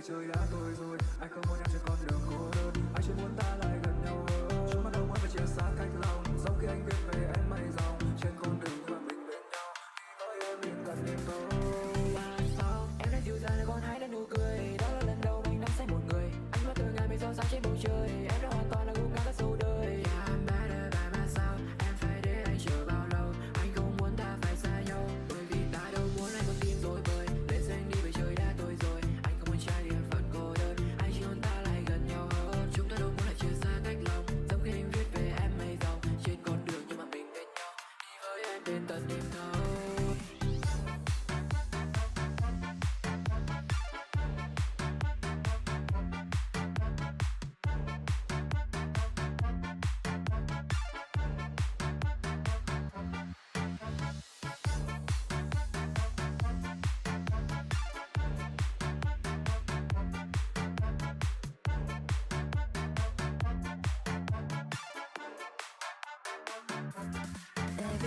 Trời đã tối rồi, anh không muốn em trên con đường cô đơn. Anh chỉ muốn ta lại gần nhau hơn. Chúng ta đâu muốn phải chia xa cách lòng. Giống khi anh viết về em mây dòng trên con đường mà mình bên nhau. Đi với em đến gần đêm tối. Em đã dịu dàng để con hãy đã nụ cười. Đó là lần đầu mình đang say một người. Ánh mắt từ ngày bị gió sáng trên bầu trời. Em đã hoàn toàn là gục ngã cả sâu đời. Yeah, I'm better by myself. Em phải để anh chờ bao lâu. Anh không muốn ta phải xa nhau. Bởi vì ta đâu muốn anh con tim rồi bời. Lên xanh đi về trời đã tối rồi. Trải địa phận cô đơn anh chỉ muốn ta lại gần nhau hơn chúng ta đâu muốn lại chia xa cách lòng giống khi anh viết về em mây dòng trên con đường nhưng mà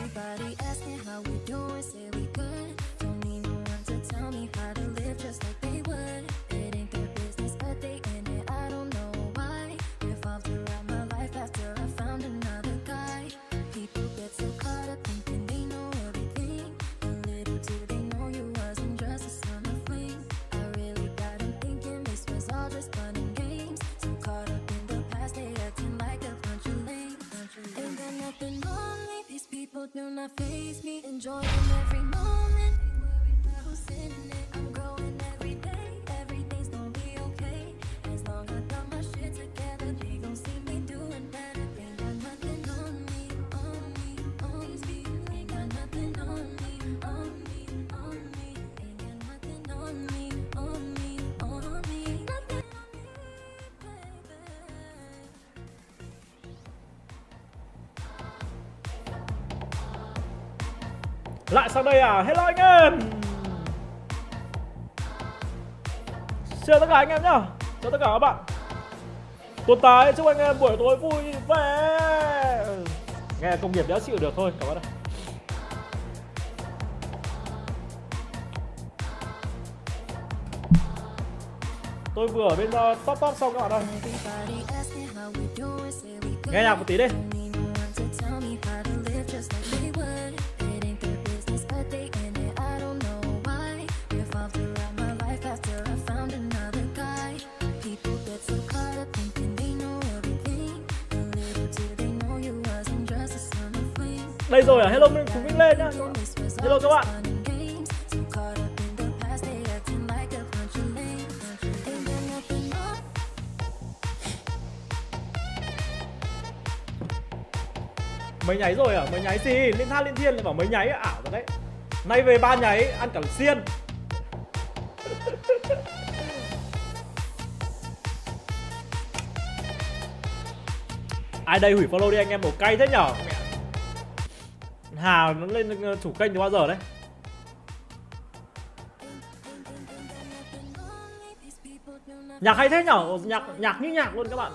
Everybody asking how we doing, say we good. Don't need no one to tell me how to live just like they would. It ain't their business, but they in it. I don't know why. Revolved around my life after I found another guy. People get so caught up thinking they know everything. A little do they know you wasn't just a summer fling. I really got them thinking this was all just fun and games. So caught up in the past, they acting like a bunch of lame. Ain't got nothing on me. These people do not faze me. Enjoying every moment. Ain't worried about who's in it. I'm growing every day. Everything's gonna be okay. As long as I got my shit together, they gon' see me doing better. Ain't got nothing on me, on me, on me. Ain't got nothing on me, on me, on me. Ain't got nothing on me, on me, on me. Nothing on me, baby. Lại sang đây à? Hello anh em. Chào tất cả anh em nhá. Chào tất cả các bạn. Tuần tới chúc anh em buổi tối vui vẻ. Nghe công nghiệp đéo chịu được thôi các bạn ơi. Tôi vừa ở bên top xong các bạn ơi. Everybody asking how we doing, say we good. Nghe nhạc một tí đi. Don't need no one to tell me how to live just like they would. It ain't their business, but they in it. I don't know why. Revolved around my life after I found another guy. People get so caught up thinking they know everything. A little do they know you wasn't just a summer fling. Đây rồi à? Hello mình Phú Vinh lên nhá. Hello các bạn. So caught up in the past, they acting like a bunch of lame. Ain't got nothing on. Mới nháy rồi à? Mới nháy gì? Liên tha liên thiên lại bảo mới nháy ảo rồi đấy. Nay về 3 nháy ăn cả xiên. Ai đây hủy follow đi anh em, bổ cay thế nhở? Hà nó lên chủ kênh từ bao giờ đấy? Nhạc hay thế nhở? Nhạc như nhạc luôn các bạn.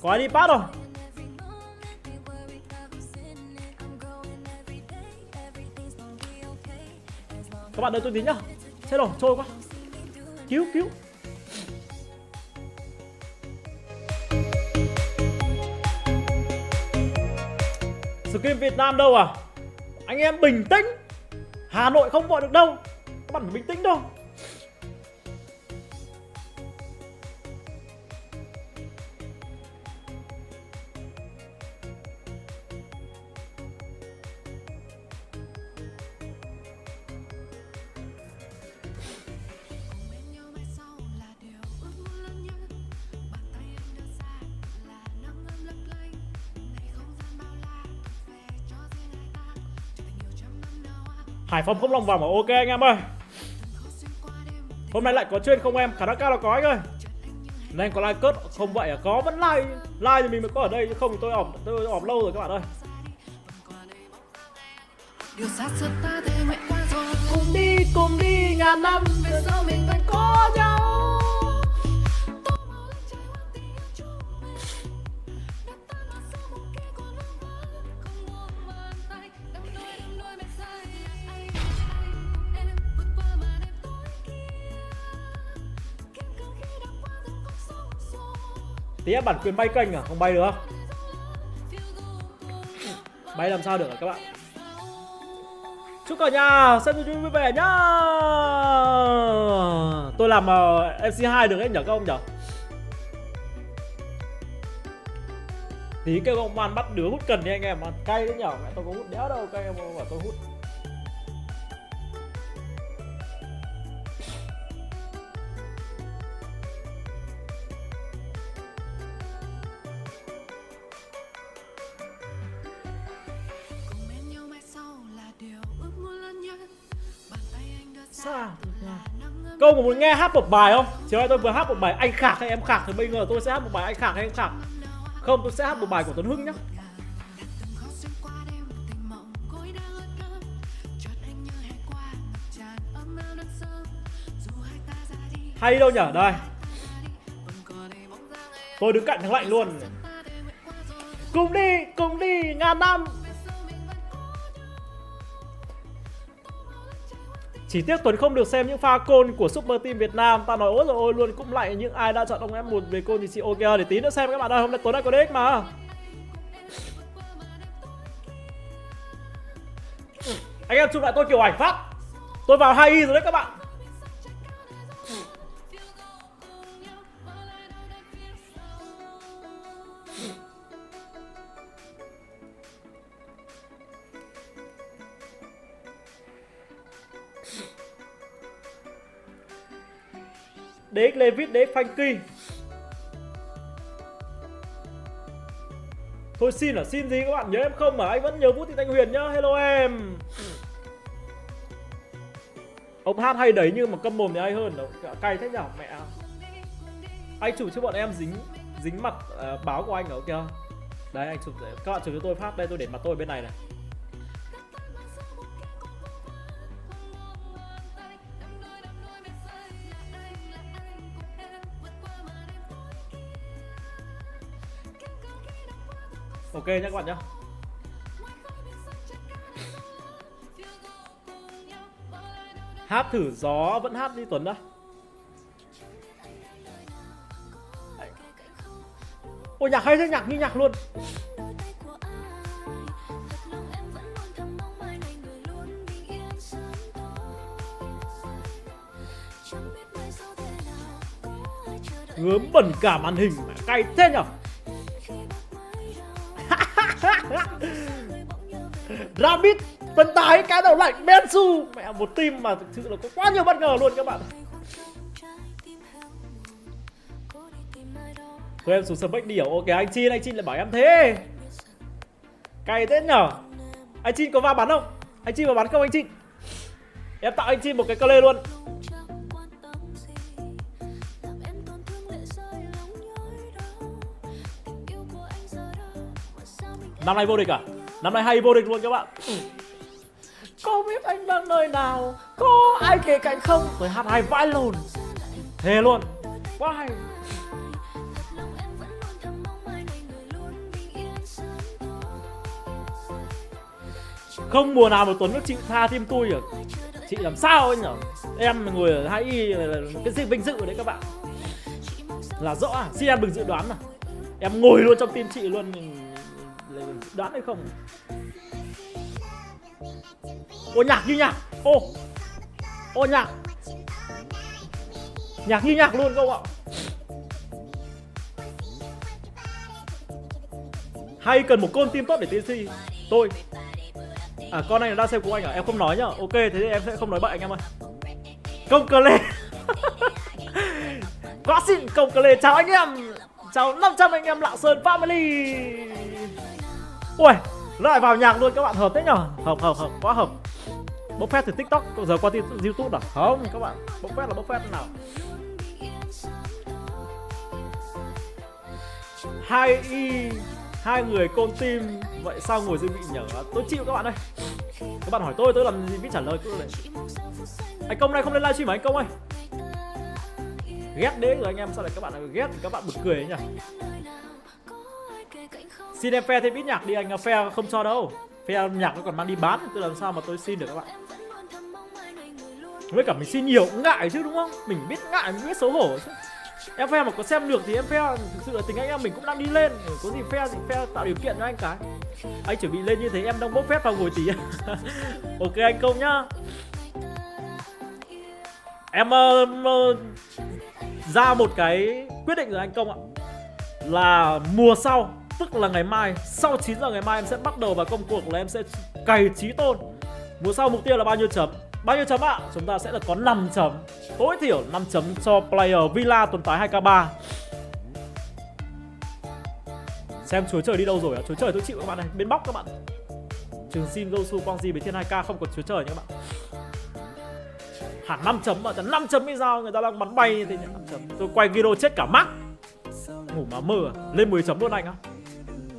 Có ai đi pass rồi? Các bạn đợi tôi tí nhá. Chết rồi, trôi quá. Cứu. Skin Việt Nam đâu à? Anh em bình tĩnh. Hà Nội không gọi được đâu. Các bạn phải bình tĩnh đâu. Hải Phòng không lòng vòng mà ok anh em ơi. Hôm nay lại có chuyên không em? Khả năng cao là có anh ơi. Nên có like cớt không vậy à? Có vẫn like thì mình mới có ở đây chứ không thì tôi ọp lâu rồi các bạn ơi. Cùng đi ngàn năm về sau mình vẫn có nhau. Tí bản quyền bay kênh à? Không bay được. Bay làm sao được hả các bạn? Chúc cả nhà xem video vui vẻ nhá. Tôi làm MC2 được ấy nhở các ông nhở? Tí kêu ông man bắt đứa hút cần đi anh em. Cay đấy nhở? Mẹ tôi có hút đéo đâu, cay em bảo tôi hút. Câu có muốn nghe hát một bài không? Chiều nay tôi vừa hát một bài anh khạc hay em khạc thì bây giờ tôi sẽ hát một bài anh khạc hay em khạc. Không, tôi sẽ hát một bài của Tuấn Hưng nhá. Hay đâu nhở, đây. Tôi đứng cạnh thằng Lạnh luôn. Cùng đi, ngàn năm. Chỉ tiếc Tuấn không được xem những pha côn của Super Team Việt Nam. Ta nói ôi rồi ôi luôn, cũng lại những ai đã chọn ông F1 về côn thì chị ok để tí nữa xem các bạn ơi. Hôm nay Tuấn đã có DX mà. Anh em chụp lại tôi kiểu ảnh phát. Tôi vào 2i rồi đấy các bạn. DX Levit, DX Franky. Thôi xin là xin gì các bạn, nhớ em không mà anh vẫn nhớ Vũ Thị Thanh Huyền nhá. Hello em. Ông hát hay đấy nhưng mà câm mồm thì hay hơn đâu. Cay thế nhở mẹ. Anh chụp cho bọn em dính mặt báo của anh ở kìa. Đấy anh chụp đấy. Các bạn chụp cho tôi phát đây, tôi để mặt tôi bên này này. Ok nhá các bạn nhá. Hát thử gió vẫn hát đi Tuấn đó. Ôi nhạc hay thế, nhạc như nhạc luôn. Gớm bẩn cả màn hình, cay thế nhở. Rabbit, Vân Tài, cái đầu lạnh, Bensu. Mẹ một team mà thực sự là có quá nhiều bất ngờ luôn các bạn. Thôi em xuống Smack đi. Ok anh Chin lại bảo em thế. Cay thế nhở. Anh Chin có vào bắn không? Anh Chin vào bắn không anh Chin? Em tạo anh Chin một cái clay luôn. Năm nay vô địch à? Năm nay hay vô địch luôn các bạn. Có biết anh đang nơi nào, có ai kể cạnh không? Tôi hát hay vãi lồn. Thề luôn. Quá hay. Không mùa nào mà Tuấn nó chịu tha team tôi à? Chị làm sao anh nhở? Em ngồi ở 2i là cái gì vinh dự đấy các bạn. Là rõ à? Xin em đừng dự đoán mà. Em ngồi luôn trong team chị luôn. Đoán hay không? Ô nhạc như nhạc. Ô nhạc. Nhạc như nhạc luôn không ạ? Hay cần một con team tốt để TC. Tôi. À con này là đang xem của anh à? Em không nói nhá. Ok thế thì em sẽ không nói bậy anh em ơi. Công cờ lê. Quá xịn công cờ lê. Chào anh em. Chào 500 anh em Lạng Sơn Family. Ui, lại vào nhạc luôn các bạn, hợp thế nhở? Hợp, quá hợp. Bốc phét từ TikTok, giờ qua YouTube à? Không các bạn, bốc phét là bốc phét nào. 2i, hai người con team, vậy sao ngồi dự bị nhở? Tôi chịu các bạn ơi. Các bạn hỏi tôi làm gì biết trả lời cứ này. Anh Công này không lên livestream mà anh Công ơi. Ghét đế rồi anh em, sao lại các bạn lại ghét thì các bạn bực cười ấy nhỉ? Xin em phe thêm ít nhạc đi anh, phe không cho đâu. Phe nhạc nó còn mang đi bán, tôi làm sao mà tôi xin được các bạn. Với cả mình xin nhiều cũng ngại chứ đúng không? Mình biết ngại, mình biết xấu hổ chứ. Em phe mà có xem được thì em phe, thực sự là tình anh em mình cũng đang đi lên. Có gì phe tạo điều kiện cho anh cái. Anh chuẩn bị lên như thế em đang bốc phép vào ngồi tí. Ok anh Công nhá. Em ra một cái quyết định rồi anh Công ạ. Là mùa sau, tức là ngày mai, sau 9 giờ ngày mai em sẽ bắt đầu vào công cuộc là em sẽ cày Chí Tôn. Mùa sau mục tiêu là bao nhiêu chấm? Bao nhiêu chấm ạ? Chúng ta sẽ được có 5 chấm. Tối thiểu 5 chấm cho player Villa tuần tái 2k3. Xem chúa trời đi đâu rồi ạ? Chúa trời tôi chịu các bạn này, bên bóc các bạn. Trường xin Gosu Quangji với thiên 2k không có chúa trời nha các bạn. Hẳn 5 chấm mà, 5 chấm hay sao? Người ta đang bắn bay như thế nhỉ? 5 chấm. Tôi quay video chết cả mắt. Ngủ mà mơ à? Lên 10 chấm luôn anh á.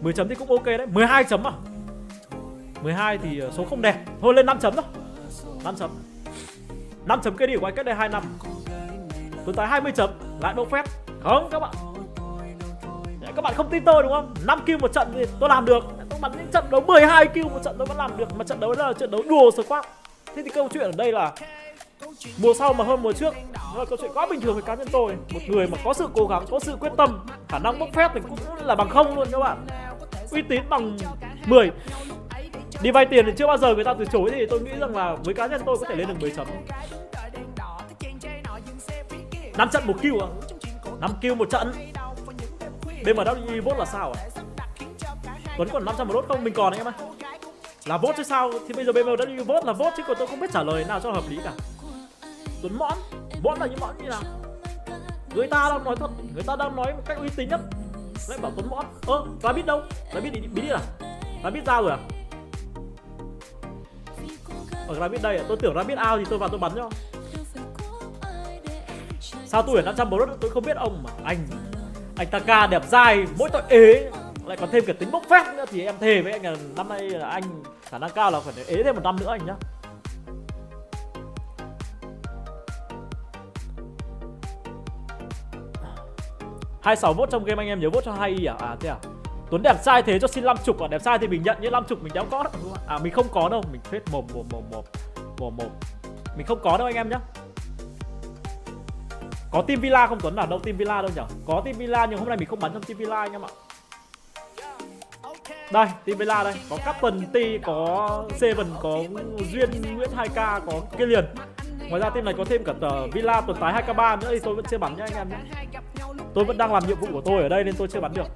10 chấm thì cũng ok đấy. 12 chấm à? 12 thì số không đẹp. Thôi lên 5 chấm thôi. 5 chấm. 5 chấm KD của anh cách đây 2 năm. Tuấn Tài 20 chấm, lại bốc phét. Không các bạn. Các bạn không tin tôi đúng không? 5 kill một trận thì tôi làm được. Tôi bắn những trận đấu 12 kill một trận tôi vẫn làm được. Mà trận đấu đó là trận đấu đùa squad. Thế thì câu chuyện ở đây là mùa sau mà hơn mùa trước là câu chuyện quá bình thường với cá nhân tôi. Một người mà có sự cố gắng, có sự quyết tâm, khả năng bốc phét thì cũng là bằng 0 luôn các bạn. Uy tín bằng 10. Đi vay tiền thì chưa bao giờ người ta từ chối, thì tôi nghĩ rằng là với cá nhân tôi có thể lên được 10 chấm. 5 trận 1 kill à? 5 kill một trận. BMW vote là sao à? Tuấn còn 500 vote không? Mình còn anh em ơi. Là vote chứ sao? Thì bây giờ BMW vote là vote chứ còn tôi không biết trả lời nào cho hợp lý cả. Tuấn mõn. Mõn là những mõn như nào? Người ta đang nói thật, người ta đang nói một cách uy tín nhất. Lại bảo Tuấn mõn. Rabbit đâu? Rabbit đi à? Rabbit ra rồi à? Ở Rabbit đây à? Tôi tưởng Rabbit out thì tôi vào tôi bắn cho. Sao tôi ở 500 vote tôi không biết ông mà anh Taka đẹp dai, mỗi tội ế lại còn thêm cả tính bốc phét nữa thì em thề với anh là năm nay là anh khả năng cao là phải ế thêm 1 năm nữa anh nhá. Hai 6 vote trong game anh em nhớ vote cho 2i à? À thế à? Tuấn đẹp trai thế cho xin 50 à? Đẹp trai thì mình nhận, như 50 mình đéo có đâu. À mình không có đâu, mình phết mồm. Mình không có đâu anh em nhá. Có team Villa không Tuấn nào? Đâu team Villa đâu nhỉ? Có team Villa nhưng hôm nay mình không bắn trong team Villa anh em ạ. Đây, team Villa đây, có Captain T, có Seven, có Duyên, Nguyễn 2K, có kia liền. Ngoài ra team này có thêm cả Villa Tuần Tái 2K3 nữa thì tôi vẫn chưa bắn nhá anh em nhé. Tôi vẫn đang làm nhiệm vụ của tôi ở đây nên tôi chưa bắn được.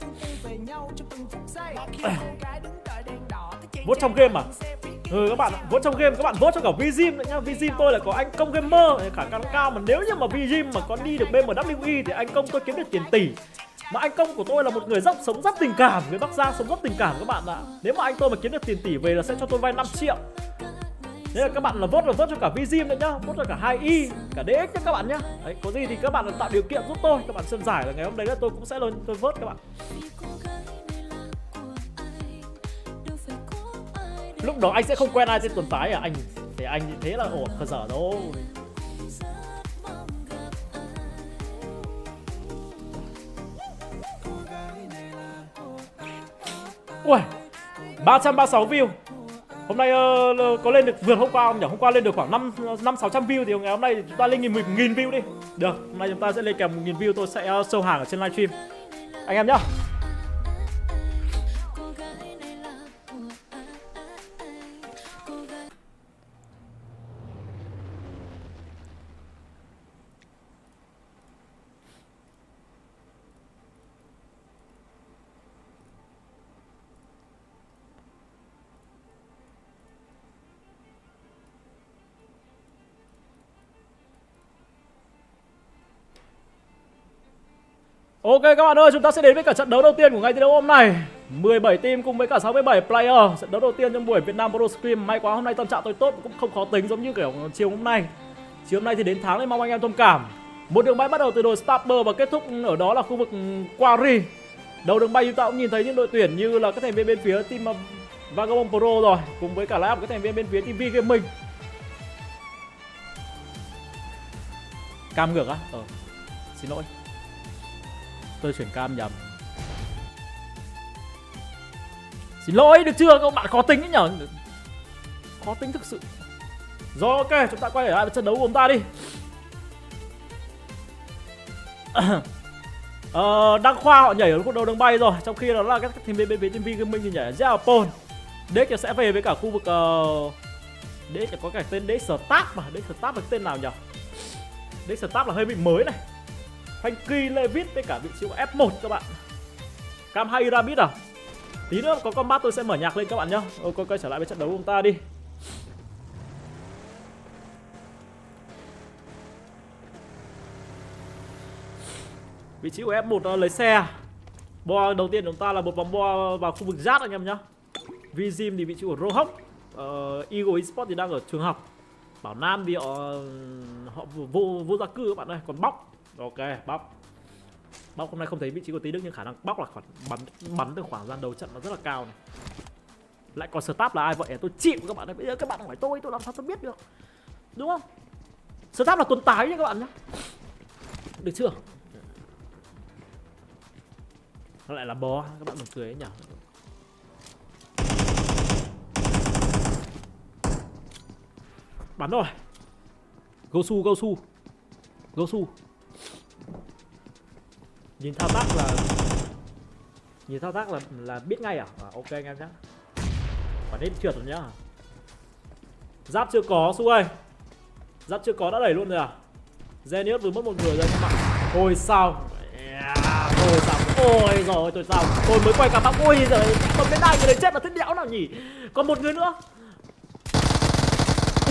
Vote trong game à? Các bạn vote trong game, các bạn vote cho cả Vgym nữa nhá. Vgym tôi là có anh Công Gamer, khả năng cao mà nếu như mà Vgym mà có đi được BMW thì anh Công tôi kiếm được tiền tỷ. Mà anh Công của tôi là một người sống rất tình cảm, người Bắc Giang sống rất tình cảm các bạn ạ. Nếu mà anh tôi mà kiếm được tiền tỷ về là sẽ cho tôi vay 5 triệu. Nên là các bạn là vote cho cả Vgym nữa nhá, vote cho cả 2i, cả DX nhá các bạn nhá. Đấy, có gì thì các bạn tạo điều kiện giúp tôi, các bạn xem giải là ngày hôm đấy là tôi cũng sẽ lên tôi vote các bạn. Lúc đó anh sẽ không quen ai trên Tuần Tái à? Anh thì anh thế là khờ dở đâu. Ui 336 view. Hôm nay có lên được vượt hôm qua không nhỉ? Hôm qua lên được khoảng 500-600 view thì ngày hôm nay chúng ta lên 1000 view đi. Được, hôm nay chúng ta sẽ lên kèm 1000 view, tôi sẽ show hàng ở trên livestream anh em nhá. Ok các bạn ơi, chúng ta sẽ đến với cả trận đấu đầu tiên của ngày thi đấu hôm nay. 17 team cùng với cả 67 player. Trận đấu đầu tiên trong buổi Việt Nam Restream. May quá hôm nay tâm trạng tôi tốt, cũng không khó tính giống như kiểu chiều hôm nay. Chiều hôm nay thì đến tháng nên mong anh em thông cảm. Một đường bay bắt đầu từ đồi Starper và kết thúc ở đó là khu vực Quarry. Đầu đường bay chúng ta cũng nhìn thấy những đội tuyển như là các thành viên bên phía team Vagabond Pro rồi, cùng với cả lineup các thành viên bên phía team V Gaming. Cam ngược á? Xin lỗi. Tôi chuyển cam nhầm. Xin lỗi được chưa? Các bạn khó tính ấy nhở? Khó tính thực sự. Rồi ok, chúng ta quay trở lại với trận đấu của chúng ta đi. Đăng Khoa họ nhảy ở khu đầu đường bay rồi, trong khi đó là các thành viên bên phía team V Gaming thì nhảy ở Japan. Deck sẽ về với cả khu vực Deck có cả tên Deck Start mà. Deck Start là tên nào nhỉ? Deck Start là hơi bị mới này. Frankie Levitt với cả vị trí của F1 các bạn. Cam 2 Rabbit à? Tí nữa có combat tôi sẽ mở nhạc lên các bạn nhá. Ok, quay trở lại với trận đấu của chúng ta đi. Vị trí của F1 lấy xe. Bo đầu tiên của chúng ta là một vòng bo vào khu vực Jat anh em nhá. Vgym thì vị trí của Rohok. Eagle Esports thì đang ở trường học. Bảo Nam thì họ vô gia cư các bạn ơi. Còn Bóc. Ok, Bóc hôm nay không thấy vị trí của Tí Đức nhưng khả năng Bóc là khoảng bắn từ khoảng gian đầu trận nó rất là cao này. Lại còn Stap là ai vậy? Tôi chịu các bạn ơi. Bây giờ các bạn hỏi tôi làm sao tôi biết được. Đúng không? Stap là Tuần Tái nha các bạn nhé. Được chưa? Nó lại là bó, các bạn buồn cười ấy nhỉ. Bắn rồi. Gosu. Nhìn thao tác là biết ngay à? Ok anh em nhá. Bắn hết trượt rồi nhá. Giáp chưa có Su ơi. Giáp chưa có đã đẩy luôn rồi à? Zenius vừa mất một người rồi các bạn. Ôi sao? Ôi rồi tôi sao? Tôi mới quay cả bác. Ôi giời, còn bên này người đấy chết là thế đéo nào nhỉ? Còn một người nữa.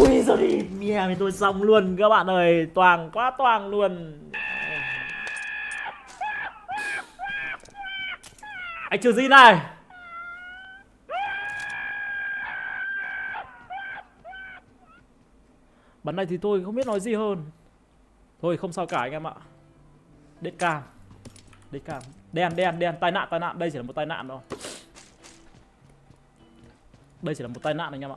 Ui giời đi, mẹ mình tôi xong luôn các bạn ơi, quá toàn luôn. Anh trừ gì này? Bắn này thì tôi không biết nói gì hơn. Thôi không sao cả anh em ạ. Đết cam. Đen, tai nạn, đây chỉ là một tai nạn thôi. Đây chỉ là một tai nạn anh em ạ.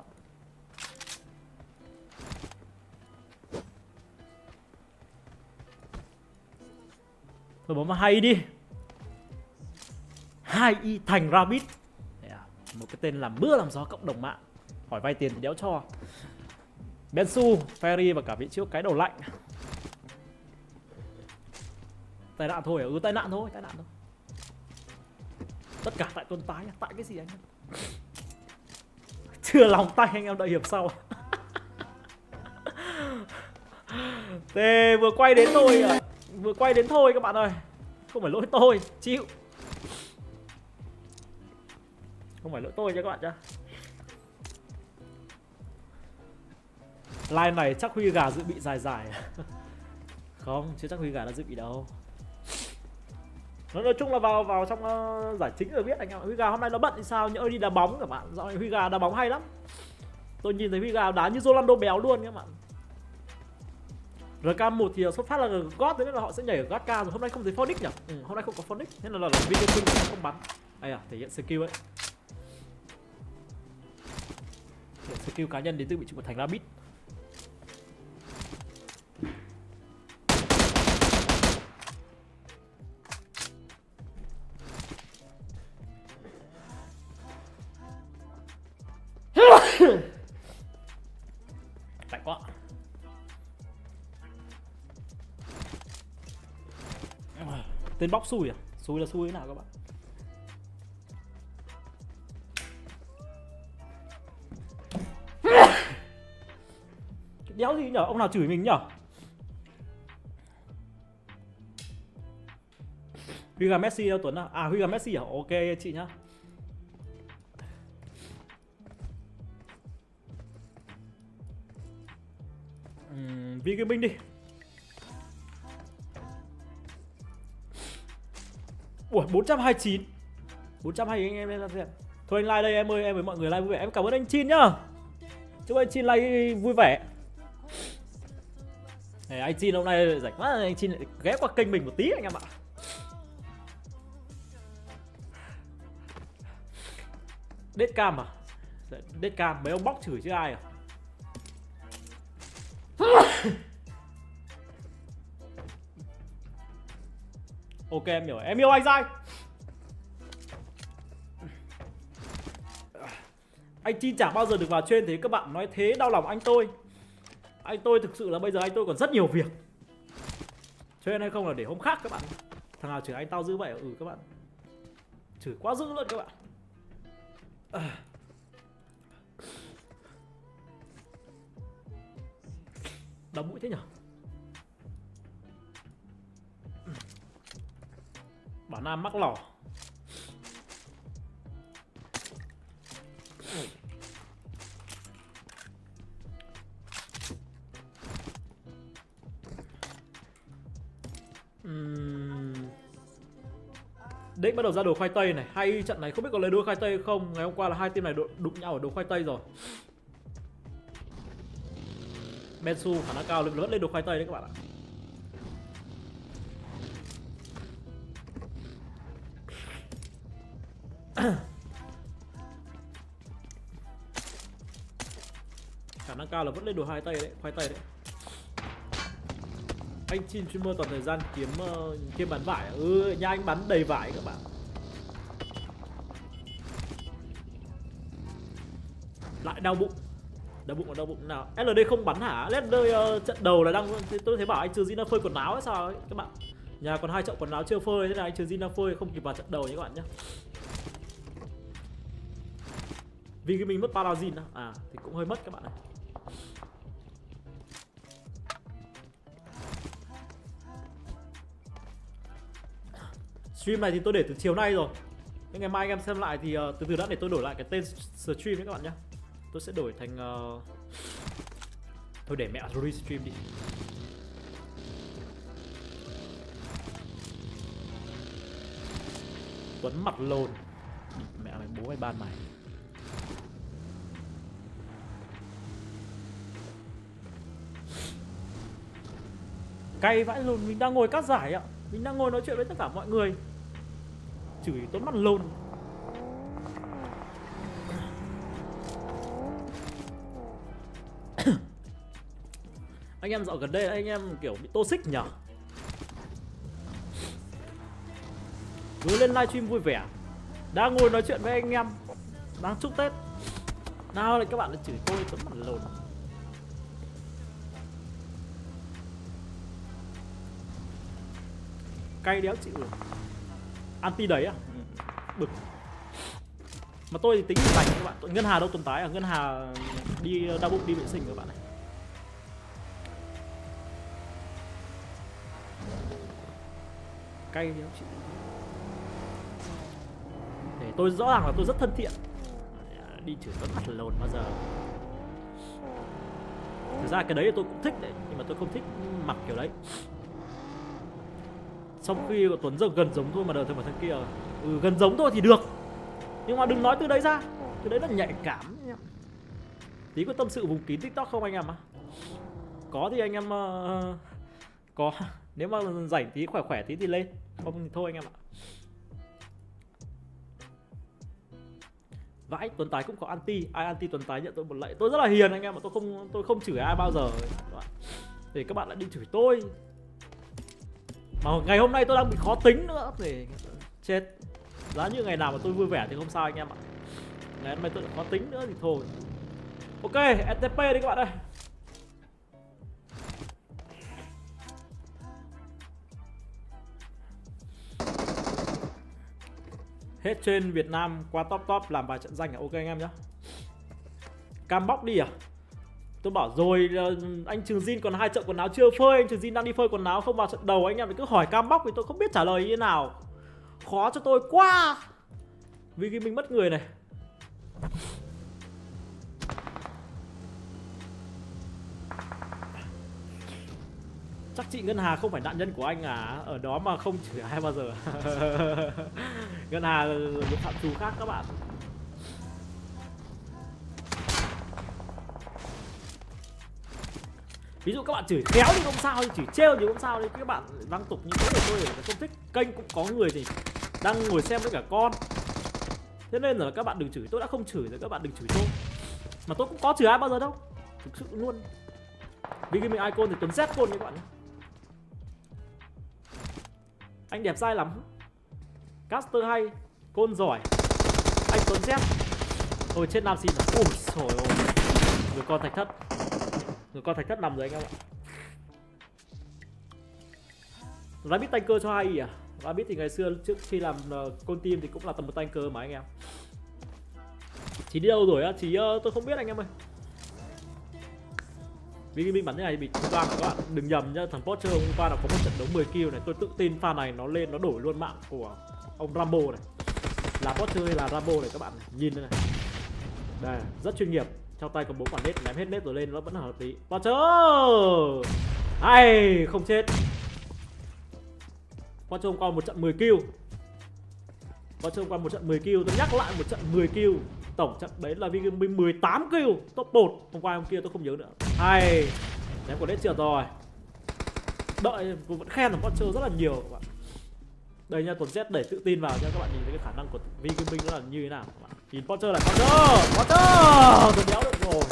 Thôi bấm vào 2i đi. 2i thành Rabbit. Một cái tên làm mưa làm gió cộng đồng mạng. Hỏi vay tiền thì đéo cho. Bensu, Ferry và cả vị trước cái đầu lạnh. Tai nạn thôi à? Tai nạn thôi. Tất cả tại Tuấn Tái. Tại cái gì anh em? Chưa lòng tay anh em đợi hiệp sau. Thế vừa quay đến thôi các bạn ơi. Không phải lỗi tôi, chịu. Không phải lỗi tôi nha các bạn nhá. Line này chắc Huy Gà dự bị dài. Không, chưa chắc Huy Gà đã dự bị đâu. Nói chung là vào trong giải chính rồi biết anh em. Huy Gà hôm nay nó bận thì sao, nhỡ đi đá bóng các bạn. Dạo này Huy Gà đá bóng hay lắm. Tôi nhìn thấy Huy Gà đá như Rolando béo luôn các bạn. RK1 thì xuất phát là God, thế nên là họ sẽ nhảy ở God cao rồi. Hôm nay không thấy Phonic nhỉ? Hôm nay không có Phonic, thế là video King không bắn. Đây à, thể hiện skill ấy. Thể hiện skill cá nhân đến từ vị trí của thành Rabbit. Lạnh quá. Tên bóc xui à? Xui là xui thế nào các bạn? Cái đéo gì nhở? Ông nào chửi mình nhở? Huy Gà Messi đâu Tuấn à? À Huy Gà Messi à? Ok chị nhá. Vì cái binh đi. Ủa 429. 420 anh em lên xem. Thôi anh like đây em ơi, em với mọi người like vui vẻ. Em cảm ơn anh Chin nhá. Chúc anh Chin like vui vẻ. Này, anh Chin hôm nay rảnh quá, anh Chin lại ghé qua kênh mình một tí anh em ạ. Đết cam à? Đết cam mấy ông bóc chửi chứ ai à? Ok em hiểu, em yêu anh dai. Anh Chin chả bao giờ được vào trên thế, các bạn nói thế đau lòng anh tôi. Anh tôi thực sự là bây giờ anh tôi còn rất nhiều việc. Trên hay không là để hôm khác các bạn. Thằng nào chửi anh tao dữ vậy? Các bạn chửi quá dữ luôn các bạn. Đau mũi thế nhở? Bảo Nam mắc lỏ. Định bắt đầu ra đồ khoai tây này. Hay trận này không biết có lấy đồ khoai tây không. Ngày hôm qua là hai team này đụng nhau ở đồ khoai tây rồi. Bensu khả năng cao vẫn lên đồ khoai tây đấy các bạn ạ. Khả năng cao là vẫn lên đồ khoai tây đấy, Anh team streamer toàn thời gian kiếm bán vải. Nhà anh bắn đầy vải các bạn. Lại đau bụng. Đau bụng nào? LD không bắn hả? LD trận đầu là đang tôi thấy bảo anh trừ Zina phơi quần áo hay sao ấy các bạn. Nhà còn 2 chậu quần áo chưa phơi, thế là anh trừ Zina phơi không kịp vào trận đầu nhé các bạn nhé. Vì cái mình mất Parazin thì cũng hơi mất các bạn này. Stream này thì tôi để từ chiều nay rồi. Nên ngày mai anh em xem lại thì từ từ đã để tôi đổi lại cái tên stream đấy các bạn nhé. Tôi sẽ đổi thành thôi để mẹ Restream đi. Tuấn mặt lồn. Mẹ mày bố mày ban mày. Cay vãi lồn, mình đang ngồi cắt giải ạ. Mình đang ngồi nói chuyện với tất cả mọi người. Chửi Tuấn mặt lồn. Anh em dạo gần đây anh em kiểu bị toxic nhở. Cứ lên livestream vui vẻ, đang ngồi nói chuyện với anh em, đang chúc Tết, nào lại các bạn lại chửi tôi Tuấn mặt lồn. Cay đéo chịu được. Anti đấy à? Bực. Mà tôi thì tính bành các bạn. Ngân Hà đâu tồn tại à? Ngân Hà đi đau bụng đi vệ sinh các bạn này. Cay đéo chịu. Để tôi rõ ràng là tôi rất thân thiện. Đi chửi Tuấn mặt lồn bao giờ. Thực ra cái đấy tôi cũng thích đấy, nhưng mà tôi không thích mặc kiểu đấy. Trong khi Tuấn giờ gần giống thôi mà đời thằng thằng kia gần giống thôi thì được. Nhưng mà đừng nói từ đấy ra. Từ đấy là nhạy cảm. Tí có tâm sự vùng kín TikTok không anh em ạ? Có thì anh em có. Nếu mà rảnh tí khỏe tí thì lên. Không thì thôi anh em ạ. Vãi, Tuấn Tái cũng có anti. Ai anti Tuấn Tái nhận tôi một lạy. Tôi rất là hiền anh em ạ. Tôi không chửi ai bao giờ. Để các bạn lại đi chửi tôi. Mà ngày hôm nay tôi đang bị khó tính nữa thì chết. Giá như ngày nào mà tôi vui vẻ thì không sao anh em ạ. Ngày hôm nay tôi lại khó tính nữa thì thôi. Ok, STP đi các bạn ơi. Hết trên Việt Nam qua top làm vài trận danh à? Ok anh em nhé. Cam bóc đi à? Tôi bảo rồi anh Trường Jin còn 2 trận quần áo chưa phơi. Anh Trường Jin đang đi phơi quần áo không vào trận đầu. Anh em cứ hỏi cam bóc thì tôi không biết trả lời như thế nào. Khó cho tôi quá. Vì khi mình mất người này. Chắc chị Ngân Hà không phải nạn nhân của anh à? Ở đó mà không chửi ai bao giờ. Ngân Hà là một phạm trù khác các bạn. Ví dụ các bạn chửi khéo thì không sao, chửi trêu thì không sao, thì các bạn văng tục như thế của tôi là không thích. Kênh cũng có người thì đang ngồi xem với cả con. Thế nên là các bạn đừng chửi, tôi đã không chửi rồi các bạn đừng chửi tôi. Mà tôi cũng có chửi ai bao giờ đâu. Thực sự luôn. Vì cái mình icon thì Tuấn Z côn các bạn nhé. Anh đẹp dai lắm. Caster hay, côn giỏi. Anh Tuấn Z. Thôi chết Nam xin rồi. Ui trời ơi. Người con thạch thất. Người con thạch thất nằm rồi anh em ạ. Rabbit tanker cho 2 à? Rabbit thì ngày xưa trước khi làm con team thì cũng là tầm một tanker mà anh em. Chí đi đâu rồi á? Chí tôi không biết anh em ơi. Vì mình bắn thế này bị hôm qua các bạn đừng nhầm nhá, thằng Porsche hôm qua là có một trận đấu 10 kill này, tôi tự tin pha này nó lên nó đổi luôn mạng của ông Rambo này. Là Porsche hay là Rambo này các bạn này, nhìn đây này. Đây, rất chuyên nghiệp. Trong tay có 4 quả nết, ném hết nết rồi lên nó vẫn là hợp lý. Porsche! Hay, không chết. Porsche hôm qua một trận 10 kill. Porsche hôm qua một trận 10 kill, tôi nhắc lại một trận 10 kill. Tổng trận đấy là Viking 18 kill, top 1. Hôm qua hôm kia tôi không nhớ nữa. Hay. Ném quả nết trượt rồi. Đợi, tôi vẫn khen thằng Porsche rất là nhiều các bạn. Đây nha, Tuấn Z để tự tin vào cho các bạn nhìn thấy cái khả năng của Viking nó là như thế nào các bạn. Nhìn Porsche này, Porsche, tôi đéo được rồi.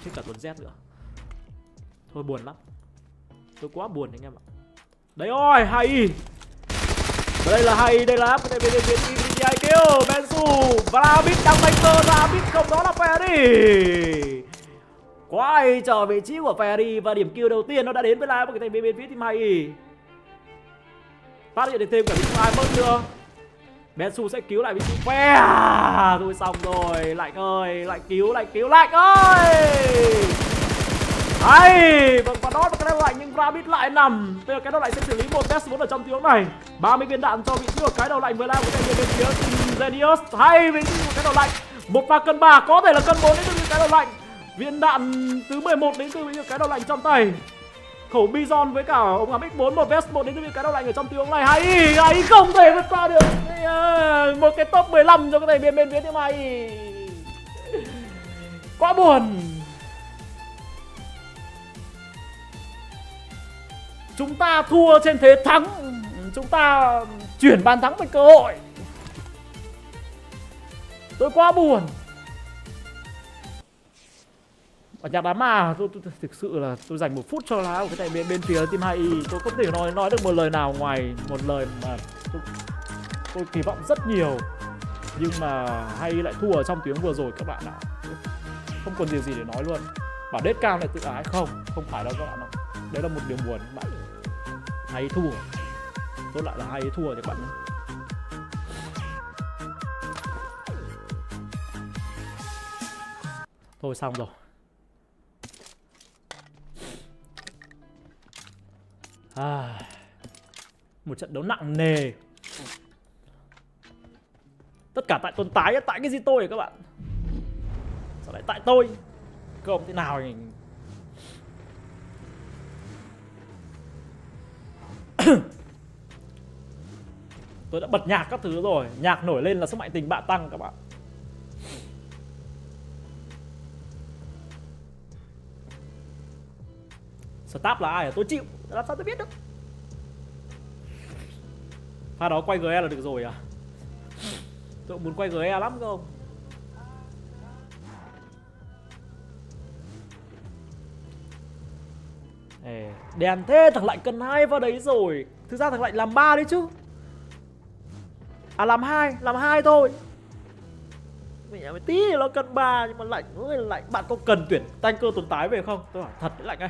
chết cả tuần Z nữa. Thôi buồn lắm. Tôi quá buồn anh em ạ. Đấy rồi, hay. Và đây là hay, đây là áp cái bên ai kêu Bensu và Rabbit đang đánh cơ Rabbit không, đó là Ferry. Quá hay, chờ vị trí của Ferry và điểm kill đầu tiên nó đã đến với lại một cái thành bên phía team hay. Phát hiện được thêm cả vị trí 2 mất nữa. Bensu sẽ cứu lại vị trí Fer. Thôi xong rồi, Lạnh ơi, Lạnh cứu Lạnh ơi. Hay, và đó là cái đầu lạnh nhưng Rabbit lại nằm. Bây giờ cái đầu lạnh sẽ xử lý một test 4 ở trong tiếng này. 30 viên đạn cho vị trí của cái đầu lạnh với lại một cái bên phía Genius. Hay vị trí của cái đầu lạnh. Một pha cân 3 có thể là cân 4 đến từ cái đầu lạnh. Viên đạn thứ 11 đến từ cái đầu lạnh trong tay. Khẩu Bison với cả ống ngắm X4, một vest 1 đến từ cái đầu lạnh ở trong tiếng này. Hay không thể vượt qua được. Một cái top 15 cho cái này bên phía team hay. Quá buồn. Chúng ta thua trên thế thắng. Chúng ta chuyển bàn thắng thành cơ hội. Tôi quá buồn. Ở nhạc đám mà tôi thực sự là tôi dành 1 phút cho lá của cái này bên phía team 2i. Tôi không thể nói được một lời nào ngoài một lời mà tôi kỳ vọng rất nhiều. Nhưng mà hay lại thua ở trong tiếng vừa rồi các bạn ạ. Không còn gì để nói luôn. Bảo đết cao lại tự ái không phải đâu các bạn ạ. Đấy là một điều buồn các bạn. Hay thua. Tốt lại là hay thua các bạn nhé. Thôi xong rồi. Một trận đấu nặng nề. Tất cả tại Tuấn Tái, tại cái gì tôi này các bạn. Sao lại tại tôi? Không thế nào thì... Tôi đã bật nhạc các thứ rồi. Nhạc nổi lên là sức mạnh tình bạn tăng các bạn. Staff là ai à? Tôi chịu. Làm sao tôi biết được. Pha đó quay GE là được rồi à? Tôi muốn quay GE lắm không? Đèn thế, thằng Lạnh cân 2 vào đấy rồi. Thực ra thằng Lạnh làm 3 đấy chứ. À làm 2 thôi. Mẹ mày tí thì nó cân 3 nhưng mà Lạnh ơi là Lạnh. Bạn có cần tuyển tanker Tuần Tái về không? Tôi hỏi thật đấy Lạnh ơi.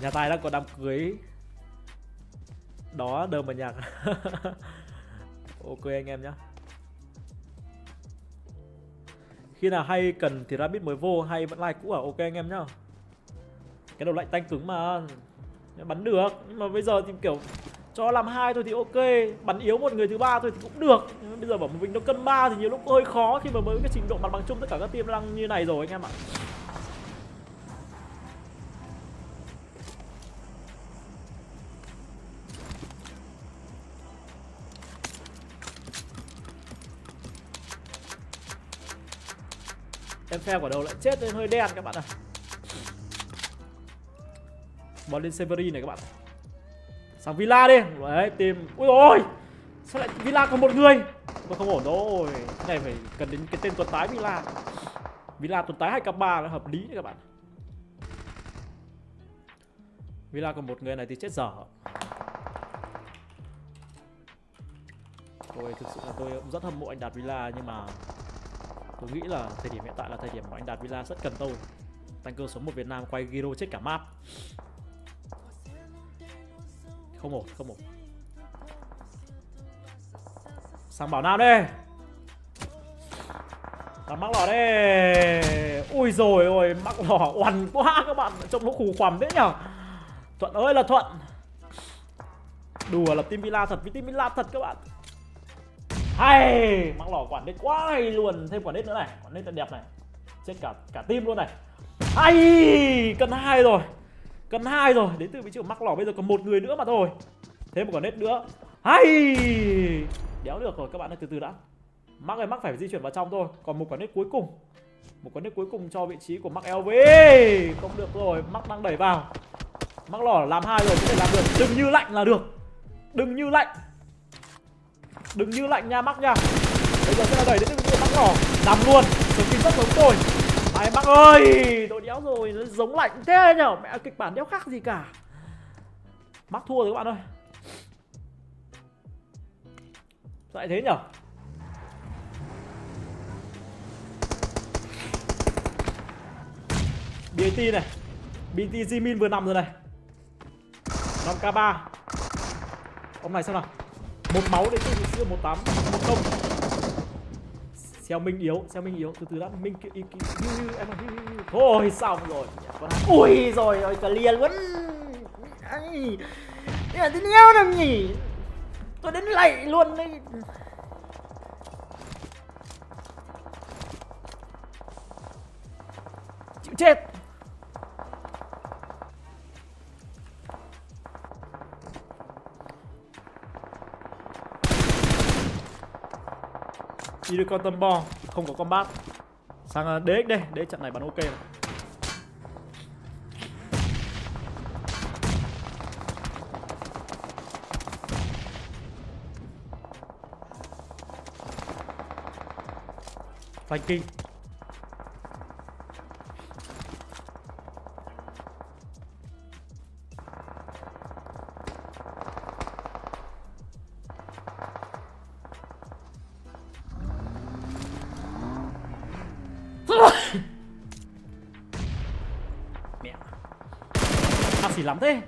Nhà tài đang có đám cưới. Đó đờm mà nhạc. Ok anh em nhá. Khi nào hay cần thì Rabbit mới vô, hay vẫn like cũ à? Ok anh em nhá. Cái đầu lạnh tanh cứng mà bắn được, nhưng mà bây giờ thì kiểu cho làm 2 thôi thì ok, bắn yếu một người thứ 3 thôi thì cũng được. Nhưng bây giờ bảo mình nó cân 3 thì nhiều lúc hơi khó khi mà với cái trình độ mặt bằng chung tất cả các team đang như này rồi anh em ạ. Em phe quả đầu lại chết nên hơi đen các bạn ạ. Bắn lên Severin này các bạn. Sang Villa đi. Đấy tìm. Ui ôi. Sao lại Villa còn một người. Tôi không ổn rồi. Cái này phải cần đến cái tên Tuần Tái Villa. Villa Tuần Tái 2k3 là hợp lý đấy các bạn. Villa còn một người này thì chết dở. Tôi thực sự là tôi cũng rất hâm mộ anh Đạt Villa, nhưng mà tôi nghĩ là thời điểm hiện tại là thời điểm mà anh Đạt Villa rất cần tôi. Tanker số 1 Việt Nam quay Giro chết cả map. Không ổn. Sang bảo Nam đi. Đang mắc lò đây. Ui rồi ôi, mắc lò oằn quá các bạn. Trông nó khù khoằm thế nhở. Thuận ơi là Thuận. Đùa là team Villa thật với team Villa thật các bạn. Hay, mắc lò quả nết quá hay luôn. Thêm quả nết nữa này, quả nết thật đẹp này. Chết cả team luôn này. Hay, cân 2 rồi. Cân 2 rồi, đến từ vị trí của mắc lò bây giờ còn một người nữa mà thôi. Thêm một quả nết nữa. Hay. Đéo được rồi các bạn ơi, từ từ đã. Mắc ơi, mắc phải di chuyển vào trong thôi. Còn một quả nết cuối cùng. Một quả nết cuối cùng cho vị trí của mắc LV. Không được rồi, mắc đang đẩy vào. Mắc lò làm 2 rồi, có thể làm được. Đừng như Lạnh là được. Đừng như Lạnh. Đừng như lạnh nha Mắc nha. Bây giờ sẽ là đẩy đến những Mắc nhỏ. Nằm luôn. Sớm kinh rất giống tôi. Mày Mắc ơi, tôi đéo rồi, nó giống lạnh thế nhở. Mẹ kịch bản đéo khác gì cả. Mắc thua rồi các bạn ơi. Sao lại thế nhở? BT này. BT Jimin vừa nằm rồi này. 5k3. Ông này xem nào. Một máu đến từ xưa 18 10. Xeo Minh yếu, từ từ đã. Minh em thôi xong rồi. Ui rồi ơi, clear luôn. Đây là tin yêu đâu nhỉ? Tôi đến lạy luôn đấy. Chịu chết. Đi được con tâm bò, không có combat. Sang DX đây, DX trận này bắn ok này. Flanking. Mẹ. Xỉ lắm thế.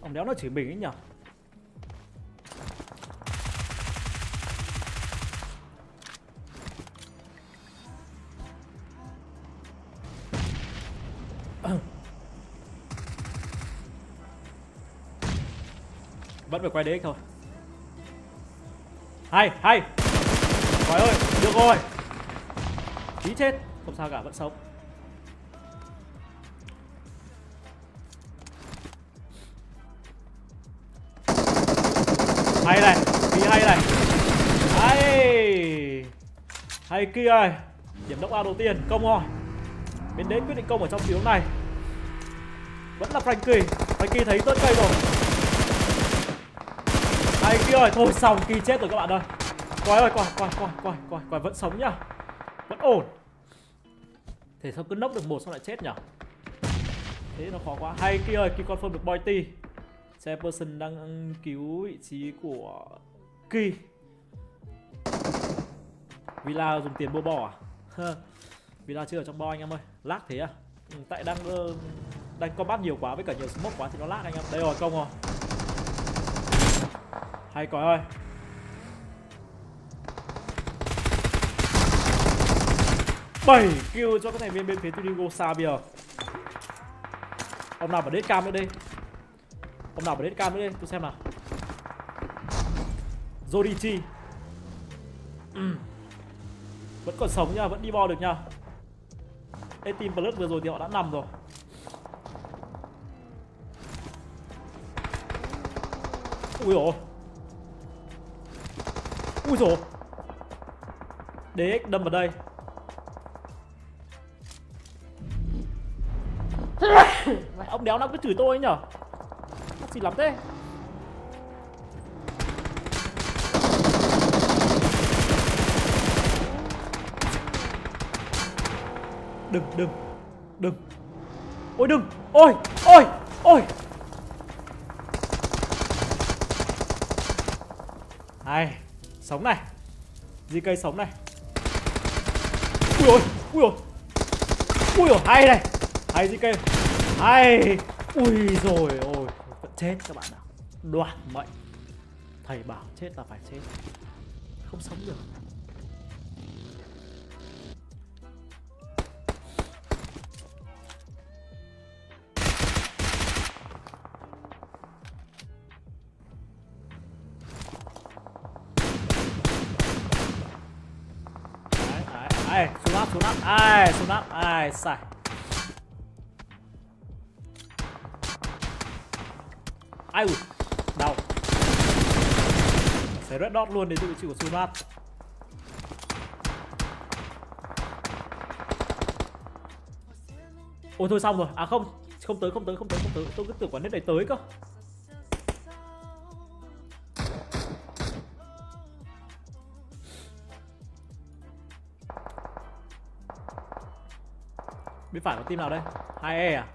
Ông đéo nó chỉ mình ấy nhở. Vẫn phải quay DX thôi. Hay. Trời ơi, được rồi. Chí chết, không sao cả, vẫn sống. Hay này, Kỳ hay này. Hay Kỳ ơi. Điểm knock out đầu tiên, công rồi. Bên đến quyết định công ở trong tiếng này. Vẫn là Frankie thấy tốt cây rồi. Hay Kỳ ơi, thôi xong, Kỳ chết rồi các bạn ơi. Coi vẫn sống nhá. Vẫn ổn. Thế sao cứ nốc được một sao lại chết nhỉ? Thế nó khó quá. Hay Kỳ ơi, Kỳ confirm được Boity. Xe person đang cứu vị trí của Kỳ. Villa dùng tiền mua bò à? Villa chưa ở trong bo anh em ơi. Lag thế à? Tại đang combat nhiều quá với cả nhiều smoke quá thì nó lag anh em. Đây rồi, công rồi. Hay coi ơi. Bảy kill cho cái thành viên bên phía Tudigo xa bây giờ. Ông nào vào dead cam nữa đi. Tôi xem nào. Zodichi. Vẫn còn sống nha, vẫn đi bo được nha. Team Plus vừa rồi thì họ đã nằm rồi. Ui dồi. DX đâm vào đây. Ông đéo nào cứ chửi tôi ấy nhở. Xì lắm thế. Đừng. Ôi đừng. Ôi. Hay, sống này. GK sống này. Ui ôi, hay này. Hay GK. Hay. Ui rồi ôi, vẫn chết các bạn nào. Đoạt mệnh. Thầy bảo chết là phải chết. Không sống được. Xuống nắp. Sai. Ai ui, đau. Sẽ red dot luôn đến từ vị trí của Sunat. Ôi thôi xong rồi. À không, Không tới. Tôi cứ tưởng quả nét này tới cơ. Bên phải có team nào đây? 2E à?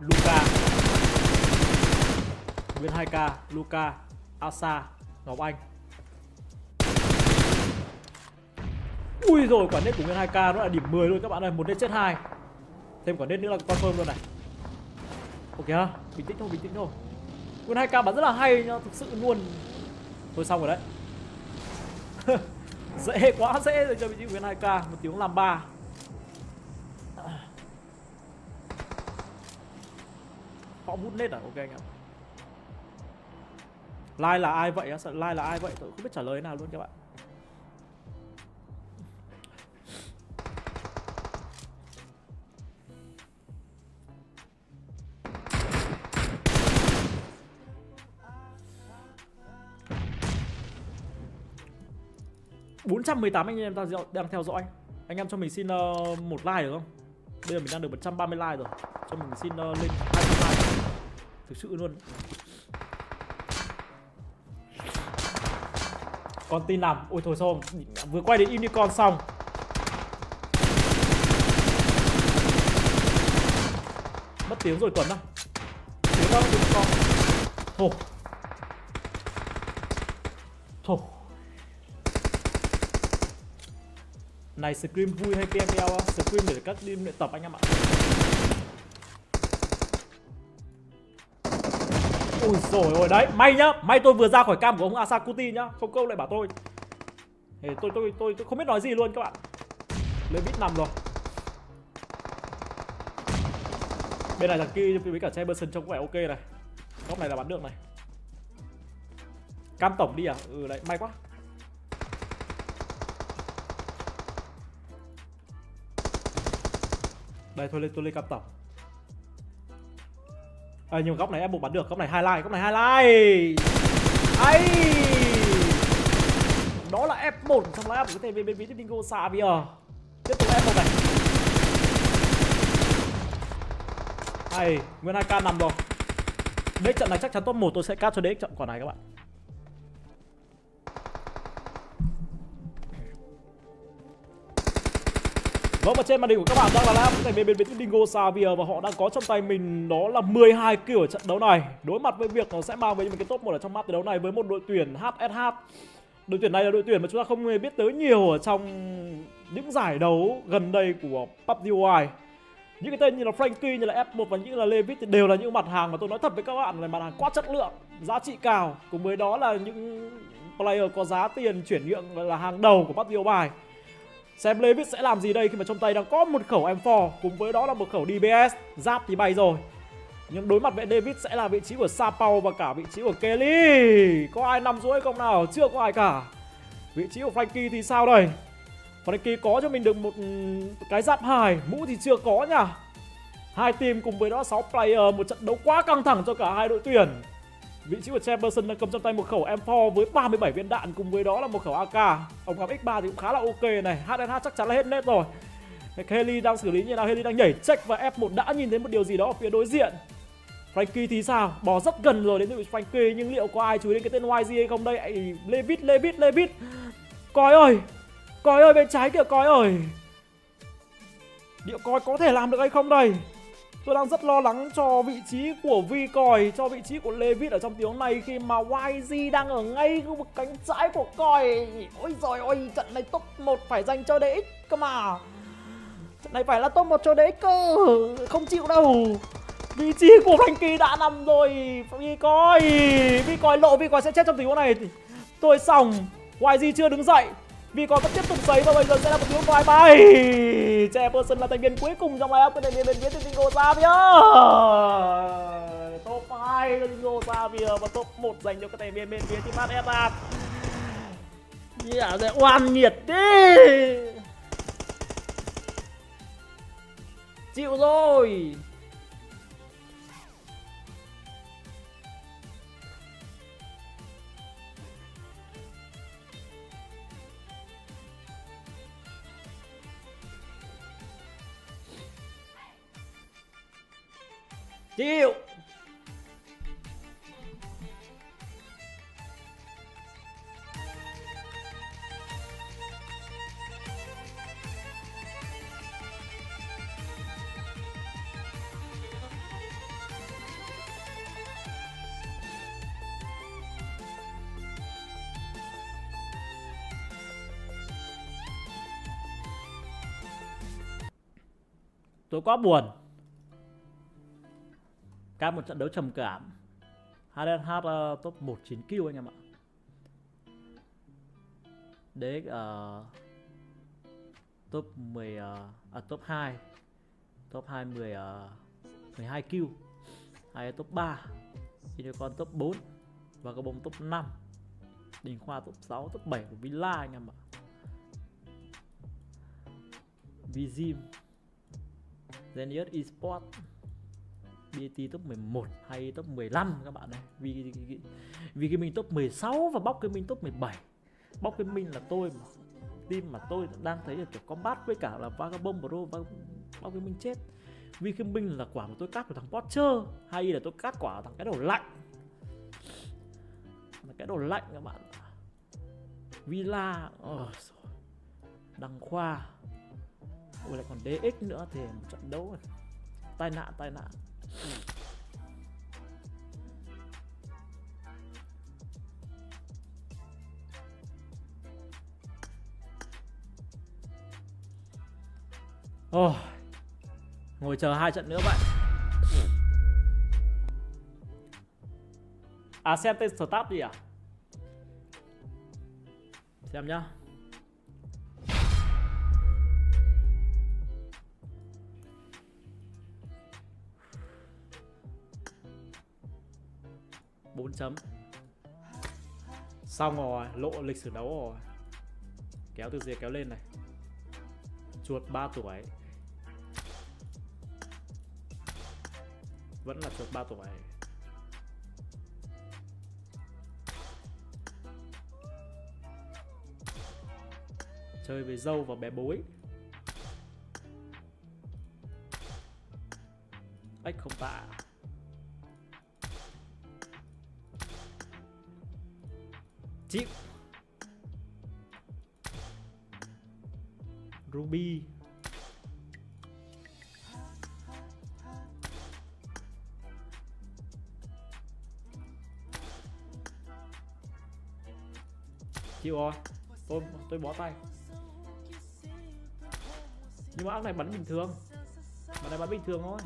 Luka, Nguyên 2K, Luka, Asa, Ngọc Anh. Ui rồi, quả nét của Nguyên 2K nó là điểm 10 luôn các bạn ơi, một nét chết 2. Thêm quả nét nữa là confirm luôn này. Ok ha, bình tĩnh thôi. Nguyên 2K bắn rất là hay nhá, thực sự luôn. Thôi xong rồi đấy. Dễ quá, dễ rồi cho vị trí Nguyên 2K, một tiếng làm 3. Họ hút nét à? Ok anh ạ. Like là ai vậy á? Like là ai vậy? Tôi không biết trả lời thế nào luôn các bạn. $418 anh em đang theo dõi. Anh em cho mình xin một like được không? Bây giờ mình đang được 130 like rồi. Cho mình xin lên 20 like. Thực sự luôn. Con tin nằm. Ôi thôi xong. Vừa quay đến Unicorn xong. Mất tiếng rồi Tuấn à? Tiếng đâu? Unicorn. Thôi. Này stream vui hay PMPL á? Stream để các team luyện tập anh em ạ. Ui rồi ôi đấy, may nhá, may tôi vừa ra khỏi cam của ông Asakuti nhá, không câu lại bảo tôi. Tôi không biết nói gì luôn các bạn. Lên vít nằm rồi. Bên này thằng kia với cả Chamberson trông có vẻ ok này. Góc này là bắn được này. Cam tổng đi à? Ừ đấy, may quá. Đây thôi tôi lên cam tổng. Nhưng mà góc này em buộc bắn được, góc này highlight, ấy. Đó là F1 trong live của cái bên phía Dingo Xavier. Tiếp tục F1 này. Hay, Nguyên 2K nằm rồi. Đấy trận này chắc chắn top 1 tôi sẽ cắt cho đấy trận quả này các bạn. Vâng, và trên màn hình của các bạn đang là live bên phía Dingo Xavier và họ đang có trong tay mình đó là 12 kill ở trận đấu này. Đối mặt với việc nó sẽ mang về cho mình cái top 1 ở trong map đấu này với một đội tuyển HSH. Đội tuyển này là đội tuyển mà chúng ta không biết tới nhiều ở trong những giải đấu gần đây của PUBG Mobile. Những cái tên như là Frankie, như là F1 và như là Levitt thì đều là những mặt hàng mà tôi nói thật với các bạn là mặt hàng quá chất lượng, giá trị cao. Cùng với đó là những player có giá tiền chuyển nhượng là hàng đầu của PUBG Mobile. Xem Levitt sẽ làm gì đây khi mà trong tay đang có một khẩu M4 cùng với đó là một khẩu DBS, giáp thì bay rồi. Nhưng đối mặt với David sẽ là vị trí của Sapau và cả vị trí của Kelly. Có ai nằm xuống hay không nào? Chưa có ai cả. Vị trí của Frankie thì sao đây? Frankie có cho mình được một cái giáp 2, mũ thì chưa có nha. Hai team cùng với đó 6 player, một trận đấu quá căng thẳng cho cả hai đội tuyển. Vị trí của Chamberson đang cầm trong tay một khẩu M4 với 37 viên đạn cùng với đó là một khẩu AK. Ông ngắm X3 thì cũng khá là ok này. HSH chắc chắn là hết nét rồi. Kelly đang xử lý như nào? Kelly đang nhảy check và F1 đã nhìn thấy một điều gì đó ở phía đối diện. Frankie thì sao? Bò rất gần rồi đến từ Frankie nhưng liệu có ai chú ý đến cái tên YG hay không đây? Levitt. Coi ơi bên trái kìa coi ơi. Liệu coi có thể làm được hay không đây? Tôi đang rất lo lắng cho vị trí của Vicoi, cho vị trí của Levitt ở trong tiếng này khi mà YG đang ở ngay khu vực cánh trái của Coi. Ôi giời ơi, trận này top 1 phải dành cho DX cơ mà. Trận này phải là top 1 cho DX cơ. Không chịu đâu. Vị trí của Frankie đã nằm rồi. Vicoi lộ, Vicoi sẽ chết trong tình huống này. Tôi xong. YG chưa đứng dậy. Vicoi vẫn tiếp tục giấy và bây giờ sẽ là một tiếng bye bye. Jefferson là thành viên cuối cùng trong live của bên phía Dingo Xavier. Top 2 Dingo Xavier và top 1 dành cho các thành viên bên phía team HSH. Sẽ oan nghiệt đi. Chịu rồi. Chịu. Tôi quá buồn. Cả một trận đấu trầm cảm. HDH top 1 9 kill anh em ạ. Đấy top 10 top 2. Top 2 12 kill. Hay top 3. Unicorn top 4 và có bông top 5. Đình Khoa top 6, top 7 của Villa anh em ạ. Vizim, Genius Esports, BT top 11 hay top 15 các bạn này. Vì cái mình top 16 và bóc cái mình top 17. Bóc cái mình là tôi mà team mà tôi đang thấy là kiểu combat với cả là Vagabond Pro và bóc cái mình chết. Vì cái mình là quả của tôi cắt của thằng Potter hay là tôi cắt quả của thằng cái đầu lạnh. Cái đồ lạnh các bạn. Villa, Đăng Khoa. Ôi lại còn DX nữa thì một trận đấu này. Tai nạn. Ngồi chờ 2 trận nữa vậy. Xem tên start gì à? Xem nhá. Bốn chấm. Xong rồi, lộ lịch sử đấu rồi. Kéo từ dưới kéo lên này. Chuột 3 tuổi. Vẫn là chuột 3 tuổi. Chơi với dâu và bé bối. Ếch không tạ. Chịu. Ruby. Chịu rồi. Tôi bó tay. Nhưng mà ác này bắn bình thường. Bạn này bắn bình thường thôi.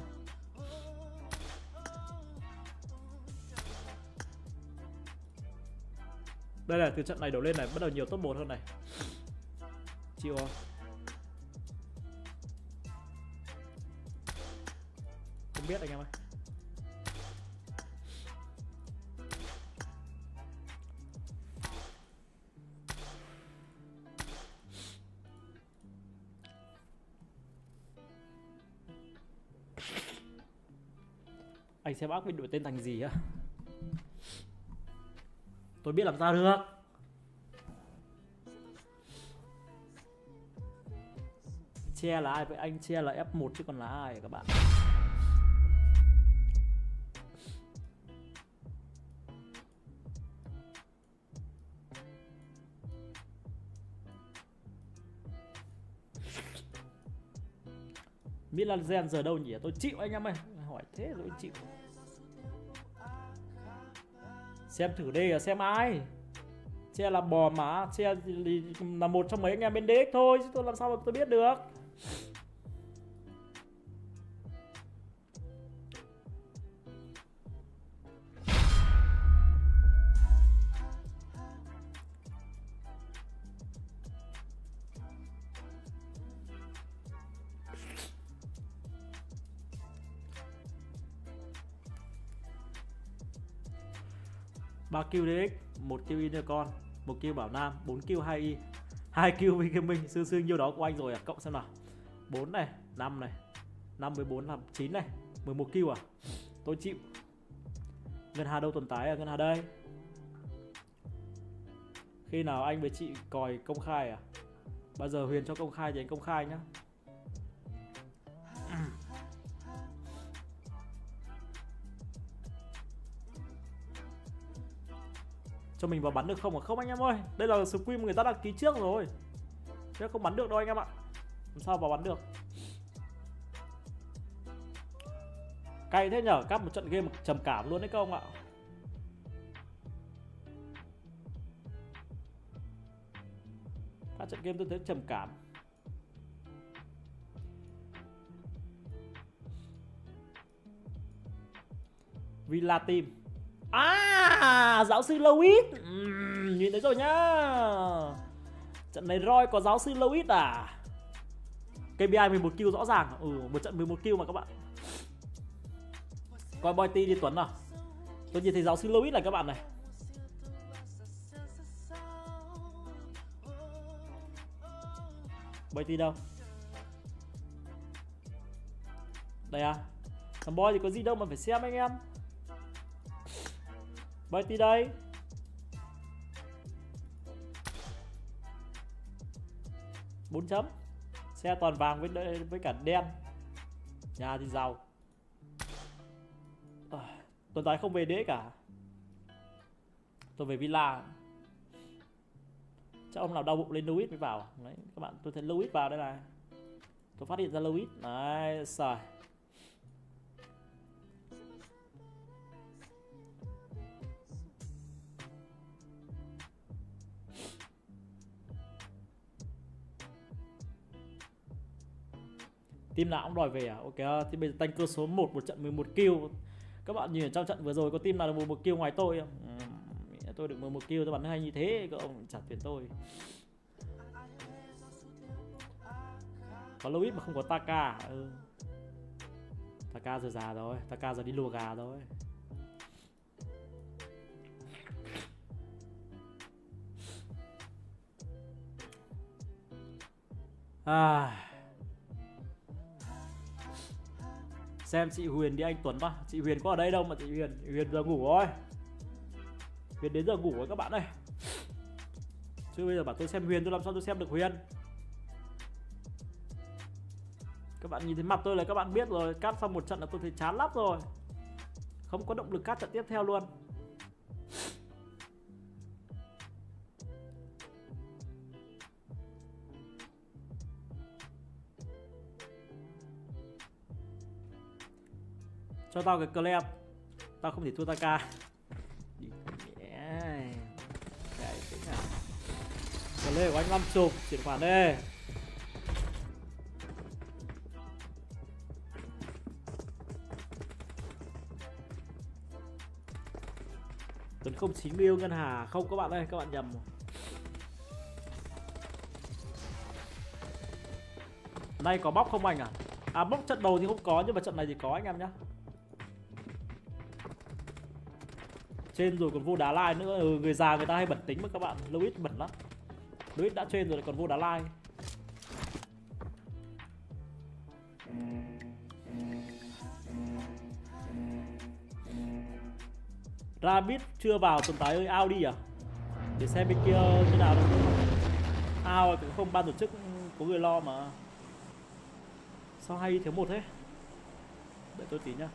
Đây là từ trận này đổ lên này, bắt đầu nhiều top 1 hơn này. Chịu không? Không biết anh em ơi. Anh xem ác mình đổi tên thành gì á? Tôi biết làm sao được. Che là ai vậy? Anh Che là F1 chứ còn là ai các bạn? Milan Gen giờ đâu nhỉ? Tôi chịu anh em ơi. Hỏi thế rồi chịu. Xem thử đây là xem ai. Che là bò mà. Che là một trong mấy anh em bên DX thôi. Chứ tôi làm sao mà tôi biết được. Ba kill DX, 1 kill Unicorn, 1 kill Bảo Nam, 4 kill 2i, 2 kill với cái mình sương nhiêu đó của anh rồi à? Cộng xem nào. 4 này, 5 này, 5 với 4 là 9 này, 11 kill à? Tôi chịu. Ngân Hà đâu tồn tại à? Ngân Hà đây. Khi nào anh với chị còi công khai à? Bao giờ Huyền cho công khai thì anh công khai nhá. Cho mình vào bắn được không? Không anh em ơi, đây là Scream người ta đăng ký trước rồi, chứ không bắn được đâu anh em ạ. Làm sao vào bắn được? Cay thế nhở, cắp một trận game trầm cảm luôn đấy các ông ạ. Các trận game tôi thấy trầm cảm. Villa Team. À, giáo sư Louis. Nhìn thấy rồi nhá. Trận này Roy có giáo sư Louis à? KPI 11 kill rõ ràng. Một trận 11 kill mà các bạn. Coi Boy T đi Tuấn nào. Tôi nhìn thấy giáo sư Louis này các bạn này. Boy T đâu? Đây à? Thằng Boy thì có gì đâu mà phải xem anh em. Boy T đây. Bốn chấm. Xe toàn vàng với cả đen. Nhà thì giàu. Tuần tới không về đế cả. Tôi về Villa. Chắc ông nào đau bụng lên Louis mới vào. Đấy các bạn, tôi thấy Louis vào đây này. Tôi phát hiện ra Louis. Đấy, xài. Team nào cũng đòi về à? Ok, thì bây giờ tanker số 1 một trận 11 kill. Các bạn nhìn ở trong trận vừa rồi có team nào được 11 kill ngoài tôi không? Tôi được 11 kill, tôi bắn hay như thế, các ông trả tiền tôi. Có Louis mà không có Taka. Taka giờ già rồi, Taka giờ đi lùa gà rồi. Xem chị Huyền đi anh Tuấn vào. Chị Huyền có ở đây đâu mà chị Huyền giờ ngủ rồi. Huyền đến giờ ngủ rồi các bạn ơi. Chứ bây giờ bảo tôi xem Huyền, tôi làm sao tôi xem được Huyền. Các bạn nhìn thấy mặt tôi là các bạn biết rồi. Cắt xong một trận là tôi thấy chán lắm rồi. Không có động lực cắt trận tiếp theo luôn. Cho tao cái clap. Tao không thể thua Taka. Cái nào. Clap của anh 50, chuyển khoản đi. Tuấn không 90 yêu Ngân Hà. Không các bạn ơi, các bạn nhầm. Nay có bóc không anh à? À bóc trận đầu thì không có, nhưng mà trận này thì có anh em nhá. Trên rồi còn vô đá lai nữa. Người già người ta hay bẩn tính mà các bạn. Louis bẩn lắm. Louis đã trên rồi lại còn vô đá lai. Rabbit chưa vào tuần tới ơi, ao đi à? Để xem bên kia thế nào đâu. Ao cũng không ban tổ chức có người lo mà. Sao hay thiếu một thế? Đợi tôi tí nhá.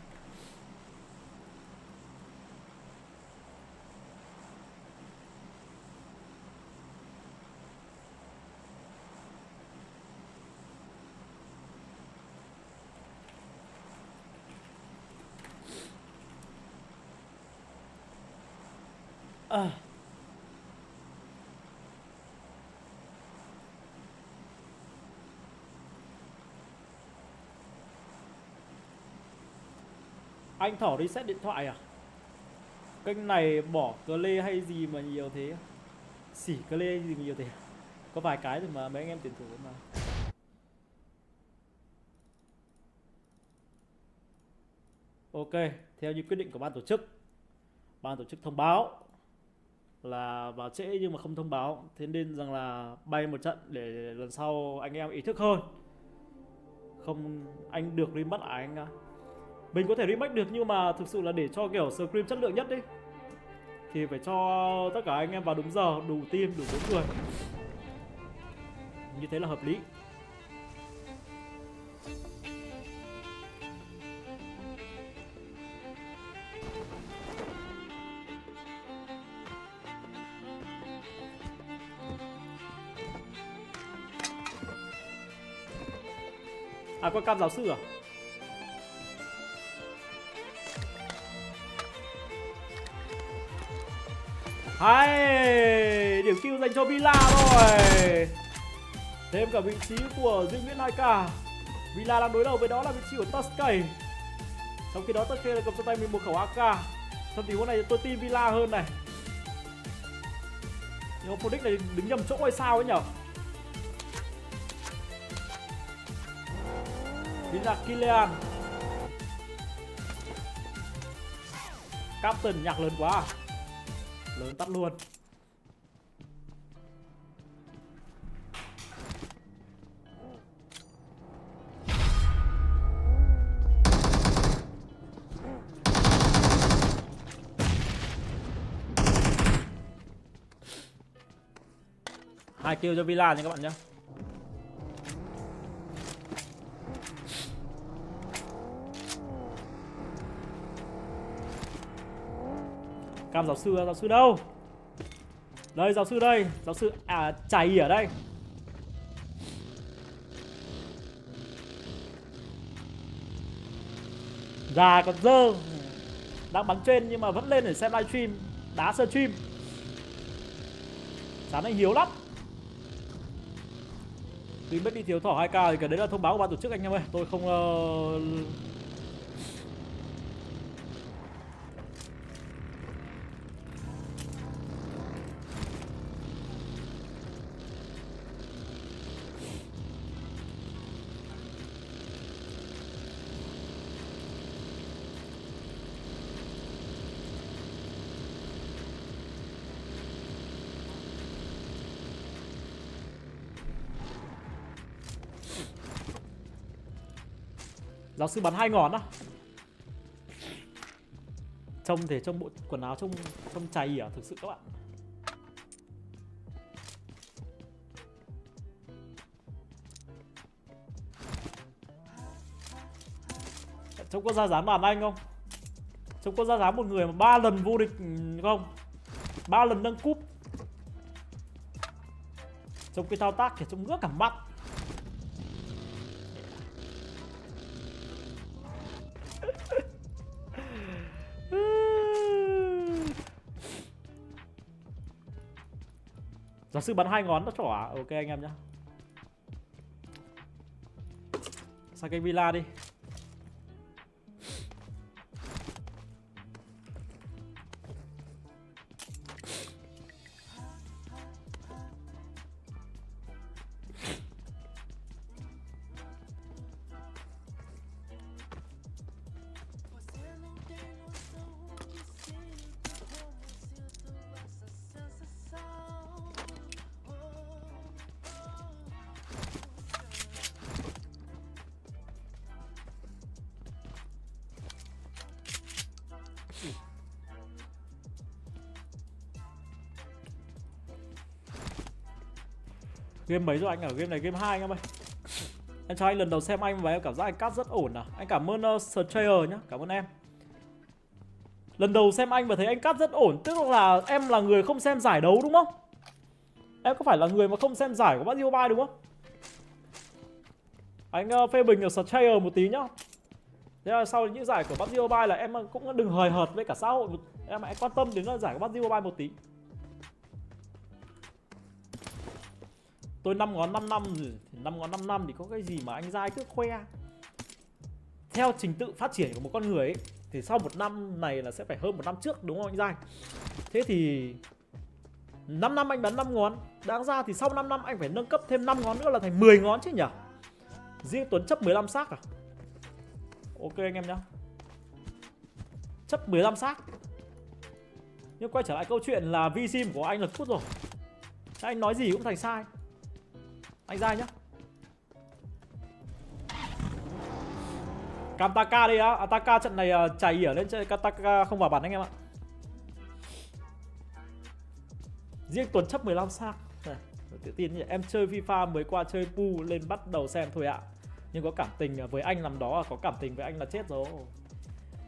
Anh Thỏ reset điện thoại à? Kênh này bỏ cờ lê hay gì mà nhiều thế? Xỉ cờ lê gì mà nhiều thế? Có vài cái rồi mà mấy anh em tuyển thủ mà. Ok, theo như quyết định của ban tổ chức. Ban tổ chức thông báo là vào trễ nhưng mà không thông báo. Thế nên rằng là bay một trận để lần sau anh em ý thức hơn. Không, anh được remake à anh à? Mình có thể remake được nhưng mà thực sự là để cho kiểu stream chất lượng nhất đi thì phải cho tất cả anh em vào đúng giờ, đủ team, đủ 4 người. Như thế là hợp lý. À có cam giáo sư à? Hay, điểm kill dành cho Villa rồi. Thêm cả vị trí của Duy Nguyễn 2K. Villa đang đối đầu với đó là vị trí của Tuskay. Trong khi đó Tuskay là cầm trong tay mình một khẩu AK. Trong tình huống này tôi tin Villa hơn này. Nhưng mà Phoenix này đứng nhầm chỗ hay sao ấy nhở? Villa Kilian. Captain nhạc lớn quá. Lớn tắt luôn. Hai kill cho Villa nha các bạn nhé. Cam giáo sư đâu? Đây giáo sư đây, giáo sư à chảy ở đây. Già còn dơ. Đang bắn trên nhưng mà vẫn lên để xem livestream, đá sơ stream. Chán anh Hiếu lắm. Tuy mất đi thiếu thỏ 2K thì cái đấy là thông báo của ban tổ chức anh em ơi. Tôi không giáo sư bắn 2 ngón á. Trông thì trong bộ quần áo trông cháy à, thực sự các bạn. Trông có ra dáng bàn anh không? Trông có ra dáng một người mà 3 lần vô địch không? 3 lần nâng cúp. Trông cái thao tác thì trông ngước cả mắt. Giáo sư bắn 2 ngón nó trỏ à? Ok anh em nhá. Sang cái Villa đi. Game mấy rồi anh ở game này game 2 anh em ơi. Em cho anh lần đầu xem anh và em cảm giác anh cắt rất ổn à. Anh cảm ơn Strayer nhá, cảm ơn em. Lần đầu xem anh và thấy anh cắt rất ổn, tức là em là người không xem giải đấu đúng không? Em có phải là người mà không xem giải của PUBG Mobile đúng không? Anh phê bình ở Strayer một tí nhá. Thế là sau những giải của PUBG Mobile là em cũng đừng hời hợt với cả xã hội. Em hãy quan tâm đến giải của PUBG Mobile một tí. Tôi 5 ngón 5 năm rồi, 5 ngón 5 năm thì có cái gì mà anh dai cứ khoe. Theo trình tự phát triển của một con người ấy, thì sau 1 năm này là sẽ phải hơn 1 năm trước đúng không anh dai? Thế thì 5 năm anh bắn 5 ngón, đáng ra thì sau 5 năm anh phải nâng cấp thêm 5 ngón nữa là thành 10 ngón chứ nhỉ? Riêng Tuấn chấp 15 xác à? Ok anh em nhá. Chấp 15 xác. Nhưng quay trở lại câu chuyện là V-Sim của anh là cút rồi. Anh nói gì cũng thành sai. Anh ra nhá. Kamtaka đi á. Ataka trận này chảy ở lên chơi. Kamtaka không vào bắn anh em ạ. Riêng Tuấn chấp 15 xác. Tự tin nhỉ. Em chơi FIFA mới qua chơi pu lên bắt đầu xem thôi ạ. Nhưng có cảm tình với anh làm đó, có cảm tình với anh là chết rồi.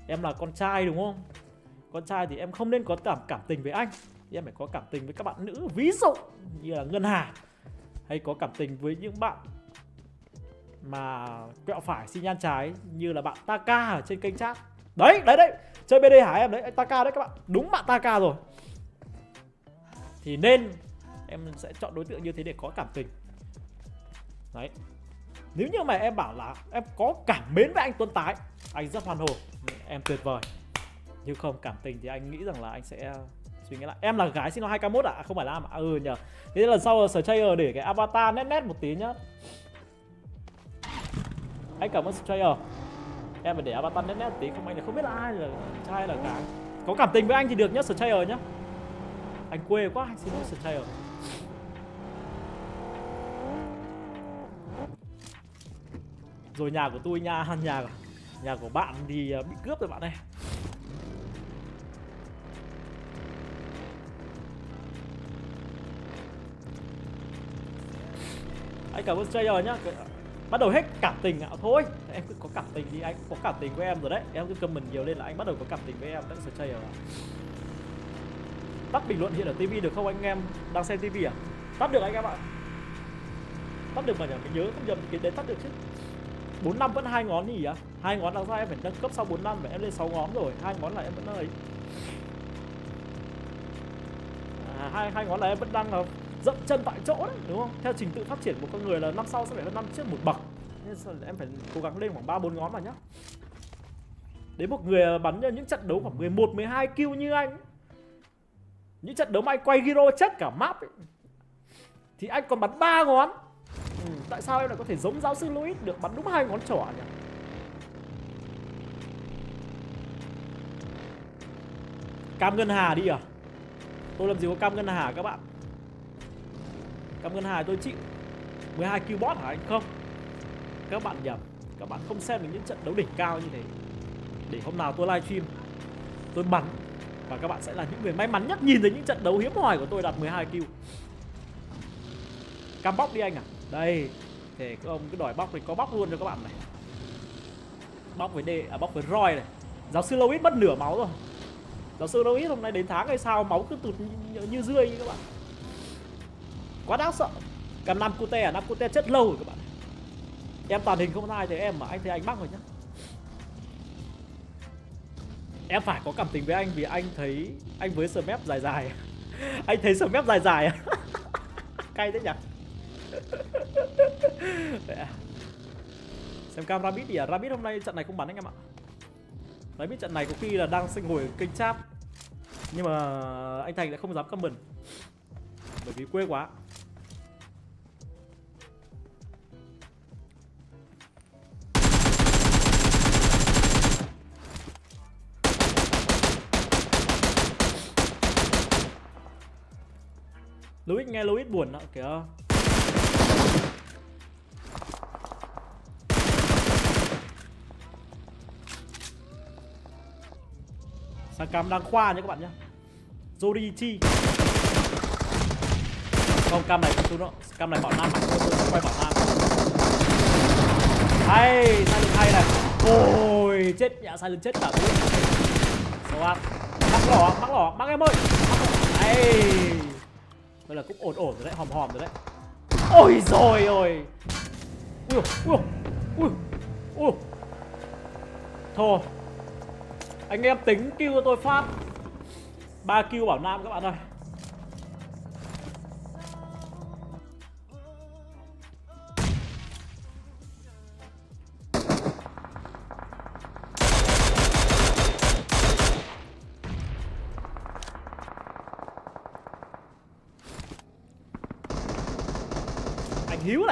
Em là con trai đúng không? Con trai thì em không nên có cảm tình với anh. Em phải có cảm tình với các bạn nữ. Ví dụ như là Ngân Hà. Hay có cảm tình với những bạn mà quẹo phải xi nhan trái như là bạn Taka ở trên kênh chat. Đấy, chơi BD hả em đấy, anh Taka đấy các bạn. Đúng bạn Taka rồi. Thì nên em sẽ chọn đối tượng như thế để có cảm tình. Đấy. Nếu như mà em bảo là em có cảm mến với anh Tuấn Tái, anh rất hoan hô, em tuyệt vời. Nhưng không cảm tình thì anh nghĩ rằng là anh sẽ suy nghĩ lại. Em là gái sinh năm 2K1 ạ? Không phải là à? Ừ nhờ. Thế lần sau Strayer để cái avatar nét một tí nhá. Anh cảm ơn Strayer. Em phải để avatar nét một tí, không anh là không biết là ai là trai hay là gái. Có cảm tình với anh thì được nhá, Strayer nhá. Anh quê quá, anh xin lỗi Strayer. Rồi nhà của tôi nha, nhà của bạn thì bị cướp rồi bạn ơi. Anh cảm ơn Strayer nhá. Bắt đầu hết cảm tình ạ. Thôi em cứ có cảm tình đi, anh có cảm tình với em rồi đấy. Em cứ comment nhiều lên là anh bắt đầu có cảm tình với em. Đấy là Strayer ạ. Tắt bình luận hiện ở TV được không anh em đang xem TV à? Tắt được anh em ạ. Tắt được mà nhỉ, mình nhớ không nhầm cái đấy tắt được chứ. 4 năm vẫn 2 ngón nhỉ à? 2 ngón là sao em phải nâng cấp sau 4 năm và em lên 6 ngón rồi, 2 ngón là em vẫn ấy. Hai ngón là em vẫn đang là dậm chân tại chỗ đấy, đúng không? Theo trình tự phát triển của con người là năm sau sẽ phải hơn năm trước một bậc. Nên em phải cố gắng lên khoảng 3-4 ngón mà nhá. Đến một người bắn những trận đấu khoảng 11-12 kill như anh, những trận đấu mà anh quay gyro chết cả map ấy, thì anh còn bắn 3 ngón. Tại sao em lại có thể giống giáo sư Louis được bắn đúng 2 ngón trỏ nhỉ? Cam Ngân Hà đi à? Tôi làm gì có Cam Ngân Hà các bạn. Cam Ngân Hà tôi chịu. 12 kill bot hả anh? Không. Các bạn nhầm. Các bạn không xem được những trận đấu đỉnh cao như thế. Để hôm nào tôi livestream, tôi bắn và các bạn sẽ là những người may mắn nhất nhìn thấy những trận đấu hiếm hoi của tôi đạt 12 kill. Cam bóc đi anh à? Đây. Thế các ông cứ đòi bóc thì có bóc luôn cho các bạn này. Bóc với bóc với Roy này. Giáo sư Louis mất nửa máu rồi. Giáo sư Louis hôm nay đến tháng hay sao máu cứ tụt như rươi như các bạn. Quá đáng sợ. Cầm 5 cute à? 5 cute chết lâu rồi các bạn. Em tàn hình không ai thấy em mà anh thấy anh mắc rồi nhá. Em phải có cảm tình với anh vì anh thấy anh với smep dài dài. Anh thấy smep dài dài à? Cay thế nhỉ? Xem cam Rabbit thì à? Rabbit hôm nay trận này không bắn anh em ạ. Rabbit trận này có khi là đang sinh ngồi kênh chat, nhưng mà anh Thành lại không dám comment bởi vì quê quá. Louis nghe Louis buồn đó kìa. Sang cam đang khoa nhé các bạn nhé. Jorichi. Không, cam này không đâu. Cam này bảo nam mà tôi quay bảo nam. Hay, sai lượt hay này. Ôi, chết nhạ, sai lượt chết cả tôi. Sao mắc em ơi. Hay. Đây là cũng ổn rồi đấy, hòm rồi đấy. Ôi rồi ôi. Ui. Thôi. Anh em tính kill cho tôi phát 3 kill bảo nam các bạn ơi.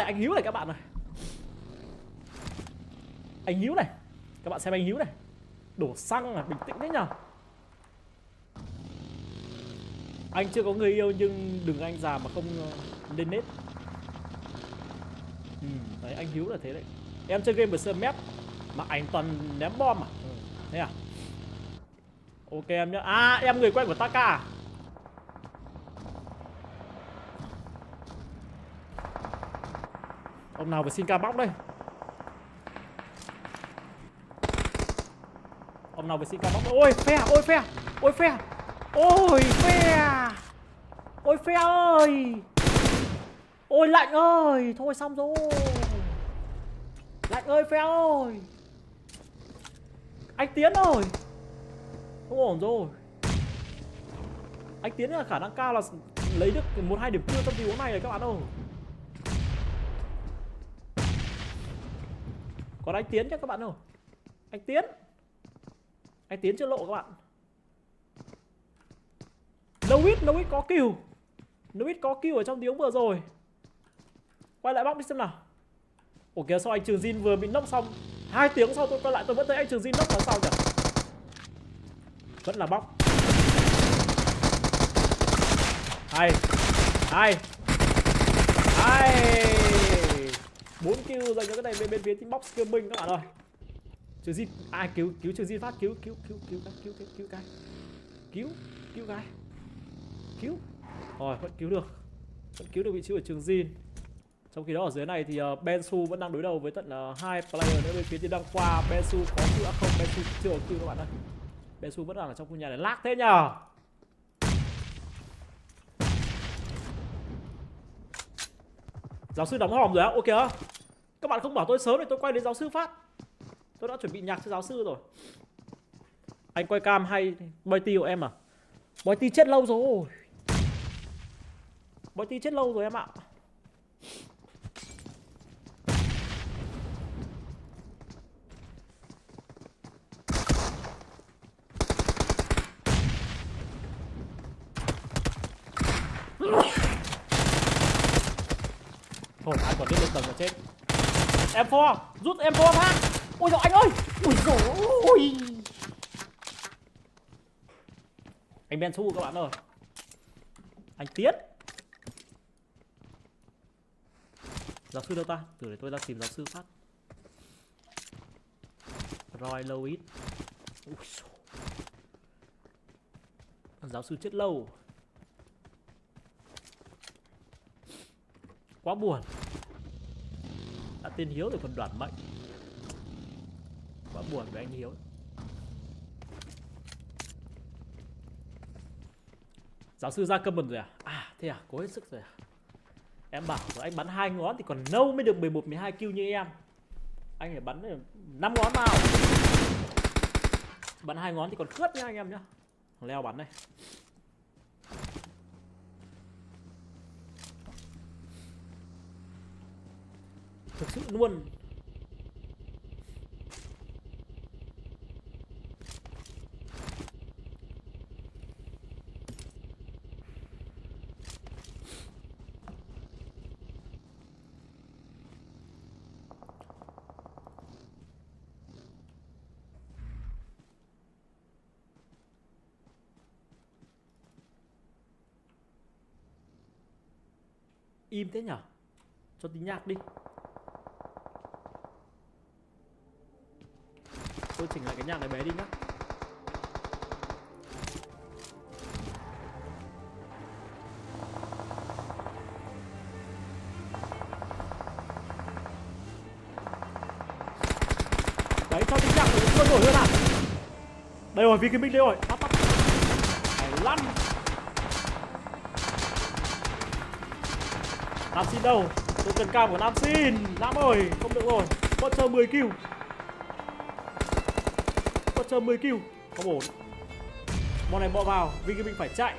Anh Hiếu này các bạn ơi. Anh Hiếu này. Các bạn xem anh Hiếu này. Đổ xăng à, bình tĩnh đấy nhờ. Anh chưa có người yêu nhưng đừng anh già mà không lên nết. Đấy, anh Hiếu là thế đấy. Em chơi game với sơ mép mà anh toàn ném bom à? Thế à? Ok em nhá. À, em người quen của Taka à? Ông nào phải xin ca bóc đây? Ông nào phải xin ca bóc? Ôi phe, ôi phe. Ôi phe. Ôi phe. Ôi phe ơi. Ôi lạnh ơi. Thôi xong rồi. Lạnh ơi Phèo ơi. Anh Tiến ơi. Không ổn rồi. Anh Tiến là khả năng cao là lấy được 1-2 điểm kill trong tình huống này rồi các bạn ơi. Còn anh Tiến chứ các bạn ơi. Anh Tiến chưa lộ các bạn. No hit có kill. No hit có kill ở trong tiếng vừa rồi. Quay lại bóc đi xem nào. Ủa kìa, sao anh Trường Jin vừa bị knock xong 2 tiếng sau tôi quay lại tôi vẫn thấy anh Trường Jin knock là sao nhỉ? Vẫn là bóc. Hay 4 kill dành cho cái này bên phía team box gaming các bạn ơi. Trường Jin ai cứu Trường Jin phát cứu cái. Rồi vẫn cứu được vị trí của Trường Jin. Trong khi đó ở dưới này thì Bensu vẫn đang đối đầu với tận 2 player nữa bên phía team đăng khoa. Bensu có kill không? Bensu chưa có kill các bạn ơi. Bensu vẫn đang ở trong khu nhà này, lag thế nhờ. Giáo sư đóng hòm rồi á? Ok. Các bạn không bảo tôi sớm thì tôi quay đến giáo sư phát. Tôi đã chuẩn bị nhạc cho giáo sư rồi. Anh quay cam hay Boyti của em à? Boyti chết lâu rồi. Em ạ. Thôi ai còn biết lên tầng là chết. M4 rút M4 ha. Ôi dồi anh ơi. Ui dồi ôi. Anh Bensu các bạn ơi. Anh Tiến. Giáo sư đâu ta? Thử để tôi ra tìm giáo sư phát. Roy Lois. Giáo sư chết lâu. Quá buồn. Đã tên Hiếu rồi còn đoản mệnh. Quá buồn với anh Hiếu. Giáo sư ra comment rồi à? À thế à, cố hết sức rồi à? Em bảo rồi anh bắn 2 ngón thì còn lâu mới được 11-12 kill như em. Anh phải bắn 5 ngón vào. Bắn 2 ngón thì còn khướt nha anh em nhá. Leo bắn này. Thực sự luôn. Im thế nhở? Cho tí nhạc đi. Tôi chỉnh lại cái nhạc này bé đi nhá. Đấy, cho tí nhạc để sôi nổi hơn à. Đây rồi, vì cái mình đây rồi. Bắt. 75. Nam Xin đâu? Tôi cần cam của Nam Xin. Nam ơi, không được rồi. Butcher 10 kill. Butcher 10 kill. Không ổn. Món này bỏ vào, vì cái mình phải chạy.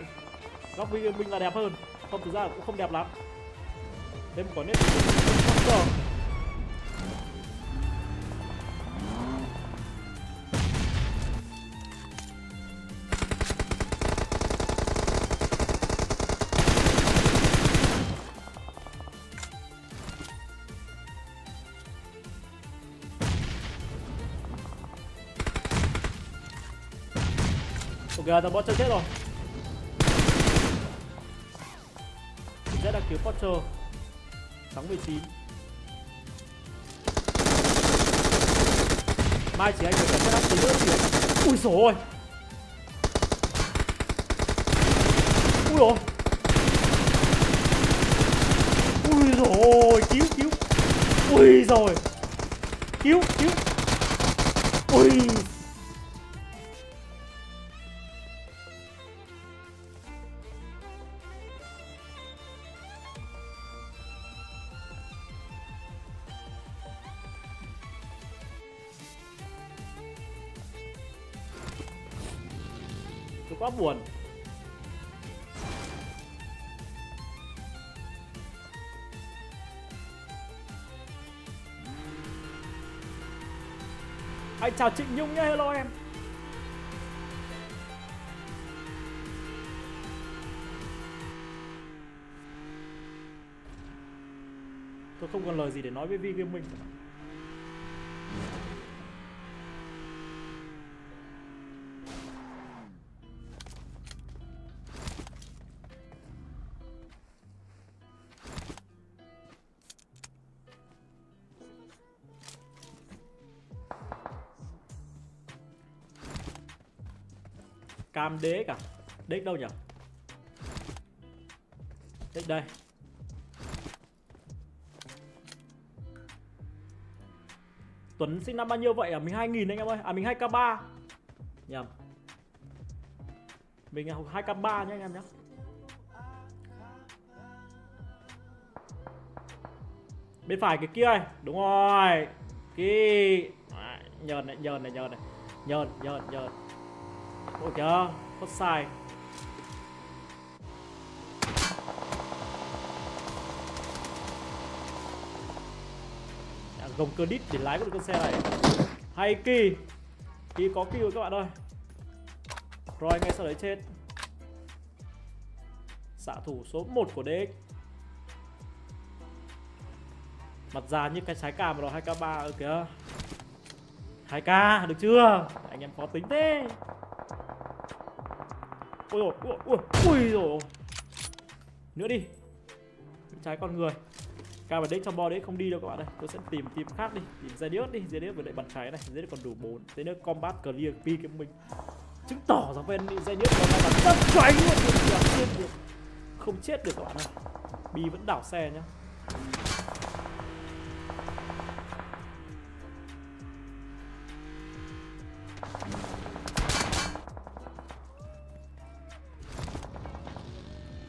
Góc vì cái mình là đẹp hơn. Không, thực ra cũng không đẹp lắm. Thêm một quả nét. Ok, thằng Potter chết rồi. Chết đã cứu Potter. Thắng 19. Mai chỉ anh phải set up tí nữa thì... Ui dồi ôi. Ui dồi. Ui dồi ôi, cứu. Ui dồi. Cứu. Ui. Tôi quá buồn. Anh chào Trịnh Nhung nhé, hello em. Tôi không còn lời gì để nói với Vi Gaming. Cam đế cả. Đếch đâu nhỉ? Đếch đây. Tuấn sinh năm bao nhiêu vậy à? Mình 2000 anh em ơi. À mình 2k3. Nhầm. Mình 2k3 nhé anh em nhé. Bên phải cái kia này. Đúng rồi. Cái nhờn này, nhờn này, nhờn này. Nhờn. Ôi kìa, có sai. Gồng cơ đít để lái được con xe này. Hay Kỳ. Kỳ có kill rồi các bạn ơi. Rồi ngay sau đấy chết. Xạ thủ số 1 của DX. Mặt già như cái trái cam rồi, 2k3 ở kìa. 2k được chưa? Anh em khó tính thế. Ôi rồi, ui rồi. Nữa đi. Trái con người. Ca và đếch trong bo đấy không đi đâu các bạn ơi. Tôi sẽ tìm khác đi. Tìm Zedius đi. Zedius với lại bắn trái này. Zedius còn đủ 4. Thế nữa combat clear pi cái mình. Chứng tỏ rằng bên Zedius còn đang bắn rất choánh luôn. Không chết được các bạn ơi. Bi vẫn đảo xe nhá.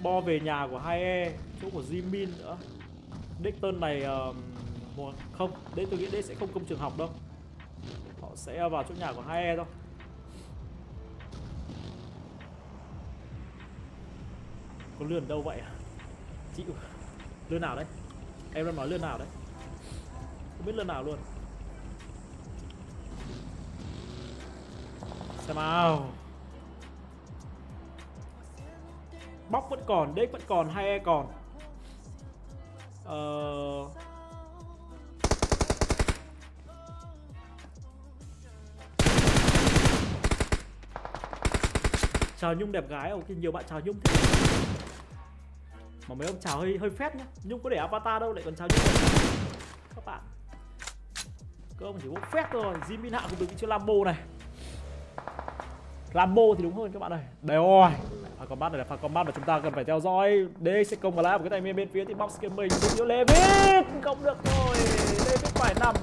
Bo về nhà của 2E, chỗ của Jimin nữa. Dexter này không, đấy tôi nghĩ đấy sẽ không công trường học đâu. Họ sẽ vào chỗ nhà của 2E thôi. Có lươn đâu vậy à? Chịu. Lươn nào đấy? Em đang nói lươn nào đấy? Không biết lươn nào luôn. Xem nào. Bóc vẫn còn, Dex vẫn còn, 2E còn. Chào Nhung đẹp gái, ok nhiều bạn chào Nhung thế. Mà mấy ông chào hơi phép nhá. Nhung có để avatar đâu lại còn chào Nhung các bạn. Các ông chỉ có phép thôi. Jimin Hạ cũng được vị Lambo này. Rambo thì đúng hơn các bạn ơi. Đây rồi. Pha combat này là pha combat mà chúng ta cần phải theo dõi. Đây sẽ công vào lá một cái tay bên phía thì box game mình. Yếu Levit không được rồi. Levit phải nằm.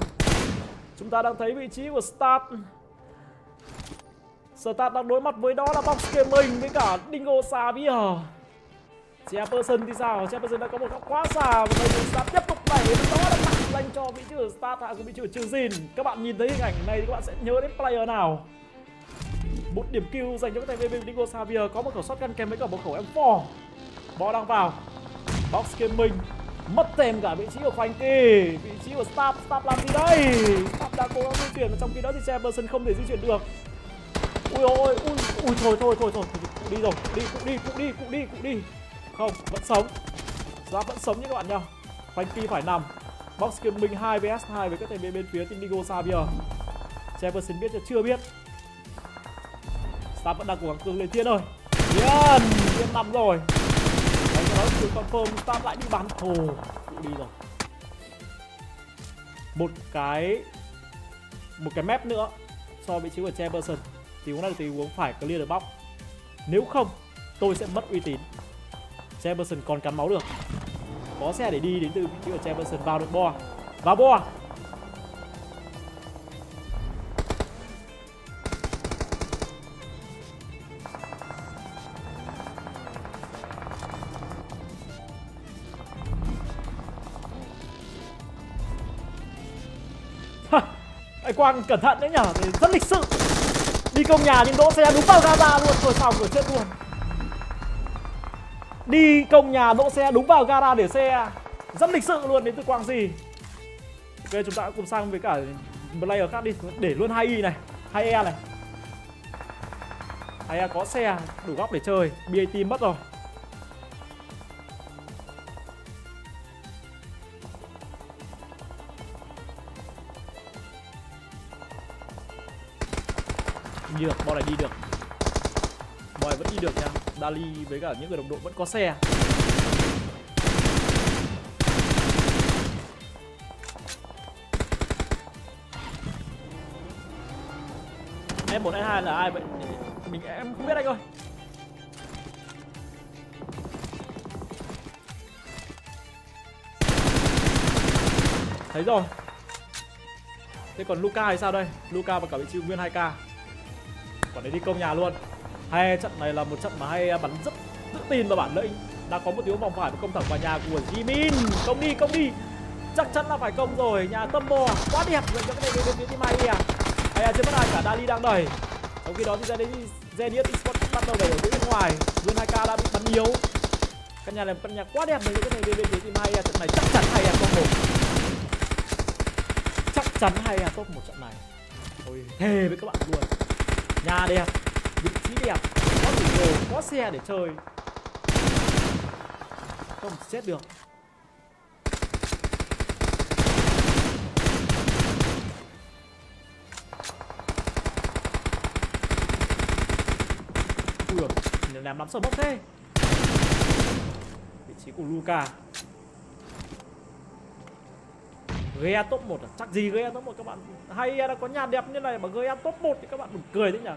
Chúng ta đang thấy vị trí của Start. Start đang đối mặt với đó là box game mình với cả Dingo Xavier. Jefferson thì sao? Jefferson đã có một góc quá xa và bây giờ Start tiếp tục đẩy đó là tặng dành cho vị trí của Start hạ của vị trí của Jin. Các bạn nhìn thấy hình ảnh này thì các bạn sẽ nhớ đến player nào? Một điểm kill dành cho cái tay bên Dingo Xavier, có một khẩu shotgun kèm với cả một khẩu M4. Bo đang vào. Box Gaming mất thêm cả vị trí của Frankie, vị trí của Stab làm gì đây? Stab đang cố gắng di chuyển, trong khi đó thì Jefferson không thể di chuyển được. Ui ôi, thôi, đi rồi, cụ đi. Không, vẫn sống. Stab vẫn sống như các bạn nha. Frankie phải nằm. Box Gaming 2 vs 2 với các tay bên phía Dingo Xavier. Jefferson biết chứ chưa biết. Stab vẫn đang cố gắng cường lên Thiên ơi. Thiên nằm rồi. Đấy, cho đó cứ confirm Stab lại đi bắn. Ồ, đi rồi. Một cái map nữa so vị trí của Jefferson. Tình huống này là tình huống phải clear được box. Nếu không, tôi sẽ mất uy tín. Jefferson còn cắn máu được. Có xe để đi đến từ vị trí của Jefferson vào được bo. Vào bo. Anh Quang cẩn thận đấy nhở, rất lịch sự. Đi công nhà nhưng đỗ xe đúng vào gara luôn. Thôi xong rồi, chết luôn. Đi công nhà đỗ xe đúng vào gara để xe. Rất lịch sự luôn đến từ Quang Gì. Ok, chúng ta cùng sang với cả player khác đi. Để luôn 2i này, 2e này. 2e có xe, đủ góc để chơi. BAT mất rồi. Đi được, bò này đi được. Bò này vẫn đi được nha. Dali với cả những người đồng đội vẫn có xe. Em1 E2 là ai vậy? Em không biết anh ơi. Thấy rồi. Thế còn Luca thì sao đây? Luca và cả vị trí nguyên 2k. Còn đấy đi công nhà luôn. Hay trận này là một trận mà hay bắn rất tự tin vào bản lĩnh. Đã có một tiếng vòng phải và công thẳng vào nhà của Jimin. Công đi, công đi. Chắc chắn là phải công rồi. Nhà tâm bò quá đẹp dành cho cái này bên phía team Hai. Hay chưa mất ai cả, Dali đang đẩy. Trong khi đó thì Zenius Esports bắt đầu đẩy ở phía bên ngoài. Nguyên 2k đã bị bắn yếu. Căn nhà này căn nhà quá đẹp này, cái này bên phía team Hai. Trận này chắc chắn hay top 1. Chắc chắn hay top 1 trận này. Ôi thề với các bạn luôn. Nhà đẹp, vị trí đẹp, có tủ đồ, có xe để chơi. Không chết được. Ui giời, làm lắm sờ bốc thế. Vị trí của Luca. Ghe top 1 à? Chắc gì Ghe top 1 các bạn. Hay đã có nhà đẹp như này mà Ghe top 1 thì các bạn buồn cười thế nhỉ.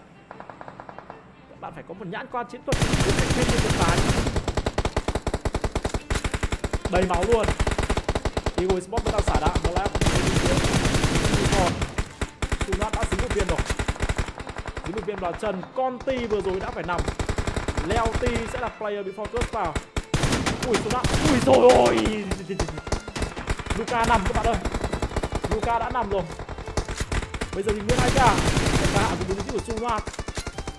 Các bạn phải có một nhãn quan chiến thuật để bên như một cái. Đầy máu luôn. Eagle Sport vẫn đang xả đạn. Nó lại còn Sunat đã dính một viên rồi. Dính một viên vào chân. Conti vừa rồi đã phải nằm. Leo T sẽ là player before curse vào. Ui Sunat. Ui rồi ôi. Luca nằm các bạn ơi. Luca đã nằm rồi. Bây giờ thì nguyên 2k. Luca hạ vị trí của Sunat.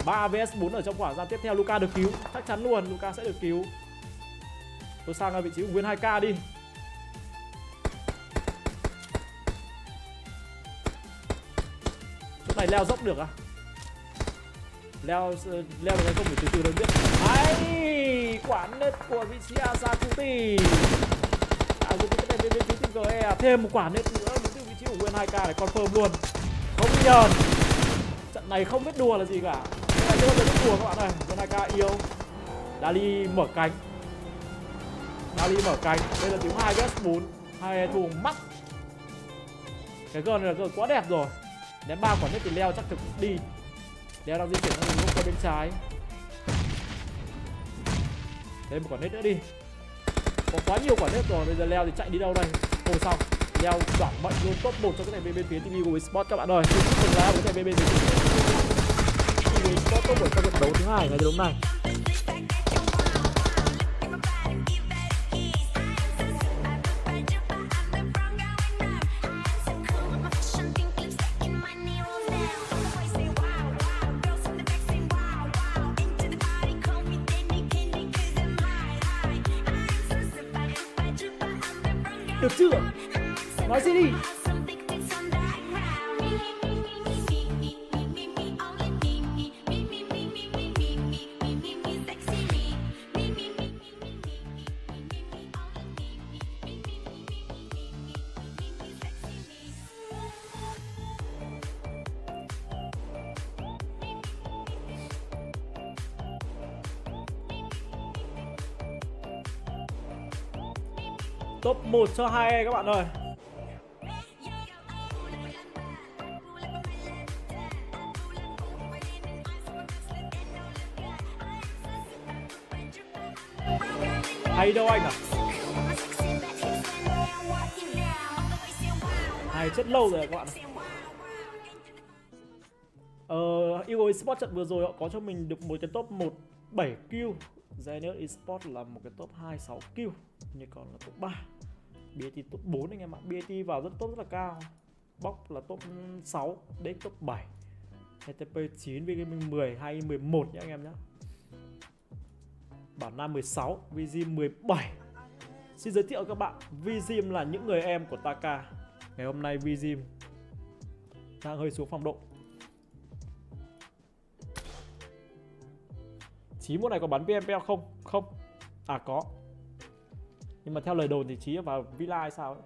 3 vs 4 ở trong khoảng gian tiếp theo. Luca được cứu. Chắc chắn luôn Luca sẽ được cứu. Tôi sang vị trí của nguyên 2k đi. Chỗ này leo dốc được à? Leo được hay không phải từ từ đâu biết. Ai, quả nết của vị trí Asakuti. Asakuti cái này bên phía team GE. Thêm một quả nết nữa đến từ vị trí của nguyên 2k này confirm luôn. Không nhờn. Trận này không biết đùa là gì cả. Trận này chưa bao giờ biết đùa các bạn ơi. Nguyên 2k yêu. Dali mở cánh. Dali mở cánh. Đây là tiếng 2 vs 4. Hai thùng mắc. Cái gờ này là gờ quá đẹp rồi. Đến 3 quả nết thì leo chắc thực đi. Leo đang di chuyển sang hướng qua bên trái. Thêm một quả nết nữa đi. Có quá nhiều quả nết rồi. Bây giờ leo thì chạy đi đâu đây? Thôi xong. Leo đoạn mệnh luôn top 1 cho cái này bên phía TV của Esports các bạn ơi. Chúc mừng leo cái này bên phía TV Esports top 1 trong trận đấu thứ 2 ngày hôm nay. Được chưa? Nói gì đi? Top 1 cho 2 các bạn ơi. Hay đâu anh à? Hay chết lâu rồi các bạn. Eagle Esports trận vừa rồi họ có cho mình được một cái top 1 7 kill. Zenius Esports là một cái top 2 6 kill. Nhưng còn là top 3. BAT top 4 anh em ạ. BAT vào rất tốt, rất là cao. Box là top 6, Dex top 7. HTP 9, VGaming 10, 2 11 nhé anh em nhé. Bảo Nam 16, VGM 17. Xin giới thiệu các bạn, VGM là những người em của Taka. Ngày hôm nay VGM đang hơi xuống phong độ. Chí môn này có bắn PMPL không? Không. À có. Nhưng mà theo lời đồn thì Chí vào Villa hay sao ấy.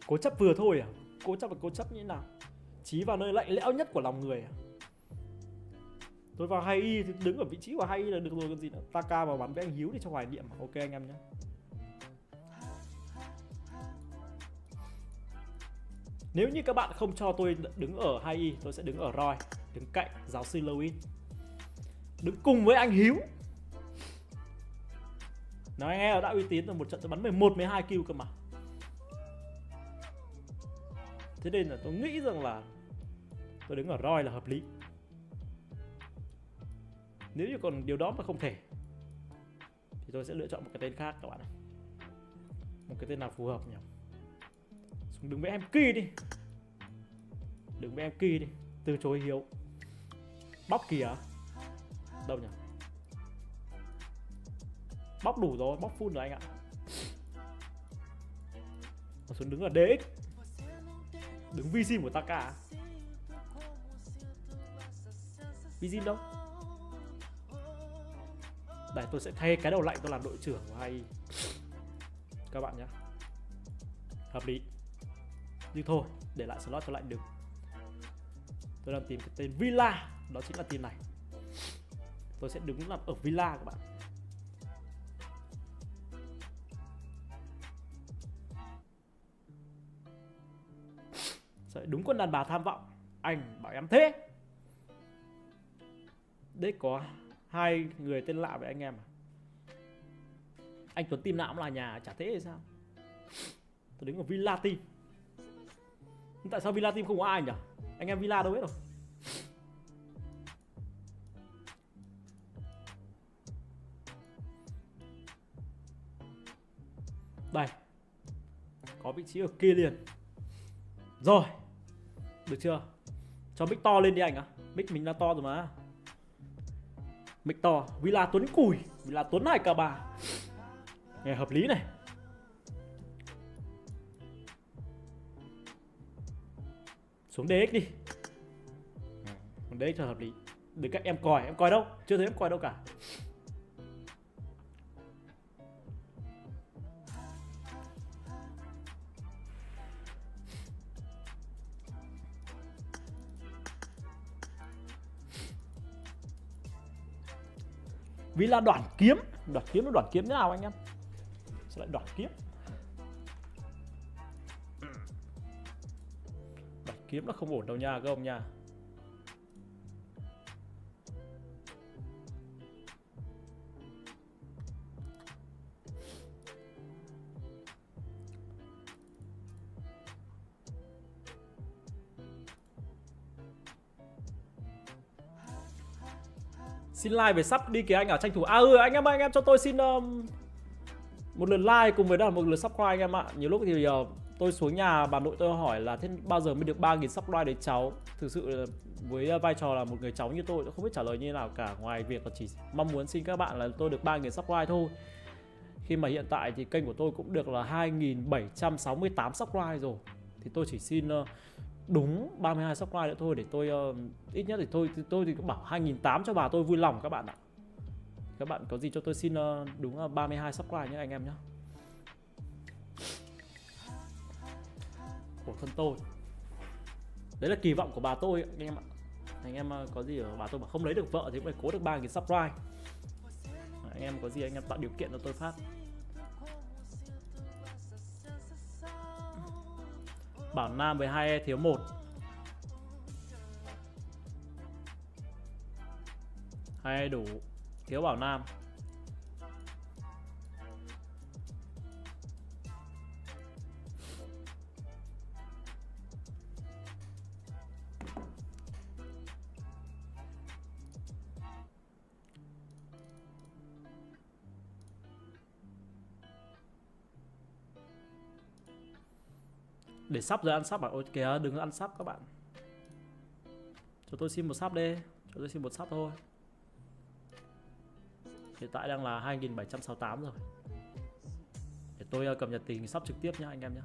Cố chấp vừa thôi à? Cố chấp là cố chấp như thế nào? Chí vào nơi lạnh lẽo nhất của lòng người à? Tôi vào 2Y thì đứng ở vị trí của 2Y là được rồi còn gì nữa. Taka vào bắn với anh Hiếu đi cho hoài niệm. Ok anh em nhé. Nếu như các bạn không cho tôi đứng ở 2Y, tôi sẽ đứng ở Roy, đứng cạnh giáo sư Louis, đứng cùng với anh Hiếu. Nói nghe ở đã uy tín là một trận tôi bắn 11, 12 kill cơ mà. Thế nên là tôi nghĩ rằng là tôi đứng ở Roy là hợp lý. Nếu như còn điều đó mà không thể thì tôi sẽ lựa chọn một cái tên khác các bạn ạ. Một cái tên nào phù hợp nhỉ? Xuống đứng với em Kỳ đi. Đứng với em Kỳ đi. Từ chối Hiếu. Bóc kìa. Đâu nhỉ? Bóc đủ rồi, bóc full rồi anh ạ. Xuống đứng ở DX. Đứng VGM của Taka. VGM đâu? Đây tôi sẽ thay cái đầu lạnh tôi làm đội trưởng của 2Y. Các bạn nhé. Hợp lý. Nhưng thôi, để lại slot cho lạnh đứng. Tôi đang tìm cái tên Villa. Đó chính là team này. Tôi sẽ đứng làm ở Villa các bạn. Đúng con đàn bà tham vọng. Anh bảo em thế. Đấy có hai người tên lạ với anh em à? Anh Tuấn team nào cũng là nhà chả thế hay sao? Tôi đứng ở Villa team. Tại sao Villa team không có ai nhỉ? Anh em Villa đâu hết rồi? Đây. Có vị trí ở kia liền. Rồi. Được chưa? Cho mic to lên đi anh ạ. Mic mình là to rồi mà. Mic to. Villa Tuấn Cùi. Villa Tuấn 2K3. Nghe hợp lý này. Xuống DX đi. Còn DX cho hợp lý. Đừng cách em còi. Em còi đâu? Chưa thấy em còi đâu cả. Villa Đoàn Kiếm. Đoàn Kiếm là Đoàn Kiếm thế nào anh em? Sao lại Đoàn Kiếm? Đoàn Kiếm nó không ổn đâu nha các ông nha. Xin like về sub đi kìa anh ở tranh thủ. À anh em cho tôi xin một lượt like cùng với một lượt subscribe anh em ạ. Nhiều lúc thì tôi xuống nhà bà nội tôi hỏi là thế bao giờ mới được 3.000 subscribe đấy cháu. Thực sự với vai trò là một người cháu như tôi không biết trả lời như thế nào cả, ngoài việc là chỉ mong muốn xin các bạn là tôi được 3.000 subscribe thôi. Khi mà hiện tại thì kênh của tôi cũng được là 2.768 subscribe rồi. Thì tôi chỉ xin đúng 32 subscribe nữa thôi để tôi ít nhất thì tôi thì bảo 2.800 cho bà tôi vui lòng các bạn ạ. Các bạn có gì cho tôi xin đúng 32 subscribe nhé anh em nhé. Khổ thân tôi. Đấy là kỳ vọng của bà tôi anh em ạ. Anh em có gì ở bà tôi bảo không lấy được vợ thì cũng phải cố được 3.000 subscribe. Anh em có gì anh em tạo điều kiện cho tôi phát. Bảo Nam với 2E thiếu 1. Hai đủ. Thiếu Bảo Nam. Để sắp rồi ăn sắp à? Ôi kìa, đừng ăn sắp các bạn. Cho tôi xin một sắp đi. Cho tôi xin một sắp thôi. Hiện tại đang là 2768 rồi. Để tôi cập nhật tình hình sắp trực tiếp nhá anh em nhé.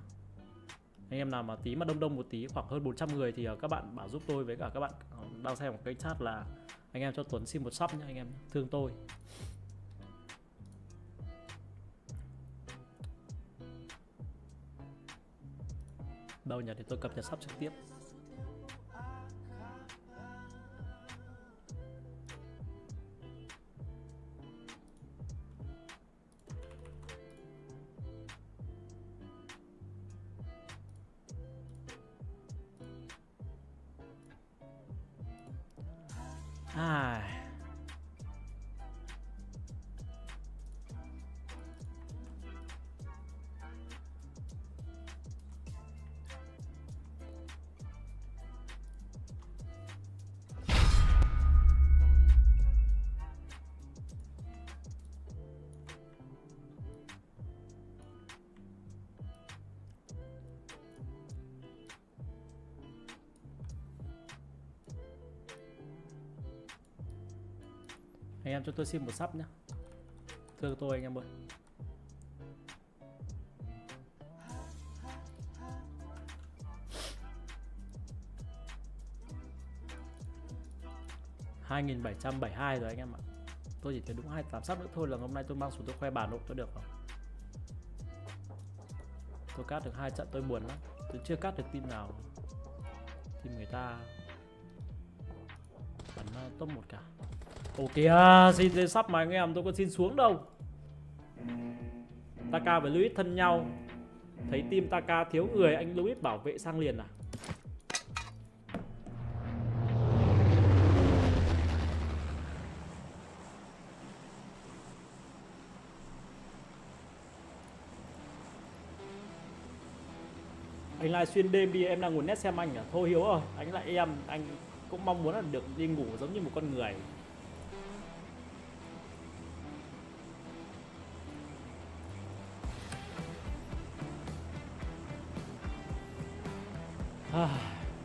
Anh em nào mà tí mà đông một tí, khoảng hơn 400 người thì các bạn bảo giúp tôi với cả các bạn đang xem một cái chat là anh em cho Tuấn xin một sub nhá anh em nhé. Thương tôi. Đâu nhỉ, để tôi cập nhật sub trực tiếp. Anh em cho tôi xin một sub nhé. Thương tôi anh em ơi. $2.772 rồi anh em ạ. Tôi chỉ thấy đúng 28 sub nữa thôi là hôm nay tôi mang xuống tôi khoe bà nội tôi được không? Tôi cắt được 2 trận tôi buồn lắm. Tôi chưa cắt được team nào. Team người ta bắn top 1 cả. Ồ kìa, xin lên sắp mà anh em, tôi có xin xuống đâu. Taka với Luis thân nhau. Thấy team Taka thiếu người, anh Luis bảo vệ sang liền à? Anh lại xuyên đêm đi, em đang ngủ net xem anh à? Thôi Hiếu ơi, anh lại em, anh cũng mong muốn là được đi ngủ giống như một con người.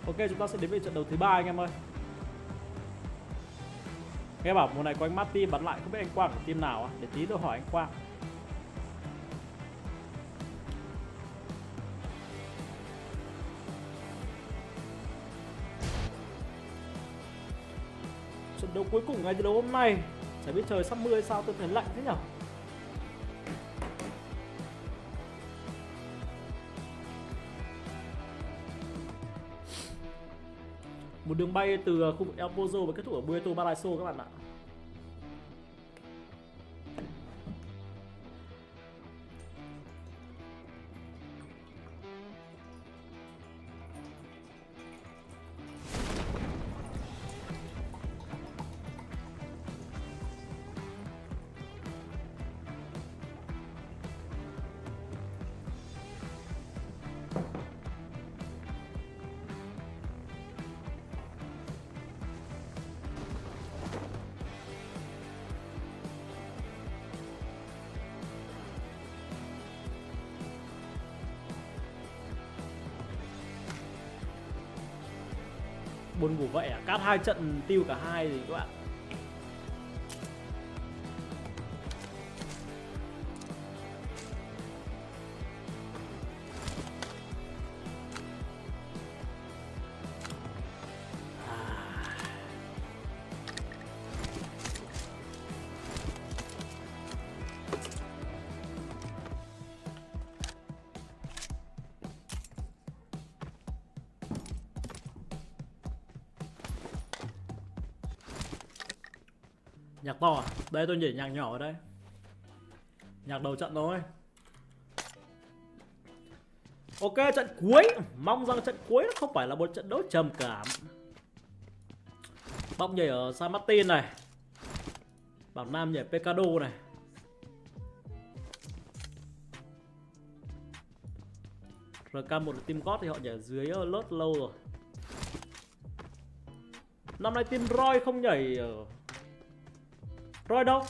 Ok, chúng ta sẽ đến với trận đấu thứ 3 anh em ơi. Nghe bảo mùa này có anh Martin bắn lại, không biết anh Quang ở team nào á? Để tí tôi hỏi anh Quang. Trận đấu cuối cùng ngày thi đấu hôm nay, chả biết trời sắp mưa hay sao, tôi thấy lạnh thế nhở. Một đường bay từ khu vực El Pozo và kết thúc ở Puerto Vallarta các bạn ạ. Buồn ngủ vậy à? Cát 2 trận tiêu cả hai thì các bạn. Nhạc to à? Đây tôi nhảy nhạc nhỏ ở đây. Nhạc đầu trận thôi. Ok, trận cuối. Mong rằng trận cuối nó không phải là một trận đấu trầm cảm. Bóng nhảy ở San Martin này. Bảo Nam nhảy Pecado này. RK1 là team God thì họ nhảy dưới lốt lâu rồi. Năm nay team Roy không nhảy ở... Roy đâu?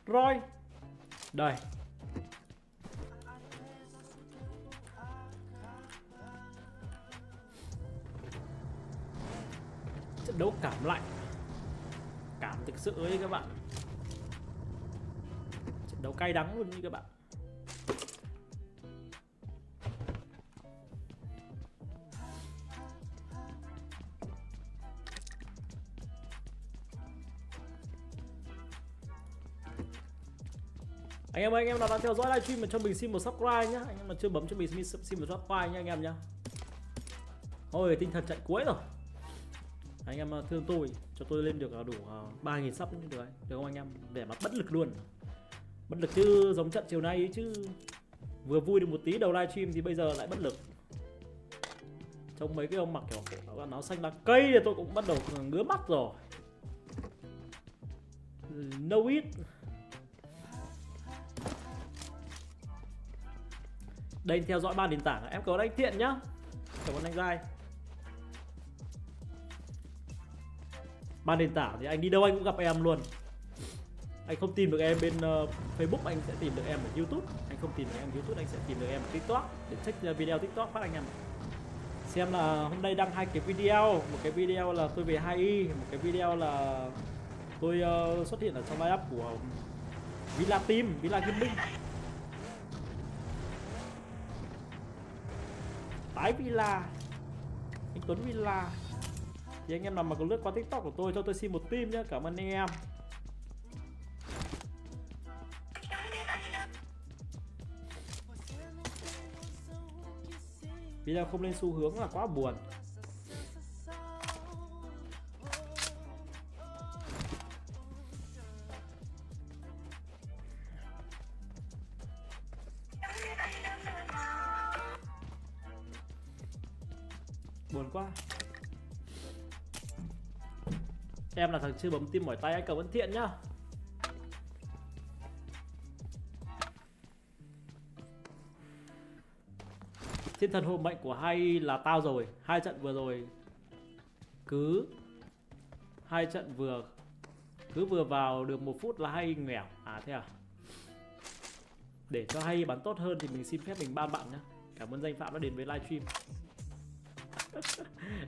Roy đây. Trận đấu cảm lạnh, cảm thực sự ấy các bạn. Trận đấu cay đắng luôn như các bạn. Anh em nào đang theo dõi livestream mà cho mình xin một subscribe nhá. Anh em mà chưa bấm cho mình xin một subscribe nhá anh em nhá. Ôi tinh thần trận cuối rồi. Anh em thương tôi cho tôi lên được đủ 3.000 sub được không anh em? Để mà bất lực luôn. Bất lực chứ, giống trận chiều nay ấy chứ. Vừa vui được một tí đầu livestream thì bây giờ lại bất lực. Trông mấy cái ông mặc kiểu áo xanh lá cây thì tôi cũng bắt đầu ngứa mắt rồi. No it. Đây theo dõi 3 nền tảng, em có anh Thiện nhá. Cảm ơn anh Giai. 3 nền tảng thì anh đi đâu anh cũng gặp em luôn. Anh không tìm được em bên Facebook, anh sẽ tìm được em ở YouTube. Anh không tìm được em YouTube, anh sẽ tìm được em ở TikTok. Để check video TikTok phát anh em. Xem là hôm nay đăng 2 cái video. Một cái video là tôi về 2i, một cái video là tôi xuất hiện ở trong live up của Villa Team, Villa Gaming. Tái Villa, anh Tuấn Villa. Thì anh em nào mà có lướt qua TikTok của tôi cho tôi xin một team nhé. Cảm ơn anh em. Video không lên xu hướng là quá buồn. Buồn quá. Em là thằng chưa bấm tim mỏi tay, anh cảm ơn Thiện nhá. Thiên thần hộ mệnh của hai là tao rồi. 2 trận vừa rồi cứ 2 trận vừa vào được 1 phút là hay nghèo. À thế à? Để cho hay bắn tốt hơn thì mình xin phép mình ban bạn nhá. Cảm ơn danh phạm đã đến với livestream.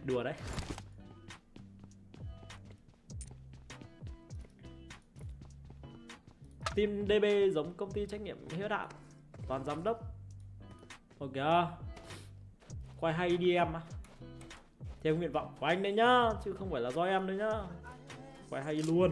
Đùa đấy. Team DB giống công ty trách nhiệm hữu hạn toàn giám đốc. Ok, quay hay đi em theo nguyện vọng của anh đấy nhá, chứ không phải là do em đấy nhá. Quay hay luôn.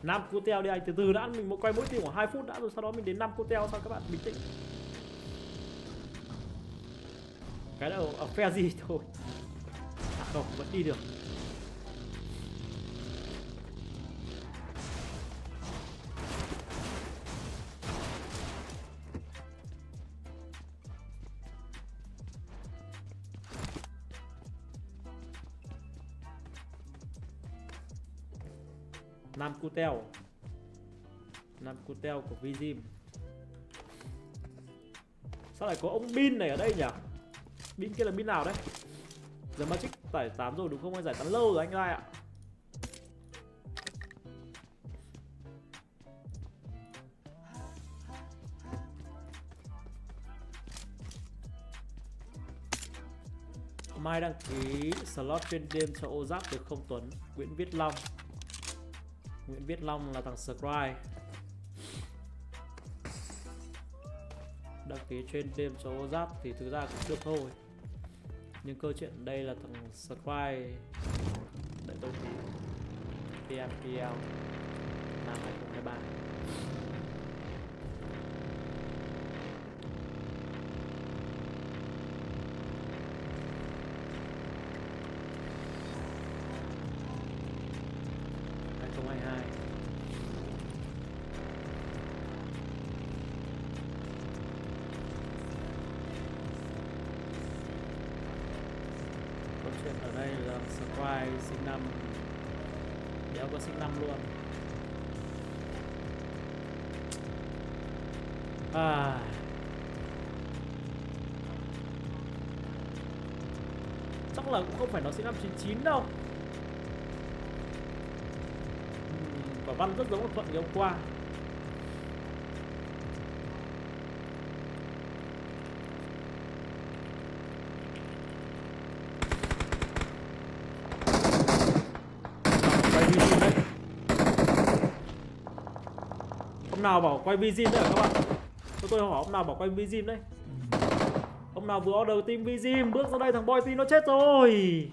Nam Cutel đi anh, từ từ đã, mình một quay mỗi team khoảng 2 phút đã rồi sau đó mình đến 5 Cutel sao các bạn bình tĩnh. Cái đó ở phe gì thôi. À không, vẫn đi được. Nam Cutel của Vizim. Sao lại có ông Bin này ở đây nhỉ? Bin kia là Bin nào đấy? Giờ Magic tải 8 rồi đúng không? Anh giải tán lâu rồi anh Lai ạ. Mai đăng ký slot trên đêm cho ô giáp được không Tuấn? Nguyễn Viết Long. Nguyễn Viết Long là thằng subscribe. Đăng ký trên đêm cho ô giáp thì thực ra cũng được thôi. Nhưng câu chuyện đây là thằng subscribe. Đợi tôi tí. PMPL năm 2023. Chuyện ở đây là Squire sinh năm đéo có sinh năm luôn. Chắc là cũng không phải nó sinh năm 99 đâu. Quả văn rất giống một Thuận ngày hôm qua. Quay video đấy. Ông nào bảo quay video đấy hả các bạn? Tôi hỏi ông nào bảo quay video đấy. Ông nào vừa order team Vizim bước ra đây, thằng Boy team nó chết rồi.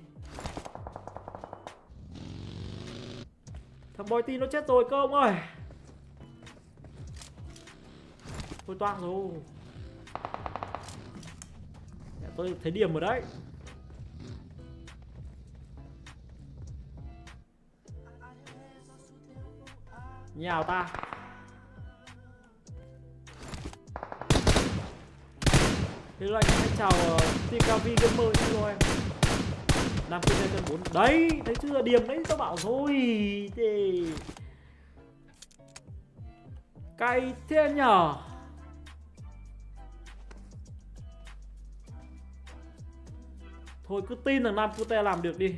Thằng Boy team nó chết rồi cơ ông ơi. Tôi toang rồi. Tôi thấy điểm ở đấy. Nhào ta. Thế là anh hãy chào TKV Gamer đi rồi em. Nam Kinh cân 4. Đấy, thấy chưa, điểm đấy tao bảo rồi. Thì cay thế nhở. Thôi cứ tin thằng Nam Cute làm được đi.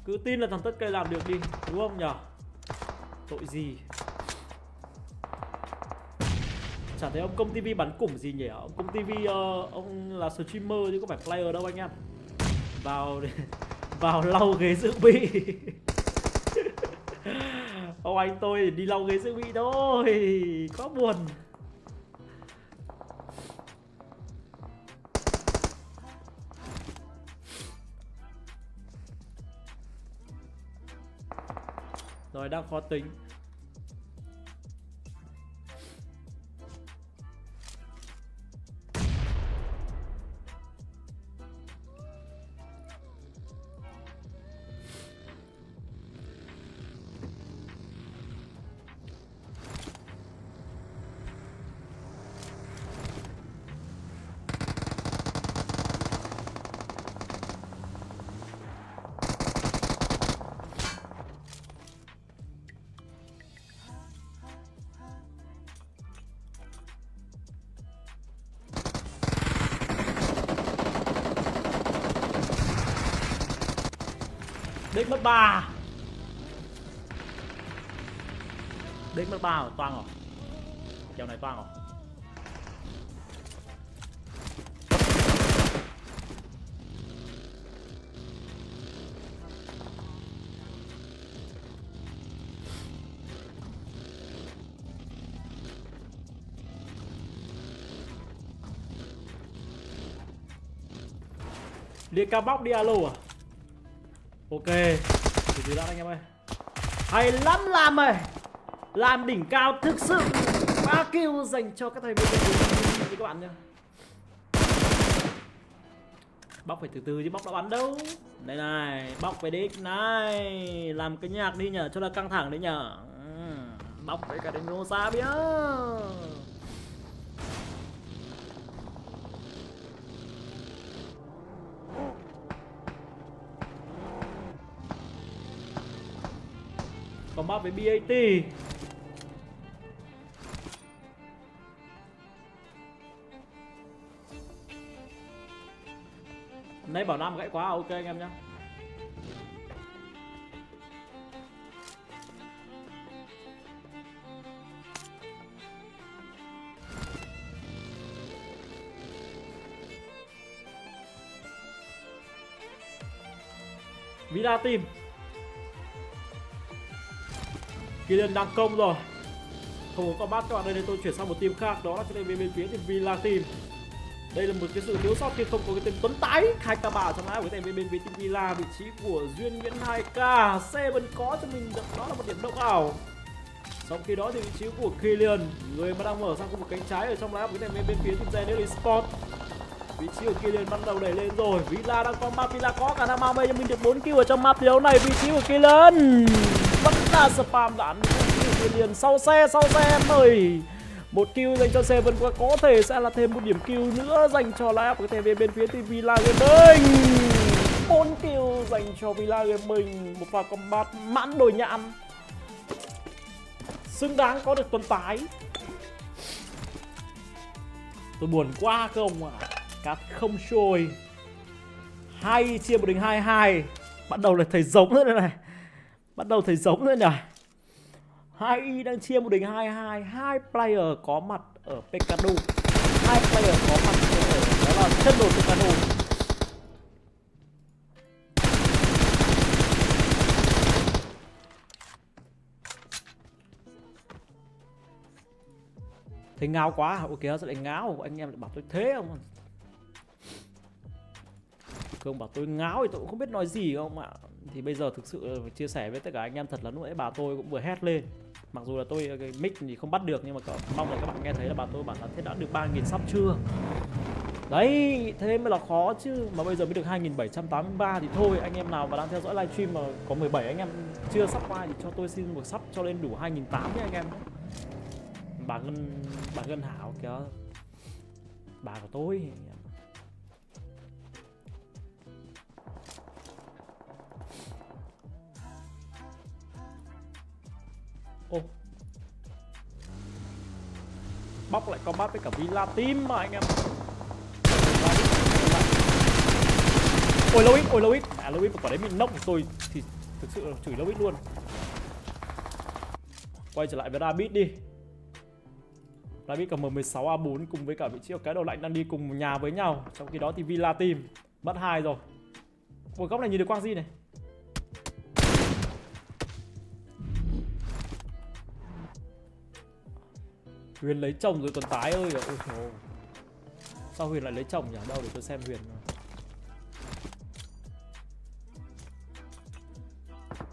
Cứ tin là thằng Tất Cây làm được đi, đúng không nhở? Tội gì. Chả thấy ông Công TV bắn củng gì nhỉ? Ông Công TV ông là streamer chứ có phải player đâu anh em. Vào lau ghế dự bị. Ông anh tôi đi lau ghế dự bị thôi. Quá buồn. Rồi đang khó tính. Đích mất 3. Đích mất 3 rồi, toang rồi. Kèo này toang rồi. Liên ca bóc đi alo à? Ok, từ đã anh em ơi. Hay lắm làm ơi. Làm đỉnh cao thực sự. 3 kill dành cho các thầy bên như các bạn nha. Bóc phải từ từ chứ bóc đã bắn đâu. Đây này, bóc phải đích này. Làm cái nhạc đi nhở, cho là căng thẳng đấy nhở. Bóc với cả đánh nô xa biết. Còn bóc với BAT. Nãy bảo Nam gãy quá, ok anh em nhé. Villa team. Kylian đang công rồi. Không có combat các bạn ơi, nên tôi chuyển sang một team khác, đó là trên bên phía thì Villa team. Đây là một cái sự thiếu sót khi không có cái tên Tuấn Tái khai ca bảo trong áo của tên bên phía team Villa. Vị trí của Duyên Nguyễn 2K C vẫn có cho mình được, đó là một điểm động ảo. Trong khi đó thì vị trí của Kylian, người mà đang mở sang khu vực cánh trái ở trong lá của cái tên bên phía team Zenelli Sport. Vị trí của Kylian bắt đầu đẩy lên rồi. Villa đang có map, Villa có khả năng mang về cho mình được 4 kill ở trong map thi đấu này. Vị trí của Kylian vẫn là spam đạn. Kylian sau xe em ơi. 1 kill dành cho Seven có thể sẽ là thêm 1 điểm kill nữa dành cho lineup của TB bên phía TV Villa Gaming. 4 kill dành cho Villa Gaming, một pha combat mãn đồi nhạn. Xứng đáng có được tuần tái. Tôi buồn quá cơ ông ạ. Cát không trôi. 2 chia 1 đánh 22. Bắt đầu là thấy giống nữa đây này. Bắt đầu thấy giống nữa này. 2 đang chia 1 đánh 22. 2 player có mặt ở Pekado. 2 player có mặt ở đó là chân đồi Pekado. Thấy ngáo quá, ok sẽ lại ngáo, anh em lại bảo tôi thế không? Không bảo tôi ngáo thì tôi cũng không biết nói gì không ạ. Thì bây giờ thực sự phải chia sẻ với tất cả anh em thật là lúc nãy bà tôi cũng vừa hét lên. Mặc dù là tôi cái mic thì không bắt được nhưng mà mong là các bạn nghe thấy là bà tôi bảo là thế đã được 3.000 sub chưa? Đấy, thế mới là khó chứ. Mà bây giờ mới được 2.783 thì thôi, anh em nào mà đang theo dõi livestream mà có 17 anh em chưa sub qua thì cho tôi xin một sub cho lên đủ 2.800 nhé anh em. Bà Ngân Hảo kìa. Bà của tôi. Ô, bóc lại combat với cả Villa Team mà anh em. Ôi lâu ít. À lâu ít mà quả đấy mình nốc của tôi thì thực sự là chửi lâu ít luôn. Quay trở lại với Rabbit đi. Rabbit cầm M16A4 cùng với cả vị trí của cái đầu lạnh đang đi cùng một nhà với nhau. Trong khi đó thì Villa Team mất 2 rồi. Ôi góc này nhìn được quang gì này. Huyền lấy chồng rồi còn tái ơi. Ôi trời ơi. Sao Huyền lại lấy chồng nhỉ? Đâu để tôi xem Huyền.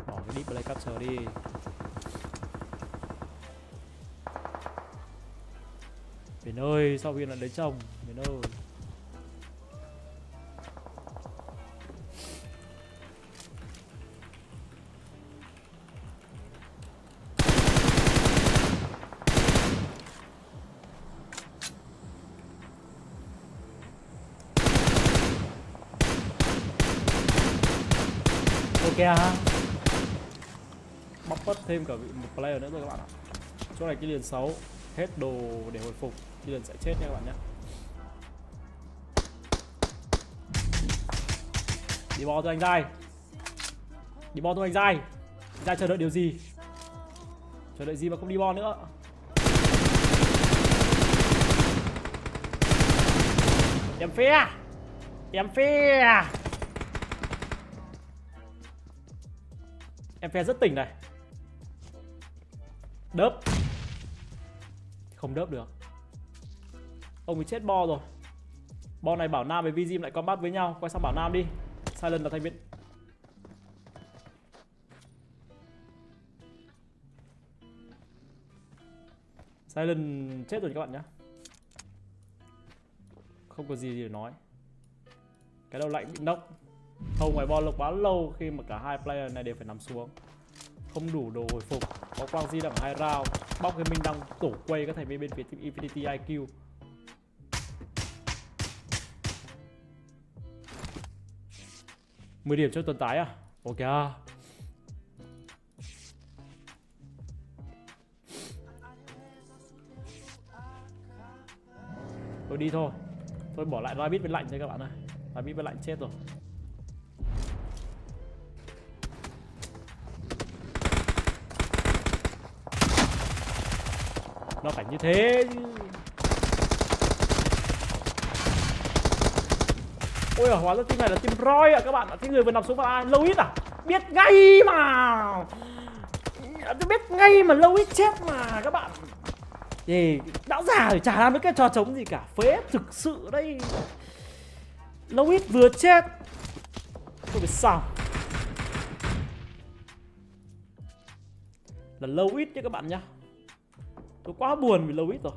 Bỏ cái deep play capture đi. Huyền ơi, sao Huyền lại lấy chồng? Huyền ơi. Ok ha. Bóc mất thêm cả một player nữa rồi các bạn ạ. Chỗ này cái liền xấu. Hết đồ để hồi phục. Cái liền sẽ chết nha các bạn nhé. Đi bo thôi anh Giai. Đi bo thôi anh Giai. Anh Giai chờ đợi điều gì? Chờ đợi gì mà không đi bo nữa. Em phê à? Em phê à? Em phe rất tỉnh này. Đớp. Không đớp được. Ông ấy chết bo rồi. Bo này Bảo Nam với Vizim lại combat với nhau. Quay sang Bảo Nam đi. Silent là thành viên. Silent chết rồi các bạn nhé. Không có gì để nói. Cái đầu lạnh bị nốc. Hầu ngoài bo lộc quá lâu khi mà cả hai player này đều phải nằm xuống. Không đủ đồ hồi phục. Có quang di đẳng 2 round. Bóc cái Minh đang tổ quay các thành viên bên phía team Infinity IQ. $10 điểm cho tuần tái à? Ok. Tôi đi thôi. Tôi bỏ lại Rabbit bên lạnh thôi các bạn ơi. Rabbit bên lạnh chết rồi. Nó phải như thế chứ. Ôi à, hóa ra team này là team Roy ạ các bạn ạ. Cái người vừa nằm xuống vào ai? Lâu ít à? Biết ngay mà. Tôi biết ngay mà lâu ít chết mà các bạn. Thì đã già rồi chả làm mấy cái trò trống gì cả. Phế thực sự đây. Lâu ít vừa chết. Tôi biết sao. Là lâu ít nha các bạn nhá. Tôi quá buồn vì lâu ít rồi.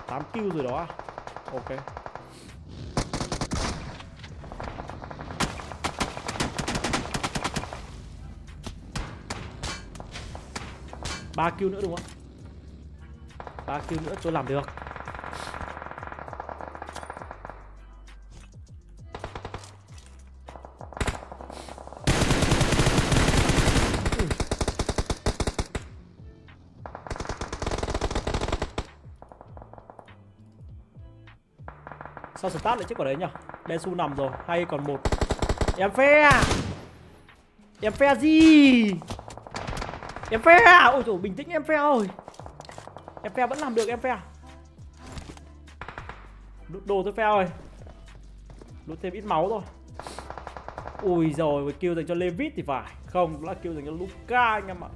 $8 kill rồi đó à? Ok. 3 kill nữa đúng không? 3 kill nữa tôi làm được. Sao start lại chết quả đấy nhỉ? Desu nằm rồi, hay còn một. Em phe à? Em phe gì? Em phe à? Ôi trời, bình tĩnh em phe ơi. Em phe vẫn làm được em phe. Đút đồ thôi phe ơi. Đút thêm ít máu thôi. Ui rồi, kill dành cho Levitt thì phải. Không, là kill dành cho Luca anh em ạ.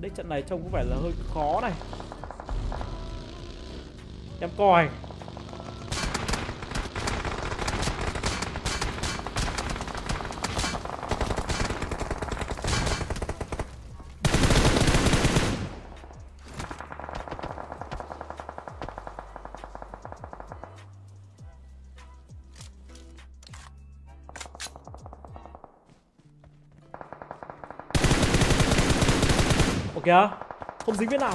Đấy trận này trông có vẻ là hơi khó này. Em coi. Kìa, không dính viên nào.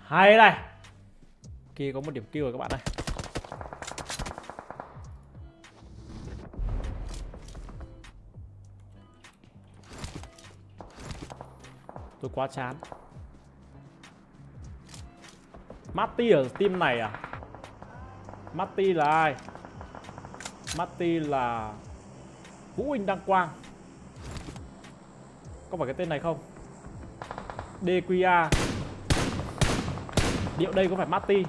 Hay này. Kia có một điểm kill rồi các bạn này. Tôi quá chán. Matty ở team này à? Matty là ai? Matty là Vũ Huỳnh Đăng Quang. Có phải cái tên này không? DQA. Điệu đây có phải Matty?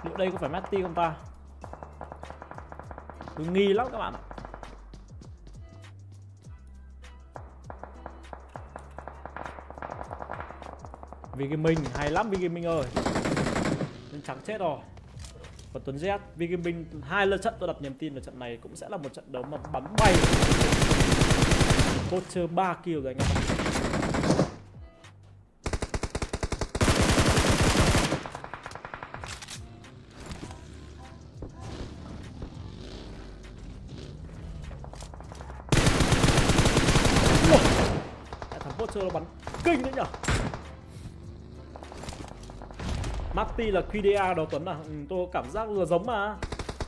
Liệu đây có phải Matty không ta? Tôi nghi lắm các bạn ạ. Vigaming hay lắm Vigaming ơi. Nhưng chẳng chết rồi. Còn Tuấn Z, Vigaming 2 lần trận tôi đặt niềm tin là trận này cũng sẽ là một trận đấu mà bắn bay. Poacher 3 kill rồi anh em. Nó bắn kinh đấy nhở. Matty là QDA đó Tuấn à? Tôi cảm giác vừa giống mà.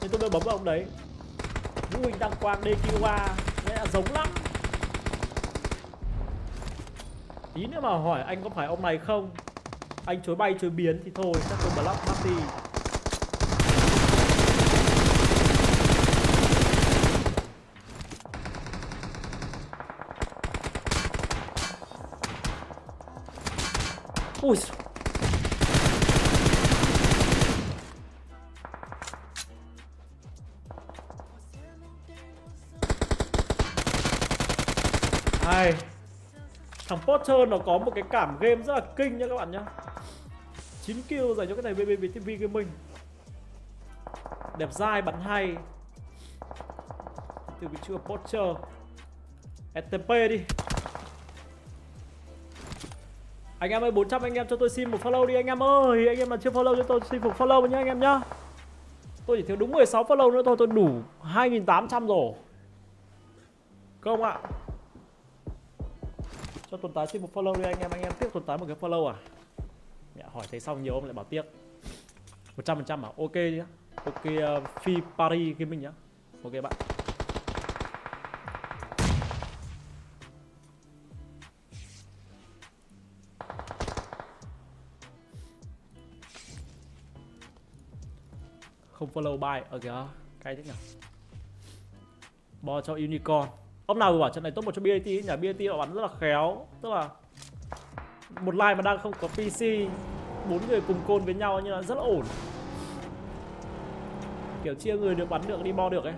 Nhưng tôi mới bấm vào ông đấy. Vũ Huỳnh Đăng Quang DQA nghe là giống lắm. Tí nữa mà hỏi anh có phải ông này không, anh chối bay chối biến thì thôi chắc tôi block Matty. Ui. Hay. Thằng Potter nó có một cái cảm game rất là kinh nha các bạn nhá. 9 kill dành cho cái này BBTV Gaming. Đẹp dai, bắn hay. Từ vị trí của Potter. STP đi. Anh em ơi, 400 anh em cho tôi xin một follow đi anh em ơi. Anh em mà chưa follow cho tôi xin một follow nhá anh em nhá. Tôi chỉ thiếu đúng 16 follow nữa thôi, tôi đủ 2.800 rồi. Không ạ. Cho Tuấn Tái xin một follow đi anh em tiếc Tuấn Tái một cái follow à? Dạ, hỏi thấy xong nhiều ông lại bảo tiếc. 100% à? Ok đi nhá. Ok, Phi Paris Gaming nhá. Ok bạn. Không follow buy ở kìa, cay thế nhỉ. Bo cho Unicorn. Ông nào vừa bảo trận này top 1 cho BAT nhỉ? BAT họ bắn rất là khéo. Tức là một line mà đang không có PC, 4 người cùng côn với nhau nhưng là rất là ổn. Kiểu chia người được bắn được, đi bo được ấy.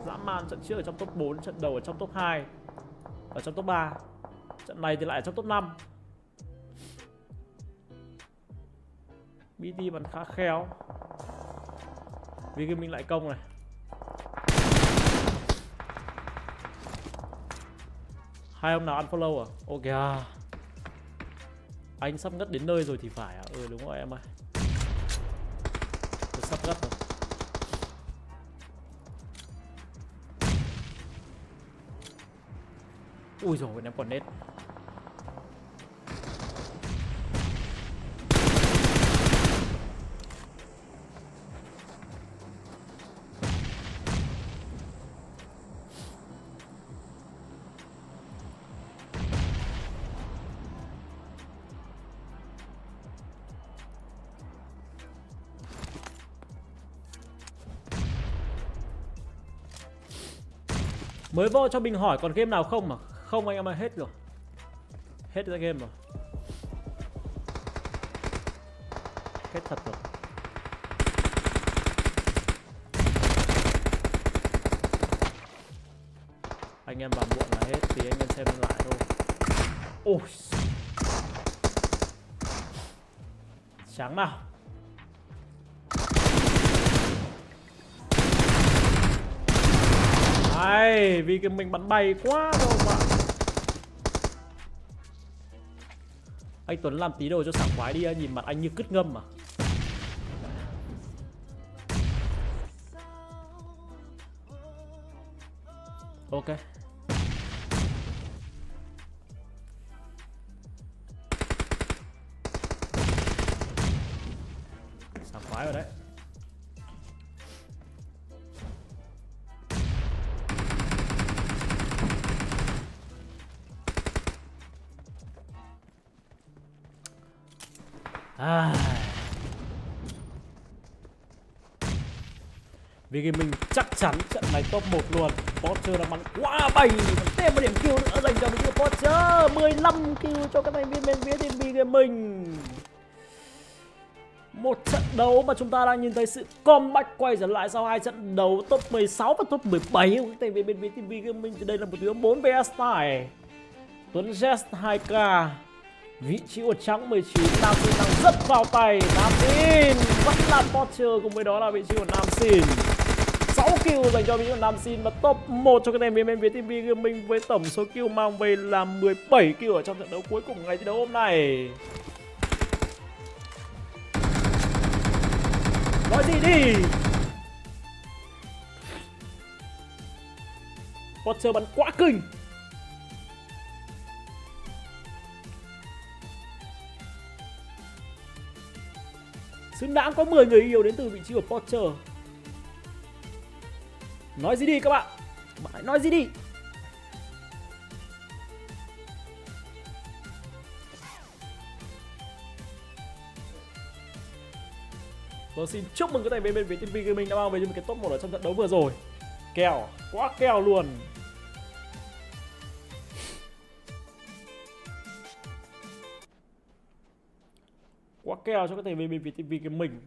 Dã man, trận trước ở trong top 4, trận đầu ở trong top 2, ở trong top 3. Trận này thì lại ở trong top 5. BT bắn khá khéo. Vì cái mình lại công này. Hai ông nào unfollow à? Ok. Anh sắp ngất đến nơi rồi thì phải à? Ừ đúng rồi em ơi. Tôi sắp ngất rồi. Ui dồi em còn nết. Mới vô cho mình hỏi còn game nào không mà? Không anh em ơi, hết rồi. Hết ra game rồi. Hết thật rồi. Anh em vào muộn là hết thì anh em xem lại thôi. Ôi. Sáng nào. Ai, vì cái mình bắn bay quá rồi bạn. Anh Tuấn làm tí đồ cho sảng khoái đi, nhìn mặt anh như cứt ngâm mà. Ok. Sảng khoái rồi đấy. Vì cái mình chắc chắn trận này top 1 luôn. Porsche đã bắn quá bay, thêm một điểm kill nữa dành cho mình Porsche. 15 kill cho các thành viên bên phía team B Gaming. Một trận đấu mà chúng ta đang nhìn thấy sự comeback quay trở lại sau hai trận đấu top 16 và top 17 của các thành viên bên phía team B Gaming. Thì đây là một tiếng 4 vs này. Tuấn Jet 2K. Vị trí của trắng 19, Nam Sin đang rất vào tay. Nam Sin vẫn là Porsche, cùng với đó là vị trí của Nam Sin. 6 kill dành cho vị trí của Nam Sin và top 1 cho cái thành viên bên phía team B Gaming với tổng số kill mang về là 17 kill ở trong trận đấu cuối cùng của ngày thi đấu hôm nay. Nói gì đi? Porsche bắn quá kinh. Xứng đáng có 10 người yêu đến từ vị trí của Porsche. Nói gì đi các bạn? Bạn hãy nói gì đi? Tôi xin chúc mừng các thành viên bên phía team B Gaming đã mang về cho mình cái top 1 ở trong trận đấu vừa rồi. Kèo, quá kèo luôn. Quá kèo cho các thành viên bên phía team B Gaming.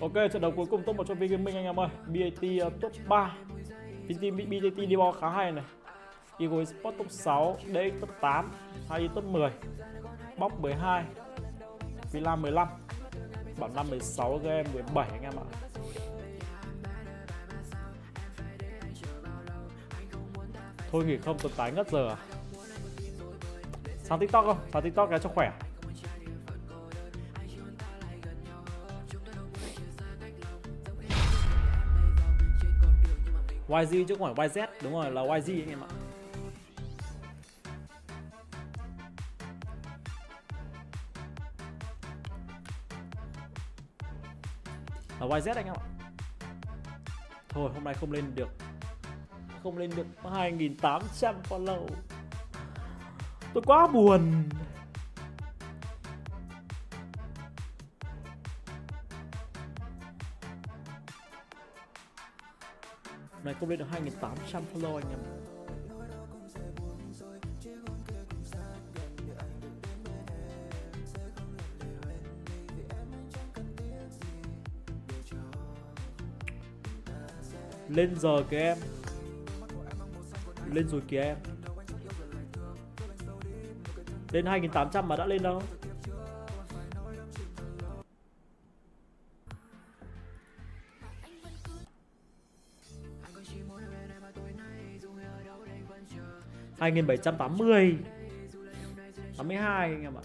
Ok, trận đấu cuối cùng top 1 cho B Gaming anh em ơi. BAT top 3. Team BAT đi ball khá hay này. Eagle Sport top 6, DX top 8, HI top 10, Bóc 12, Villa 15, Bảo 5 16, game 17 anh em ạ. Thôi nghỉ không, tuần tái ngất giờ à? Sang TikTok không? Sang TikTok cái cho khỏe. YG chứ không phải YZ, đúng rồi là YG anh em ạ. Là YZ anh em ạ. Thôi hôm nay không lên được. Không lên được 2.800 follow. Tôi quá buồn. Này không lên được 2.800 follow anh em. Lên giờ kìa em. Lên rồi kìa em. Lên 2.800 mà đã lên đâu. Hai nghìn 780 82 anh em ạ.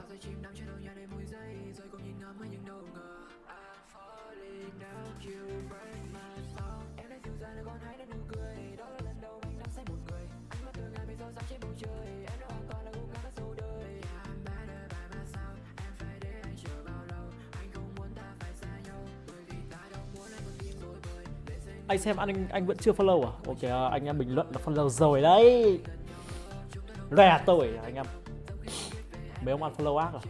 Anh xem anh vẫn chưa follow à? Ok, anh em bình luận là follow rồi đấy. Rẻ tôi anh em. Mấy ông ăn follow ác à?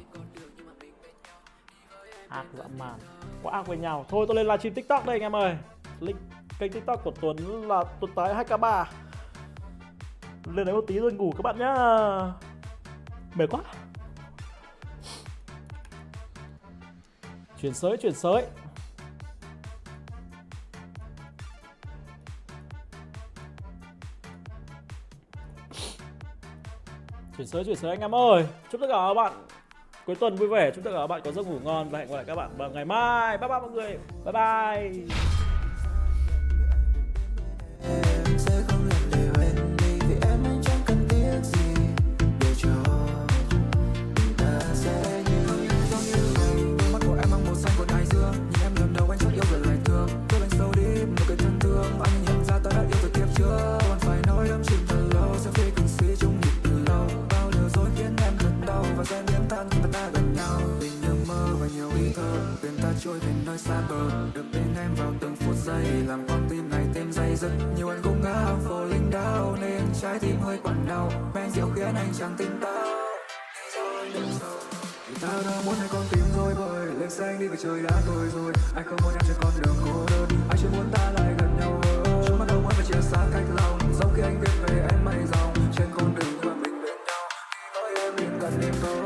Ác dã man. Quá ác với nhau. Thôi tôi lên livestream TikTok đây anh em ơi. Link kênh TikTok của Tuấn là Tuấn Tái 2K3. Lên đấy một tí rồi ngủ các bạn nhá. Mệt quá. Chuyển sới. Chuyển sới anh em ơi. Chúc tất cả các bạn cuối tuần vui vẻ, chúc tất cả các bạn có giấc ngủ ngon và hẹn gặp lại các bạn vào ngày mai. Bye bye mọi người. Bye bye. Em sẽ không làm để quên đi vì em anh chẳng cần tiếc gì để cho ta sẽ như giống như đôi mắt của em mang màu xanh của đại dương. Nhìn em lần đầu anh chót yêu rồi lại thương. Tôi anh sâu đi một cái thân thương. Anh nhận ra ta đã yêu từ kiếp trước. Còn phải nói đắm chìm thật lâu. Sẽ phi kinh sĩ chung nhịp từ lâu. Bao lừa dối khiến em thật đau và sẽ biến tan khi ta gần nhau. Tình như mơ và nhiều ý thơ. Bên ta trôi về nơi xa bờ. Được bên em vào từng phút giây làm con tim này thêm dây dứt. Nhiều anh cũng ngã vô linh đau nên trái tim hơi quặn đau. Men rượu khiến anh chẳng tỉnh táo. Vì ta đã muốn hai con tim rồi bời lên xanh đi vì trời đã tối rồi. Anh không muốn em trên con đường cô đơn. Anh chỉ muốn ta lại gần nhau hơn. Chúng ta đâu muốn phải chia xa cách lòng. Giống khi anh viết về em mây dòng trên con đường mà mình bên nhau. Với em mình cần đêm tối.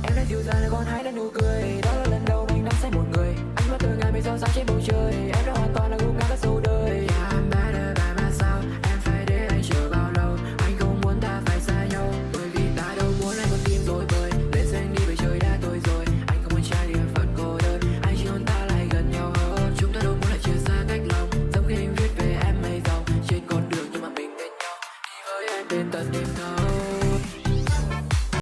Em đã dịu dàng là con hái đã nụ cười. Đó là lần đầu anh đắm say một người. Anh mất từ ngày mới sao sáng trên bầu trời. Em đã hoàn toàn là gục ngã cả sâu đời. Yeah, I'm better by myself. Em phải để anh chờ bao lâu. Anh không muốn ta phải xa nhau. Bởi vì ta đâu muốn anh con tim rồi bời. Lên xanh đi bởi trời đã tối rồi. Anh không muốn trái tim vẫn cô đơn. Anh chỉ muốn ta lại gần nhau hơn. Chúng ta đâu muốn lại chia xa cách lòng. Giống khi anh viết về em mây dòng trên con đường nhưng mà mình bên nhau. Đi với em đến tận đêm thâu.